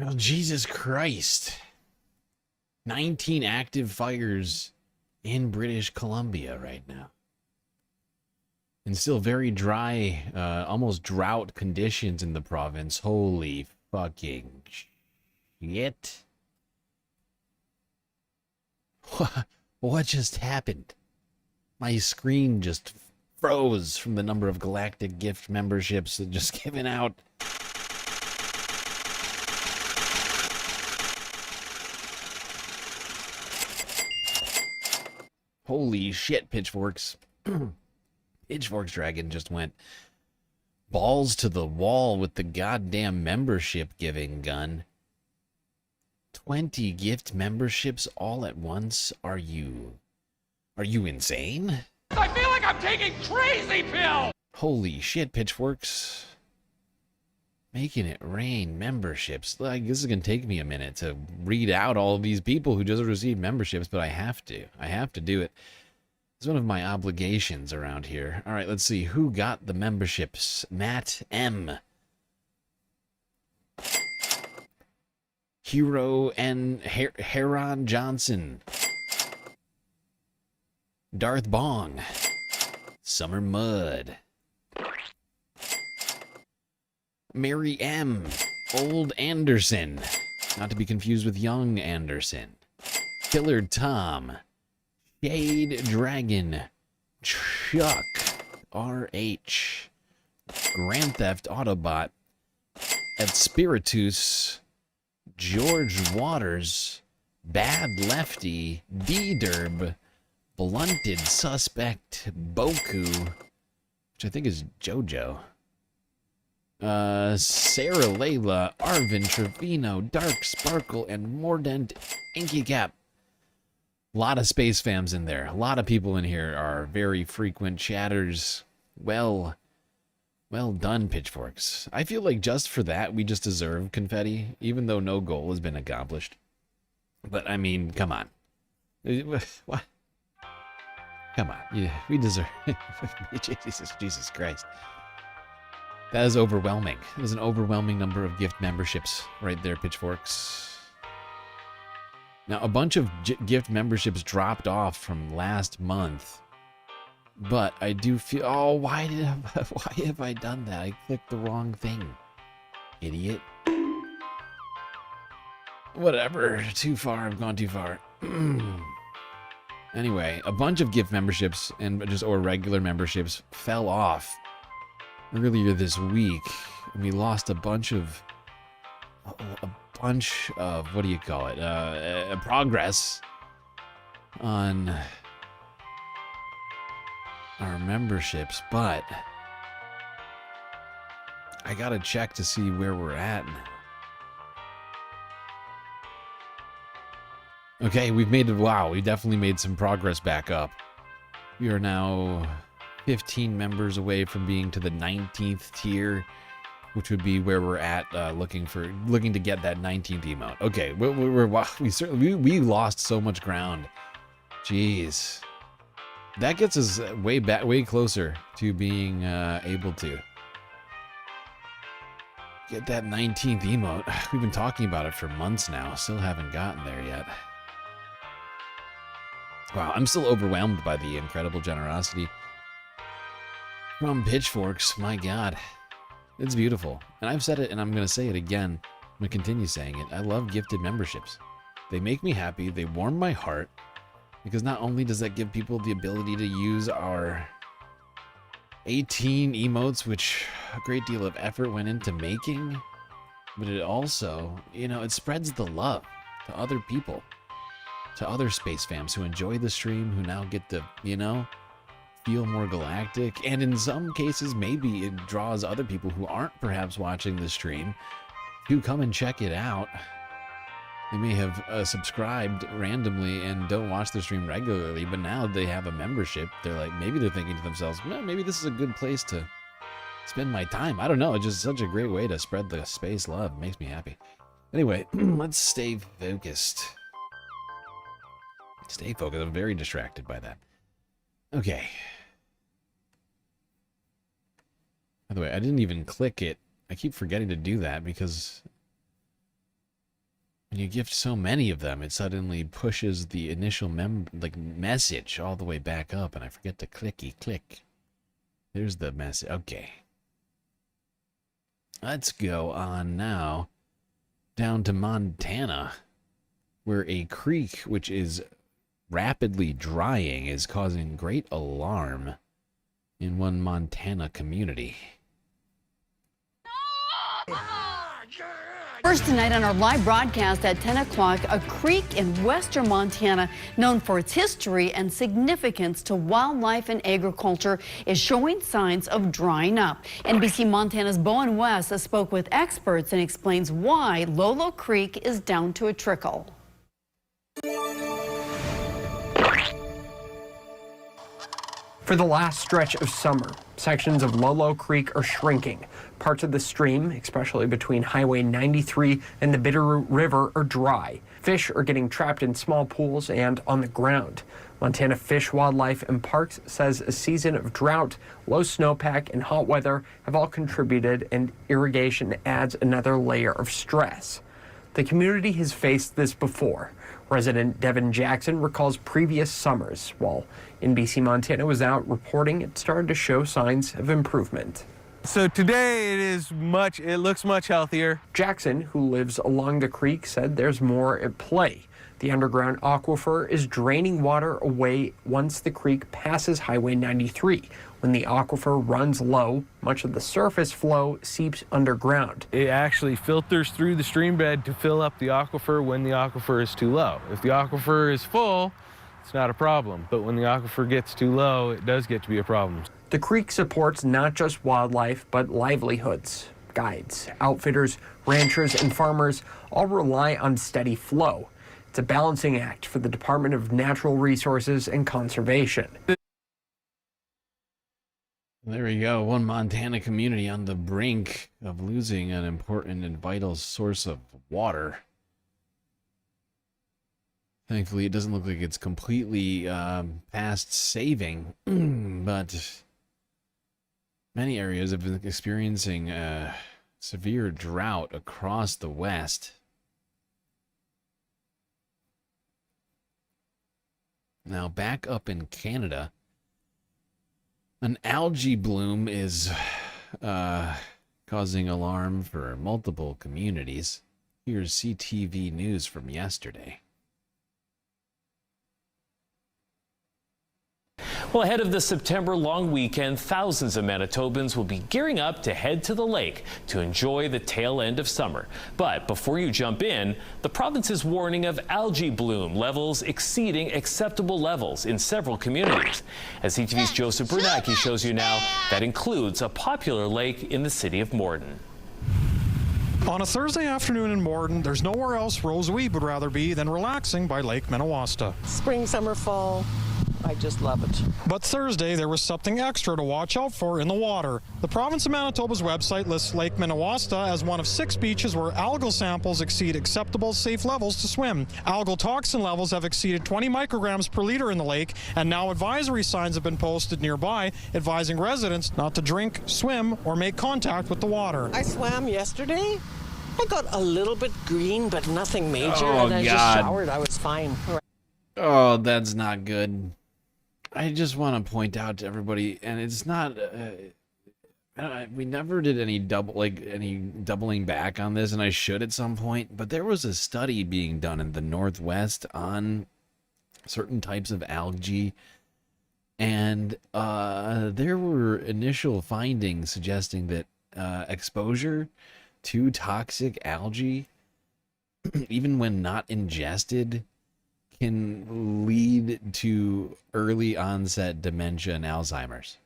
Oh, Jesus Christ. 19 active fires in British Columbia right now. And still very dry, almost drought conditions in the province. Holy fucking shit. What just happened? My screen just froze from the number of Galactic gift memberships that just given out. Holy shit, Pitchforks. Pitchforks Dragon just went balls to the wall with the goddamn membership giving gun. 20 gift memberships all at once? Are you insane? I feel like I'm taking crazy pills! Holy shit, Pitchforks. Making it rain memberships. Like, this is going to take me a minute to read out all of these people who just received memberships, but I have to. I have to do it. It's one of my obligations around here. All right, let's see. Who got the memberships? Matt M. Hero and Heron Johnson. Darth Bong. Summer Mud. Mary M. Old Anderson. Not to be confused with Young Anderson. Killer Tom. Shade Dragon. Chuck. RH. Grand Theft Autobot. At Spiritus. George Waters. Bad Lefty. D-Derb. Blunted Suspect. Boku. Which I think is JoJo. Sarah Layla, Arvin Trevino, Dark Sparkle, and Mordant Inky Cap. A lot of space fams in there. A lot of people in here are very frequent chatters. Well done, Pitchforks. I feel like just for that, we just deserve confetti, even though no goal has been accomplished. But, I mean, come on. What? Come on. Yeah, we deserve it. Jesus Christ. That is overwhelming. There's an overwhelming number of gift memberships right there, Pitchforks. Now, a bunch of gift memberships dropped off from last month. But I do feel... Oh, why have I done that? I clicked the wrong thing. Idiot. Whatever. Too far. I've gone too far. Anyway, a bunch of gift memberships or regular memberships fell off earlier this week. We lost a bunch of what do you call it? Progress on our memberships, but I gotta check to see where we're at. Okay, we've made it. Wow, we definitely made some progress back up. We are now 15 members away from being to the 19th tier, which would be where we're at, looking to get that 19th emote. Okay, we lost so much ground. Jeez, that gets us way closer to being able to get that 19th emote. We've been talking about it for months now, still haven't gotten there yet. Wow, I'm still overwhelmed by the incredible generosity from Pitchforks. My God, it's beautiful. And I've said it, and I'm going to say it again. I'm going to continue saying it. I love gifted memberships. They make me happy. They warm my heart. Because not only does that give people the ability to use our 18 emotes, which a great deal of effort went into making, but it also, it spreads the love to other people. To other space fams who enjoy the stream, who now get to, feel more galactic, and in some cases maybe it draws other people who aren't perhaps watching the stream to come and check it out. They may have subscribed randomly and don't watch the stream regularly, but now they have a membership. They're like, maybe they're thinking to themselves, well, maybe this is a good place to spend my time. I don't know. It's just such a great way to spread the space love. It makes me happy. Anyway, let's stay focused. Stay focused. I'm very distracted by that. Okay. By the way, I didn't even click it. I keep forgetting to do that because when you gift so many of them, it suddenly pushes the initial message all the way back up, and I forget to click. There's the message. Okay. Let's go on now down to Montana, where a creek which is rapidly drying is causing great alarm in one Montana community. First tonight on our live broadcast at 10 o'clock, a creek in western Montana known for its history and significance to wildlife and agriculture is showing signs of drying up. NBC Montana's Bowen West spoke with experts and explains why Lolo Creek is down to a trickle. For the last stretch of summer, sections of Lolo Creek are shrinking. Parts of the stream, especially between Highway 93 and the Bitterroot River, are dry. Fish are getting trapped in small pools and on the ground. Montana Fish, Wildlife, and Parks says a season of drought, low snowpack, and hot weather have all contributed, and irrigation adds another layer of stress. The community has faced this before. Resident Devin Jackson recalls previous summers, while NBC Montana was out reporting it started to show signs of improvement. So today it looks much healthier. Jackson, who lives along the creek, said there's more at play. The underground aquifer is draining water away once the creek passes Highway 93. When the aquifer runs low, much of the surface flow seeps underground. It actually filters through the stream bed to fill up the aquifer when the aquifer is too low. If the aquifer is full, it's not a problem. But when the aquifer gets too low, it does get to be a problem. The creek supports not just wildlife, but livelihoods. Guides, outfitters, ranchers, and farmers all rely on steady flow. It's a balancing act for the Department of Natural Resources and Conservation. There we go. One Montana community on the brink of losing an important and vital source of water. Thankfully, it doesn't look like it's completely past saving, but many areas have been experiencing severe drought across the West. Now, back up in Canada, an algae bloom is causing alarm for multiple communities. Here's CTV news from yesterday. Well, ahead of the September long weekend, thousands of Manitobans will be gearing up to head to the lake to enjoy the tail end of summer. But before you jump in, the province is warning of algae bloom levels exceeding acceptable levels in several communities. As CTV's Joseph Bernacki shows you now, that includes a popular lake in the city of Morden. On a Thursday afternoon in Morden, there's nowhere else Rose Weeb would rather be than relaxing by Lake Minnewaska. Spring, summer, fall, I just love it. But Thursday, there was something extra to watch out for in the water. The province of Manitoba's website lists Lake Minnewaska as one of 6 beaches where algal samples exceed acceptable safe levels to swim. Algal toxin levels have exceeded 20 micrograms per liter in the lake, and now advisory signs have been posted nearby advising residents not to drink, swim, or make contact with the water. I swam yesterday. I got a little bit green, but nothing major, Oh, and I just God. showered. I was fine. Oh, that's not good. I just want to point out to everybody, and it's not. We never did any doubling back on this, and I should at some point. But there was a study being done in the Northwest on certain types of algae, and there were initial findings suggesting that exposure to toxic algae, even when not ingested, can lead lead to early onset dementia and Alzheimer's.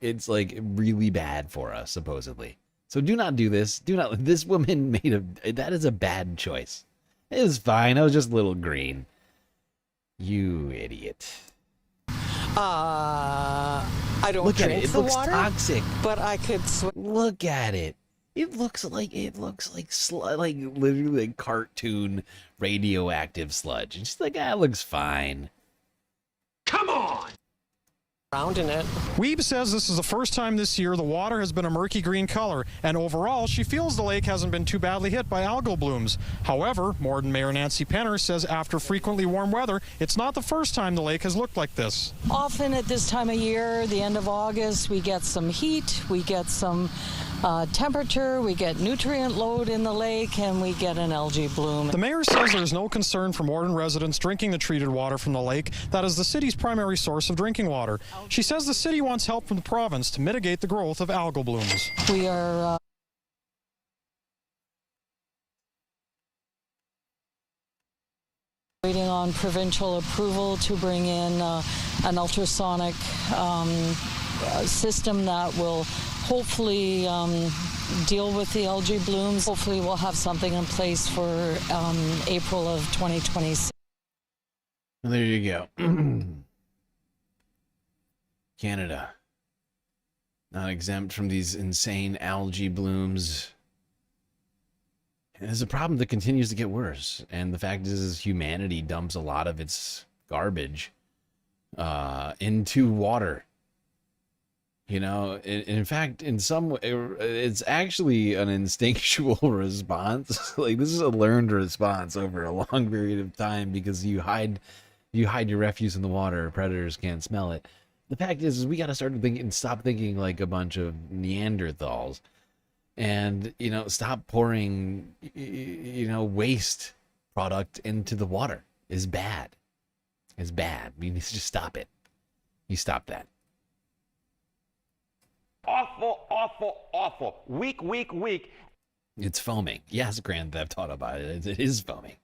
It's like really bad for us, supposedly. So do not do this. Do not. This woman that is a bad choice. It was fine. I was just a little green. You idiot. I don't Look at drink it. It the looks water, toxic. but I could swim. Look at it. It looks like literally like cartoon radioactive sludge. And she's like, it looks fine. Come on! Around in it. Weeb says this is the first time this year the water has been a murky green color, and overall she feels the lake hasn't been too badly hit by algal blooms. However, Morden Mayor Nancy Penner says after frequently warm weather, it's not the first time the lake has looked like this. Often at this time of year, the end of August, we get some heat, we get some temperature, we get nutrient load in the lake, and we get an algae bloom. The mayor says there's no concern for Morden residents drinking the treated water from the lake. That is the city's primary source of drinking water. She says the city wants help from the province to mitigate the growth of algal blooms. We are waiting on provincial approval to bring in an ultrasonic system that will hopefully deal with the algae blooms. Hopefully we'll have something in place for April of 2026. Well, there you go. Canada. Not exempt from these insane algae blooms. And it's a problem that continues to get worse. And the fact is humanity dumps a lot of its garbage into water. You know, in fact, in some way, it's actually an instinctual response. Like, this is a learned response over a long period of time because you hide your refuse in the water. Predators can't smell it. The fact is we got to stop thinking like a bunch of Neanderthals, and stop pouring waste product into the water. Is bad. It's bad. We need to just stop it. You stop that. Awful, awful, awful. Weak, weak, weak. It's foaming. Yes, Grand Theft Auto about it. It is foaming.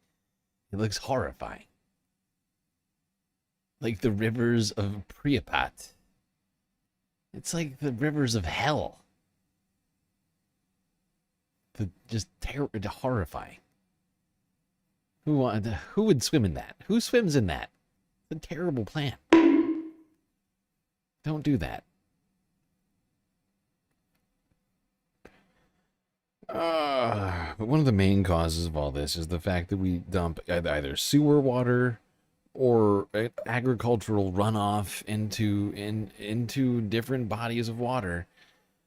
It looks horrifying. Like the rivers of Pripyat. It's like the rivers of hell. Just horrifying. Who would swim in that? Who swims in that? It's a terrible plan. Don't do that. But one of the main causes of all this is the fact that we dump either sewer water or agricultural runoff into different bodies of water,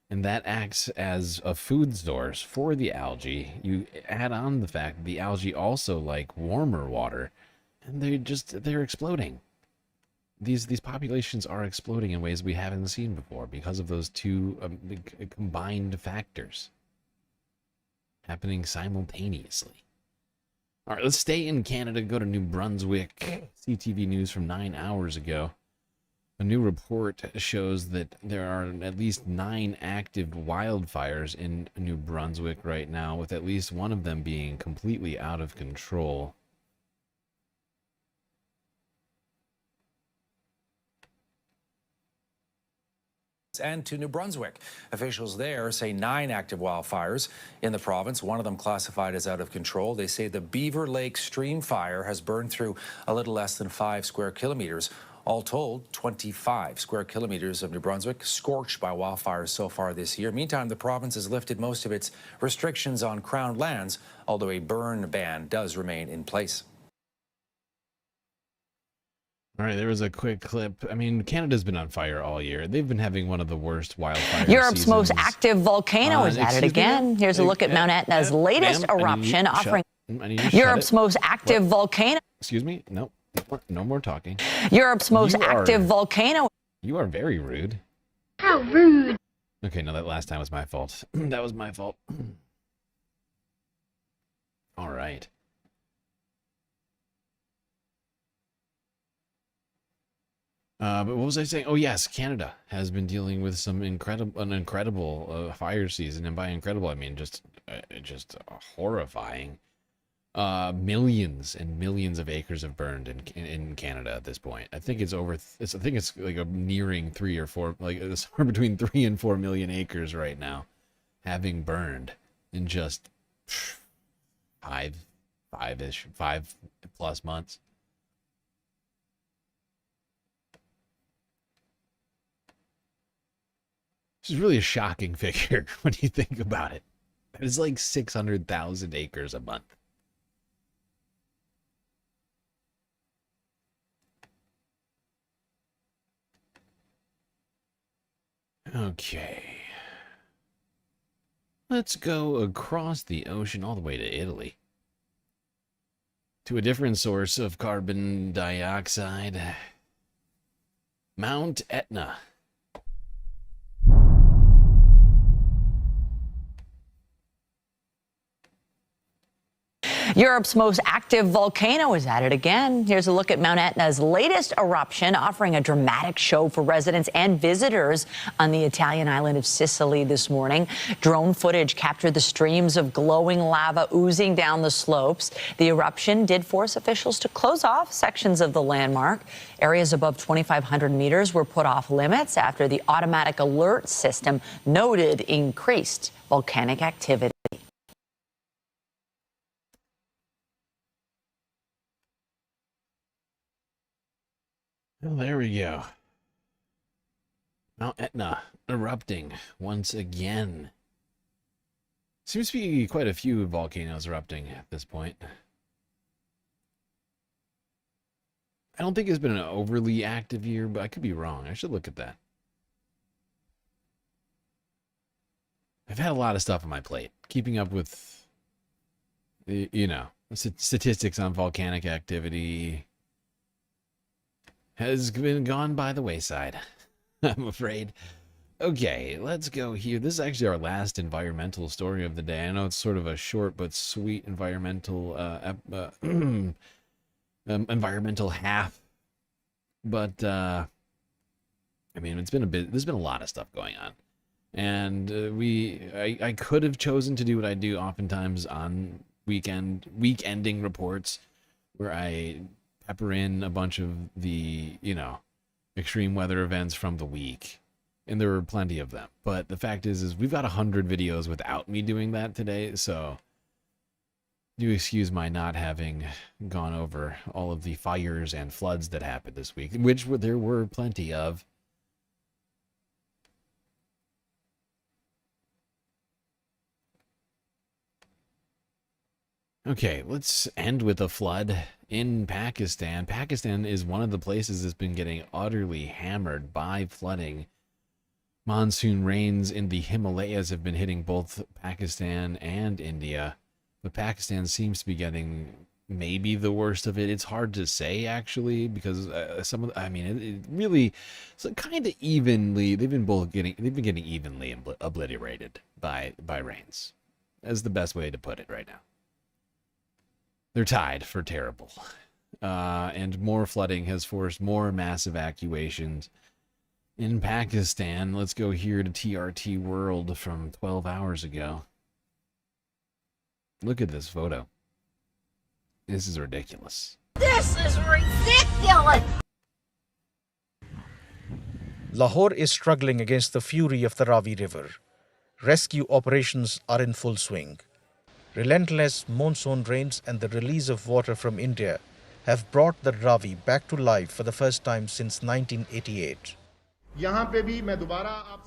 and that acts as a food source for the algae. You add on the fact that the algae also like warmer water, and they're exploding. These populations are exploding in ways we haven't seen before because of those two combined factors happening simultaneously. All right, let's stay in Canada, go to New Brunswick. CTV News from 9 hours ago. A new report shows that there are at least 9 active wildfires in New Brunswick right now, with at least one of them being completely out of control. And to New Brunswick. Officials there say 9 active wildfires in the province, one of them classified as out of control. They say the Beaver Lake stream fire has burned through a little less than 5 square kilometers. All told, 25 square kilometers of New Brunswick scorched by wildfires so far this year. Meantime, the province has lifted most of its restrictions on Crown lands, although a burn ban does remain in place. All right, there was a quick clip. I mean, Canada's been on fire all year. They've been having one of the worst wildfire Europe's seasons. most active volcano is at it again. Here's a look at Mount Etna's latest eruption, offering Europe's most active volcano. Excuse me? No more talking. Europe's most active volcano. You are very rude. How rude. Okay, no, that last time was my fault. That was my fault. All right. But what was I saying? Oh, yes, Canada has been dealing with an incredible fire season, and by incredible I mean just horrifying. Millions and millions of acres have burned in Canada at this point. I think it's over. I think it's like nearing 3 or 4, like it's somewhere between 3 and 4 million acres right now, having burned in just 5+ months. This is really a shocking figure when you think about it. It's like 600,000 acres a month. Okay. Let's go across the ocean all the way to Italy. To a different source of carbon dioxide. Mount Etna. Europe's most active volcano is at it again. Here's a look at Mount Etna's latest eruption, offering a dramatic show for residents and visitors on the Italian island of Sicily this morning. Drone footage captured the streams of glowing lava oozing down the slopes. The eruption did force officials to close off sections of the landmark. Areas above 2,500 meters were put off limits after the automatic alert system noted increased volcanic activity. Well, there we go. Mount Etna erupting once again. Seems to be quite a few volcanoes erupting at this point. I don't think it's been an overly active year, but I could be wrong. I should look at that. I've had a lot of stuff on my plate. Keeping up with, you know, statistics on volcanic activity has been gone by the wayside, I'm afraid. Okay, let's go here. This is actually our last environmental story of the day. I know it's sort of a short but sweet environmental environmental half, but I mean, it's been a bit. There's been a lot of stuff going on, and I could have chosen to do what I do oftentimes on weekending reports, where I pepper in a bunch of the, you know, extreme weather events from the week, and there were plenty of them. But the fact is we've got 100 videos without me doing that today, so do excuse my not having gone over all of the fires and floods that happened this week, which there were plenty of. Okay, let's end with a flood in Pakistan. Pakistan is one of the places that's been getting utterly hammered by flooding. Monsoon rains in the Himalayas have been hitting both Pakistan and India, but Pakistan seems to be getting maybe the worst of it. It's hard to say, actually, because it really, so kind of evenly, they've been getting evenly obliterated by rains. That's the best way to put it right now. They're tied for terrible. And more flooding has forced more mass evacuations in Pakistan. Let's go here to TRT World from 12 hours ago. Look at this photo. This is ridiculous. This is ridiculous! Lahore is struggling against the fury of the Ravi River. Rescue operations are in full swing. Relentless monsoon rains and the release of water from India have brought the Ravi back to life for the first time since 1988.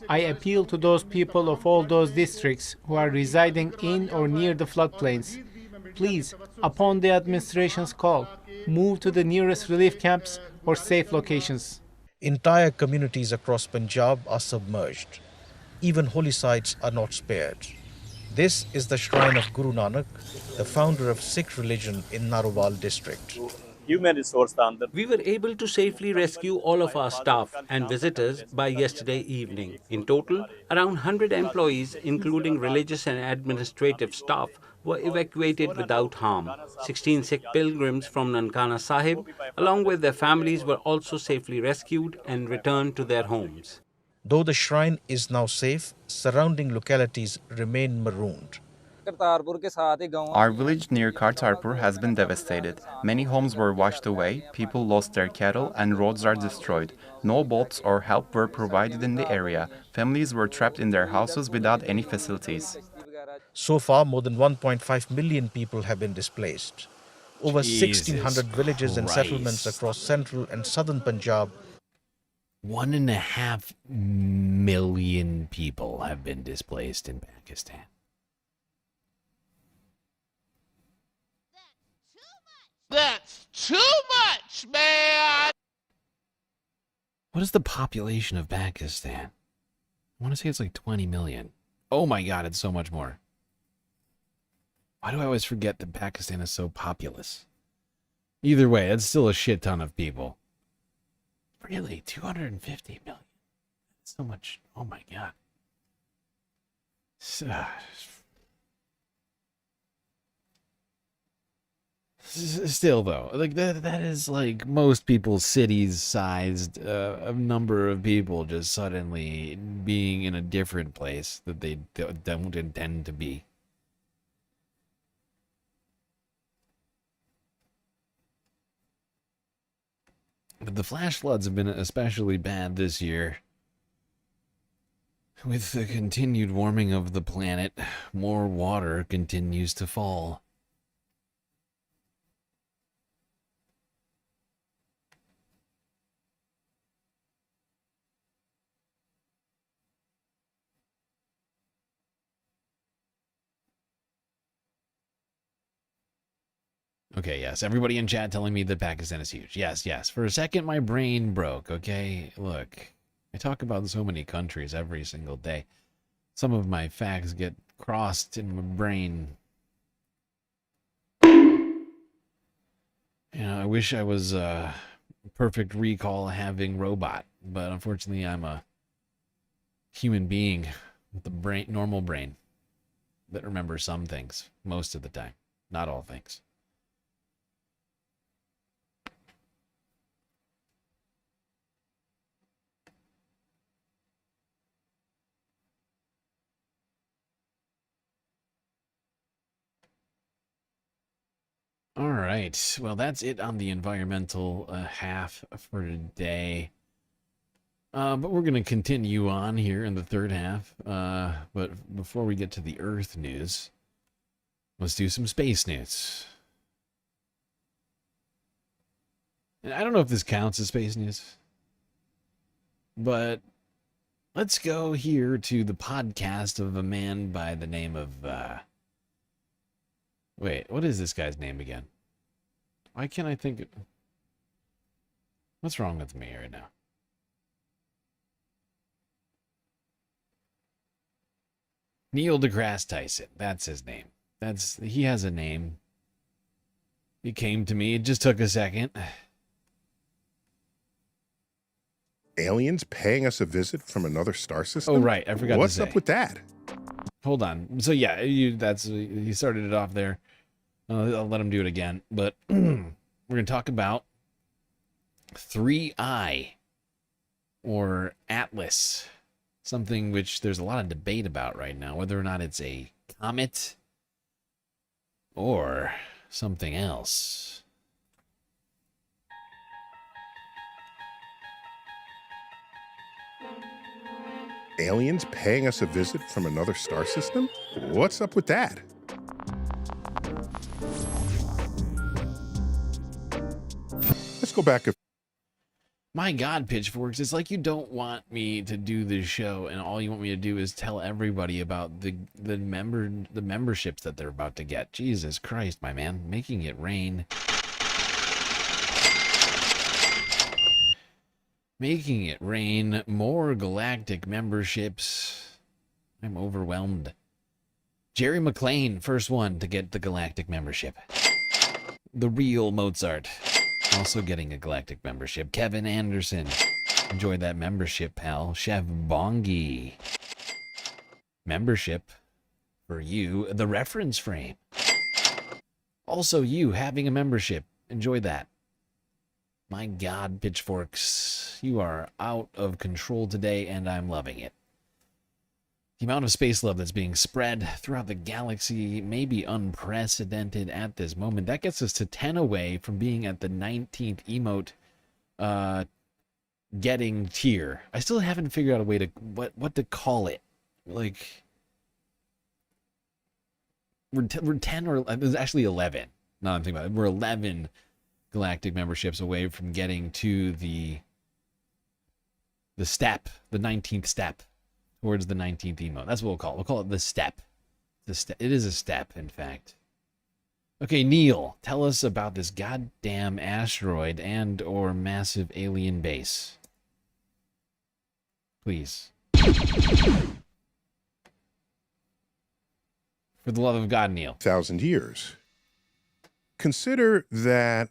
I appeal to those people of all those districts who are residing in or near the floodplains. Please, upon the administration's call, move to the nearest relief camps or safe locations. Entire communities across Punjab are submerged. Even holy sites are not spared. This is the shrine of Guru Nanak, the founder of Sikh religion in Narowal district. We were able to safely rescue all of our staff and visitors by yesterday evening. In total, around 100 employees, including religious and administrative staff, were evacuated without harm. 16 Sikh pilgrims from Nankana Sahib, along with their families, were also safely rescued and returned to their homes. Though the shrine is now safe, surrounding localities remain marooned. Our village near Kartarpur has been devastated. Many homes were washed away, people lost their cattle, and roads are destroyed. No boats or help were provided in the area. Families were trapped in their houses without any facilities. So far, more than 1.5 million people have been displaced. Over Jesus 1,600 villages and settlements Christ. across central and southern Punjab. 1.5 million people have been displaced in Pakistan. That's too much, man! What is the population of Pakistan? I want to say it's like 20 million. Oh my god, it's so much more. Why do I always forget that Pakistan is so populous? Either way, that's still a shit ton of people. Really? 250 million? That's so much. Oh my god. Still though, like that is like most people's cities sized a number of people just suddenly being in a different place that they don't intend to be. But the flash floods have been especially bad this year. With the continued warming of the planet, more water continues to fall. Okay, yes. Everybody in chat telling me that Pakistan is huge. Yes, yes. For a second, my brain broke, okay? Look, I talk about so many countries every single day. Some of my facts get crossed in my brain. You know, I wish I was perfect recall having robot, but unfortunately I'm a human being with a brain, normal brain that remembers some things most of the time, not all things. All right. Well, that's it on the environmental half for today. But we're going to continue on here in the third half. But before we get to the Earth news, let's do some space news. And I don't know if this counts as space news, but let's go here to the podcast of a man by the name of... Wait, what is this guy's name again? Why can't I think... What's wrong with me right now? Neil deGrasse Tyson. That's his name. He has a name. He came to me. It just took a second. Aliens paying us a visit from another star system? Oh, right. I forgot to say. What's up with that? Hold on. So, yeah, he started it off there. I'll let him do it again. But we're going to talk about 3I, or Atlas. Something which there's a lot of debate about right now, whether or not it's a comet or something else. Aliens paying us a visit from another star system? What's up with that? Let's go back. My God, Pitchforks, it's like you don't want me to do this show, and all you want me to do is tell everybody about the memberships that they're about to get. Jesus Christ, my man, making it rain. Making it rain. More galactic memberships. I'm overwhelmed. Jerry McLean, first one to get the galactic membership. The real Mozart. Also getting a galactic membership. Kevin Anderson. Enjoy that membership, pal. Chef Bongi. Membership for you. The reference frame. Also you having a membership. Enjoy that. My God, Pitchforks. You are out of control today, and I'm loving it. The amount of space love that's being spread throughout the galaxy may be unprecedented at this moment. That gets us to 10 away from being at the 19th emote getting tier. I still haven't figured out a way to what to call it. Like, we're 10 or there's actually 11. Now I'm thinking about it. We're 11 galactic memberships away from getting to the step, the 19th step towards the 19th emote. That's what we'll call it. We'll call it the step. It is a step, in fact. Okay, Neil, tell us about this goddamn asteroid and or massive alien base. Please. For the love of God, Neil. 1,000 years. Consider that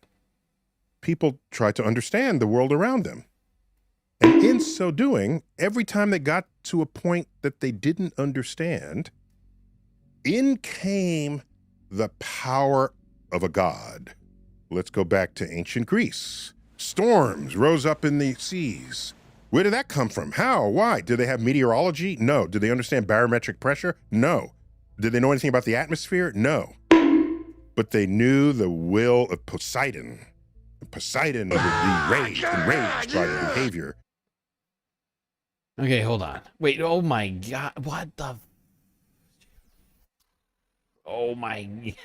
people try to understand the world around them. And in so doing, every time they got to a point that they didn't understand, in came the power of a god. Let's go back to ancient Greece. Storms rose up in the seas. Where did that come from? How? Why? Did they have meteorology? No. Did they understand barometric pressure? No. Did they know anything about the atmosphere? No. But they knew the will of Poseidon. Poseidon would be enraged by the behavior. Okay, hold on. Wait, oh my God. What the? Oh my God.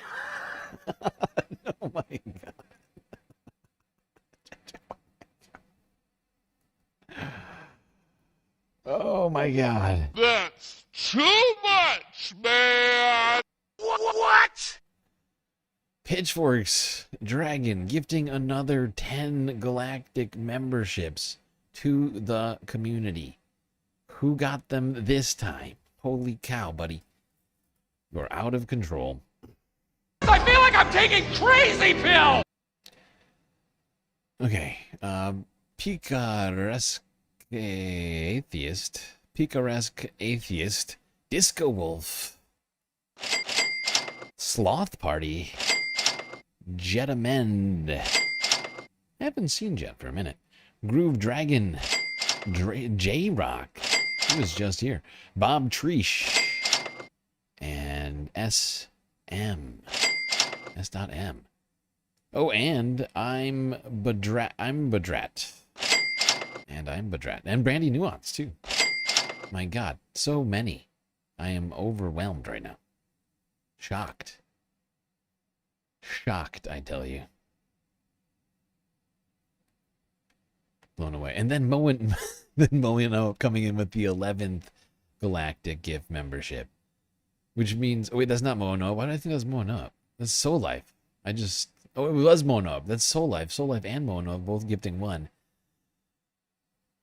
Oh my God. Oh my God. That's too much, man. What? Pitchforks Dragon gifting another 10 galactic memberships to the community. Who got them this time? Holy cow, buddy. You're out of control. I feel like I'm taking crazy pills. Okay. Picaresque Atheist. Disco Wolf. Sloth Party. Jetamend. I haven't seen Jet for a minute. Groove Dragon. J-Rock. He was just here. Bob Treesh. And S.M. S.M. Oh, and I'm Badrat. And I'm Badrat. And Brandy Nuance, too. My God, so many. I am overwhelmed right now. Shocked. Shocked, I tell you. Blown away. And then Moen coming in with the 11th Galactic gift membership. Which means, oh wait, that's not Moen. Why do I think that's Moen? That's Soul Life. Oh, it was Moen. That's Soul Life. Soul Life and Moen both gifting one.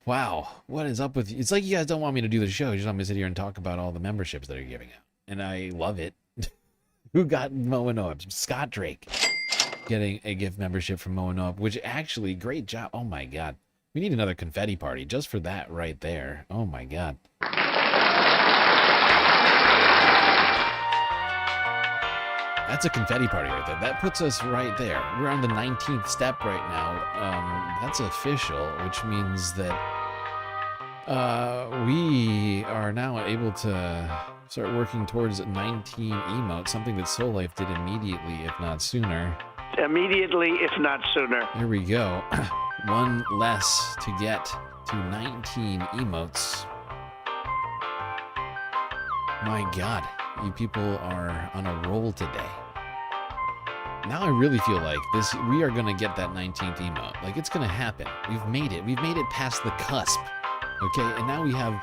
Wow, what is up with you? It's like you guys don't want me to do the show. You just want me to sit here and talk about all the memberships that are giving out. And I love it. Who got Moen? Scott Drake getting a gift membership from Moen, which actually, great job. Oh my God. We need another confetti party just for that right there. Oh my God. That's a confetti party right there. That puts us right there. We're on the 19th step right now. That's official, which means that we are now able to start working towards 19 emotes, something that Soul Life did immediately, if not sooner. Immediately, if not sooner. Here we go. One less to get to 19 emotes. My God, you people are on a roll today. Now I really feel like we are going to get that 19th emote. Like, it's going to happen. We've made it. We've made it past the cusp. Okay, and now we have...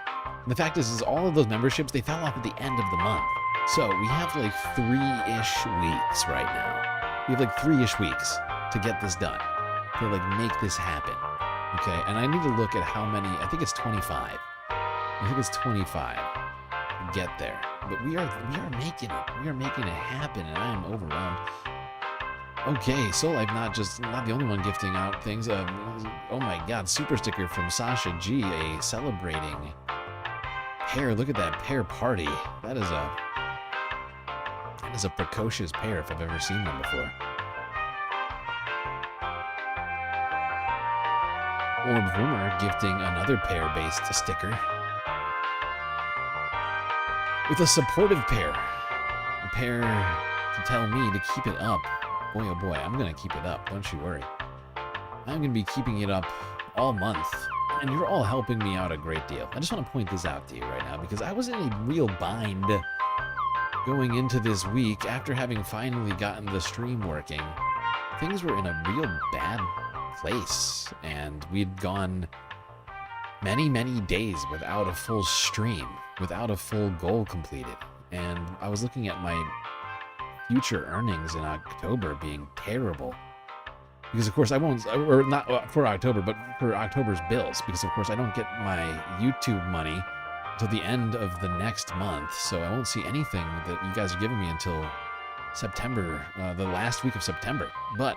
The fact is all of those memberships, they fell off at the end of the month. So we have like 3-ish weeks right now. We have like 3-ish weeks to get this done. To like make this happen. Okay, and I need to look at how many... I think it's 25. I think it's 25 to get there. But we are making it. We are making it happen, and I am overwhelmed. Okay, Soul Life not the only one gifting out things. Oh my God, super sticker from Sasha G, a celebrating pair. Look at that pair party. That is a precocious pair if I've ever seen them before. Orb Rumor gifting another pair-based sticker. with a supportive pair. A pair to tell me to keep it up. Boy, oh boy, I'm going to keep it up. Don't you worry. I'm going to be keeping it up all month. And you're all helping me out a great deal. I just want to point this out to you right now because I was in a real bind going into this week after having finally gotten the stream working. Things were in a real bad place, and we'd gone many, many days without a full stream, without a full goal completed. And I was looking at my future earnings in October being terrible. Because, of course, I won't, or not for October, but for October's bills. Because, of course, I don't get my YouTube money until the end of the next month. So I won't see anything that you guys are giving me until September, the last week of September. But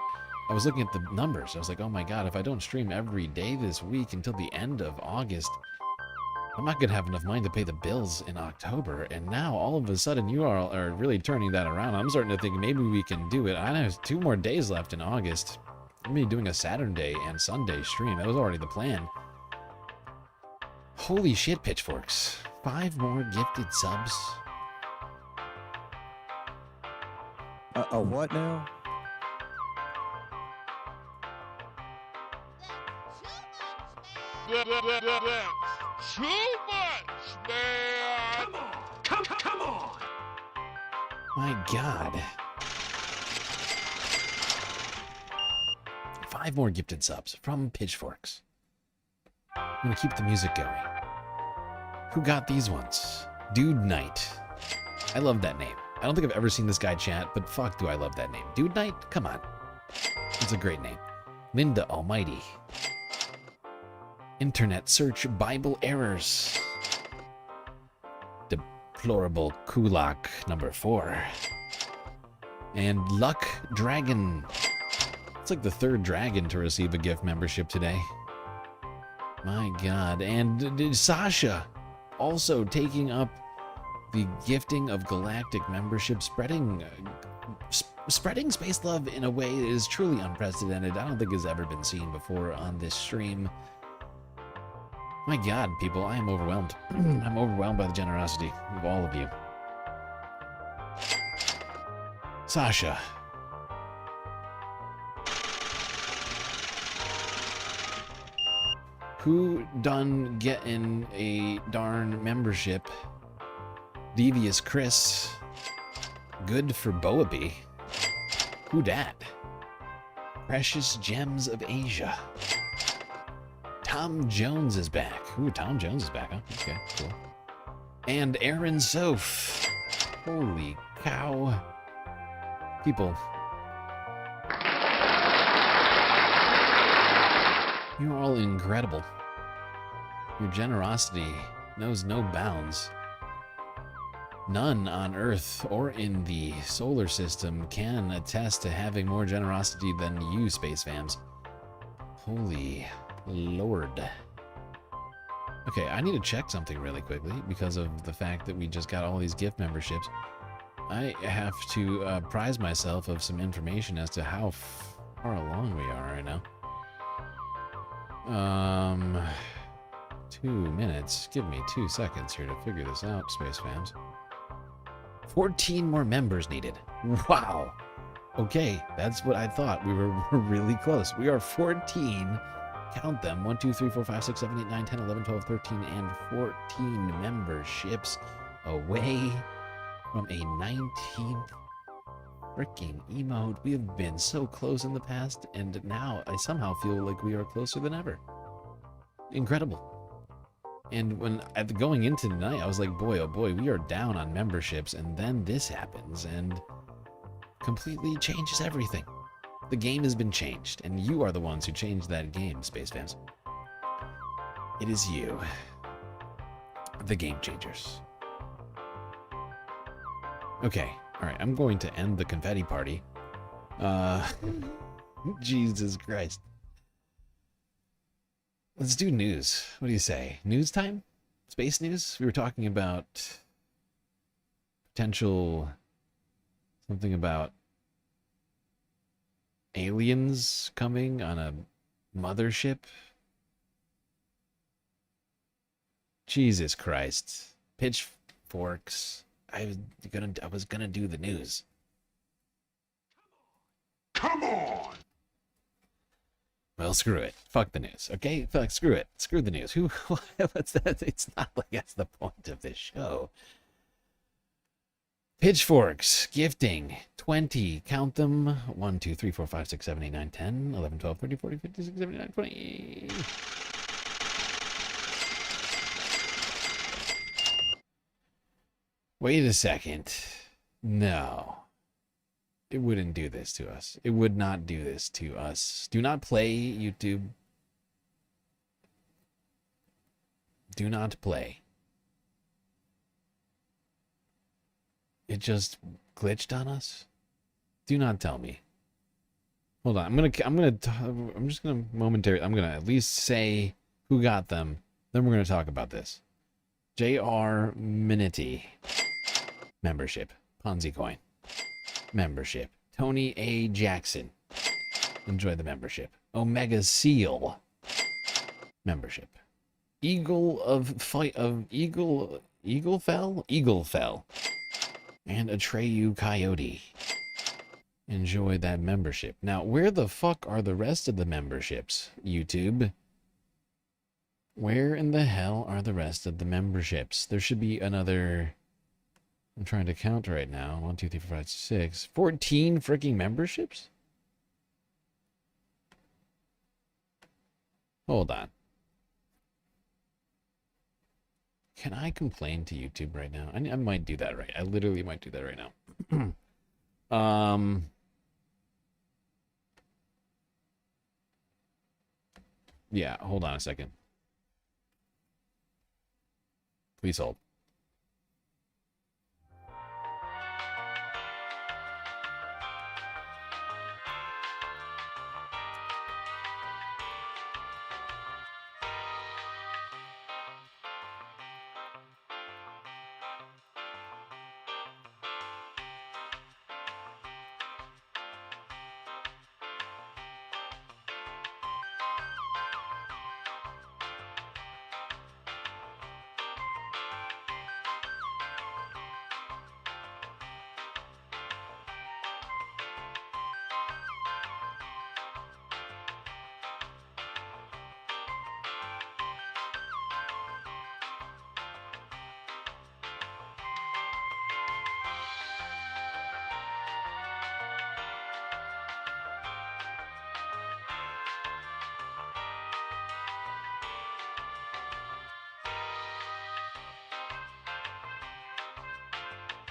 I was looking at the numbers. I was like, oh my God, if I don't stream every day this week until the end of August, I'm not going to have enough money to pay the bills in October. And now, all of a sudden, you all are really turning that around. I'm starting to think maybe we can do it. I have 2 more days left in August. I'm going to be doing a Saturday and Sunday stream. That was already the plan. Holy shit, pitchforks. 5 more gifted subs. What now? That's too much, man! Come on! My God. 5 more gifted subs from Pitchforks. I'm gonna keep the music going. Who got these ones? Dude Knight. I love that name. I don't think I've ever seen this guy chat, but fuck do I love that name. Dude Knight? Come on. It's a great name. Linda Almighty. Internet search Bible errors. Deplorable Kulak number 4. And Luck Dragon. It's like the 3rd dragon to receive a gift membership today. My God. And Sasha also taking up the gifting of galactic membership, spreading space love in a way that is truly unprecedented. I don't think has ever been seen before on this stream. My God, people, I am overwhelmed. I'm overwhelmed by the generosity of all of you. Sasha. Who done getting a darn membership? Devious Chris. Good for Boaby. Who dat? Precious Gems of Asia. Tom Jones is back. Ooh, Tom Jones is back, huh? Okay, cool. And Aaron Soph. Holy cow. People. You're all incredible. Your generosity knows no bounds. None on Earth or in the solar system can attest to having more generosity than you, Space Fams. Holy Lord. Okay, I need to check something really quickly because of the fact that we just got all these gift memberships. I have to apprise myself of some information as to how far along we are right now. 2 minutes. Give me 2 seconds here to figure this out, Space Fams. 14 more members needed. Wow. Okay, that's what I thought. We were really close. We are 14. Count them. 1, 2, 3, 4, 5, 6, 7, 8, 9, 10, 11, 12, 13, and 14 memberships away from a 19th freaking emote. We have been so close in the past, and now I somehow feel like we are closer than ever. Incredible. And when going into tonight, I was like, boy, oh boy, we are down on memberships, and then this happens, and completely changes everything. The game has been changed, and you are the ones who changed that game, Space Fans. It is you. The game changers. Okay, alright, I'm going to end the confetti party. Jesus Christ. Let's do news. What do you say? News time? Space news? We were talking about potential something about aliens coming on a mothership. Jesus Christ. pitchforks. I was gonna do the news. Come on! Well, screw it. Fuck the news. Okay? Fuck, screw it. Screw the news. What's that? It's not like that's the point of this show. Pitchforks, gifting, 20, count them. 1, 2, 3, 4, 5, 6, 7, 8, 9, 10, 11, 12, 13, 14, 15, 16, 17, 18, 20. Wait a second. No. It wouldn't do this to us. It would not do this to us. Do not play, YouTube. Do not play. It just glitched on us. Do not tell me. Hold on. I'm just gonna momentarily. I'm gonna at least say who got them. Then we're gonna talk about this. J.R. Minity. Membership. Ponzi coin. Membership. Tony A. Jackson. Enjoy the membership. Omega Seal. Membership. Eaglefell. And Atreyu Coyote. Enjoy that membership. Now, where the fuck are the rest of the memberships, YouTube? Where in the hell are the rest of the memberships? There should be another... I'm trying to count right now. 1, 2, 3, 4, 5, 6. 14 freaking memberships? Hold on. Can I complain to YouTube right now? I might do that right. I literally might do that right now. Yeah, hold on a second. Please hold.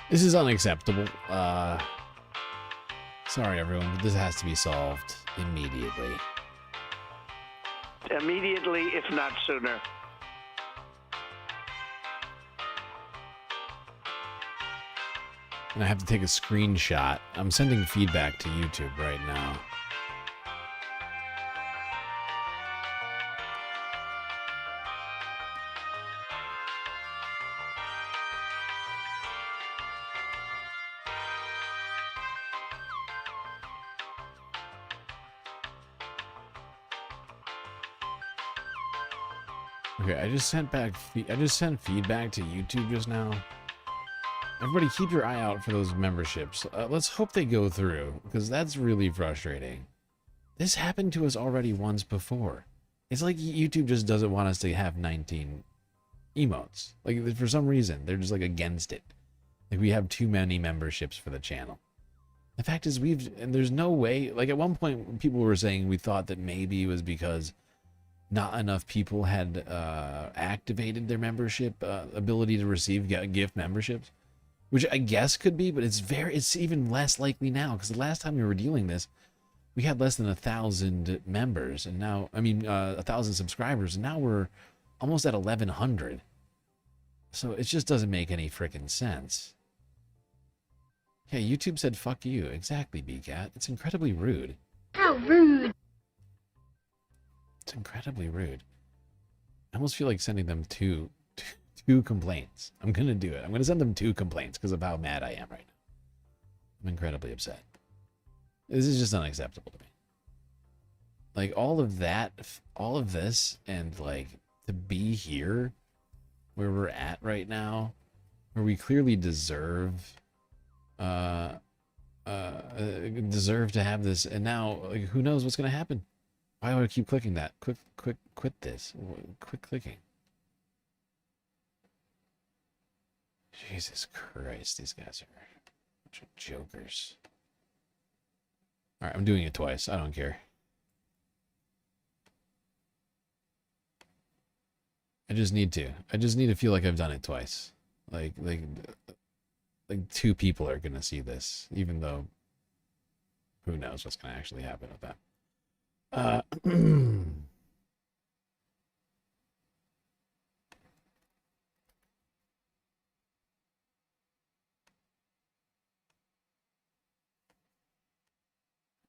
This is unacceptable. Sorry, everyone, but this has to be solved immediately. Immediately, if not sooner. And I have to take a screenshot. I'm sending feedback to YouTube right now. Okay, I just sent feedback to YouTube just now. Everybody keep your eye out for those memberships. Let's hope they go through, because that's really frustrating. This happened to us already once before. It's like YouTube just doesn't want us to have 19 emotes. Like, for some reason, they're just like against it. Like, we have too many memberships for the channel. The fact is, and there's no way, like at one point people were saying we thought that maybe it was because not enough people had activated their membership ability to receive gift memberships, which I guess could be, but it's even less likely now, because the last time we were dealing this, we had less than 1,000 members, and now, 1,000 subscribers, and now we're almost at 1,100. So it just doesn't make any freaking sense. Yeah, YouTube said fuck you. Exactly, BCat. It's incredibly rude. How rude. It's incredibly rude. I almost feel like sending them two complaints. I'm gonna do it. I'm gonna send them 2 complaints because of how mad I am right now. I'm incredibly upset. This is just unacceptable to me. Like, all of this, and like to be here where we're at right now, where we clearly deserve deserve to have this, and now like, who knows what's going to happen? Why would I keep clicking that? Quit this. Quit clicking. Jesus Christ, these guys are a bunch of jokers. All right, I'm doing it twice. I don't care. I just need to. I just need to feel like I've done it twice. Like 2 people are gonna see this, even though who knows what's gonna actually happen with that.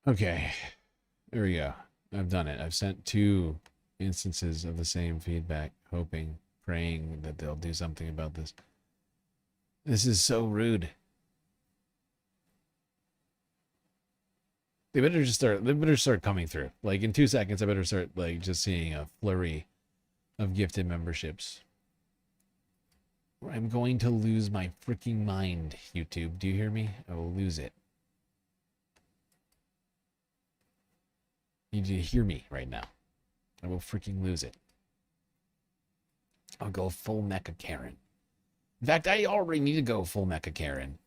Okay, there we go. I've done it. I've sent 2 instances of the same feedback, hoping, praying that they'll do something about this. This is so rude. They better start coming through. Like in 2 seconds, I better start like just seeing a flurry of gifted memberships. I'm going to lose my freaking mind, YouTube. Do you hear me? I will lose it. You need to hear me right now. I will freaking lose it. I'll go full Mecha Karen. In fact, I already need to go full Mecha Karen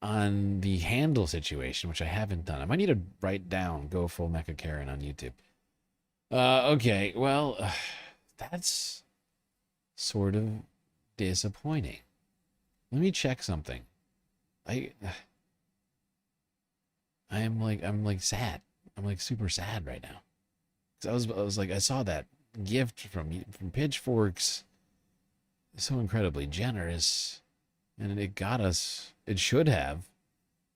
on the handle situation, which I haven't done. I might need to write down go full Mecha Karen on YouTube. Okay, well, that's sort of disappointing. Let me check something. I'm like sad. I'm like super sad right now. 'Cause I was like, I saw that gift from Pitchforks, so incredibly generous, and it got us. It should have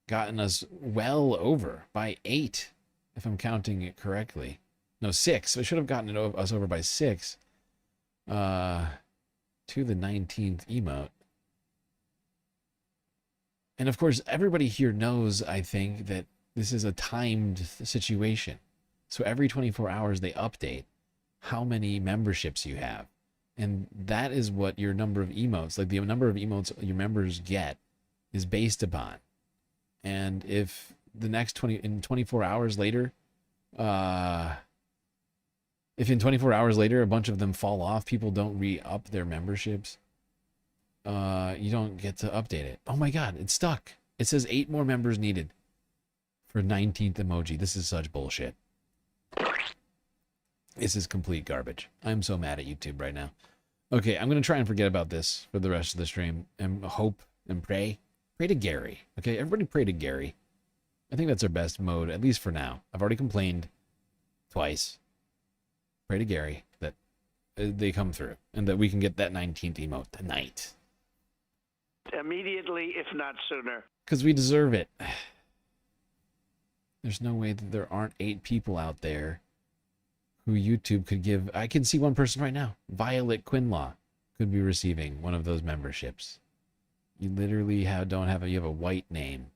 gotten us well over by 8, if I'm counting it correctly. No, 6. It should have gotten us over by 6. To the 19th emote. And of course, everybody here knows, I think, that this is a timed situation. So every 24 hours they update how many memberships you have. And that is what your number of emotes, like the number of emotes your members get, is based upon. And if the next 24 hours later, if in 24 hours later a bunch of them fall off, people don't re-up their memberships, you don't get to update it. Oh my god, it's stuck. It says 8 more members needed for 19th emoji. This is such bullshit. This is complete garbage. I'm so mad at YouTube right now. Okay, I'm going to try and forget about this for the rest of the stream and hope and pray. Pray to Gary. Okay, everybody pray to Gary. I think that's our best mode, at least for now. I've already complained twice. Pray to Gary that they come through and that we can get that 19th emote tonight. Immediately, if not sooner. Because we deserve it. There's no way that there aren't 8 people out there who YouTube could give. I can see one person right now. Violet Quinlaw could be receiving one of those memberships. You literally you have a white name.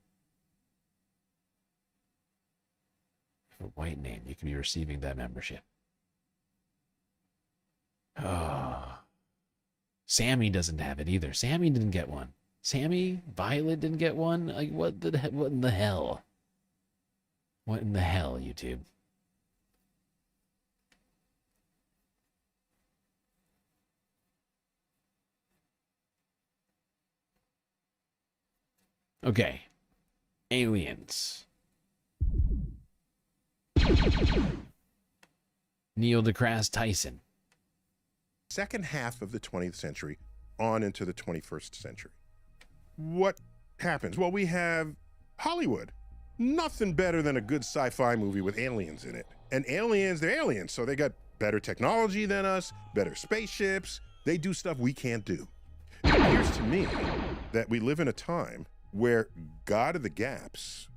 You have a white name. You could be receiving that membership. Oh. Sammy doesn't have it either. Sammy didn't get one. Sammy, Violet didn't get one. Like what in the hell? What in the hell, YouTube? Okay. Aliens. Neil deGrasse Tyson. Second half of the 20th century on into the 21st century. What happens? Well, we have Hollywood. Nothing better than a good sci-fi movie with aliens in it. And aliens, they're aliens, so they got better technology than us, better spaceships. They do stuff we can't do. It appears to me that we live in a time where God of the Gaps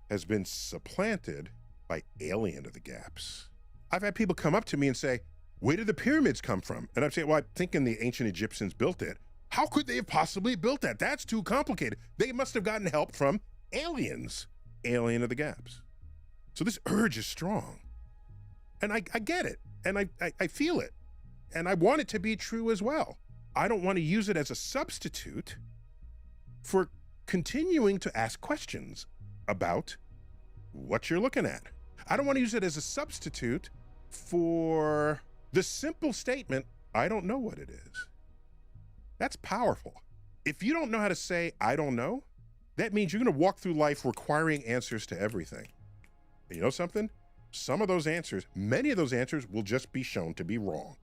has been supplanted by Alien of the Gaps. I've had people come up to me and say, where did the pyramids come from? And I'm saying, well, I'm thinking the ancient Egyptians built it. How could they have possibly built that? That's too complicated. They must have gotten help from aliens. Alien of the Gaps. So this urge is strong. And I get it. And I feel it. And I want it to be true as well. I don't want to use it as a substitute for continuing to ask questions about what you're looking at. I don't want to use it as a substitute for the simple statement, I don't know what it is. That's powerful. If you don't know how to say, I don't know, that means you're going to walk through life requiring answers to everything. And you know something? Some of those answers, many of those answers will just be shown to be wrong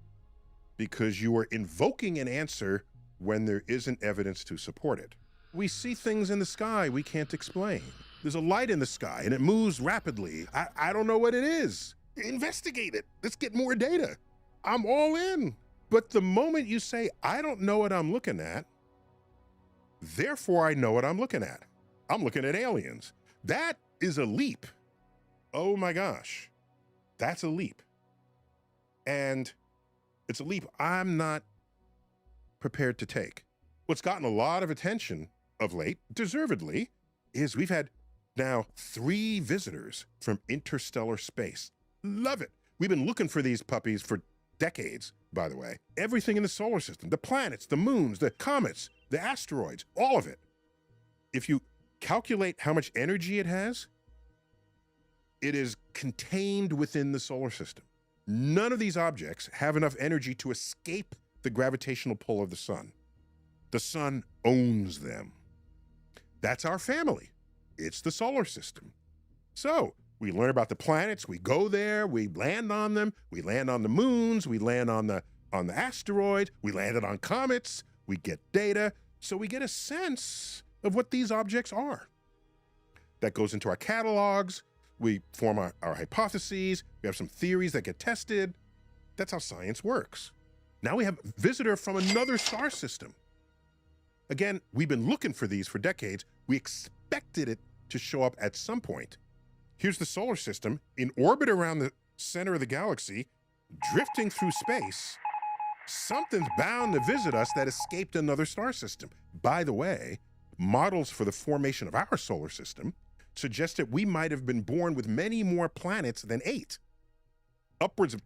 because you are invoking an answer when there isn't evidence to support it. We see things in the sky we can't explain. There's a light in the sky and it moves rapidly. I don't know what it is. Investigate it. Let's get more data. I'm all in. But the moment you say, I don't know what I'm looking at, therefore I know what I'm looking at. I'm looking at aliens. That is a leap. Oh my gosh, that's a leap. And it's a leap I'm not prepared to take. What's gotten a lot of attention of late, deservedly, is we've had now 3 visitors from interstellar space. Love it. We've been looking for these puppies for decades, by the way. Everything in the solar system, the planets, the moons, the comets, the asteroids, all of it. If you calculate how much energy it has, it is contained within the solar system. None of these objects have enough energy to escape the gravitational pull of the sun. The sun owns them. That's our family. It's the solar system. So we learn about the planets, we go there, we land on them, we land on the moons, we land on the asteroids, we landed on comets, we get data, so we get a sense of what these objects are. That goes into our catalogs, we form our hypotheses, we have some theories that get tested. That's how science works. Now we have a visitor from another star system. Again, we've been looking for these for decades. We expected it to show up at some point. Here's the solar system in orbit around the center of the galaxy, drifting through space. Something's bound to visit us that escaped another star system. By the way, models for the formation of our solar system suggest that we might have been born with many more planets than 8. Upwards of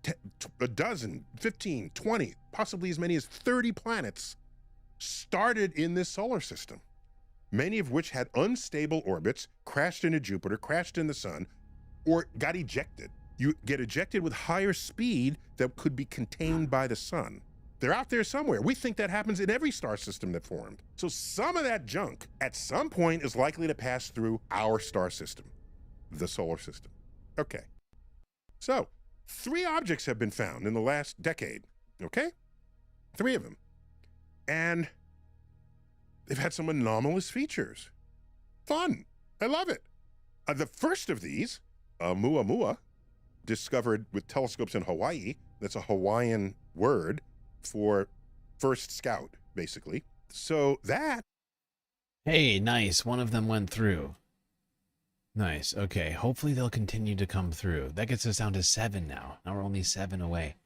a dozen, 15, 20, possibly as many as 30 planets started in this solar system, many of which had unstable orbits, crashed into Jupiter, crashed in the sun, or got ejected. You get ejected with higher speed that could be contained by the sun. They're out there somewhere. We think that happens in every star system that formed. So some of that junk at some point is likely to pass through our star system, the solar system. Okay. So 3 objects have been found in the last decade, okay? 3 of them. And they've had some anomalous features. Fun. I love it. The first of these, Oumuamua, discovered with telescopes in Hawaii. That's a Hawaiian word for first scout, basically. So that... Hey, nice. One of them went through. Nice. Okay. Hopefully they'll continue to come through. That gets us down to 7 now. Now we're only 7 away.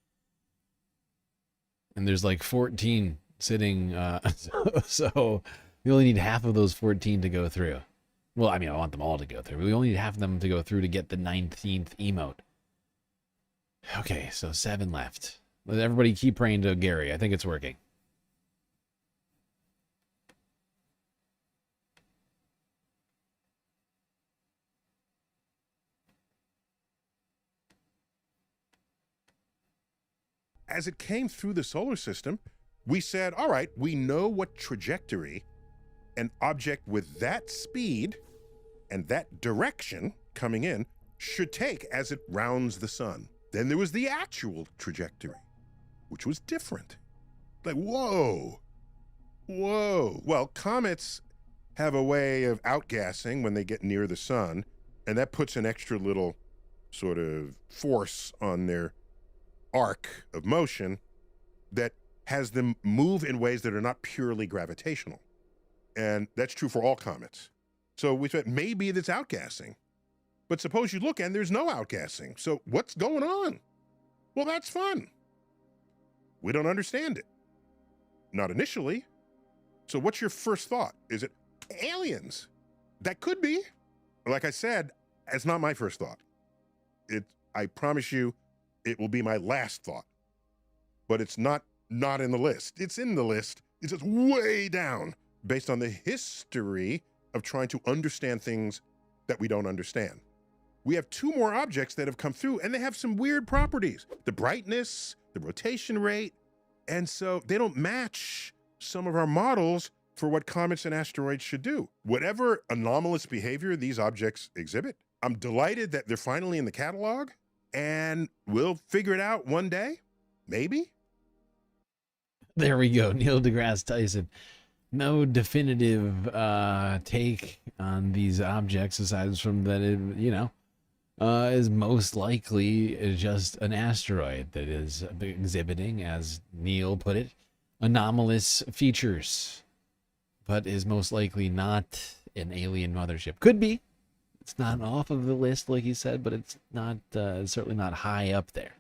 And there's like 14 sitting, so we only need half of those 14 to go through. Well, I mean, I want them all to go through. We only need half of them to go through to get the 19th emote. Okay, so 7 left. Let everybody keep praying to Gary. I think it's working. As it came through the solar system, we said, all right, we know what trajectory an object with that speed and that direction coming in should take as it rounds the sun. Then there was the actual trajectory, which was different. Like, whoa. Well, comets have a way of outgassing when they get near the sun, and that puts an extra little sort of force on their arc of motion that has them move in ways that are not purely gravitational. And that's true for all comets. So we thought maybe it's outgassing. But suppose you look and there's no outgassing. So what's going on? Well, that's fun. We don't understand it. Not initially. So what's your first thought? Is it aliens? That could be. Like I said, it's not my first thought. I promise you, it will be my last thought. But it's not in the list. It's in the list. It's just way down based on the history of trying to understand things that we don't understand. We have 2 more objects that have come through, and they have some weird properties. The brightness, the rotation rate, and so they don't match some of our models for what comets and asteroids should do. Whatever anomalous behavior these objects exhibit, I'm delighted that they're finally in the catalog, and we'll figure it out one day, maybe. There we go, Neil deGrasse Tyson. No definitive take on these objects aside from that it, is most likely just an asteroid that is exhibiting, as Neil put it, anomalous features, but is most likely not an alien mothership. Could be. It's not off of the list, like he said, but it's not certainly not high up there.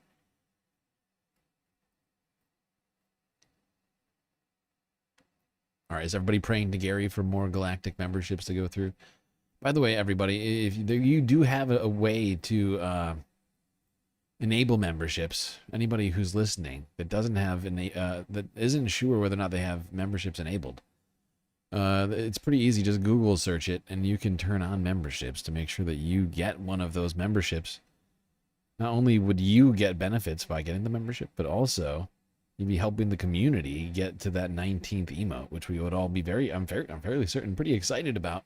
All right, is everybody praying to Gary for more galactic memberships to go through? By the way, everybody, if you do have a way to enable memberships, anybody who's listening that doesn't have that isn't sure whether or not they have memberships enabled, it's pretty easy. Just Google search it, and you can turn on memberships to make sure that you get one of those memberships. Not only would you get benefits by getting the membership, but also you'd be helping the community get to that 19th emote, which we would all be I'm fairly certain, pretty excited about.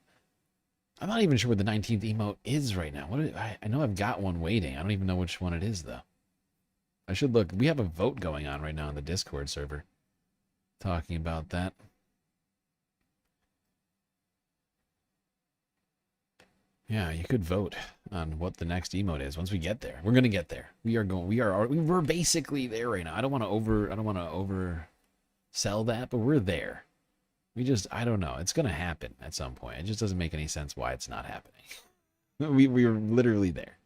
I'm not even sure what the 19th emote is right now. I know I've got one waiting. I don't even know which one it is, though. I should look. We have a vote going on right now in the Discord server talking about that. Yeah, you could vote on what the next emote is once we get there. We're gonna get there. We're basically there right now. I don't want to oversell that, but we're there. I don't know. It's gonna happen at some point. It just doesn't make any sense why it's not happening. We're literally there.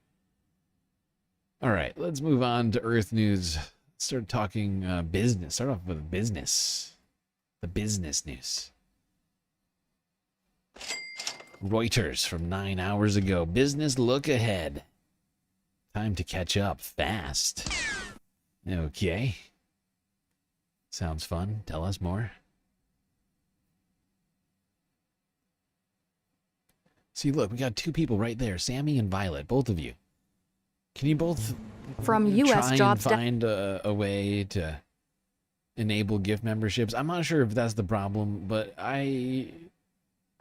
All right, let's move on to Earth news. Let's start talking business. Start off with business. The business news. Reuters from 9 hours ago. Business look ahead. Time to catch up fast. Okay. Sounds fun. Tell us more. See, look, we got 2 people right there. Sammy and Violet, both of you. Can you both from U.S. try jobs and find a way to enable gift memberships? I'm not sure if that's the problem, but I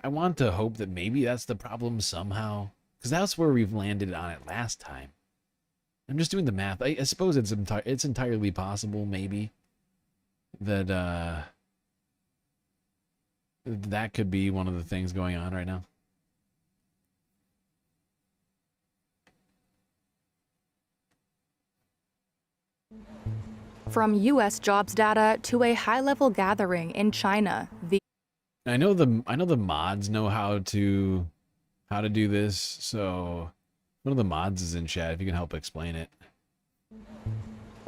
want to hope that maybe that's the problem somehow, because that's where we've landed on it last time. I'm just doing the math. I suppose it's entirely possible, maybe, that that could be one of the things going on right now. From U.S. jobs data to a high-level gathering in China, I know the mods know how to do this, so one of the mods is in chat if you can help explain it.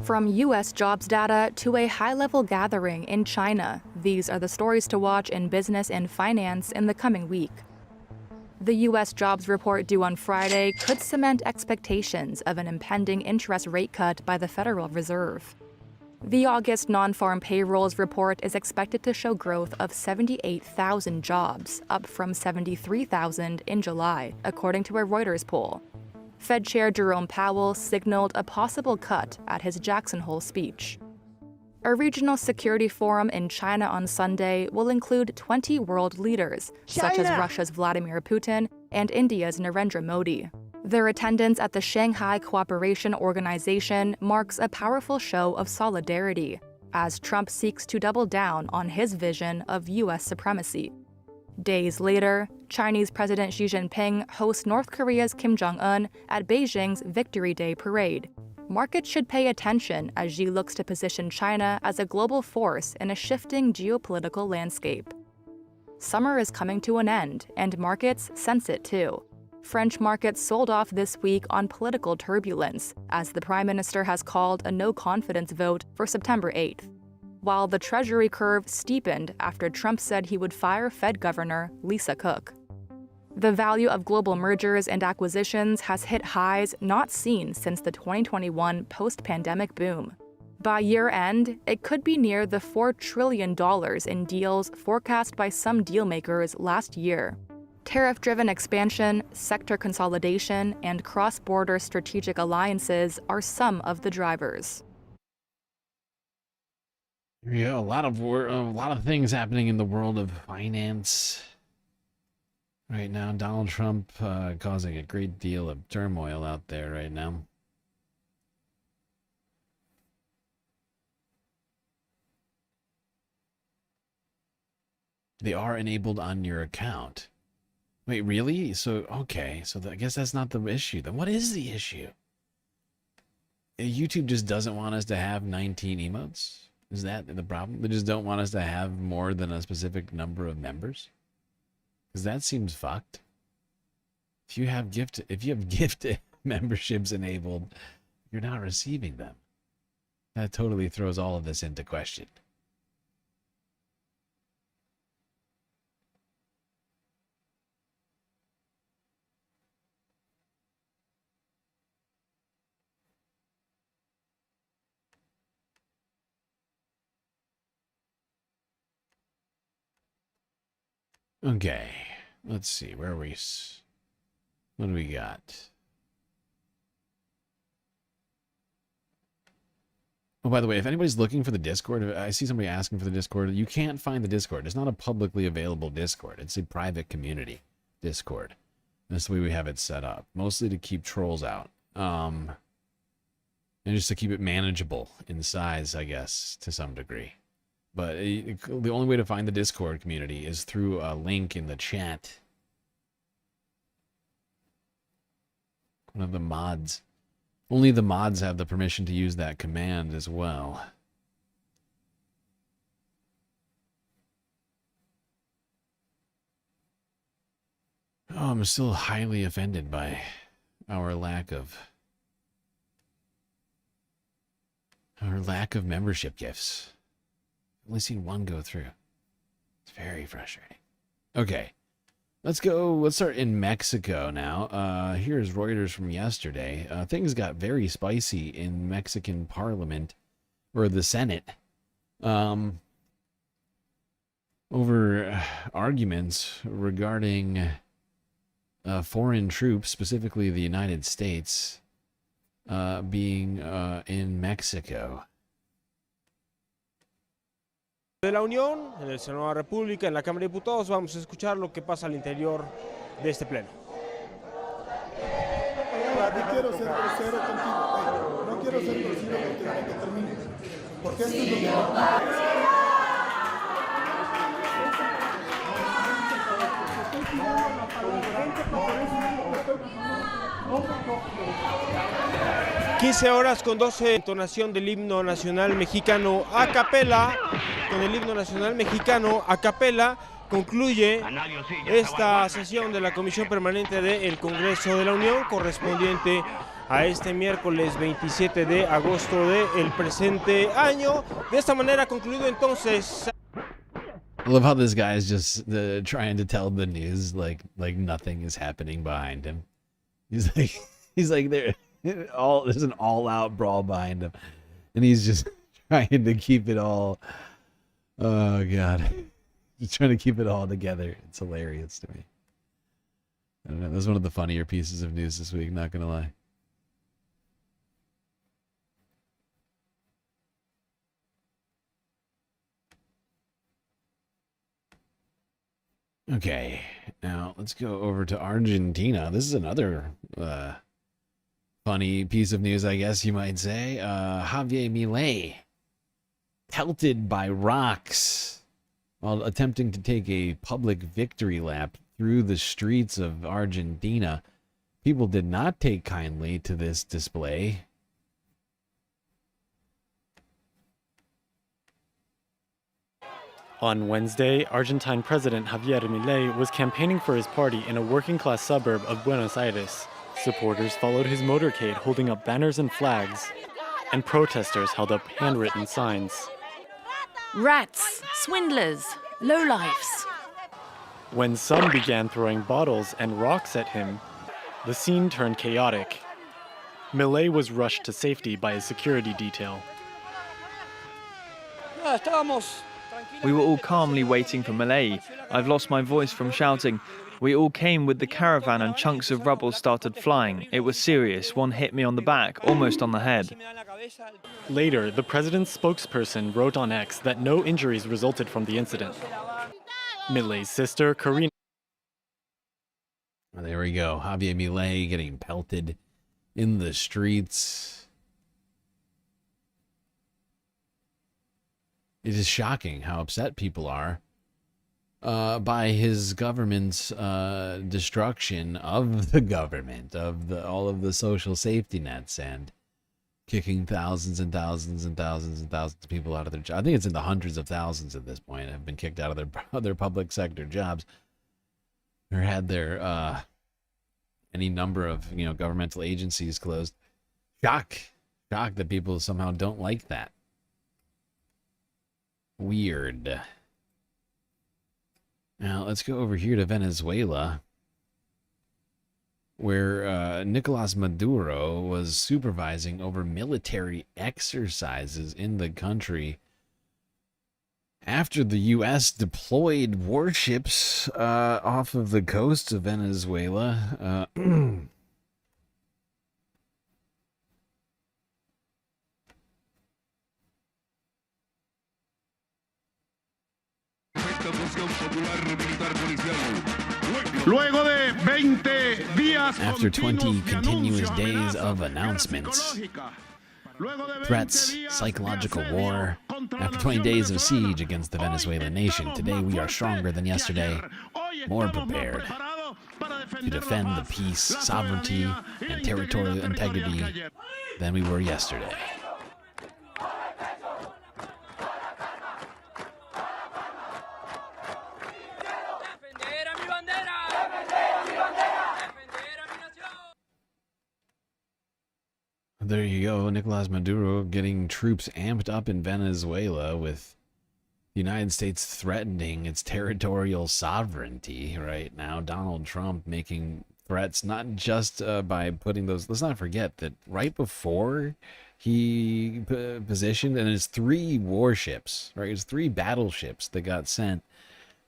From U.S. jobs data to a high-level gathering in China, these are the stories to watch in business and finance in the coming week. The U.S. jobs report due on Friday could cement expectations of an impending interest rate cut by the Federal Reserve. The August non-farm payrolls report is expected to show growth of 78,000 jobs, up from 73,000 in July, according to a Reuters poll. Fed Chair Jerome Powell signaled a possible cut at his Jackson Hole speech. A regional security forum in China on Sunday will include 20 world leaders, such as Russia's Vladimir Putin and India's Narendra Modi. Their attendance at the Shanghai Cooperation Organization marks a powerful show of solidarity, as Trump seeks to double down on his vision of U.S. supremacy. Days later, Chinese President Xi Jinping hosts North Korea's Kim Jong-un at Beijing's Victory Day parade. Markets should pay attention as Xi looks to position China as a global force in a shifting geopolitical landscape. Summer is coming to an end, and markets sense it too. French markets sold off this week on political turbulence, as the Prime Minister has called a no-confidence vote for September 8th. While the Treasury curve steepened after Trump said he would fire Fed Governor Lisa Cook. The value of global mergers and acquisitions has hit highs not seen since the 2021 post-pandemic boom. By year-end, it could be near the $4 trillion in deals forecast by some dealmakers last year. Tariff-driven expansion, sector consolidation, and cross-border strategic alliances are some of the drivers. Yeah, a lot of things happening in the world of finance right now. Donald Trump causing a great deal of turmoil out there right now. They are enabled on your account. Wait, really? So, okay. So I guess that's not the issue. Then what is the issue? YouTube just doesn't want us to have 19 emotes? Is that the problem? They just don't want us to have more than a specific number of members? Because that seems fucked. If you have gift memberships enabled, you're not receiving them. That totally throws all of this into question. Okay, let's see, where are we? What do we got? Oh, by the way, if anybody's looking for the Discord, I see somebody asking for the Discord, you can't find the Discord. It's not a publicly available Discord. It's a private community Discord. That's the way we have it set up, mostly to keep trolls out. And just to keep it manageable in size, I guess, to some degree. But the only way to find the Discord community is through a link in the chat. One of the mods. Only the mods have the permission to use that command as well. Oh, I'm still highly offended by our lack of membership gifts. I've only seen one go through. It's very frustrating. Okay. Let's start in Mexico now. Here's Reuters from yesterday. Things got very spicy in Mexican Parliament, or the Senate, over arguments regarding foreign troops, specifically the United States, being in Mexico. De la Unión, en el Senado de la República, en la Cámara de Diputados, vamos a escuchar lo que pasa al interior de este pleno. Quiero ser grosero contigo. No quiero ser grosero contigo que termine. Porque esto es lo que... ...15 horas con 12, entonación del himno nacional mexicano a capela. Con el himno nacional mexicano a capela concluye esta sesión de la Comisión Permanente del Congreso de la Unión, correspondiente a este miércoles 27 de agosto del presente año. De esta manera concluido entonces... I love how this guy is just trying to tell the news like nothing is happening behind him. He's like there's an all-out brawl behind him, and he's just trying to keep it all. Oh God, just trying to keep it all together. It's hilarious to me. I don't know. That was one of the funnier pieces of news this week. Not gonna lie. Okay, now let's go over to Argentina. This is another funny piece of news, I guess you might say. Javier Milei pelted by rocks while attempting to take a public victory lap through the streets of Argentina. People did not take kindly to this display. On Wednesday, Argentine President Javier Milei was campaigning for his party in a working-class suburb of Buenos Aires. Supporters followed his motorcade holding up banners and flags, and protesters held up handwritten signs. Rats, swindlers, lowlifes. When some began throwing bottles and rocks at him, the scene turned chaotic. Milei was rushed to safety by a security detail. We were all calmly waiting for Malay. I've lost my voice from shouting. We all came with the caravan and chunks of rubble started flying. It was serious. One hit me on the back, almost on the head. Later, the president's spokesperson wrote on X that no injuries resulted from the incident. Milay's sister, Katrina. There we go. Javier Milei getting pelted in the streets. It is shocking how upset people are by his government's destruction of the government, of all of the social safety nets, and kicking thousands and thousands and thousands and thousands of people out of their jobs. I think it's in the hundreds of thousands at this point have been kicked out of their public sector jobs, or had their any number of governmental agencies closed. Shock that people somehow don't like that. Weird. Now let's go over here to Venezuela, where Nicolás Maduro was supervising over military exercises in the country after the U.S. deployed warships off of the coast of Venezuela. After 20 continuous days of announcements, threats, psychological war, after 20 days of siege against the Venezuelan nation, today we are stronger than yesterday, more prepared to defend the peace, sovereignty, and territorial integrity than we were yesterday. There you go, Nicolás Maduro getting troops amped up in Venezuela, with the United States threatening its territorial sovereignty right now. Donald Trump making threats, not just by putting those... Let's not forget that right before he positioned, and it's 3 warships, right? It's 3 battleships that got sent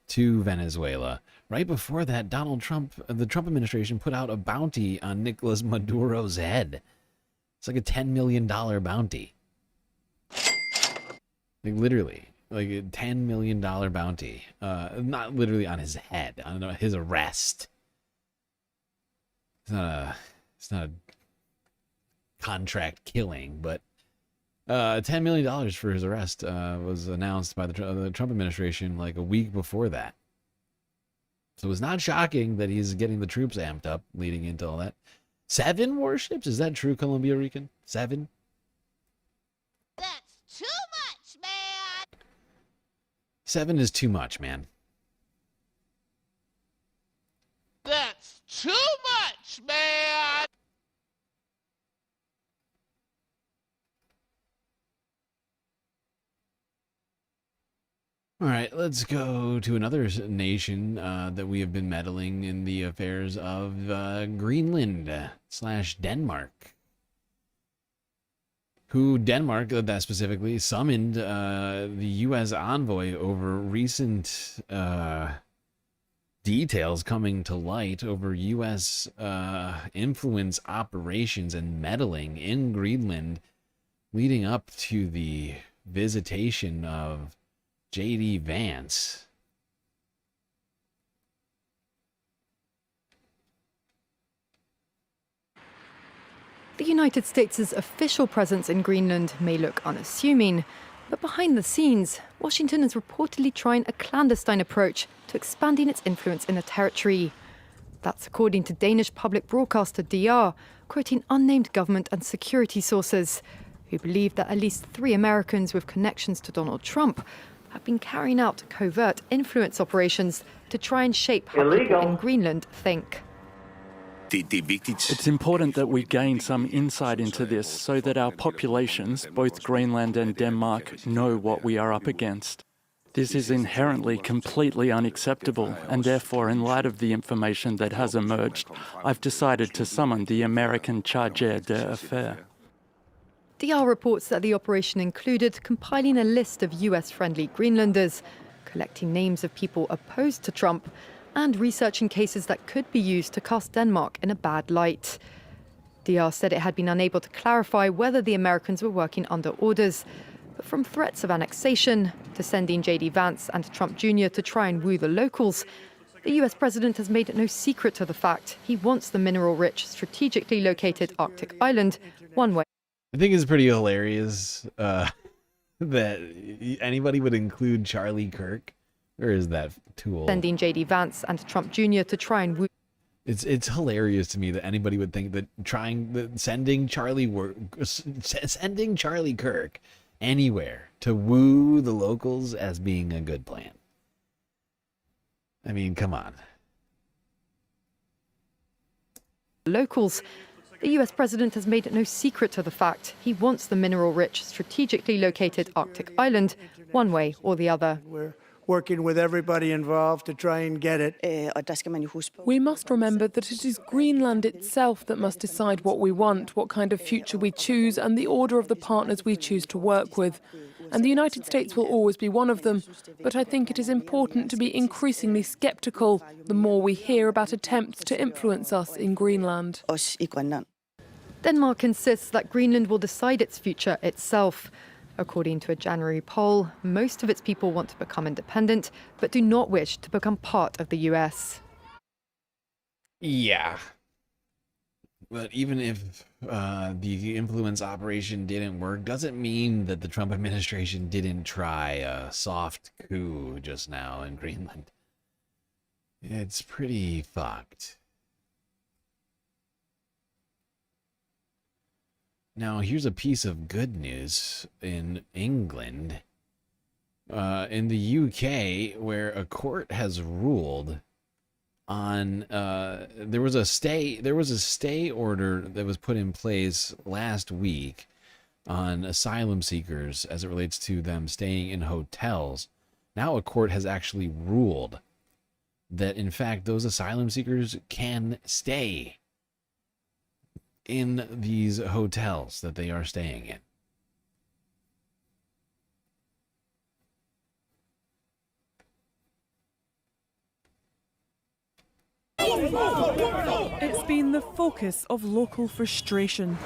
to Venezuela. Right before that, Donald Trump, the Trump administration, put out a bounty on Nicolás Maduro's head. It's like a $10 million bounty. Like literally, like a $10 million bounty. Not literally on his head, on his arrest. It's not a contract killing, but $10 million for his arrest was announced by the Trump administration like a week before that. So it's not shocking that he's getting the troops amped up leading into all that. 7 warships? Is that true, Columbia Rican? 7? That's too much, man! 7 is too much, man. That's too much, man! All right, let's go to another nation that we have been meddling in the affairs of, Greenland/Denmark. Who Denmark, that specifically, summoned the U.S. envoy over recent details coming to light over U.S. influence operations and meddling in Greenland leading up to the visitation of J.D. Vance. The United States' official presence in Greenland may look unassuming, but behind the scenes, Washington is reportedly trying a clandestine approach to expanding its influence in the territory. That's according to Danish public broadcaster DR, quoting unnamed government and security sources, who believe that at least 3 Americans with connections to Donald Trump have been carrying out covert influence operations to try and shape how people in Greenland think. It's important that we gain some insight into this so that our populations, both Greenland and Denmark, know what we are up against. This is inherently completely unacceptable, and therefore, in light of the information that has emerged, I've decided to summon the American chargé d'affaires. DR reports that the operation included compiling a list of US-friendly Greenlanders, collecting names of people opposed to Trump, and researching cases that could be used to cast Denmark in a bad light. DR said it had been unable to clarify whether the Americans were working under orders, but from threats of annexation to sending J.D. Vance and Trump Jr. to try and woo the locals, the US president has made no secret of the fact he wants the mineral-rich, strategically located Arctic island one way. I think it's pretty hilarious that anybody would include Charlie Kirk. Or is that tool? Sending J.D. Vance and Trump Jr. to try and woo. It's hilarious to me that anybody would think that sending Charlie Kirk anywhere to woo the locals as being a good plan. I mean, come on. Locals. The US president has made no secret of the fact he wants the mineral-rich, strategically located Arctic island one way or the other. We're working with everybody involved to try and get it. We must remember that it is Greenland itself that must decide what we want, what kind of future we choose, and the order of the partners we choose to work with. And the United States will always be one of them. But I think it is important to be increasingly sceptical the more we hear about attempts to influence us in Greenland. Denmark insists that Greenland will decide its future itself. According to a January poll, most of its people want to become independent, but do not wish to become part of the US. Yeah. But even if the influence operation didn't work, doesn't mean that the Trump administration didn't try a soft coup just now in Greenland. It's pretty fucked. Now, here's a piece of good news in England. In the UK, where a court has ruled on there was a stay order that was put in place last week on asylum seekers as it relates to them staying in hotels. Now a court has actually ruled that in fact those asylum seekers can stay in these hotels that they are staying in. It's been the focus of local frustration.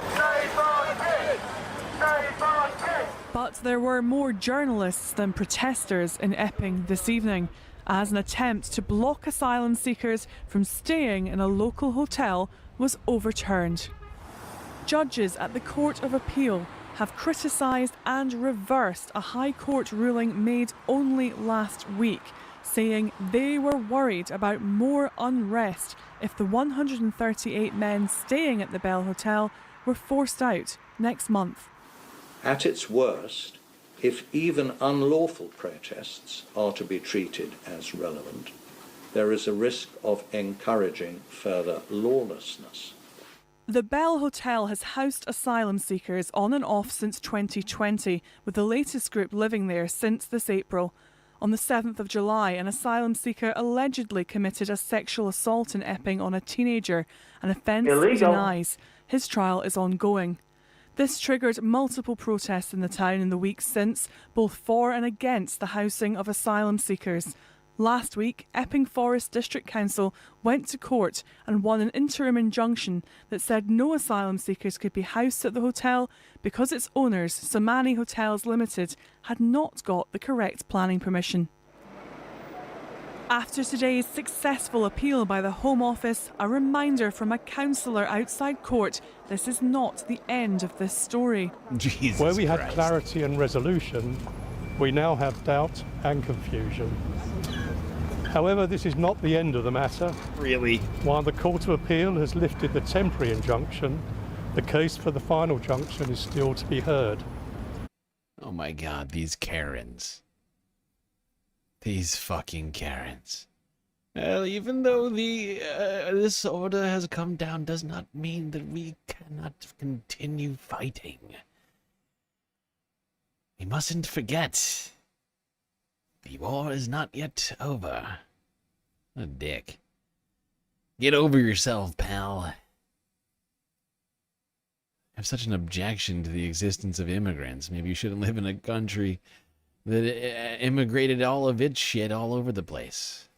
But there were more journalists than protesters in Epping this evening as an attempt to block asylum seekers from staying in a local hotel was overturned. Judges at the Court of Appeal have criticised and reversed a High Court ruling made only last week, saying they were worried about more unrest if the 138 men staying at the Bell Hotel were forced out next month. At its worst, if even unlawful protests are to be treated as relevant, there is a risk of encouraging further lawlessness. The Bell Hotel has housed asylum seekers on and off since 2020, with the latest group living there since this April. On the 7th of July, an asylum seeker allegedly committed a sexual assault in Epping on a teenager, an offence he denies. His trial is ongoing. This triggered multiple protests in the town in the weeks since, both for and against the housing of asylum seekers. Last week, Epping Forest District Council went to court and won an interim injunction that said no asylum seekers could be housed at the hotel because its owners, Somani Hotels Limited, had not got the correct planning permission. After today's successful appeal by the Home Office, a reminder from a councillor outside court, this is not the end of this story. Jesus Where we Christ. had clarity and resolution, we now have doubt and confusion. However, this is not the end of the matter. Really? While the Court of Appeal has lifted the temporary injunction, the case for the final injunction is still to be heard. Oh my God, these Karens. These fucking Karens. Even though this order has come down does not mean that we cannot continue fighting. We mustn't forget. The war is not yet over. What a dick. Get over yourself, pal. have such an objection to the existence of immigrants. Maybe you shouldn't live in a country that immigrated all of its shit all over the place.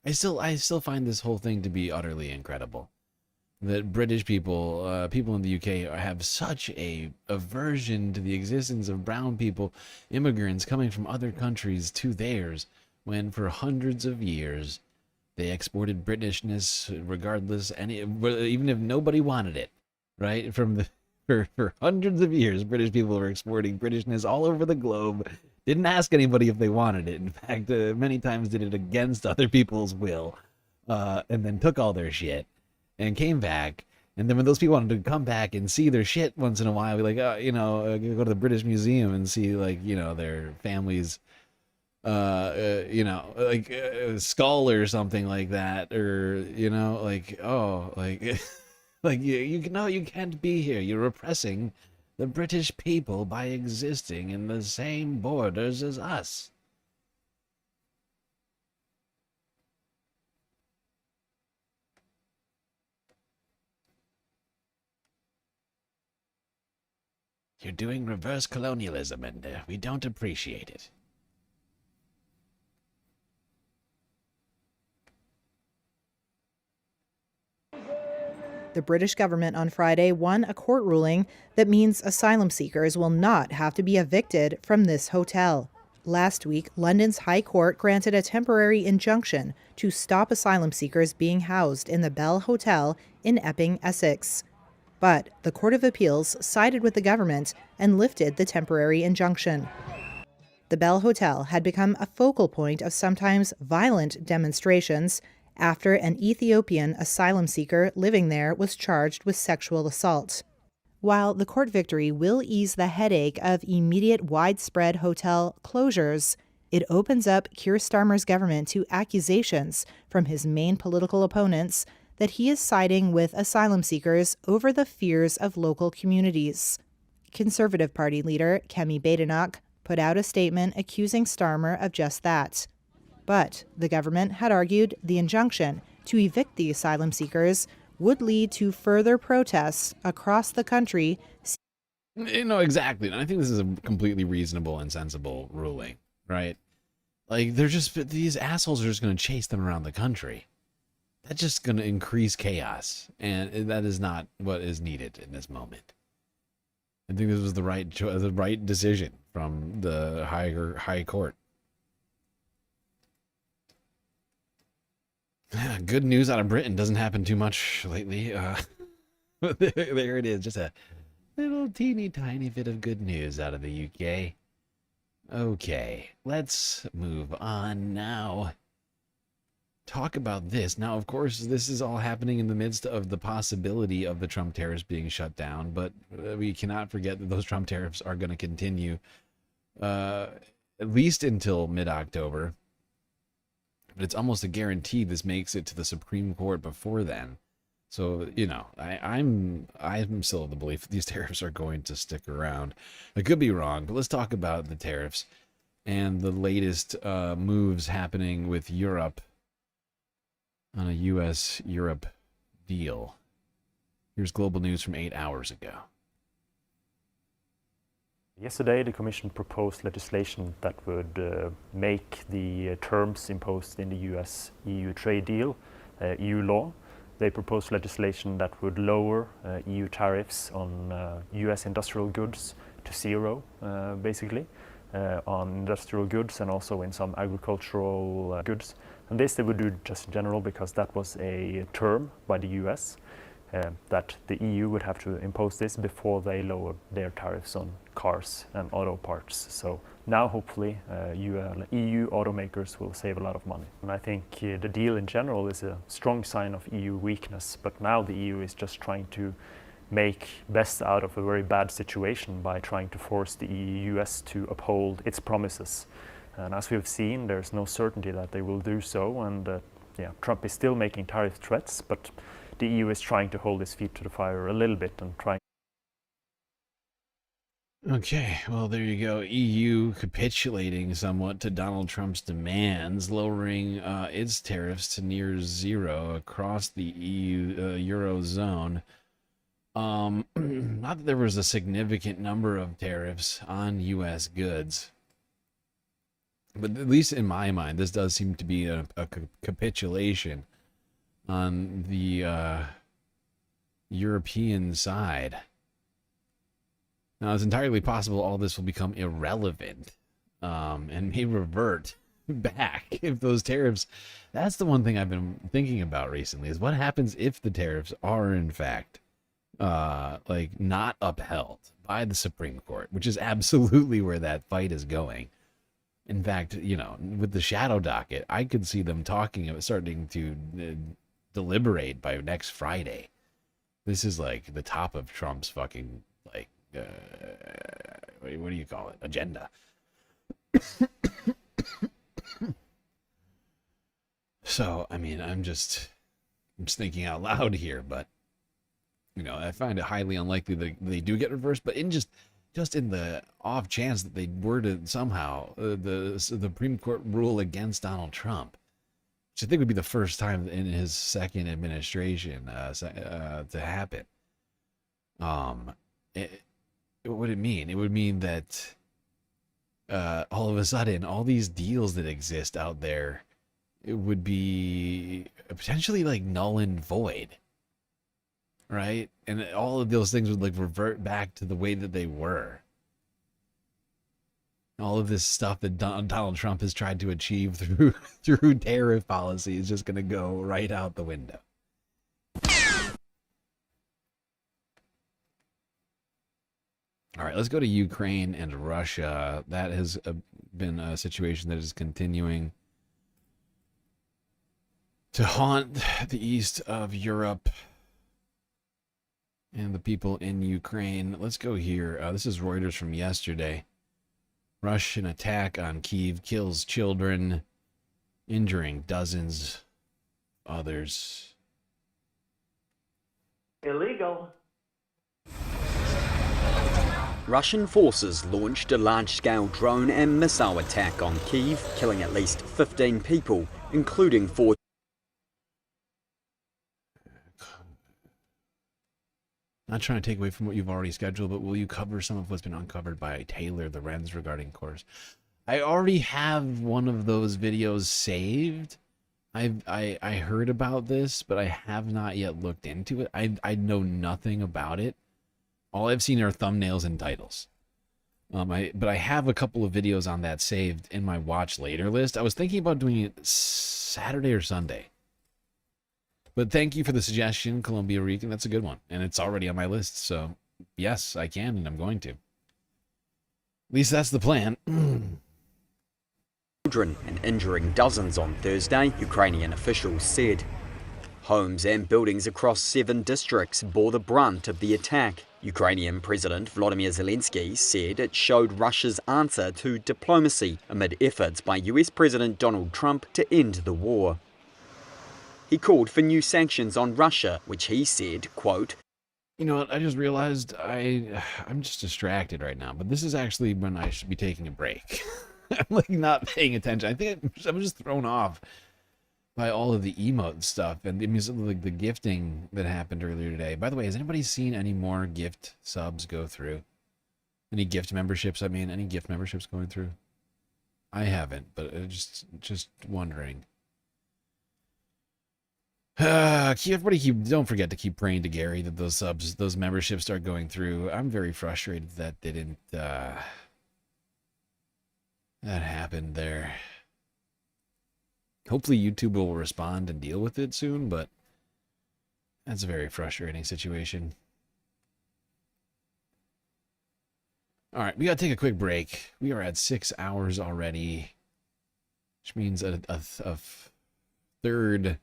I still find this whole thing to be utterly incredible. That British people, people in the UK, have such a aversion to the existence of brown people, immigrants coming from other countries to theirs, when for hundreds of years they exported Britishness regardless, even if nobody wanted it, right? For hundreds of years, British people were exporting Britishness all over the globe. Didn't ask anybody if they wanted it. In fact, many times did it against other people's will, and then took all their shit and came back. And then when those people wanted to come back and see their shit once in a while, we go to the British Museum and see their families, skull or something like that, or you can't be here. You're oppressing the British people by existing in the same borders as us. You're doing reverse colonialism, and we don't appreciate it. The British government on Friday won a court ruling that means asylum seekers will not have to be evicted from this hotel. Last week, London's High Court granted a temporary injunction to stop asylum seekers being housed in the Bell Hotel in Epping, Essex. But the Court of Appeals sided with the government and lifted the temporary injunction. The Bell Hotel had become a focal point of sometimes violent demonstrations after an Ethiopian asylum seeker living there was charged with sexual assault. While the court victory will ease the headache of immediate widespread hotel closures, it opens up Keir Starmer's government to accusations from his main political opponents that he is siding with asylum seekers over the fears of local communities. Conservative Party leader Kemi Badenoch put out a statement accusing Starmer of just that. But the government had argued the injunction to evict the asylum seekers would lead to further protests across the country. Exactly. And I think this is a completely reasonable and sensible ruling, right? These assholes are just going to chase them around the country. That's just going to increase chaos. And that is not what is needed in this moment. I think this was the right decision from the high court. Good news out of Britain doesn't happen too much lately. There it is, just a little teeny tiny bit of good news out of the UK. Okay, let's move on now. Talk about this. Now, of course, this is all happening in the midst of the possibility of the Trump tariffs being shut down, but we cannot forget that those Trump tariffs are going to continue at least until mid-October. But it's almost a guarantee this makes it to the Supreme Court before then. So, I'm still of the belief that these tariffs are going to stick around. I could be wrong, but let's talk about the tariffs and the latest moves happening with Europe on a U.S.-Europe deal. Here's global news from 8 hours ago. Yesterday, the Commission proposed legislation that would make the terms imposed in the US-EU trade deal EU law. They proposed legislation that would lower EU tariffs on US industrial goods to zero, basically, on industrial goods and also in some agricultural goods. And this they would do just in general because that was a term by the US. That the EU would have to impose this before they lower their tariffs on cars and auto parts. So now hopefully EU automakers will save a lot of money. And I think the deal in general is a strong sign of EU weakness, but now the EU is just trying to make best out of a very bad situation by trying to force the US to uphold its promises. And as we've seen, there's no certainty that they will do so, and Trump is still making tariff threats, but the EU is trying to hold its feet to the fire a little bit and trying. Okay, well, there you go. EU capitulating somewhat to Donald Trump's demands, lowering its tariffs to near zero across the EU Eurozone. Not that there was a significant number of tariffs on U.S. goods, but at least in my mind, this does seem to be a capitulation on the European side. Now, it's entirely possible all this will become irrelevant and may revert back if those tariffs. That's the one thing I've been thinking about recently, is what happens if the tariffs are in fact like not upheld by the Supreme Court, which is absolutely where that fight is going. In fact, you know, with the shadow docket, I could see them starting to deliberate by next Friday. This is like the top of Trump's fucking, like, what do you call it? Agenda. So, I mean, I'm just thinking out loud here, but, you know, I find it highly unlikely that they do get reversed, but in just in the off chance that they were to somehow, the Supreme Court rule against Donald Trump, which I think would be the first time in his second administration to happen. What would it mean? It would mean that all of a sudden, all these deals that exist out there, it would be potentially like null and void, right? And all of those things would like revert back to the way that they were. All of this stuff that Donald Trump has tried to achieve through tariff policy is just going to go right out the window. All right, let's go to Ukraine and Russia. That has been a situation that is continuing to haunt the east of Europe and the people in Ukraine. Let's go here. This is Reuters from yesterday. Russian attack on Kyiv kills children, injuring dozens others. Illegal. Russian forces launched a large-scale drone and missile attack on Kyiv, killing at least 15 people, including 4. Not trying to take away from what you've already scheduled, but will you cover some of what's been uncovered by Taylor Lorenz regarding course? I already have one of those videos saved. I heard about this, but I have not yet looked into it. I know nothing about it. All I've seen are thumbnails and titles. But I have a couple of videos on that saved in my watch later list. I was thinking about doing it Saturday or Sunday. But thank you for the suggestion, Columbia Rican. That's a good one. And it's already on my list. So, yes, I can, and I'm going to. At least that's the plan. Children and injuring dozens on Thursday, Ukrainian officials said. Homes and buildings across 7 districts bore the brunt of the attack. Ukrainian President Volodymyr Zelensky said it showed Russia's answer to diplomacy amid efforts by US President Donald Trump to end the war. He called for new sanctions on Russia, which he said, quote, "You know what, I just realized I'm just distracted right now, but this is actually when I should be taking a break." I'm like not paying attention. I think I'm just thrown off by all of the emote stuff and the music, like the gifting that happened earlier today. By the way, has anybody seen any more gift subs go through? Any gift memberships? I mean, any gift memberships going through? I haven't, but just wondering. Everybody don't forget to keep praying to Gary that those subs, those memberships start going through. I'm very frustrated that they didn't, that happened there. Hopefully YouTube will respond and deal with it soon, but that's a very frustrating situation. All right, we got to take a quick break. We are at 6 hours already, which means a third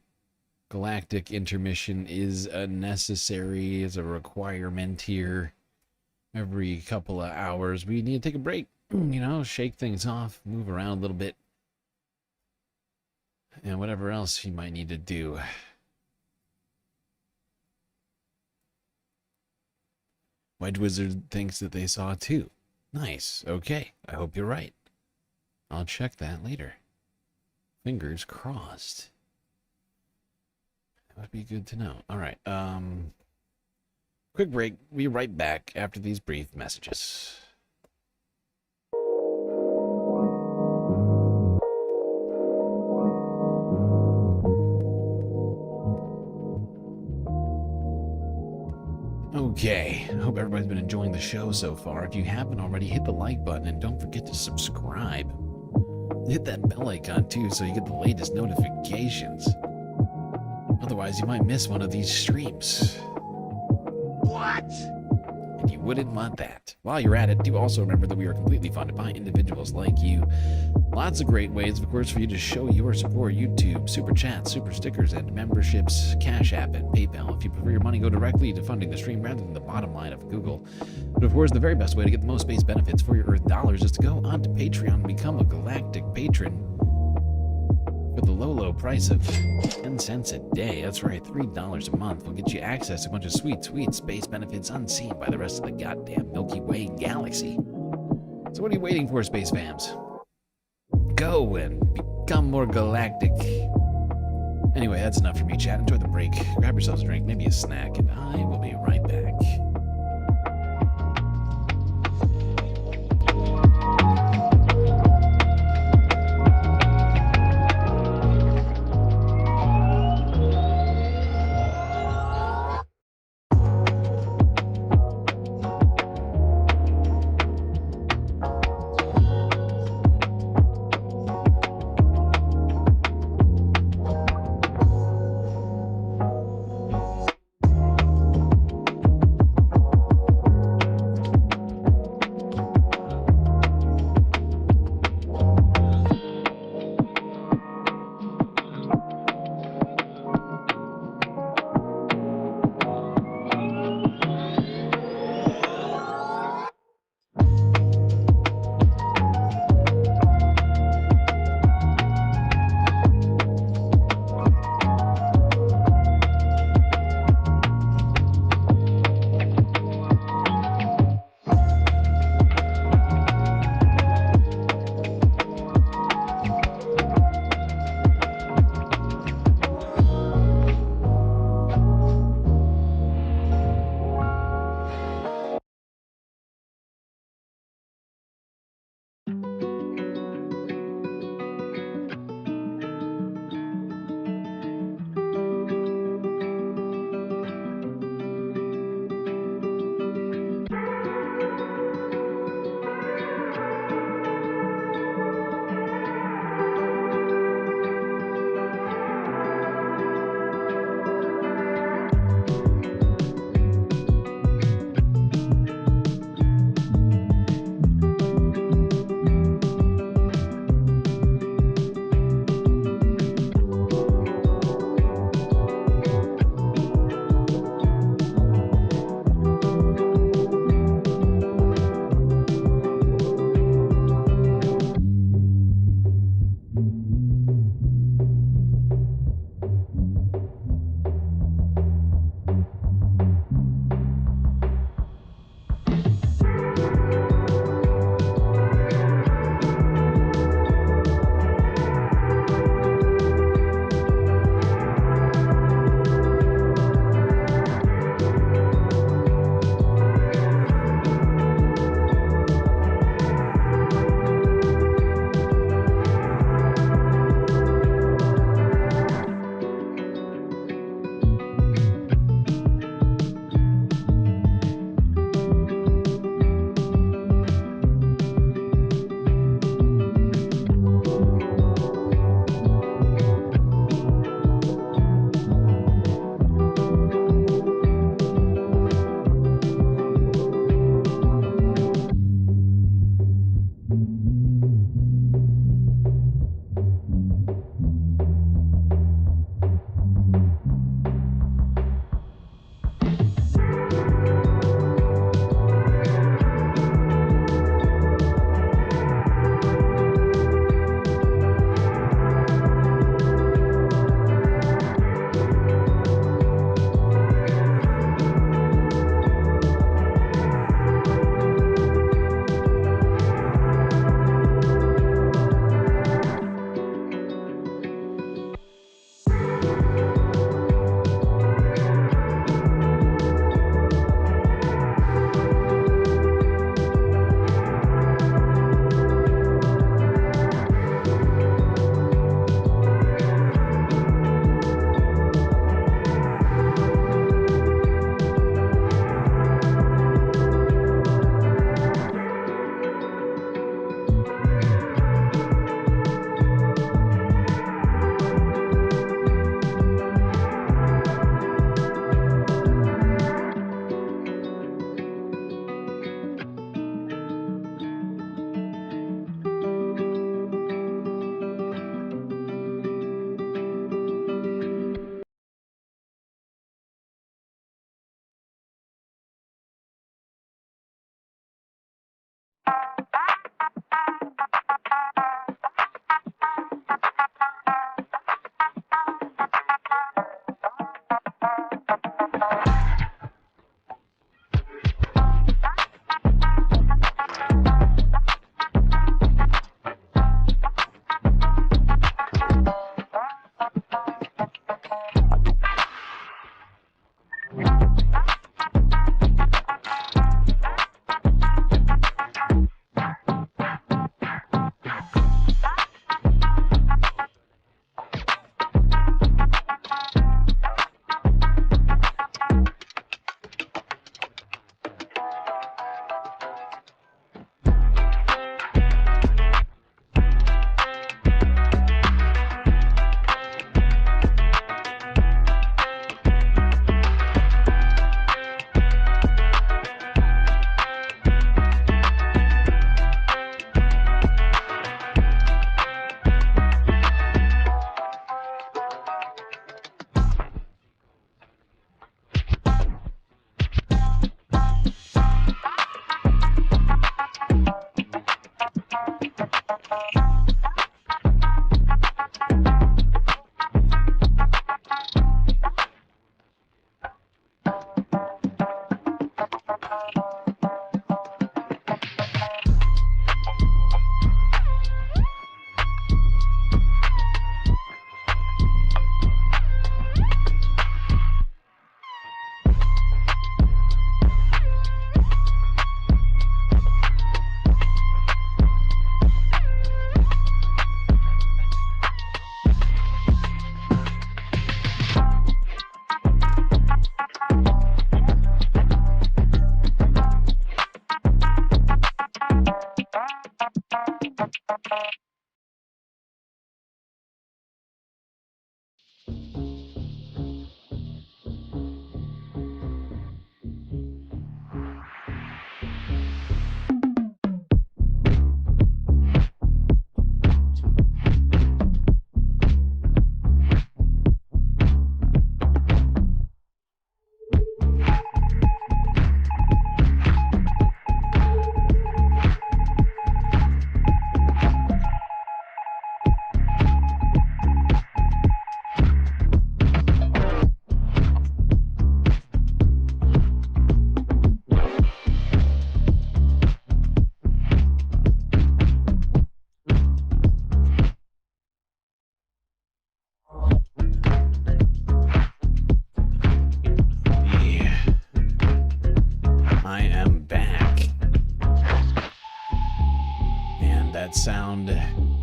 galactic intermission is necessary, as a requirement here. Every couple of hours, we need to take a break, you know, shake things off, move around a little bit, and whatever else you might need to do. Wedge Wizard thinks that they saw 2. Nice. Okay. I hope you're right. I'll check that later. Fingers crossed. That would be good to know. All right. Quick break. We'll be right back after these brief messages. Okay, I hope everybody's been enjoying the show so far. If you haven't already, hit the like button and don't forget to subscribe. Hit that bell icon too so you get the latest notifications. Otherwise, you might miss one of these streams. What? And you wouldn't want that. While you're at it, do also remember that we are completely funded by individuals like you. Lots of great ways, of course, for you to show your support. YouTube, Super Chats, Super Stickers, and memberships, Cash App, and PayPal. If you prefer your money go directly to funding the stream rather than the bottom line of Google. But of course, the very best way to get the most space benefits for your Earth dollars is to go onto Patreon and become a galactic patron for the low price of 10 cents a day. That's right, $3 a month will get you access to a bunch of sweet space benefits unseen by the rest of the goddamn Milky Way galaxy. So what are you waiting for, space fams? Go and become more galactic. Anyway, that's enough for me, chat. Enjoy the break. Grab yourselves a drink, maybe a snack, and I will be right back.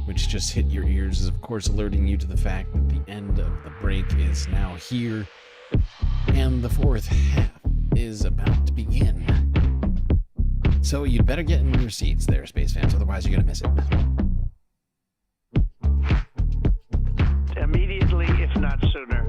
which just hit your ears, is of course alerting you to the fact that the end of the break is now here, and the fourth half is about to begin. So you'd better get in your seats there, space fans, otherwise you're gonna miss it. Immediately, if not sooner.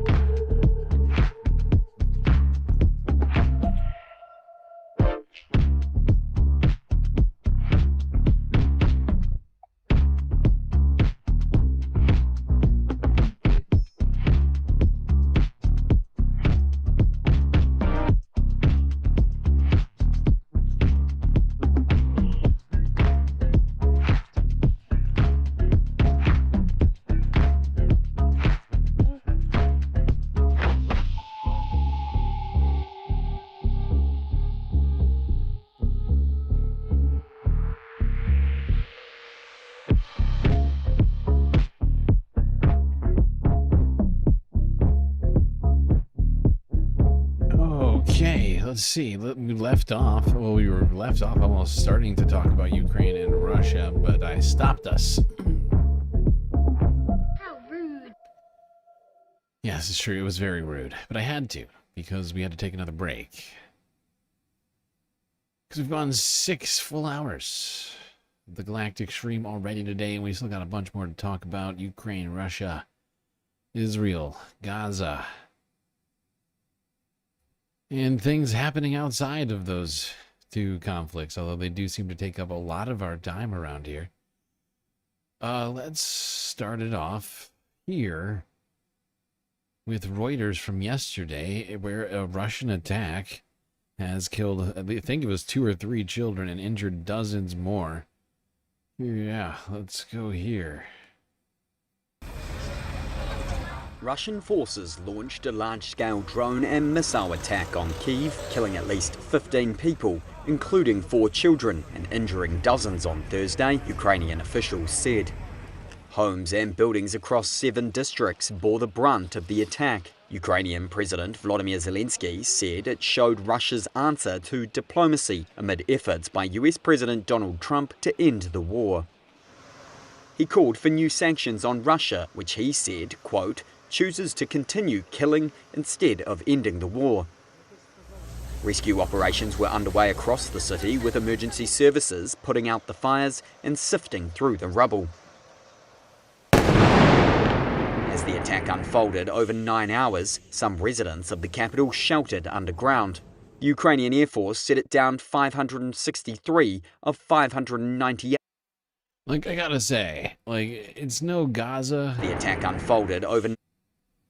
Let's see, we left off almost starting to talk about Ukraine and Russia, but I stopped us. How rude. Yes, it's true, it was very rude, but I had to, because we had to take another break. Because we've gone 6 full hours of the Galactic Stream already today, and we still got a bunch more to talk about. Ukraine, Russia, Israel, Gaza, and things happening outside of those two conflicts, although they do seem to take up a lot of our time around here. Let's start it off here with Reuters from yesterday, where a Russian attack has killed, I think it was 2 or 3 children and injured dozens more. Yeah, let's go here. Russian forces launched a large-scale drone and missile attack on Kyiv, killing at least 15 people, including 4 children, and injuring dozens on Thursday, Ukrainian officials said. Homes and buildings across 7 districts bore the brunt of the attack. Ukrainian President Volodymyr Zelensky said it showed Russia's answer to diplomacy amid efforts by US President Donald Trump to end the war. He called for new sanctions on Russia, which he said, quote, chooses to continue killing instead of ending the war. Rescue operations were underway across the city, with emergency services putting out the fires and sifting through the rubble. As the attack unfolded over 9 hours, some residents of the capital sheltered underground. The Ukrainian Air Force said it downed 563 of 598. Like, I gotta say, like, it's no Gaza. The attack unfolded over...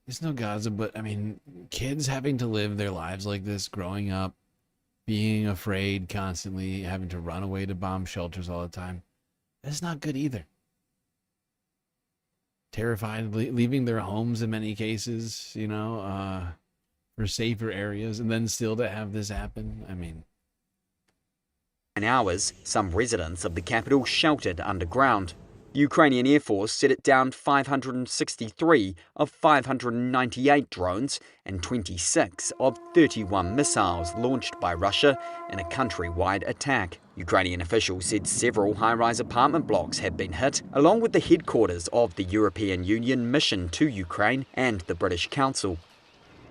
It's no Gaza, but, I mean, kids having to live their lives like this, growing up, being afraid constantly, having to run away to bomb shelters all the time, that's not good either. Terrified, leaving their homes in many cases, you know, for safer areas, and then still to have this happen, I mean... In hours, some residents of the capital sheltered underground. The Ukrainian Air Force said it downed 563 of 598 drones and 26 of 31 missiles launched by Russia in a countrywide attack. Ukrainian officials said several high-rise apartment blocks have been hit, along with the headquarters of the European Union mission to Ukraine and the British Council.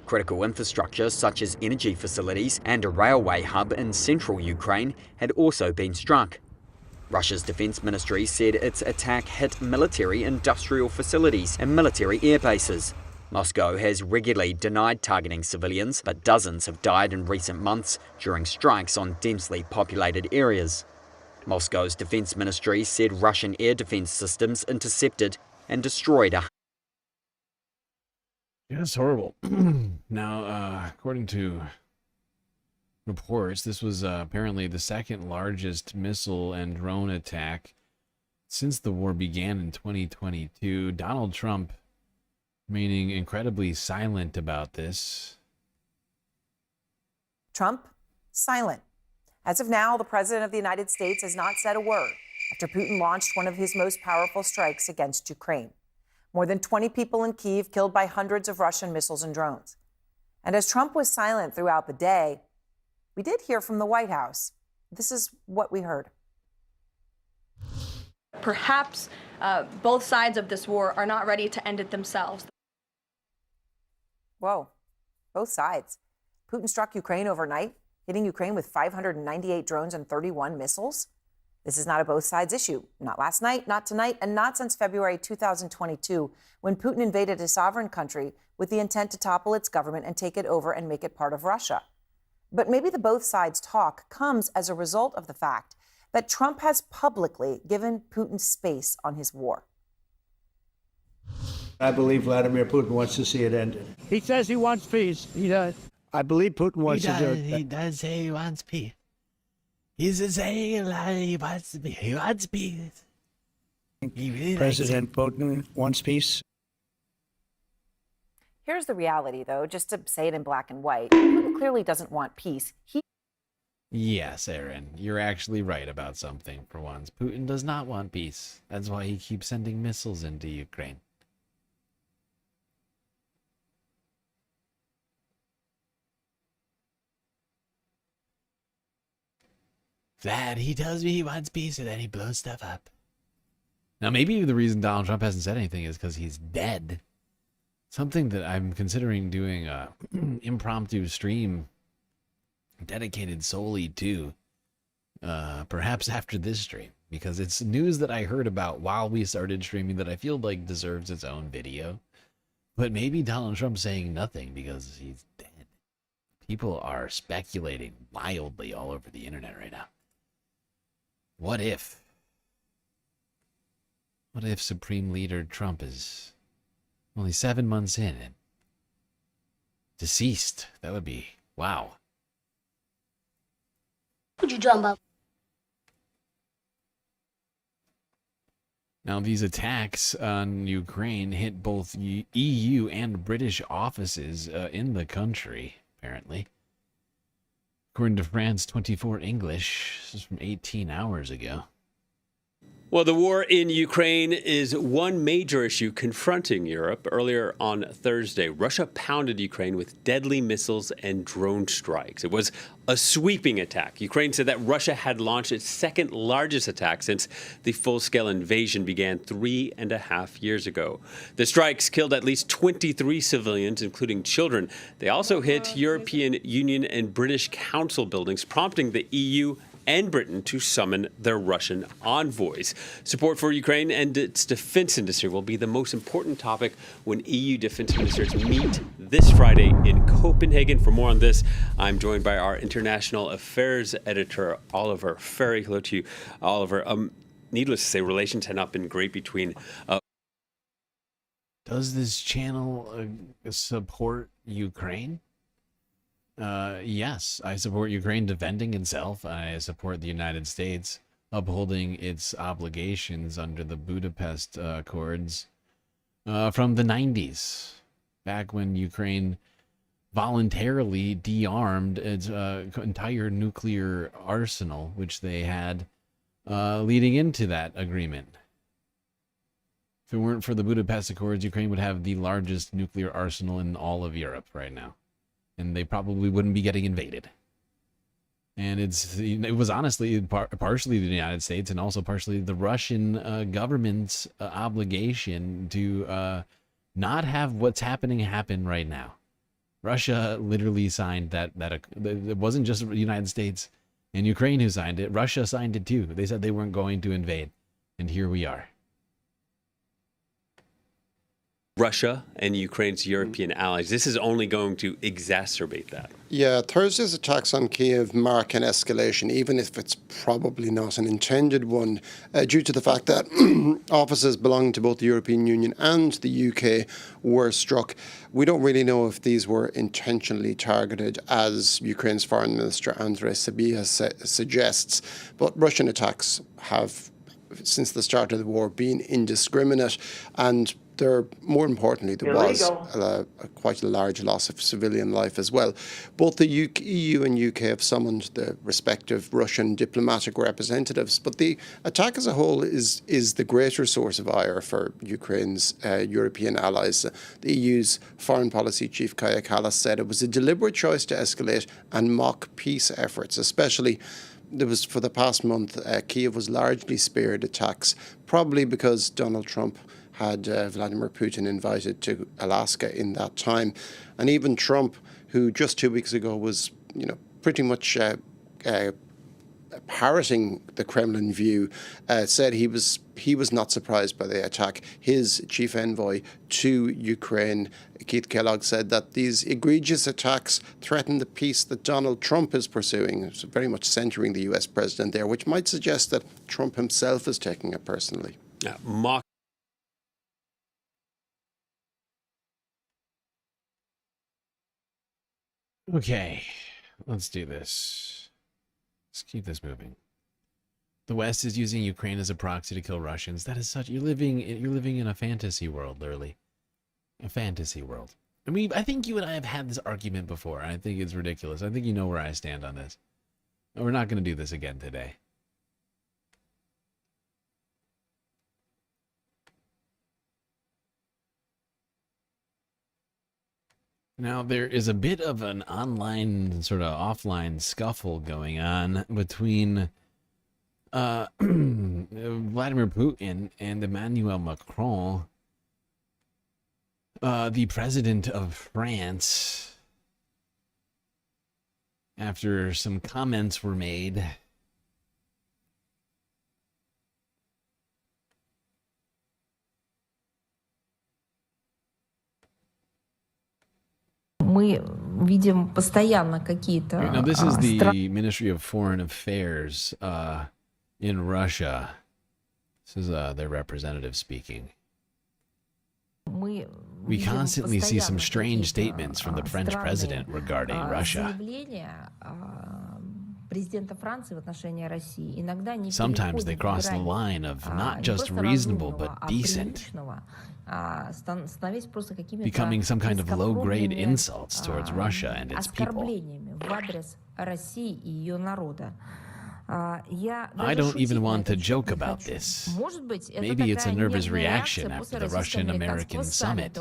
Critical infrastructure such as energy facilities and a railway hub in central Ukraine had also been struck. Russia's defense ministry said its attack hit military industrial facilities and military air bases. Moscow has regularly denied targeting civilians, but dozens have died in recent months during strikes on densely populated areas. Moscow's defense ministry said Russian air defense systems intercepted and destroyed a... Yeah, it's horrible. Now, according to reports, this was apparently the second largest missile and drone attack since the war began in 2022. Donald Trump remaining incredibly silent about this. Trump, silent. As of now, the President of the United States has not said a word after Putin launched one of his most powerful strikes against Ukraine. More than 20 people in Kyiv killed by hundreds of Russian missiles and drones. And as Trump was silent throughout the day, we did hear from the White House. This is what we heard. Perhaps both sides of this war are not ready to end it themselves. Whoa, both sides. Putin struck Ukraine overnight, hitting Ukraine with 598 drones and 31 missiles. This is not a both sides issue. Not last night, not tonight, and not since February 2022, when Putin invaded a sovereign country with the intent to topple its government and take it over and make it part of Russia. But maybe the both sides talk comes as a result of the fact that Trump has publicly given Putin space on his war. I believe Vladimir Putin wants to see it ended. He says he wants peace. He does. I believe Putin wants to do it. He does say he wants peace. He's saying a lot. He wants peace. He wants peace. President Putin wants peace. Here's the reality, though, just to say it in black and white. Putin clearly doesn't want peace. Yes, Aaron, you're actually right about something for once. Putin does not want peace. That's why he keeps sending missiles into Ukraine. That he tells me he wants peace and then he blows stuff up. Now, maybe the reason Donald Trump hasn't said anything is because he's dead. Something that I'm considering doing a impromptu stream dedicated solely to, perhaps after this stream, because it's news that I heard about while we started streaming that I feel like deserves its own video. But maybe Donald Trump's saying nothing because he's dead. People are speculating wildly all over the internet right now. What if? What if Supreme Leader Trump is only 7 months in and deceased? That would be, wow. What you talking about? Now, these attacks on Ukraine hit both EU and British offices in the country, apparently. According to France 24 English, this is from 18 hours ago. Well, the war in Ukraine is one major issue confronting Europe. Earlier on Thursday, Russia pounded Ukraine with deadly missiles and drone strikes. It was a sweeping attack. Ukraine said that Russia had launched its second largest attack since the full-scale invasion began 3.5 years ago. The strikes killed at least 23 civilians, including children. They also hit European Union and British Council buildings, prompting the EU and Britain to summon their Russian envoys. Support for Ukraine and its defense industry will be the most important topic when EU defense ministers meet this Friday in Copenhagen. For more on this, I'm joined by our international affairs editor, Oliver Ferry. Hello to you, Oliver. Needless to say, relations have not been great between... Does this channel support Ukraine? Yes, I support Ukraine defending itself. I support the United States upholding its obligations under the Budapest Accords from the 90s, back when Ukraine voluntarily de-armed its entire nuclear arsenal, which they had leading into that agreement. If it weren't for the Budapest Accords, Ukraine would have the largest nuclear arsenal in all of Europe right now. And they probably wouldn't be getting invaded. And it was honestly partially the United States and also partially the Russian government's obligation to not have what's happening happen right now. Russia literally signed that it wasn't just the United States and Ukraine who signed it. Russia signed it too. They said they weren't going to invade. And here we are. Russia and Ukraine's European allies. This is only going to exacerbate that. Yeah, Thursday's attacks on Kiev mark an escalation, even if it's probably not an intended one, due to the fact that offices belonging to both the European Union and the UK were struck. We don't really know if these were intentionally targeted, as Ukraine's Foreign Minister Andrei Sybiha suggests, but Russian attacks have, since the start of the war, been indiscriminate, and more importantly, there was quite a large loss of civilian life as well. Both the EU and UK have summoned the respective Russian diplomatic representatives, but the attack as a whole is the greater source of ire for Ukraine's European allies. The EU's foreign policy chief Kaja Kallas said it was a deliberate choice to escalate and mock peace efforts, especially there was, for the past month, Kiev was largely spared attacks, probably because Donald Trump had Vladimir Putin invited to Alaska in that time. And even Trump, who just 2 weeks ago was, pretty much parroting the Kremlin view, said he was not surprised by the attack. His chief envoy to Ukraine, Keith Kellogg, said that these egregious attacks threaten the peace that Donald Trump is pursuing. It's very much centering the US president there, which might suggest that Trump himself is taking it personally. Okay, let's do this. Let's keep this moving. The West is using Ukraine as a proxy to kill Russians. That is such, you're living in a fantasy world, literally. A fantasy world. I think you and I have had this argument before, and I think it's ridiculous. I think you know where I stand on this. We're not going to do this again today. Now, there is a bit of an online, sort of offline scuffle going on between Vladimir Putin and Emmanuel Macron, the president of France, after some comments were made. Мы видим постоянно какие-то... Now, this is the Ministry of Foreign Affairs in Russia. This is their representative speaking. We constantly see some strange statements from the French president regarding Russia. Sometimes they cross the line of not just reasonable but decent, becoming some kind of low-grade insults towards Russia and its people. I don't even want to joke about this. Maybe it's a nervous reaction after the Russian-American summit.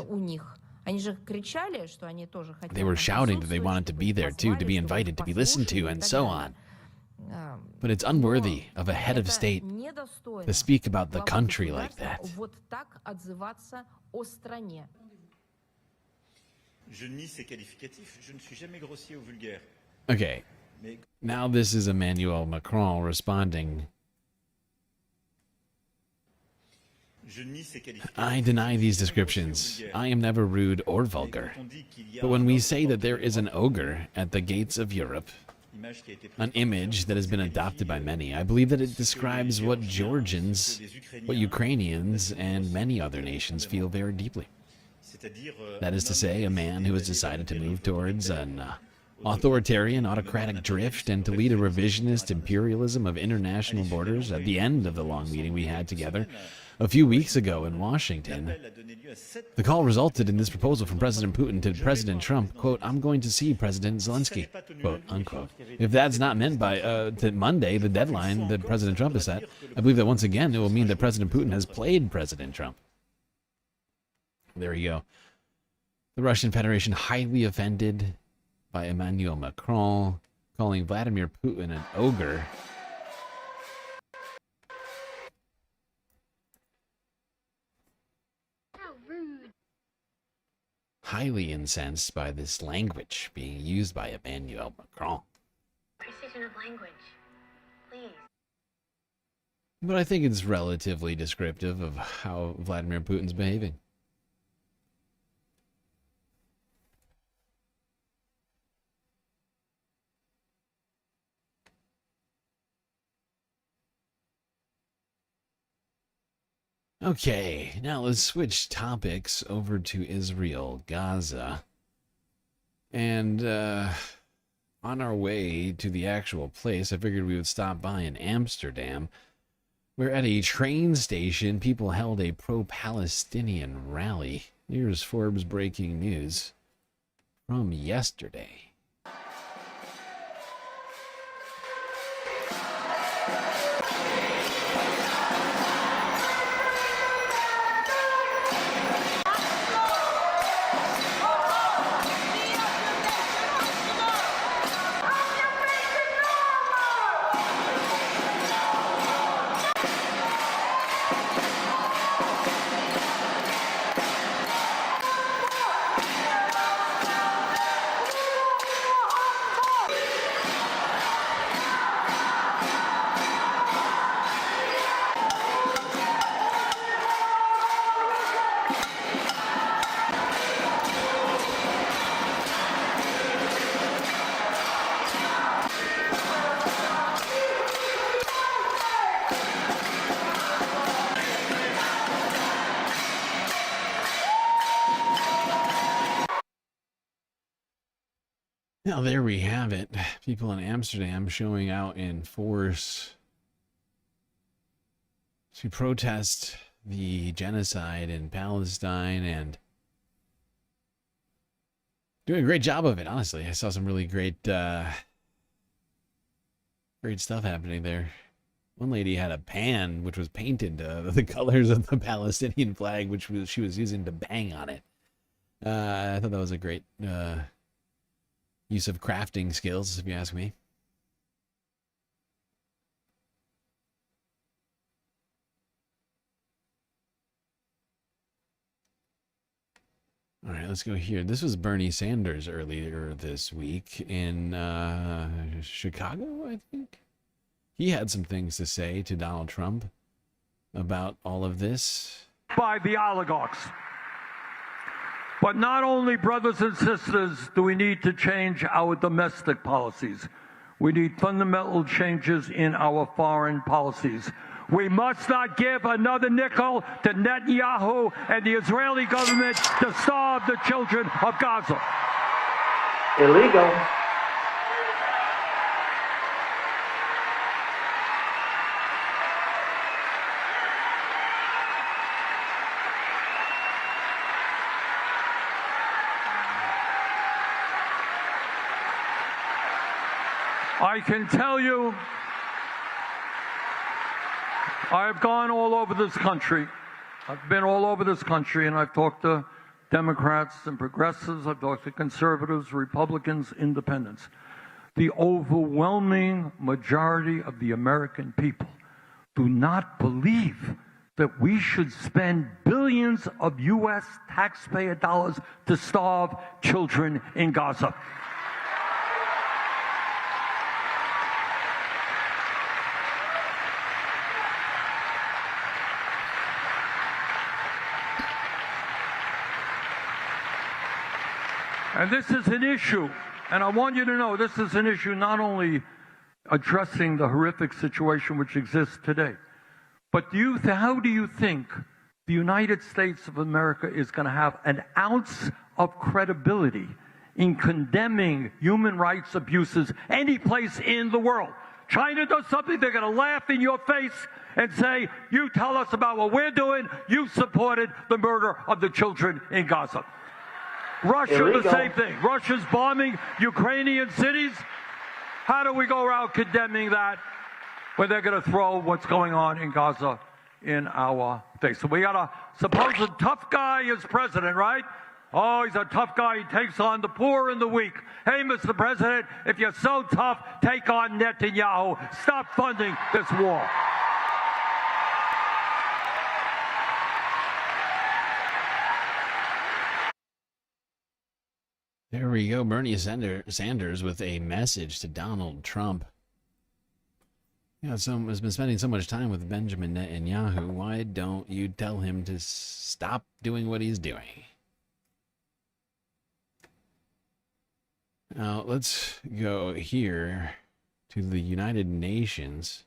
They were shouting that they wanted to be there too, to be invited, to be listened to, and so on. But it's unworthy of a head of state to speak about the country like that. Okay, now this is Emmanuel Macron responding. I deny these descriptions. I am never rude or vulgar. But when we say that there is an ogre at the gates of Europe, an image that has been adopted by many, I believe that it describes what Georgians, what Ukrainians, and many other nations feel very deeply. That is to say, a man who has decided to move towards an authoritarian, autocratic drift and to lead a revisionist imperialism of international borders. At the end of the long meeting we had together a few weeks ago in Washington, the call resulted in this proposal from President Putin to President Trump, quote, I'm going to see President Zelensky, quote, unquote. If that's not meant by to Monday, the deadline that President Trump has set, I believe that once again it will mean that President Putin has played President Trump. There you go. The Russian Federation highly offended by Emmanuel Macron, calling Vladimir Putin an ogre. Highly incensed by this language being used by Emmanuel Macron. Precision of language, please. But I think it's relatively descriptive of how Vladimir Putin's behaving. Okay, now let's switch topics over to Israel, Gaza. And on our way to the actual place, I figured we would stop by in Amsterdam, where at a train station, people held a pro-Palestinian rally. Here's Forbes breaking news from yesterday. Now, there we have it. People in Amsterdam showing out in force to protest the genocide in Palestine and doing a great job of it, honestly. I saw some really great stuff happening there. One lady had a pan which was painted the colors of the Palestinian flag, which she was using to bang on it. I thought that was a great use of crafting skills, if you ask me. All right, let's go here. This was Bernie Sanders earlier this week in Chicago, I think. He had some things to say to Donald Trump about all of this. By the oligarchs. But not only, brothers and sisters, do we need to change our domestic policies. We need fundamental changes in our foreign policies. We must not give another nickel to Netanyahu and the Israeli government to starve the children of Gaza. Illegal. I can tell you, I've gone all over this country. I've been all over this country, and I've talked to Democrats and progressives. I've talked to conservatives, Republicans, independents. The overwhelming majority of the American people do not believe that we should spend billions of U.S. taxpayer dollars to starve children in Gaza. And this is an issue, and I want you to know this is an issue not only addressing the horrific situation which exists today, but how do you think the United States of America is going to have an ounce of credibility in condemning human rights abuses any place in the world? China does something, they're going to laugh in your face and say, you tell us about what we're doing, you supported the murder of the children in Gaza. Russia, illegal. The same thing. Russia's bombing Ukrainian cities. How do we go around condemning that when they're going to throw what's going on in Gaza in our face? So we got a supposed tough guy as president, right? Oh, he's a tough guy. He takes on the poor and the weak. Hey, Mr. President, if you're so tough, take on Netanyahu. Stop funding this war. There we go, Bernie Sanders with a message to Donald Trump. You know, has been spending so much time with Benjamin Netanyahu. Why don't you tell him to stop doing what he's doing? Now, let's go here to the United Nations.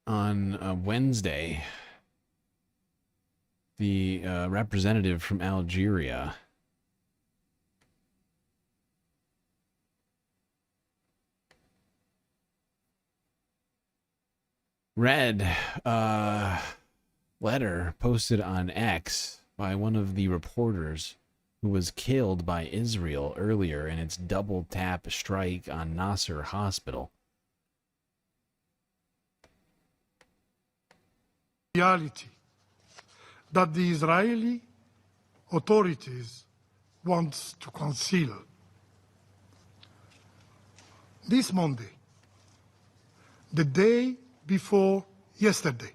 On Wednesday, the representative from Algeria read a letter posted on X by one of the reporters who was killed by Israel earlier in its double tap strike on Nasser Hospital. Reality that the Israeli authorities want to conceal. This Monday, the day before yesterday,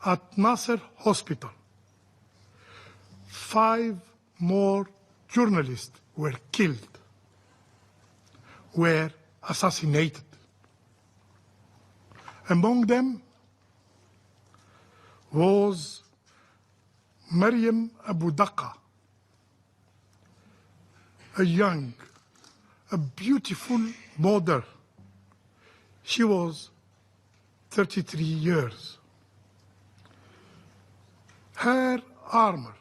at Nasser Hospital, 5 more journalists were killed, were assassinated. Among them was Maryam Abu Daqqa, a young, a beautiful mother. She was 33 years. Her armor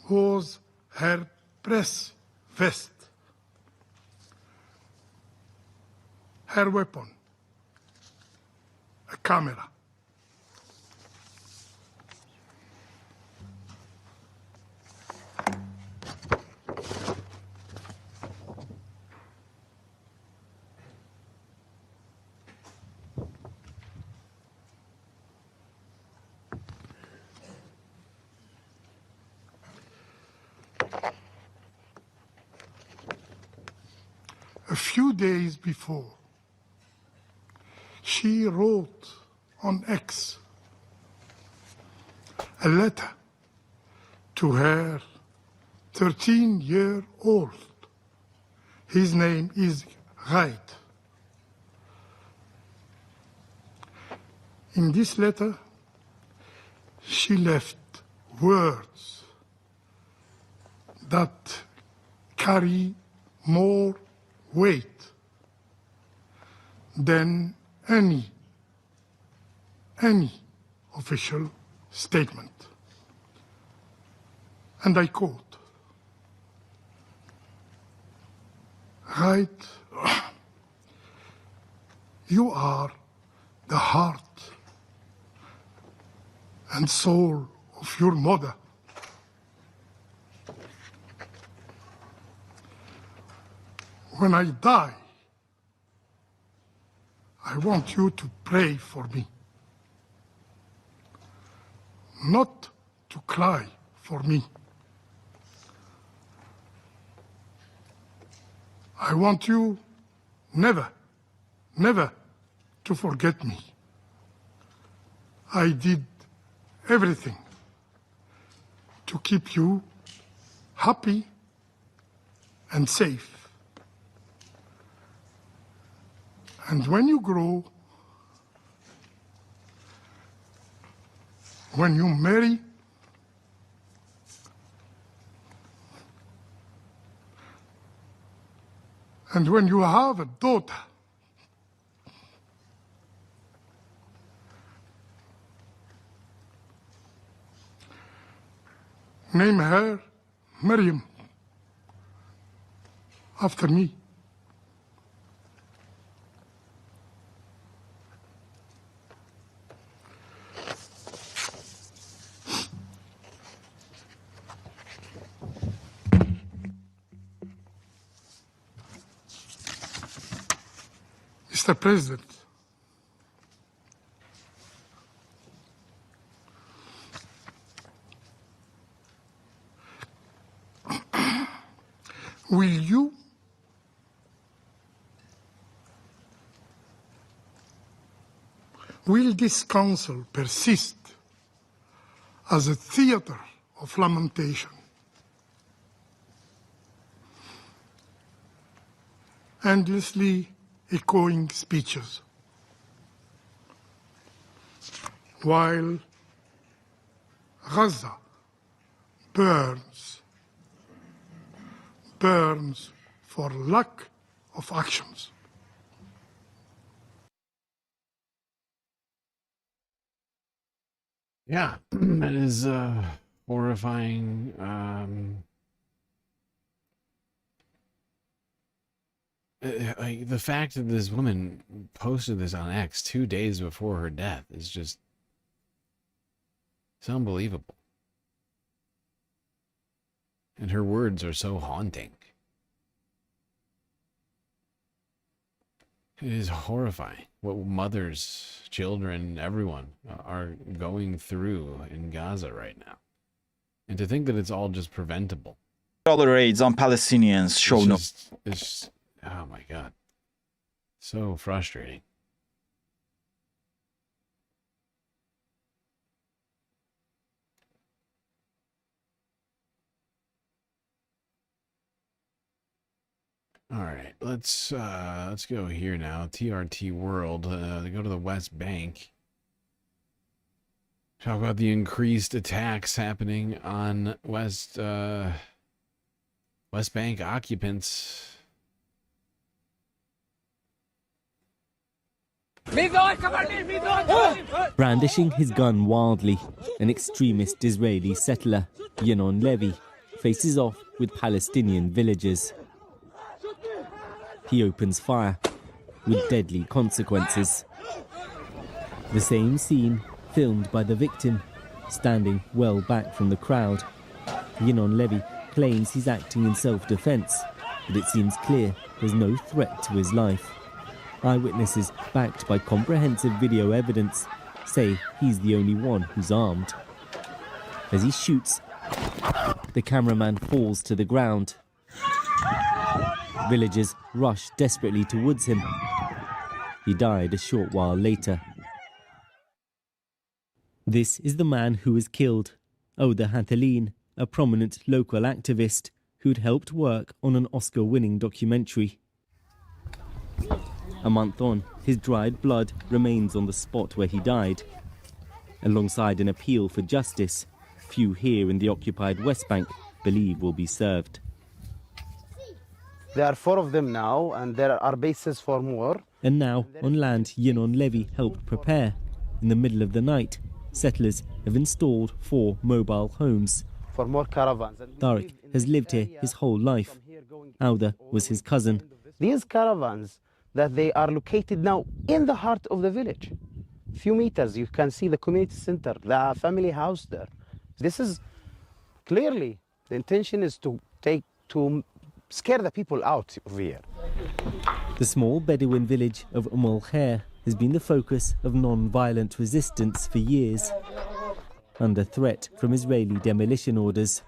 was her press vest. Her weapon, a camera. A few days before, she wrote on X a letter to her 13-year-old. His name is Ghaid. In this letter, she left words that carry more weight than any official statement. And I quote, "Right, you are the heart and soul of your mother. When I die, I want you to pray for me, not to cry for me. I want you never to forget me. I did everything to keep you happy and safe. And when you grow, when you marry, and when you have a daughter, name her Maryam, after me. Mr. President, will this council persist as a theater of lamentation, endlessly echoing speeches, while Gaza burns for lack of actions? Yeah, that is horrifying. Like the fact that this woman posted this on X 2 days before her death is just, it's unbelievable. And her words are so haunting. It is horrifying what mothers, children, everyone are going through in Gaza right now. And to think that it's all just preventable. All raids on Palestinians show no. It's, oh my God. So frustrating. All right, let's go here now. TRT World. They go to the West Bank. Talk about the increased attacks happening on West Bank occupants. Redistricting Brandishing his gun wildly, an extremist Israeli settler, Yenon Levy, faces off with Palestinian villagers. He opens fire, with deadly consequences. The same scene filmed by the victim, standing well back from the crowd. Yenon Levy claims he's acting in self-defense, but it seems clear there's no threat to his life. Eyewitnesses, backed by comprehensive video evidence, say he's the only one who's armed. As he shoots, the cameraman falls to the ground. Villagers rush desperately towards him. He died a short while later. This is the man who was killed, Oda Hathalin, a prominent local activist who'd helped work on an Oscar-winning documentary. A month on, his dried blood remains on the spot where he died. Alongside an appeal for justice, few here in the occupied West Bank believe will be served. There are 4 of them now, and there are bases for more. And now, on land Yenon Levy helped prepare, in the middle of the night, settlers have installed 4 mobile homes. For more caravans. Tariq has lived here his whole life. Auda was his cousin. These caravans, that they are located now in the heart of the village. Few meters, you can see the community center, the family house there. This is clearly, the intention is to scare the people out of here. The small Bedouin village of al Khair has been the focus of non-violent resistance for years, under threat from Israeli demolition orders.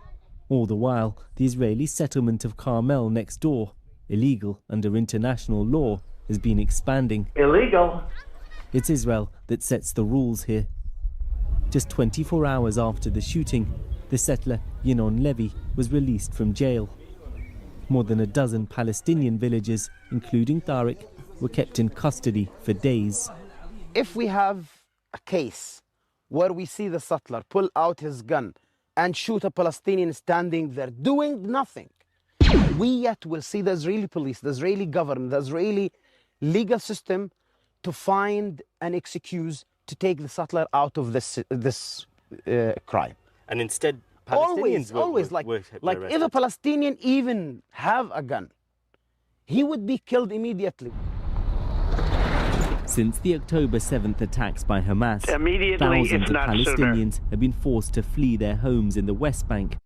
All the while, the Israeli settlement of Carmel next door, illegal under international law, has been expanding. Illegal? It's Israel that sets the rules here. Just 24 hours after the shooting, the settler Yenon Levy was released from jail. More than a dozen Palestinian villagers, including Tariq, were kept in custody for days. If we have a case where we see the settler pull out his gun and shoot a Palestinian standing there doing nothing, we yet will see the Israeli police, the Israeli government, the Israeli legal system to find an excuse to take the settler out of this crime. And instead, Palestinians always like if a Palestinian even have a gun, he would be killed immediately. Since the October 7th attacks by Hamas, Immediately, thousands if of not Palestinians sooner. have been forced to flee their homes in the West Bank.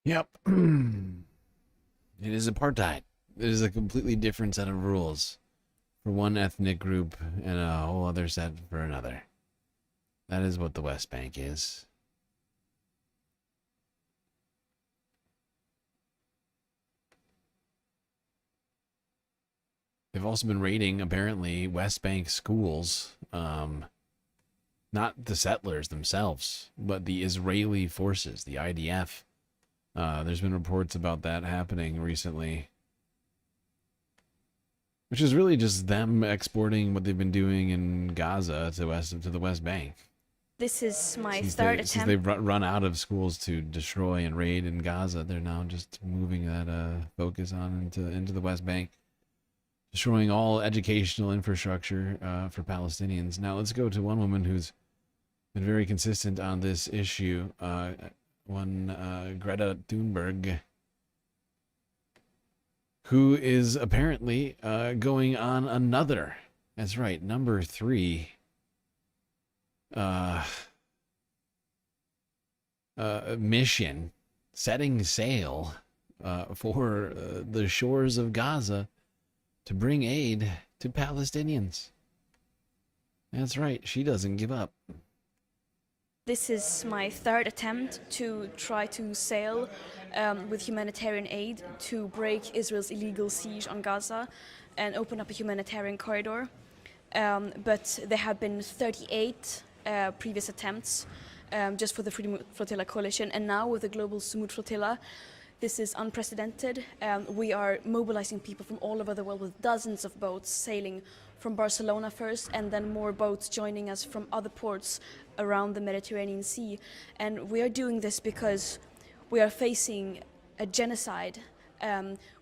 Yep. It is apartheid. It is a completely different set of rules for one ethnic group and a whole other set for another. That is what the West Bank is. They've also been raiding, apparently, West Bank schools. Not the settlers themselves, but the Israeli forces, the IDF. There's been reports about that happening recently. Which is really just them exporting what they've been doing in Gaza to the West Bank. This is my Since third attempt. Since they've run out of schools to destroy and raid in Gaza, they're now just moving that focus on into the West Bank. Destroying all educational infrastructure for Palestinians. Now let's go to one woman who's been very consistent on this issue. Greta Thunberg, who is apparently going on another, that's right, number 3, mission, setting sail for the shores of Gaza to bring aid to Palestinians. That's right, she doesn't give up. This is my third attempt to try to sail with humanitarian aid to break Israel's illegal siege on Gaza and open up a humanitarian corridor. But there have been 38 previous attempts just for the Freedom Flotilla Coalition, and now with the Global Sumud Flotilla, this is unprecedented. We are mobilizing people from all over the world with dozens of boats sailing from Barcelona first, and then more boats joining us from other ports around the Mediterranean Sea. And we are doing this because we are facing a genocide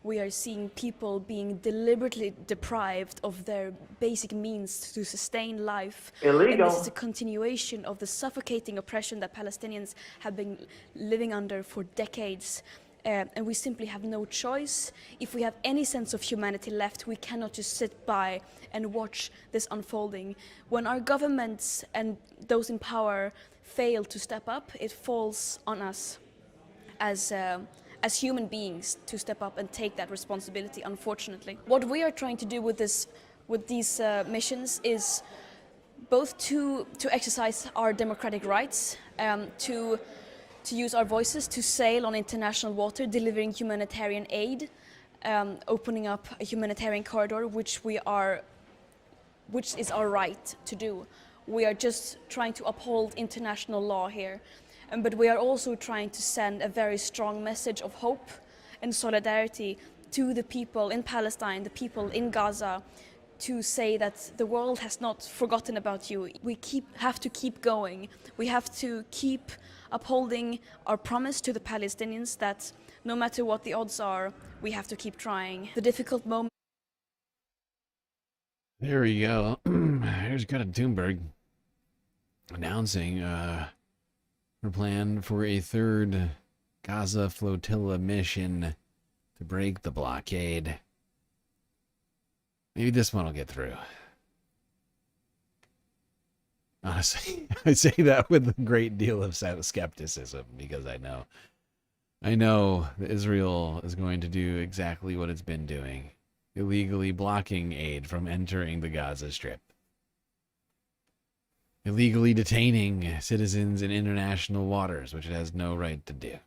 We are seeing people being deliberately deprived of their basic means to sustain life. Illegal. And this is a continuation of the suffocating oppression that Palestinians have been living under for decades. And we simply have no choice. If we have any sense of humanity left, we cannot just sit by and watch this unfolding. When our governments and those in power fail to step up, it falls on us as human beings to step up and take that responsibility, unfortunately. What we are trying to do with these missions is both to exercise our democratic rights, to use our voices to sail on international water, delivering humanitarian aid, opening up a humanitarian corridor, which is our right to do. We are just trying to uphold international law here. But we are also trying to send a very strong message of hope and solidarity to the people in Palestine, the people in Gaza, to say that the world has not forgotten about you. We have to keep going. We have to keep upholding our promise to the Palestinians that no matter what the odds are, we have to keep trying. The difficult moment. There we go. Here's Greta Thunberg announcing her plan for a third Gaza flotilla mission to break the blockade. Maybe this one will get through. Honestly, I say that with a great deal of skepticism because I know that Israel is going to do exactly what it's been doing, illegally blocking aid from entering the Gaza Strip, illegally detaining citizens in international waters, which it has no right to do.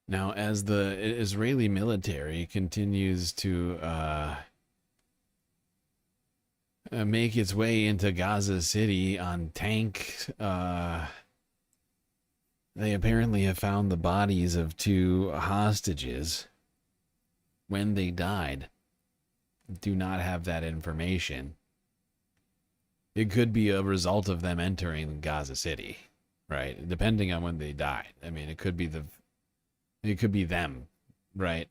Now, as the Israeli military continues to make its way into Gaza City on tanks, they apparently have found the bodies of 2 hostages. When they died, do not have that information. It could be a result of them entering Gaza City, right? Depending on when they died. I mean, it could be them, right?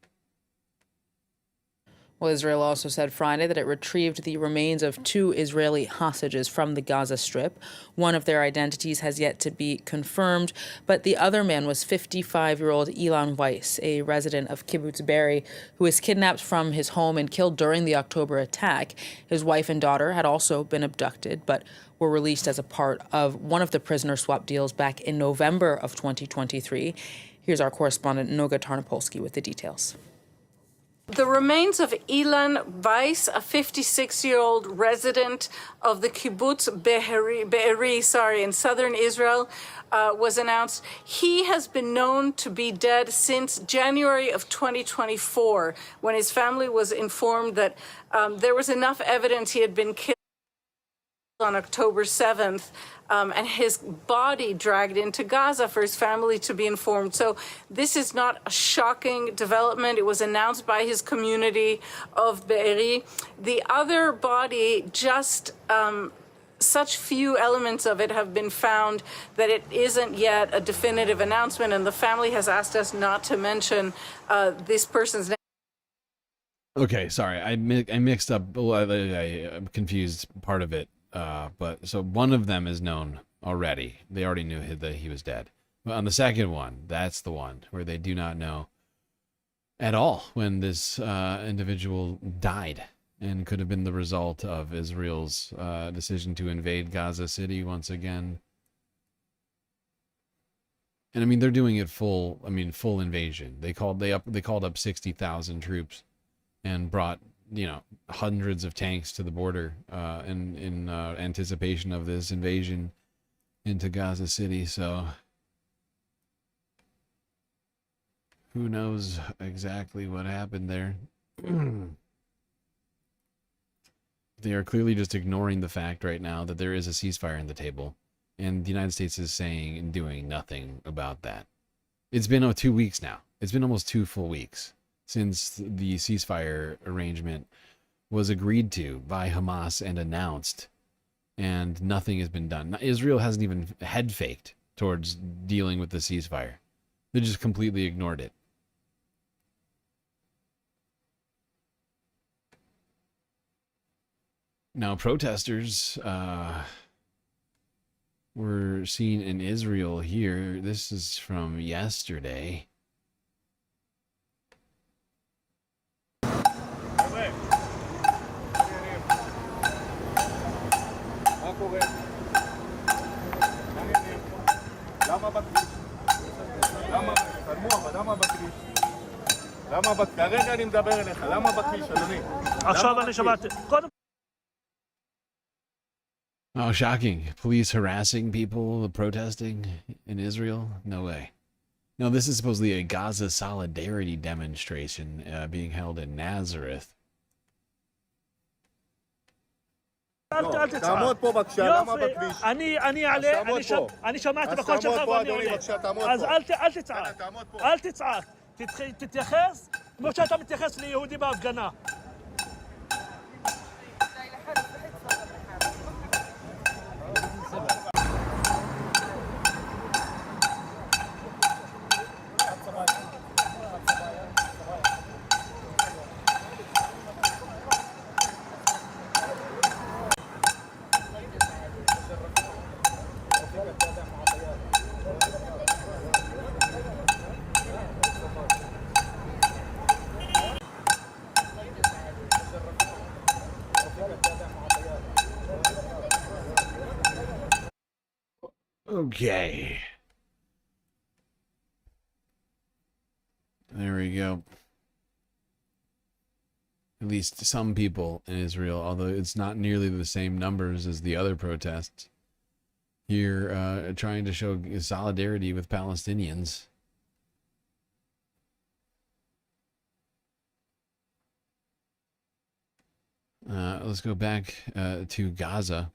Well, Israel also said Friday that it retrieved the remains of 2 Israeli hostages from the Gaza Strip. One of their identities has yet to be confirmed, but the other man was 55-year-old Ilan Weiss, a resident of Kibbutz Be'eri, who was kidnapped from his home and killed during the October attack. His wife and daughter had also been abducted, but were released as a part of one of the prisoner swap deals back in November of 2023. Here's our correspondent Noga Tarnopolsky with the details. The remains of Ilan Weiss, a 56-year-old resident of the Kibbutz Be'eri, in southern Israel, was announced. He has been known to be dead since January of 2024, when his family was informed that there was enough evidence he had been killed on October 7th. And his body dragged into Gaza for his family to be informed. So this is not a shocking development. It was announced by his community of Be'eri. The other body, just such few elements of it have been found that it isn't yet a definitive announcement, and the family has asked us not to mention this person's name. Okay, sorry, I mixed up. I confused part of it. But so one of them is known already. They already knew that he was dead. But on the second one, that's the one where they do not know at all when this individual died, and could have been the result of Israel's decision to invade Gaza City once again. And I mean, they're doing it full invasion. They called up 60,000 troops and brought, hundreds of tanks to the border in anticipation of this invasion into Gaza City. So who knows exactly what happened there. They are clearly just ignoring the fact right now that there is a ceasefire on the table, and the United States is saying and doing nothing about that. It's been 2 weeks now. It's been almost 2 full weeks since the ceasefire arrangement was agreed to by Hamas and announced. and nothing has been done. Israel hasn't even head faked towards dealing with the ceasefire. They just completely ignored it. Now, protesters were seen in Israel here. This is from yesterday. Oh, shocking. Police harassing people protesting in Israel? No way. No, this is supposedly a Gaza solidarity demonstration being held in Nazareth. תעמוד פה בבקשה, למה בכביש? אני אעלה, אני שמעתי בקול שלך ואני עולה. אז אל תצעק, אל תצעק. תתייחס כמו שאתה מתייחס ליהודי בהפגנה. Okay. There we go. At least some people in Israel, although it's not nearly the same numbers as the other protests, here trying to show solidarity with Palestinians. Let's go back to Gaza,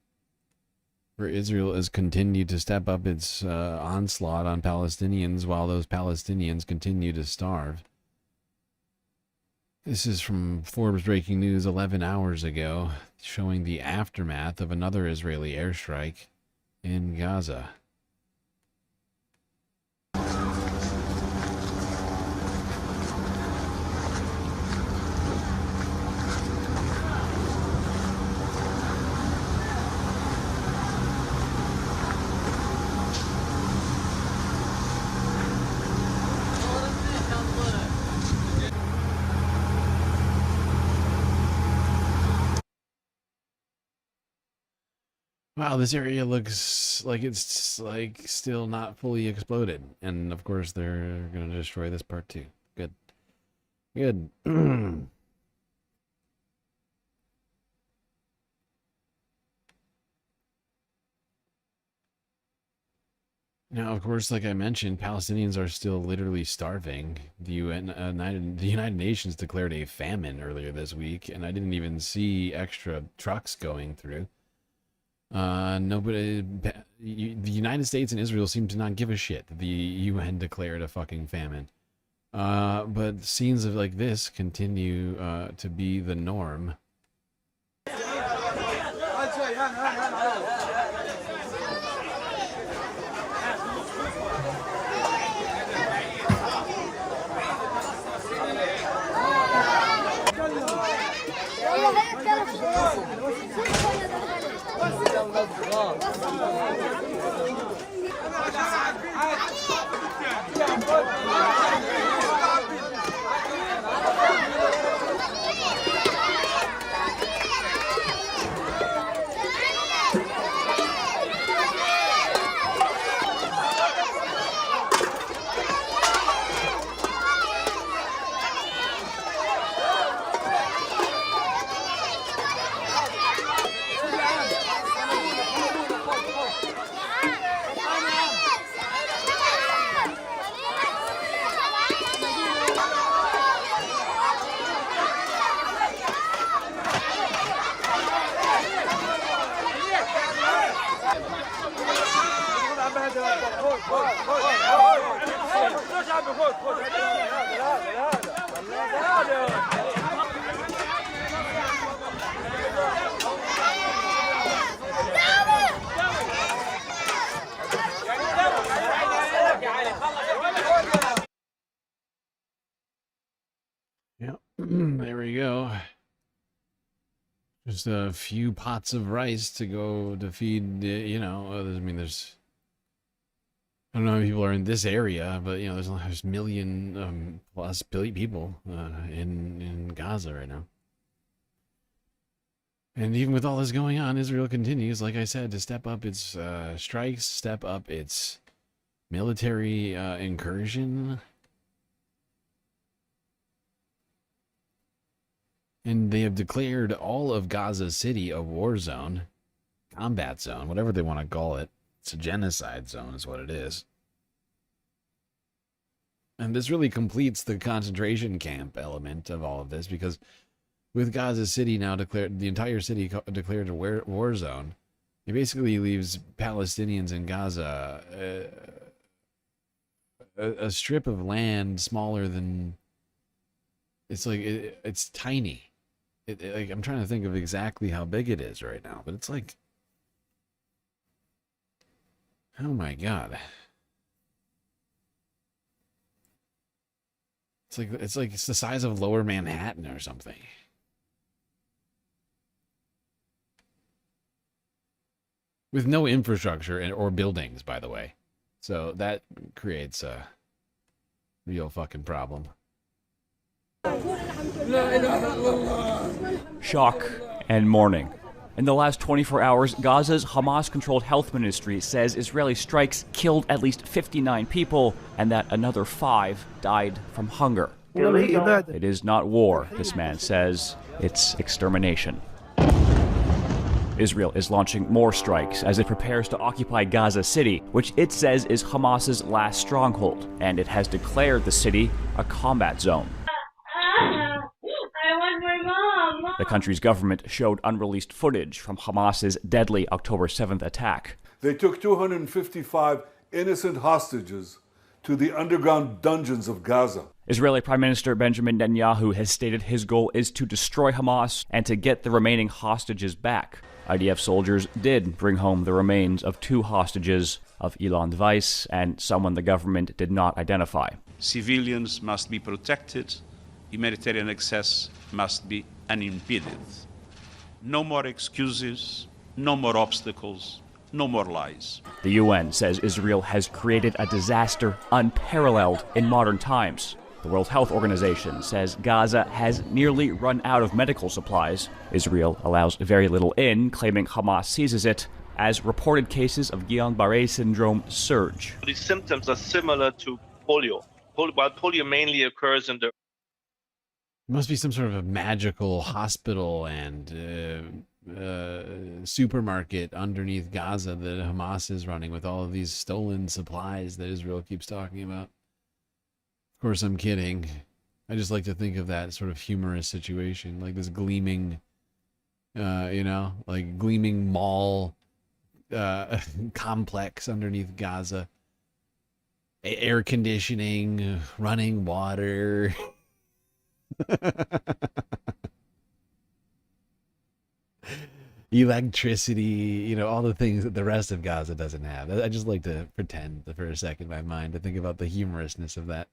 where Israel has continued to step up its onslaught on Palestinians while those Palestinians continue to starve. This is from Forbes breaking news 11 hours ago, showing the aftermath of another Israeli airstrike in Gaza. Wow, this area looks like it's like still not fully exploded. And of course they're going to destroy this part too. Good. Good. Now, of course, like I mentioned, Palestinians are still literally starving. The United Nations declared a famine earlier this week, and I didn't even see extra trucks going through. Nobody, the United States and Israel seem to not give a shit. The UN declared a fucking famine. But scenes of like this continue to be the norm. just a few pots of rice to go to feed, you know, I mean, there's, I don't know how many people are in this area, but, you know, there's million plus people in Gaza right now. And even with all this going on, Israel continues, like I said, to step up its strikes, step up its military incursion. And they have declared all of Gaza City a war zone, combat zone, whatever they want to call it. It's a genocide zone is what it is. And this really completes the concentration camp element of all of this, because with Gaza City now declared, the entire city declared a war zone, it basically leaves Palestinians in Gaza a strip of land smaller than, it's like, it's tiny. Like, I'm trying to think of exactly how big it is right now, but it's like, oh my God. It's the size of Lower Manhattan or something. With no infrastructure or buildings, by the way. So that creates a real fucking problem. Shock and mourning. In the last 24 hours, Gaza's Hamas-controlled health ministry says Israeli strikes killed at least 59 people and that another 5 died from hunger. It is not war, this man says. It's extermination. Israel is launching more strikes as it prepares to occupy Gaza City, which it says is Hamas's last stronghold, and it has declared the city a combat zone. I want my mom. The country's government showed unreleased footage from Hamas's deadly October 7th attack. They took 255 innocent hostages to the underground dungeons of Gaza. Israeli Prime Minister Benjamin Netanyahu has stated his goal is to destroy Hamas and to get the remaining hostages back. IDF soldiers did bring home the remains of 2 hostages, of Ilan Weiss and someone the government did not identify. Civilians must be protected. Humanitarian access must be unimpeded. No more excuses, no more obstacles, no more lies. The UN says Israel has created a disaster unparalleled in modern times. The World Health Organization says Gaza has nearly run out of medical supplies. Israel allows very little in, claiming Hamas seizes it, as reported cases of Guillain-Barré syndrome surge. The symptoms are similar to polio, while polio mainly occurs in the... There must be some sort of a magical hospital and supermarket underneath Gaza that Hamas is running with all of these stolen supplies that Israel keeps talking about. Of course, I'm kidding. I just like to think of that sort of humorous situation, like this gleaming, like gleaming mall complex underneath Gaza. Air conditioning, running water. Electricity, all the things that the rest of Gaza doesn't have. I just like to pretend for a second in my mind to think about the humorousness of that.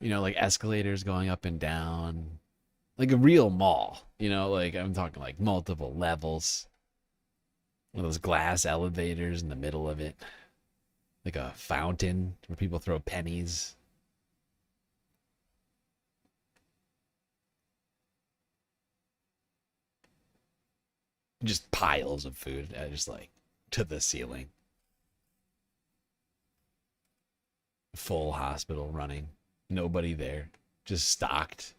Like escalators going up and down. Like a real mall. Like I'm talking like multiple levels. One of those glass elevators in the middle of it. Like a fountain where people throw pennies. Just piles of food, just like to the ceiling. Full hospital running. Nobody there. Just stocked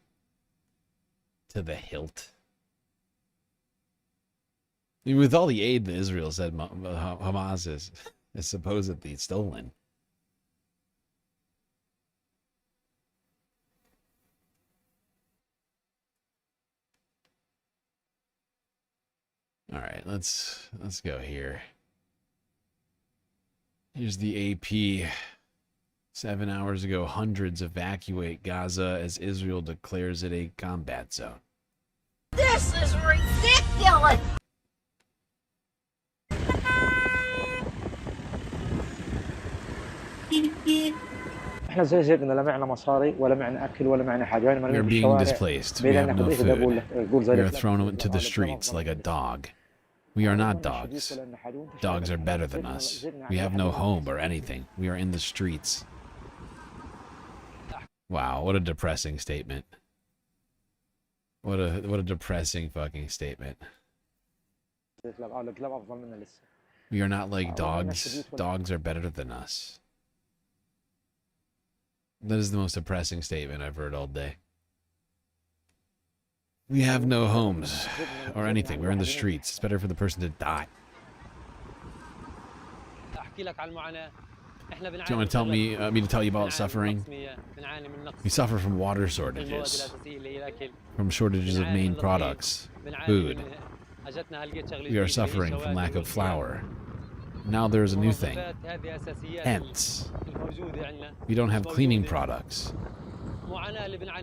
to the hilt. I mean, with all the aid that Israel said Hamas is supposedly stolen. All right, let's go here. Here's the AP. 7 hours ago, hundreds evacuate Gaza as Israel declares it a combat zone. This is ridiculous! احنا زي زينا لا معنا مصاري ولا معنا اكل ولا معنا حاجه. We are being displaced. We have no food. We are thrown into the streets like a dog. We are not dogs. Dogs are better than us. We have no home or anything. We are in the streets. Wow, what a depressing statement. What a depressing fucking statement. We are not like dogs. Dogs are better than us. That is the most depressing statement I've heard all day. We have no homes or anything. We're in the streets. It's better for the person to die. Do you want to tell me to tell you about suffering? We suffer from water shortages, from shortages of main products, food. We are suffering from lack of flour. Now there's a new thing. Ants. We don't have cleaning products.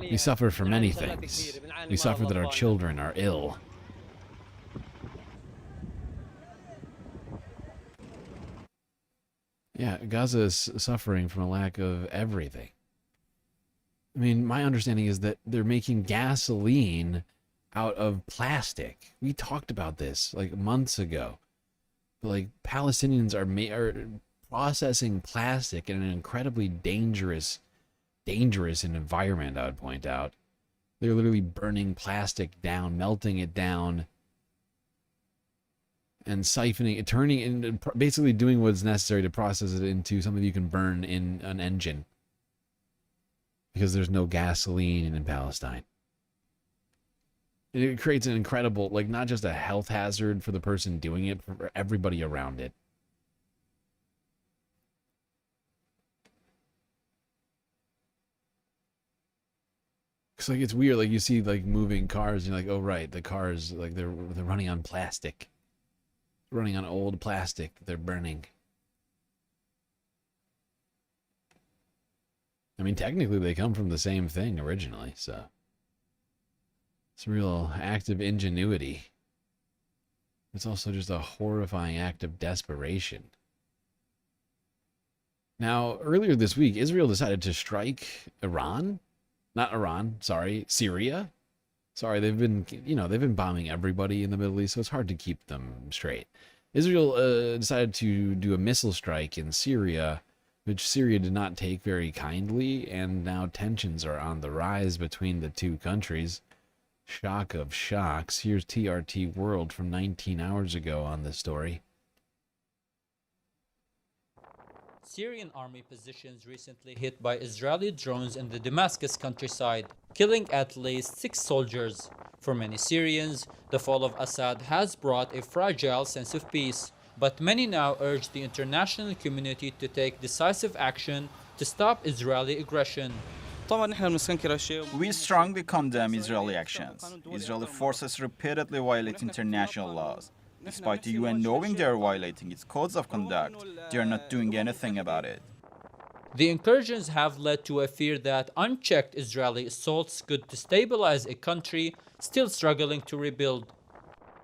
We suffer from many things. We suffer that our children are ill. Yeah, Gaza is suffering from a lack of everything. I mean, my understanding is that they're making gasoline out of plastic. We talked about this like months ago. Like, Palestinians are processing plastic in an incredibly dangerous environment, I would point out. They're literally burning plastic down, melting it down, and siphoning it, turning it, basically doing what's necessary to process it into something you can burn in an engine. Because there's no gasoline in Palestine. It creates an incredible, like, not just a health hazard for the person doing it, for everybody around it. Cause like it's weird, like you see like moving cars, and you're like, oh right, the cars, like they're running on plastic, running on old plastic that they're burning. I mean, technically they come from the same thing originally, so it's a real act of ingenuity. It's also just a horrifying act of desperation. Now, earlier this week, Israel decided to strike Iran. Not Iran, sorry, Syria. Sorry, they've been bombing everybody in the Middle East, so it's hard to keep them straight. Israel decided to do a missile strike in Syria, which Syria did not take very kindly, and now tensions are on the rise between the two countries. Shock of shocks. Here's TRT World from 19 hours ago on this story. Syrian army positions recently hit by Israeli drones in the Damascus countryside, killing at least 6 soldiers. For many Syrians, the fall of Assad has brought a fragile sense of peace, but many now urge the international community to take decisive action to stop Israeli aggression. We strongly condemn Israeli actions. Israeli forces repeatedly violate international laws. Despite the UN knowing they are violating its codes of conduct, they are not doing anything about it. The incursions have led to a fear that unchecked Israeli assaults could destabilize a country still struggling to rebuild.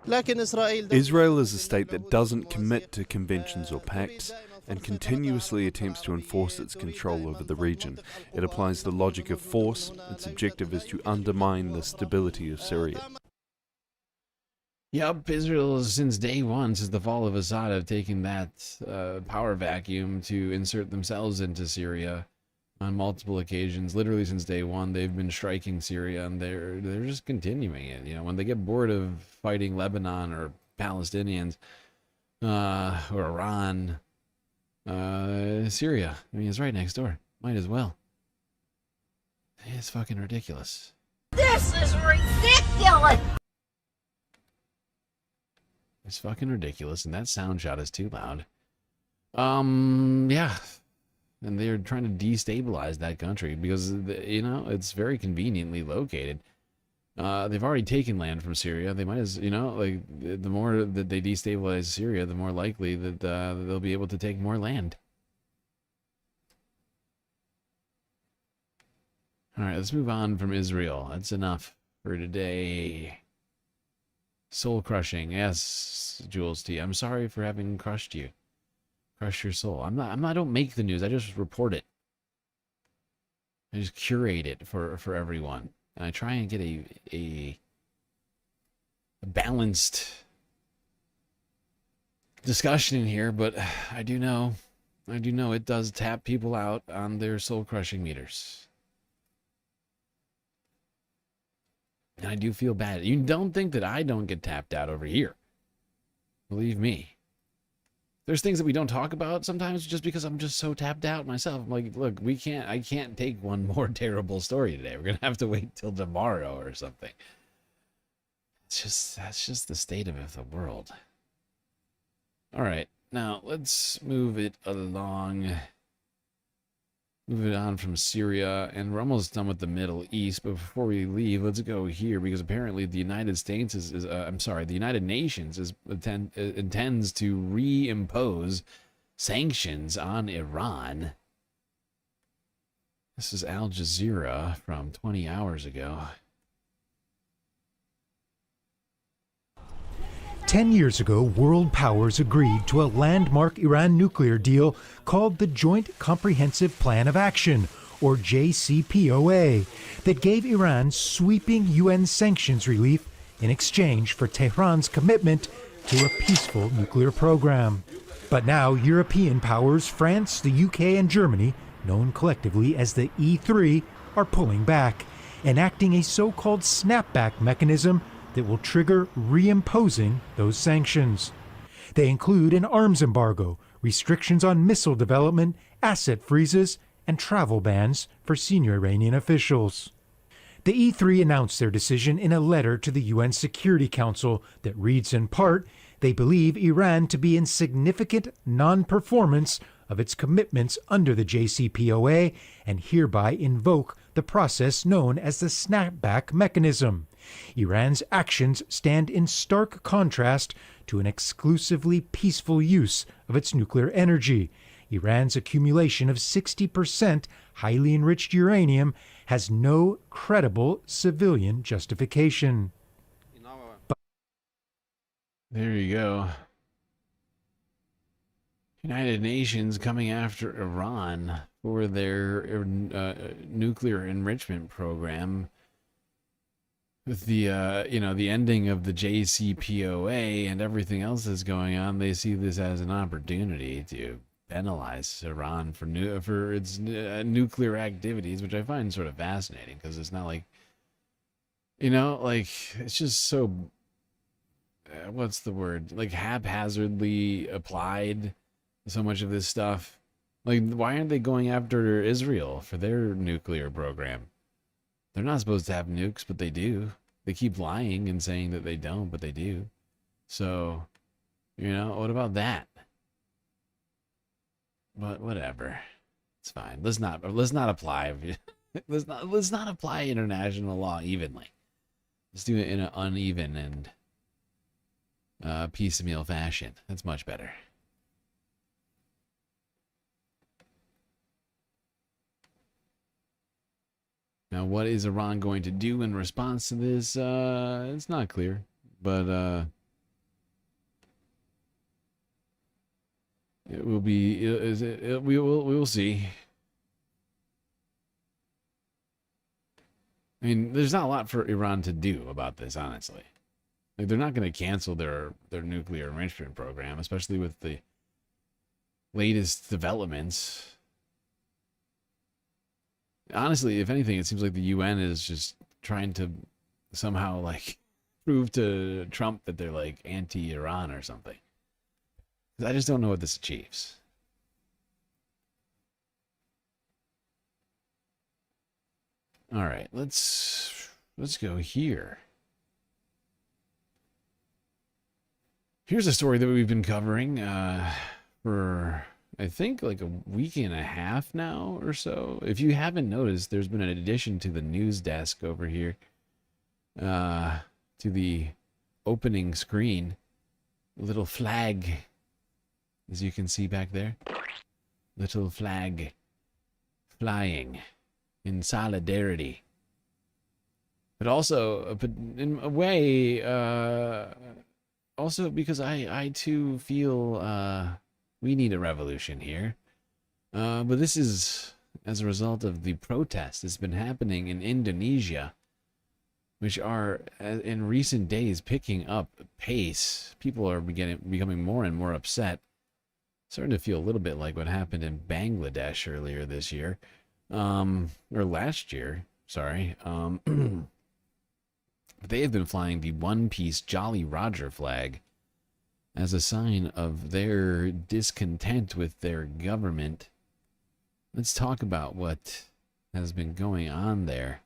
Israel is a state that doesn't commit to conventions or pacts and continuously attempts to enforce its control over the region. It applies the logic of force. Its objective is to undermine the stability of Syria. Yep, Israel, since day one, since the fall of Assad, have taken that power vacuum to insert themselves into Syria on multiple occasions. Literally since day one, they've been striking Syria, and they're just continuing it. You know, when they get bored of fighting Lebanon or Palestinians or Iran, Syria, I mean, it's right next door. Might as well. It's fucking ridiculous. This is ridiculous! It's fucking ridiculous, and that sound shot is too loud. Yeah. And they're trying to destabilize that country because, you know, it's very conveniently located. They've already taken land from Syria. They might as, you know, like, the more that they destabilize Syria, the more likely that they'll be able to take more land. All right, let's move on from Israel. That's enough for today. Soul crushing. Yes, Jules T. I'm sorry for having crushed you. Crush your soul. I don't make the news. I just report it. I just curate it for everyone. And I try and get a balanced discussion in here, but I do know it does tap people out on their soul crushing meters. And I do feel bad. You don't think that I don't get tapped out over here. Believe me. There's things that we don't talk about sometimes just because I'm just so tapped out myself. I'm like, look, I can't take one more terrible story today. We're going to have to wait till tomorrow or something. That's just the state of the world. All right. Now, let's move it along. Move it on from Syria, and we're almost done with the Middle East. But before we leave, let's go here because apparently the United States the United Nations intends to reimpose sanctions on Iran. This is Al Jazeera from 20 hours ago. 10 years ago, world powers agreed to a landmark Iran nuclear deal called the Joint Comprehensive Plan of Action, or JCPOA, that gave Iran sweeping UN sanctions relief in exchange for Tehran's commitment to a peaceful nuclear program. But now European powers, France, the UK, and Germany, known collectively as the E3, are pulling back, enacting a so-called snapback mechanism that will trigger reimposing those sanctions. They include an arms embargo, restrictions on missile development, asset freezes, and travel bans for senior Iranian officials. The E3 announced their decision in a letter to the UN Security Council that reads in part, they believe Iran to be in significant non-performance of its commitments under the JCPOA and hereby invoke the process known as the snapback mechanism. Iran's actions stand in stark contrast to an exclusively peaceful use of its nuclear energy. Iran's accumulation of 60% highly enriched uranium has no credible civilian justification. There you go. United Nations coming after Iran for their nuclear enrichment program. With the the ending of the JCPOA and everything else that's going on, they see this as an opportunity to penalize Iran for its nuclear activities, which I find sort of fascinating because it's not like, it's just so what's the word, like haphazardly applied. So much of this stuff, like, why aren't they going after Israel for their nuclear program? They're not supposed to have nukes, but they do. They keep lying and saying that they don't, but they do. So, what about that? But whatever, it's fine. Let's not apply. let's not apply international law evenly. Let's do it in an uneven and piecemeal fashion. That's much better. Now, what is Iran going to do in response to this? It's not clear, but it will be. We will see. I mean, there's not a lot for Iran to do about this, honestly. Like, they're not going to cancel their nuclear enrichment program, especially with the latest developments. Honestly, if anything, it seems like the UN is just trying to somehow, prove to Trump that they're, anti-Iran or something. I just don't know what this achieves. All right, let's go here. Here's a story that we've been covering for, I think, a week and a half now or so. If you haven't noticed, there's been an addition to the news desk over here, to the opening screen. A little flag, as you can see back there. Little flag flying in solidarity. But also, in a way, also because I too feel We need a revolution here. But this is as a result of the protests that's been happening in Indonesia, which are, in recent days, picking up pace. People are becoming more and more upset. Starting to feel a little bit like what happened in Bangladesh earlier this year. Or last year, sorry. They have been flying the one-piece Jolly Roger flag as a sign of their discontent with their government. Let's talk about what has been going on there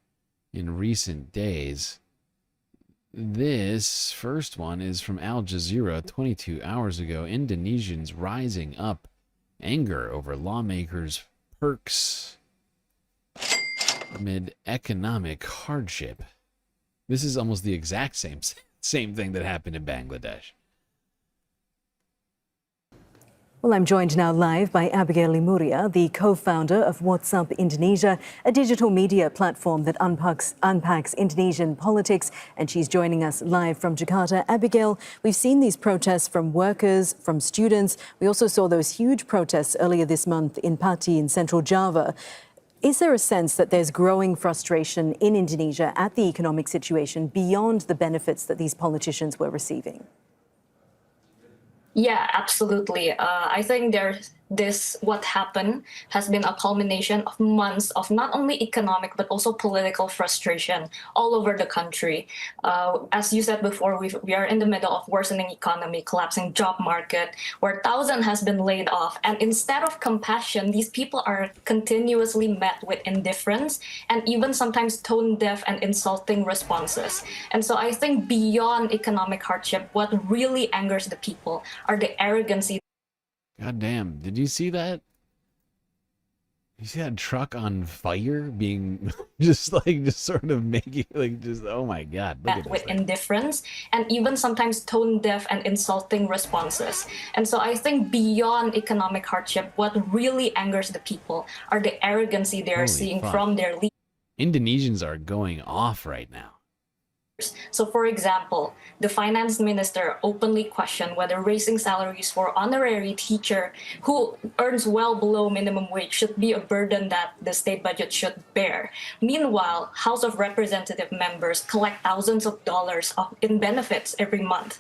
in recent days. This first one is from Al Jazeera 22 hours ago. Indonesians rising up, anger over lawmakers' perks amid economic hardship. This is almost the exact same thing that happened in Bangladesh. Well, I'm joined now live by Abigail Lemuria, the co-founder of WhatsApp Indonesia, a digital media platform that unpacks Indonesian politics, and she's joining us live from Jakarta. Abigail, we've seen these protests from workers, from students. We also saw those huge protests earlier this month in Pati in central Java. Is there a sense that there's growing frustration in Indonesia at the economic situation beyond the benefits that these politicians were receiving? Yeah, absolutely. I think what happened has been a culmination of months of not only economic but also political frustration all over the country. As you said before, we are in the middle of worsening economy, collapsing job market, where thousands has been laid off. And instead of compassion, these people are continuously met with indifference and even sometimes tone-deaf and insulting responses. And so I think beyond economic hardship, what really angers the people are the arrogancy. God damn, did you see that? You see that truck on fire being just sort of making oh my God. Look at with indifference and even sometimes tone deaf and insulting responses. And so I think beyond economic hardship, what really angers the people are the arrogancy they are seeing from their leaders. Indonesians are going off right now. So, for example, the finance minister openly questioned whether raising salaries for honorary teacher who earns well below minimum wage should be a burden that the state budget should bear. Meanwhile, House of Representative members collect thousands of dollars in benefits every month.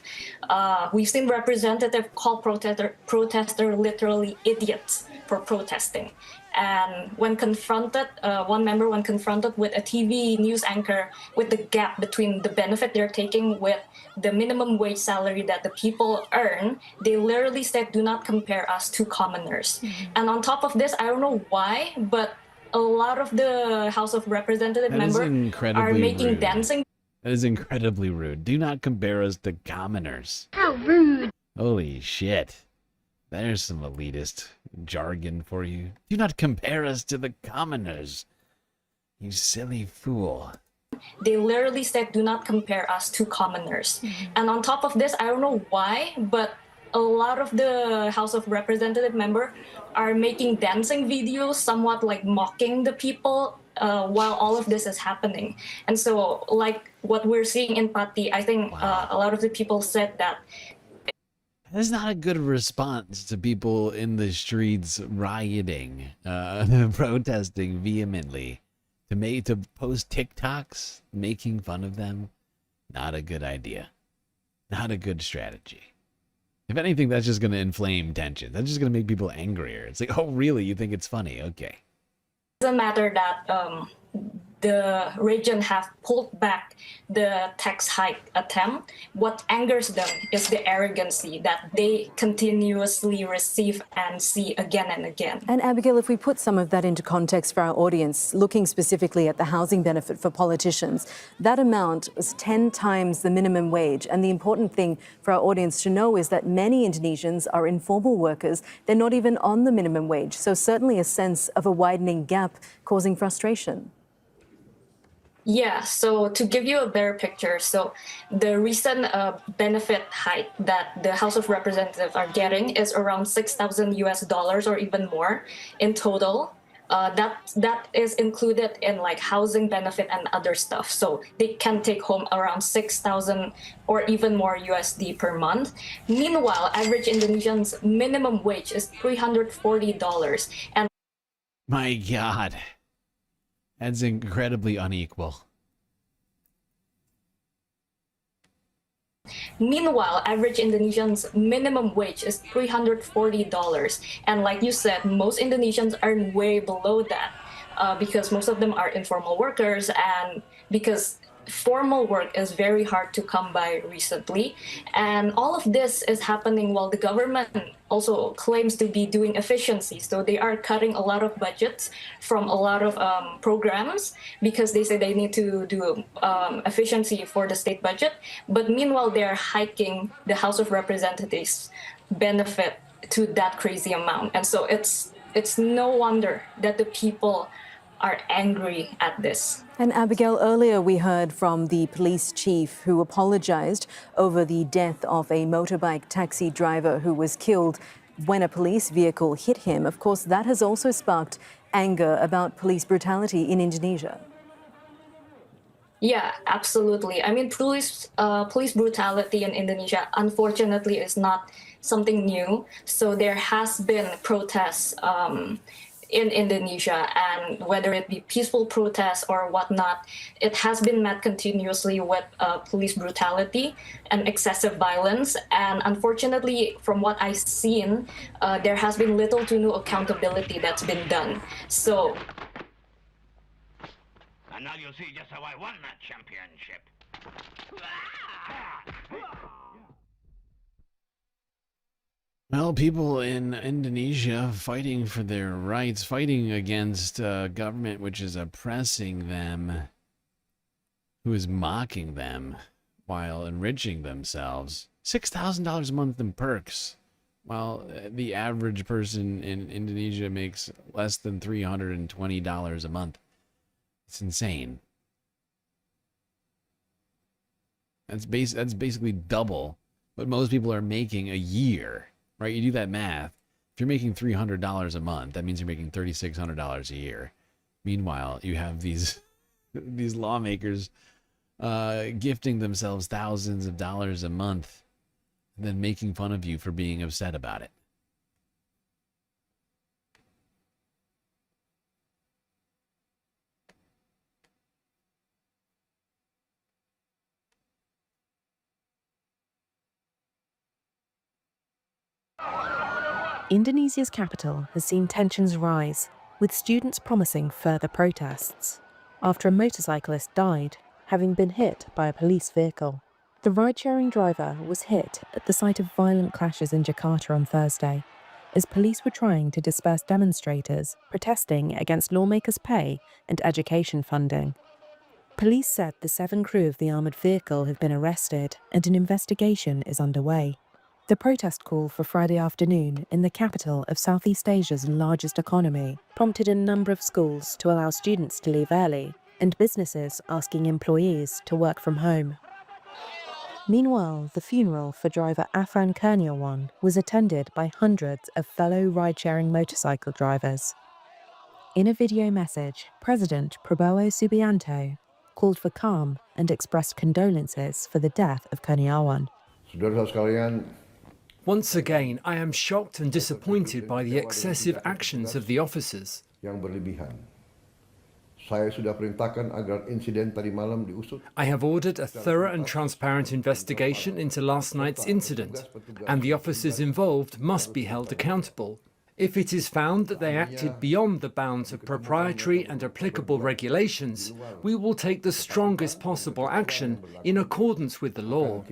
We've seen representatives call protester literally idiots for protesting. And when confronted, one member, when confronted with a TV news anchor with the gap between the benefit they're taking with the minimum wage salary that the people earn, they literally said, do not compare us to commoners. And on top of this, I don't know why, but a lot of the House of Representative members are making dancing. That is incredibly rude. Do not compare us to commoners. How rude. Holy shit. There's some elitist jargon for you. Do not compare us to the commoners, you silly fool. They literally said, do not compare us to commoners. And on top of this, I don't know why, but a lot of the House of Representative members are making dancing videos, somewhat like mocking the people while all of this is happening. And so, like what we're seeing in Pati, I think a lot of the people said that that's not a good response to people in the streets rioting, protesting vehemently. To post TikToks making fun of them, not a good idea. Not a good strategy. If anything, that's just going to inflame tension. That's just going to make people angrier. It's like, oh, really? You think it's funny? Okay. It doesn't matter that the region have pulled back the tax hike attempt. What angers them is the arrogancy that they continuously receive and see again and again. And Abigail, if we put some of that into context for our audience, looking specifically at the housing benefit for politicians, that amount was 10 times the minimum wage. And the important thing for our audience to know is that many Indonesians are informal workers. They're not even on the minimum wage. So certainly a sense of a widening gap causing frustration. Yeah, so to give you a better picture, so the recent benefit hike that the House of Representatives are getting is around $6,000 or even more in total. that is included in like housing benefit and other stuff. So they can take home around 6,000 or even more USD per month. Meanwhile, average Indonesian's minimum wage is $340, and My God, that's incredibly unequal. Meanwhile, average Indonesians' minimum wage is $340. And like you said, most Indonesians earn way below that because most of them are informal workers, and because formal work is very hard to come by recently. And all of this is happening while the government also claims to be doing efficiency. So they are cutting a lot of budgets from a lot of programs because they say they need to do efficiency for the state budget. But meanwhile, they're hiking the House of Representatives benefit to that crazy amount. And so it's no wonder that the people are angry at this. And Abigail, earlier we heard from the police chief who apologized over the death of a motorbike taxi driver who was killed when a police vehicle hit him. Of course, that has also sparked anger about police brutality in Indonesia. Yeah, absolutely. I mean, police brutality in Indonesia, unfortunately, is not something new. So there has been protests in Indonesia, and whether it be peaceful protests or whatnot, it has been met continuously with police brutality and excessive violence. And unfortunately, from what I've seen, there has been little to no accountability that's been done. So. And now you'll see just how I won that championship. Well, people in Indonesia fighting for their rights, fighting against a government which is oppressing them, who is mocking them while enriching themselves. $6,000 a month in perks, while the average person in Indonesia makes less than $320 a month. It's insane. That's basically double what most people are making a year. Right, you do that math. If you're making $300 a month, that means you're making $3,600 a year. Meanwhile, you have these lawmakers gifting themselves thousands of dollars a month, and then making fun of you for being upset about it. Indonesia's capital has seen tensions rise, with students promising further protests, after a motorcyclist died, having been hit by a police vehicle. The ride-sharing driver was hit at the site of violent clashes in Jakarta on Thursday, as police were trying to disperse demonstrators protesting against lawmakers' pay and education funding. Police said the 7 crew of the armoured vehicle have been arrested and an investigation is underway. The protest call for Friday afternoon in the capital of Southeast Asia's largest economy prompted a number of schools to allow students to leave early and businesses asking employees to work from home. Meanwhile, the funeral for driver Afan Kurniawan was attended by hundreds of fellow ride-sharing motorcycle drivers. In a video message, President Prabowo Subianto called for calm and expressed condolences for the death of Kurniawan. Once again, I am shocked and disappointed by the excessive actions of the officers. I have ordered a thorough and transparent investigation into last night's incident, and the officers involved must be held accountable. If it is found that they acted beyond the bounds of proprietary and applicable regulations, we will take the strongest possible action in accordance with the law.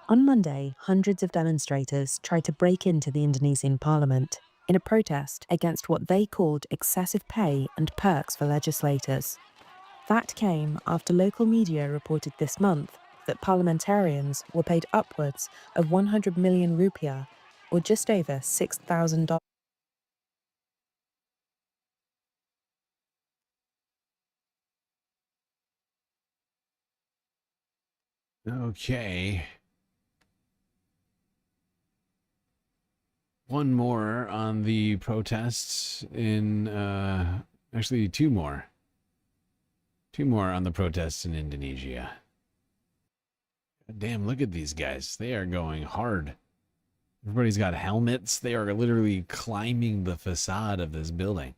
On Monday, hundreds of demonstrators tried to break into the Indonesian parliament in a protest against what they called excessive pay and perks for legislators. That came after local media reported this month that parliamentarians were paid upwards of 100 million rupiah, or just over $6,000. Okay. one more on the protests in, actually two more. Two more on the protests in Indonesia. Damn, look at these guys. They are going hard. Everybody's got helmets. They are literally climbing the facade of this building.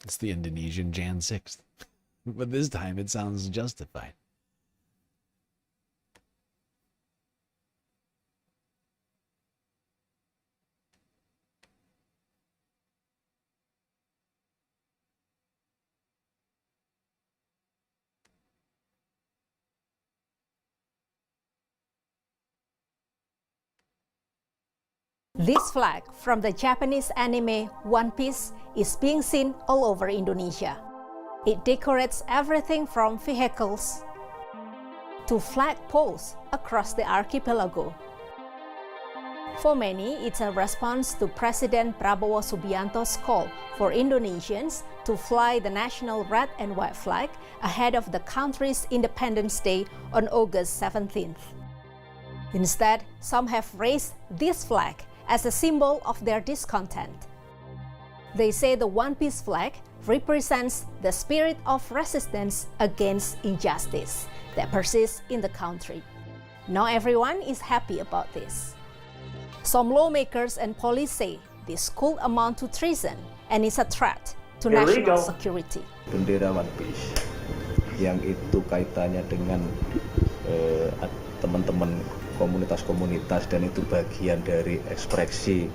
It's the Indonesian Jan 6th. But this time it sounds justified. This flag from the Japanese anime One Piece is being seen all over Indonesia. It decorates everything from vehicles to flagpoles across the archipelago. For many, it's a response to President Prabowo Subianto's call for Indonesians to fly the national red and white flag ahead of the country's Independence Day on August 17th. Instead, some have raised this flag as a symbol of their discontent. They say the One Piece flag represents the spirit of resistance against injustice that persists in the country. Not everyone is happy about this. Some lawmakers and police say this could amount to treason and is a threat to national security. Bendera One Piece yang itu kaitannya dengan teman-teman komunitas-komunitas dan itu bagian dari ekspresi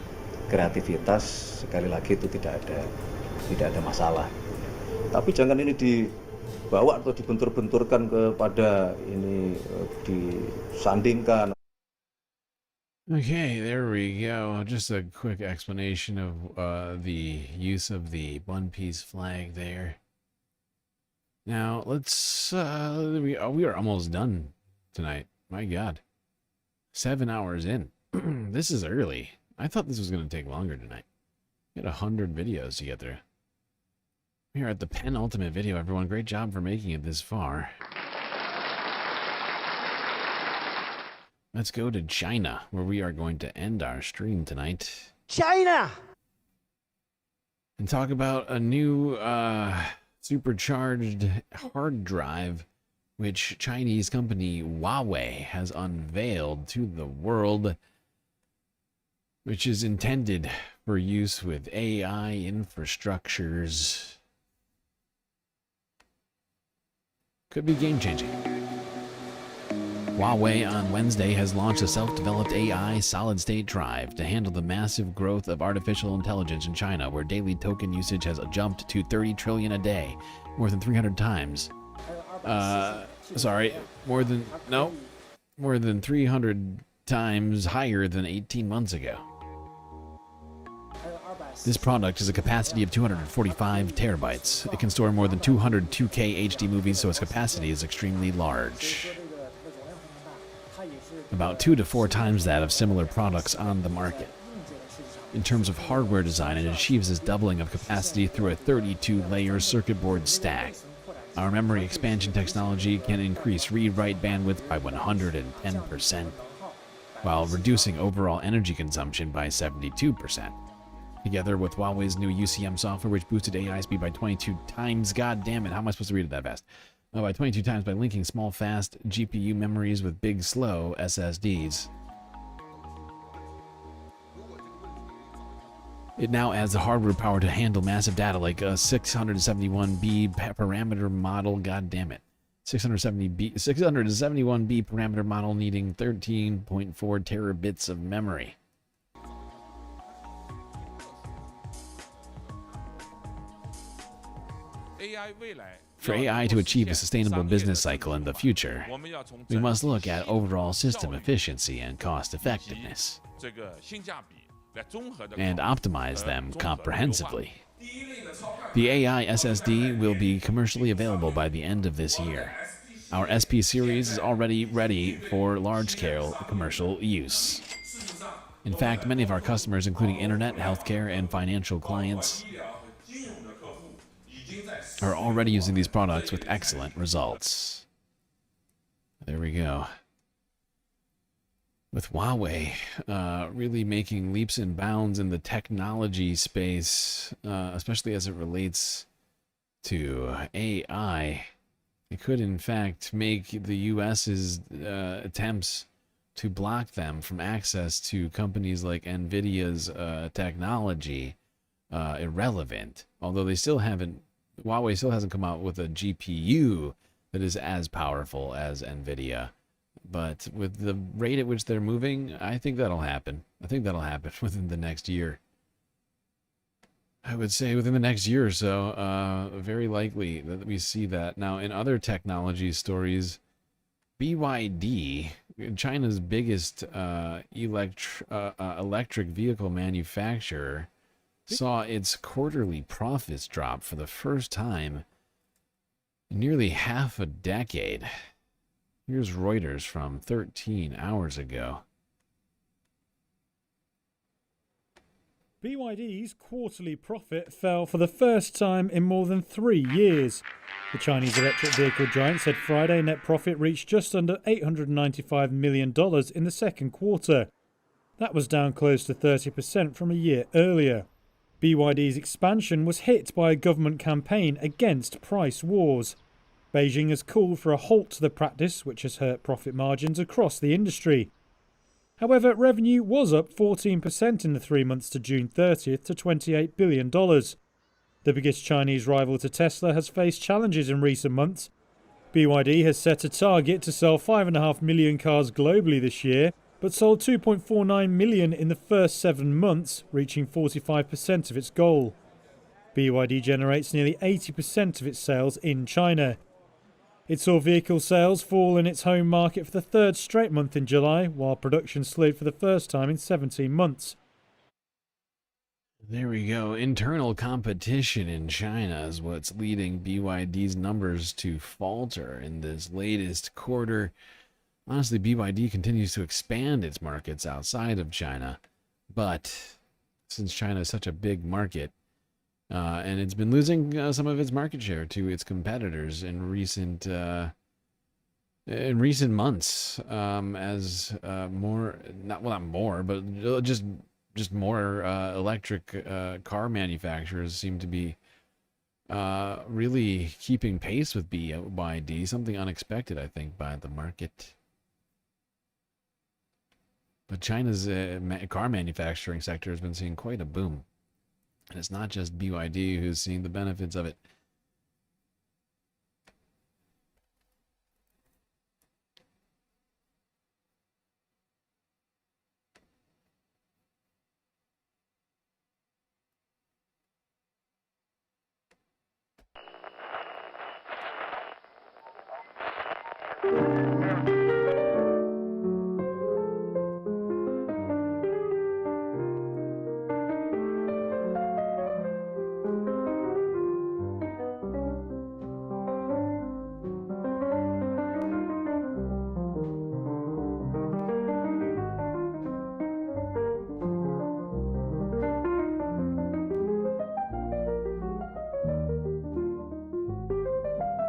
kreativitas, sekali lagi itu tidak ada masalah. Tapi jangan ini dibawa atau dibentur-benturkan kepada ini disandingkan. Okay, there we go. Just a quick explanation of the use of the One Piece flag there. Now, let's we are almost done tonight. My God. 7 hours in. This is early. I thought this was going to take longer tonight. We had 100 videos to get through. We are at the penultimate video, everyone. Great job for making it this far. Let's go to China, where we are going to end our stream tonight. China! And talk about a new supercharged hard drive which Chinese company Huawei has unveiled to the world, which is intended for use with AI infrastructures. Could be game-changing. Huawei on Wednesday has launched a self-developed AI solid-state drive to handle the massive growth of artificial intelligence in China, where daily token usage has jumped to 30 trillion a day, more than 300 times. More than 300 times higher than 18 months ago. This product has a capacity of 245 terabytes. It can store more than 200 2K HD movies, so its capacity is extremely large. About 2 to 4 times that of similar products on the market. In terms of hardware design, it achieves this doubling of capacity through a 32-layer circuit board stack. Our memory expansion technology can increase read-write bandwidth by 110%, while reducing overall energy consumption by 72%. Together with Huawei's new UCM software, which boosted AI speed by 22 times. God damn it, how am I supposed to read it that fast? By 22 times by linking small, fast GPU memories with big, slow SSDs. It now adds the hardware power to handle massive data like a 671B parameter model. God damn it. 671B parameter model needing 13.4 terabits of memory. For AI to achieve a sustainable business cycle in the future, we must look at overall system efficiency and cost effectiveness, and optimize them comprehensively. The AI SSD will be commercially available by the end of this year. Our SP series is already ready for large-scale commercial use. In fact, many of our customers, including internet, healthcare, and financial clients, are already using these products with excellent results. There we go. with Huawei really making leaps and bounds in the technology space, especially as it relates to AI. It could, in fact, make the U.S.'s attempts to block them from access to companies like NVIDIA's technology irrelevant. Although they still haven't, Huawei still hasn't come out with a GPU that is as powerful as NVIDIA. But with the rate at which they're moving, I think that'll happen. I think that'll happen within the next year. I would say within the next year or so, very likely that we see that. Now, in other technology stories, BYD, China's biggest electric vehicle manufacturer, saw its quarterly profits drop for the first time in nearly half a decade. Here's Reuters from 13 hours ago. BYD's quarterly profit fell for the first time in more than 3 years. The Chinese electric vehicle giant said Friday net profit reached just under $895 million in the second quarter. That was down close to 30% from a year earlier. BYD's expansion was hit by a government campaign against price wars. Beijing has called for a halt to the practice, which has hurt profit margins across the industry. However, revenue was up 14% in the 3 months to June 30th to $28 billion. The biggest Chinese rival to Tesla has faced challenges in recent months. BYD has set a target to sell 5.5 million cars globally this year, but sold 2.49 million in the first 7 months, reaching 45% of its goal. BYD generates nearly 80% of its sales in China. It saw vehicle sales fall in its home market for the third straight month in July, while production slowed for the first time in 17 months. There we go. Internal competition in China is what's leading BYD's numbers to falter in this latest quarter. Honestly, BYD continues to expand its markets outside of China, but since China is such a big market, and it's been losing some of its market share to its competitors in recent months, as just more electric car manufacturers seem to be really keeping pace with BYD. Something unexpected, I think, by the market. But China's car manufacturing sector has been seeing quite a boom. And it's not just BYD who's seeing the benefits of it.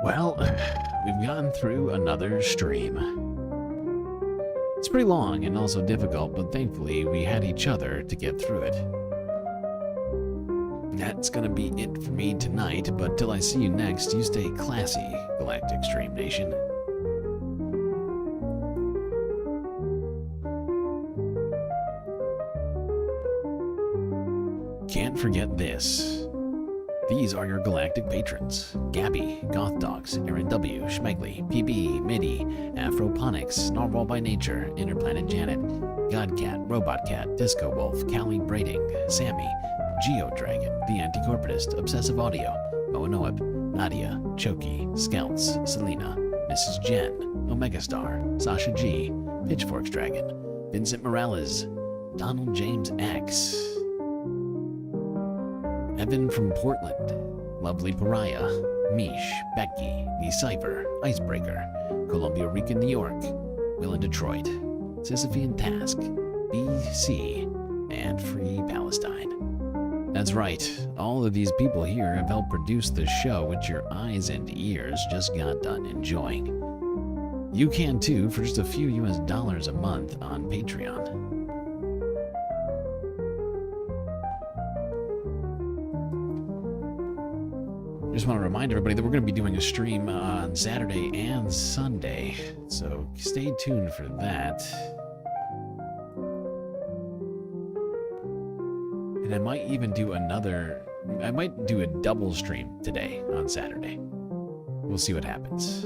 Well, we've gone through another stream. It's pretty long and also difficult, but thankfully we had each other to get through it. That's gonna be it for me tonight, but till I see you next, you stay classy, Galactic Stream Nation. Can't forget this. These are your galactic patrons: Gabby, Goth Dogs, Aaron W, Schmegley, PB, Midi, Afroponics, Narwhal by Nature, Interplanet Janet, Godcat, Robot Cat, Disco Wolf, Callie Braiding, Sammy, Geo Dragon, The Anti-Corporatist, Obsessive Audio, Moanoab, Nadia, Choki, Skelts, Selena, Mrs. Jen, Omega Star, Sasha G, Pitchforks Dragon, Vincent Morales, Donald James X, Evan from Portland, Lovely Pariah, Mish, Becky, Decipher, Icebreaker, Columbia Rica, New York, Will in Detroit, Sisyphean Task, BC, and Free Palestine. That's right, all of these people here have helped produce the show which your eyes and ears just got done enjoying. You can too for just a few US dollars a month on Patreon. Just want to remind everybody that we're going to be doing a stream on Saturday and Sunday, so stay tuned for that. And I might even do I might do a double stream today on Saturday. We'll see what happens.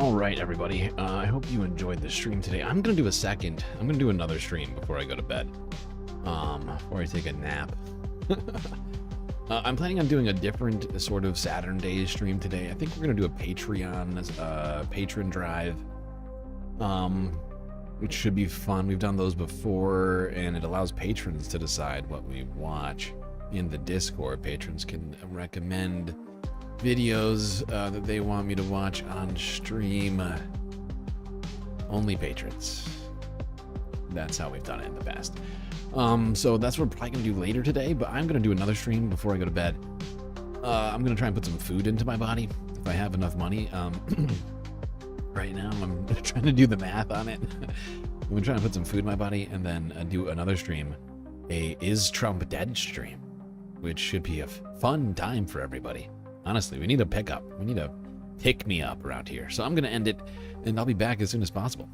All right, everybody. I hope you enjoyed the stream today. I'm gonna do another stream before I go to bed. Before I take a nap. I'm planning on doing a different sort of Saturn Day stream today. I think we're gonna do a Patreon, patron drive. Which should be fun. We've done those before, and it allows patrons to decide what we watch in the Discord. Patrons can recommend videos that they want me to watch on stream. Only patrons. That's how we've done it in the past. So that's what we're probably gonna do later today, but I'm gonna do another stream before I go to bed. I'm gonna try and put some food into my body if I have enough money. Right now I'm trying to do the math on it. I'm gonna try and put some food in my body and then do another stream, a Is Trump Dead stream, which should be a fun time for everybody. Honestly, we need a pickup. We need a pick me up around here. So I'm gonna end it, and I'll be back as soon as possible.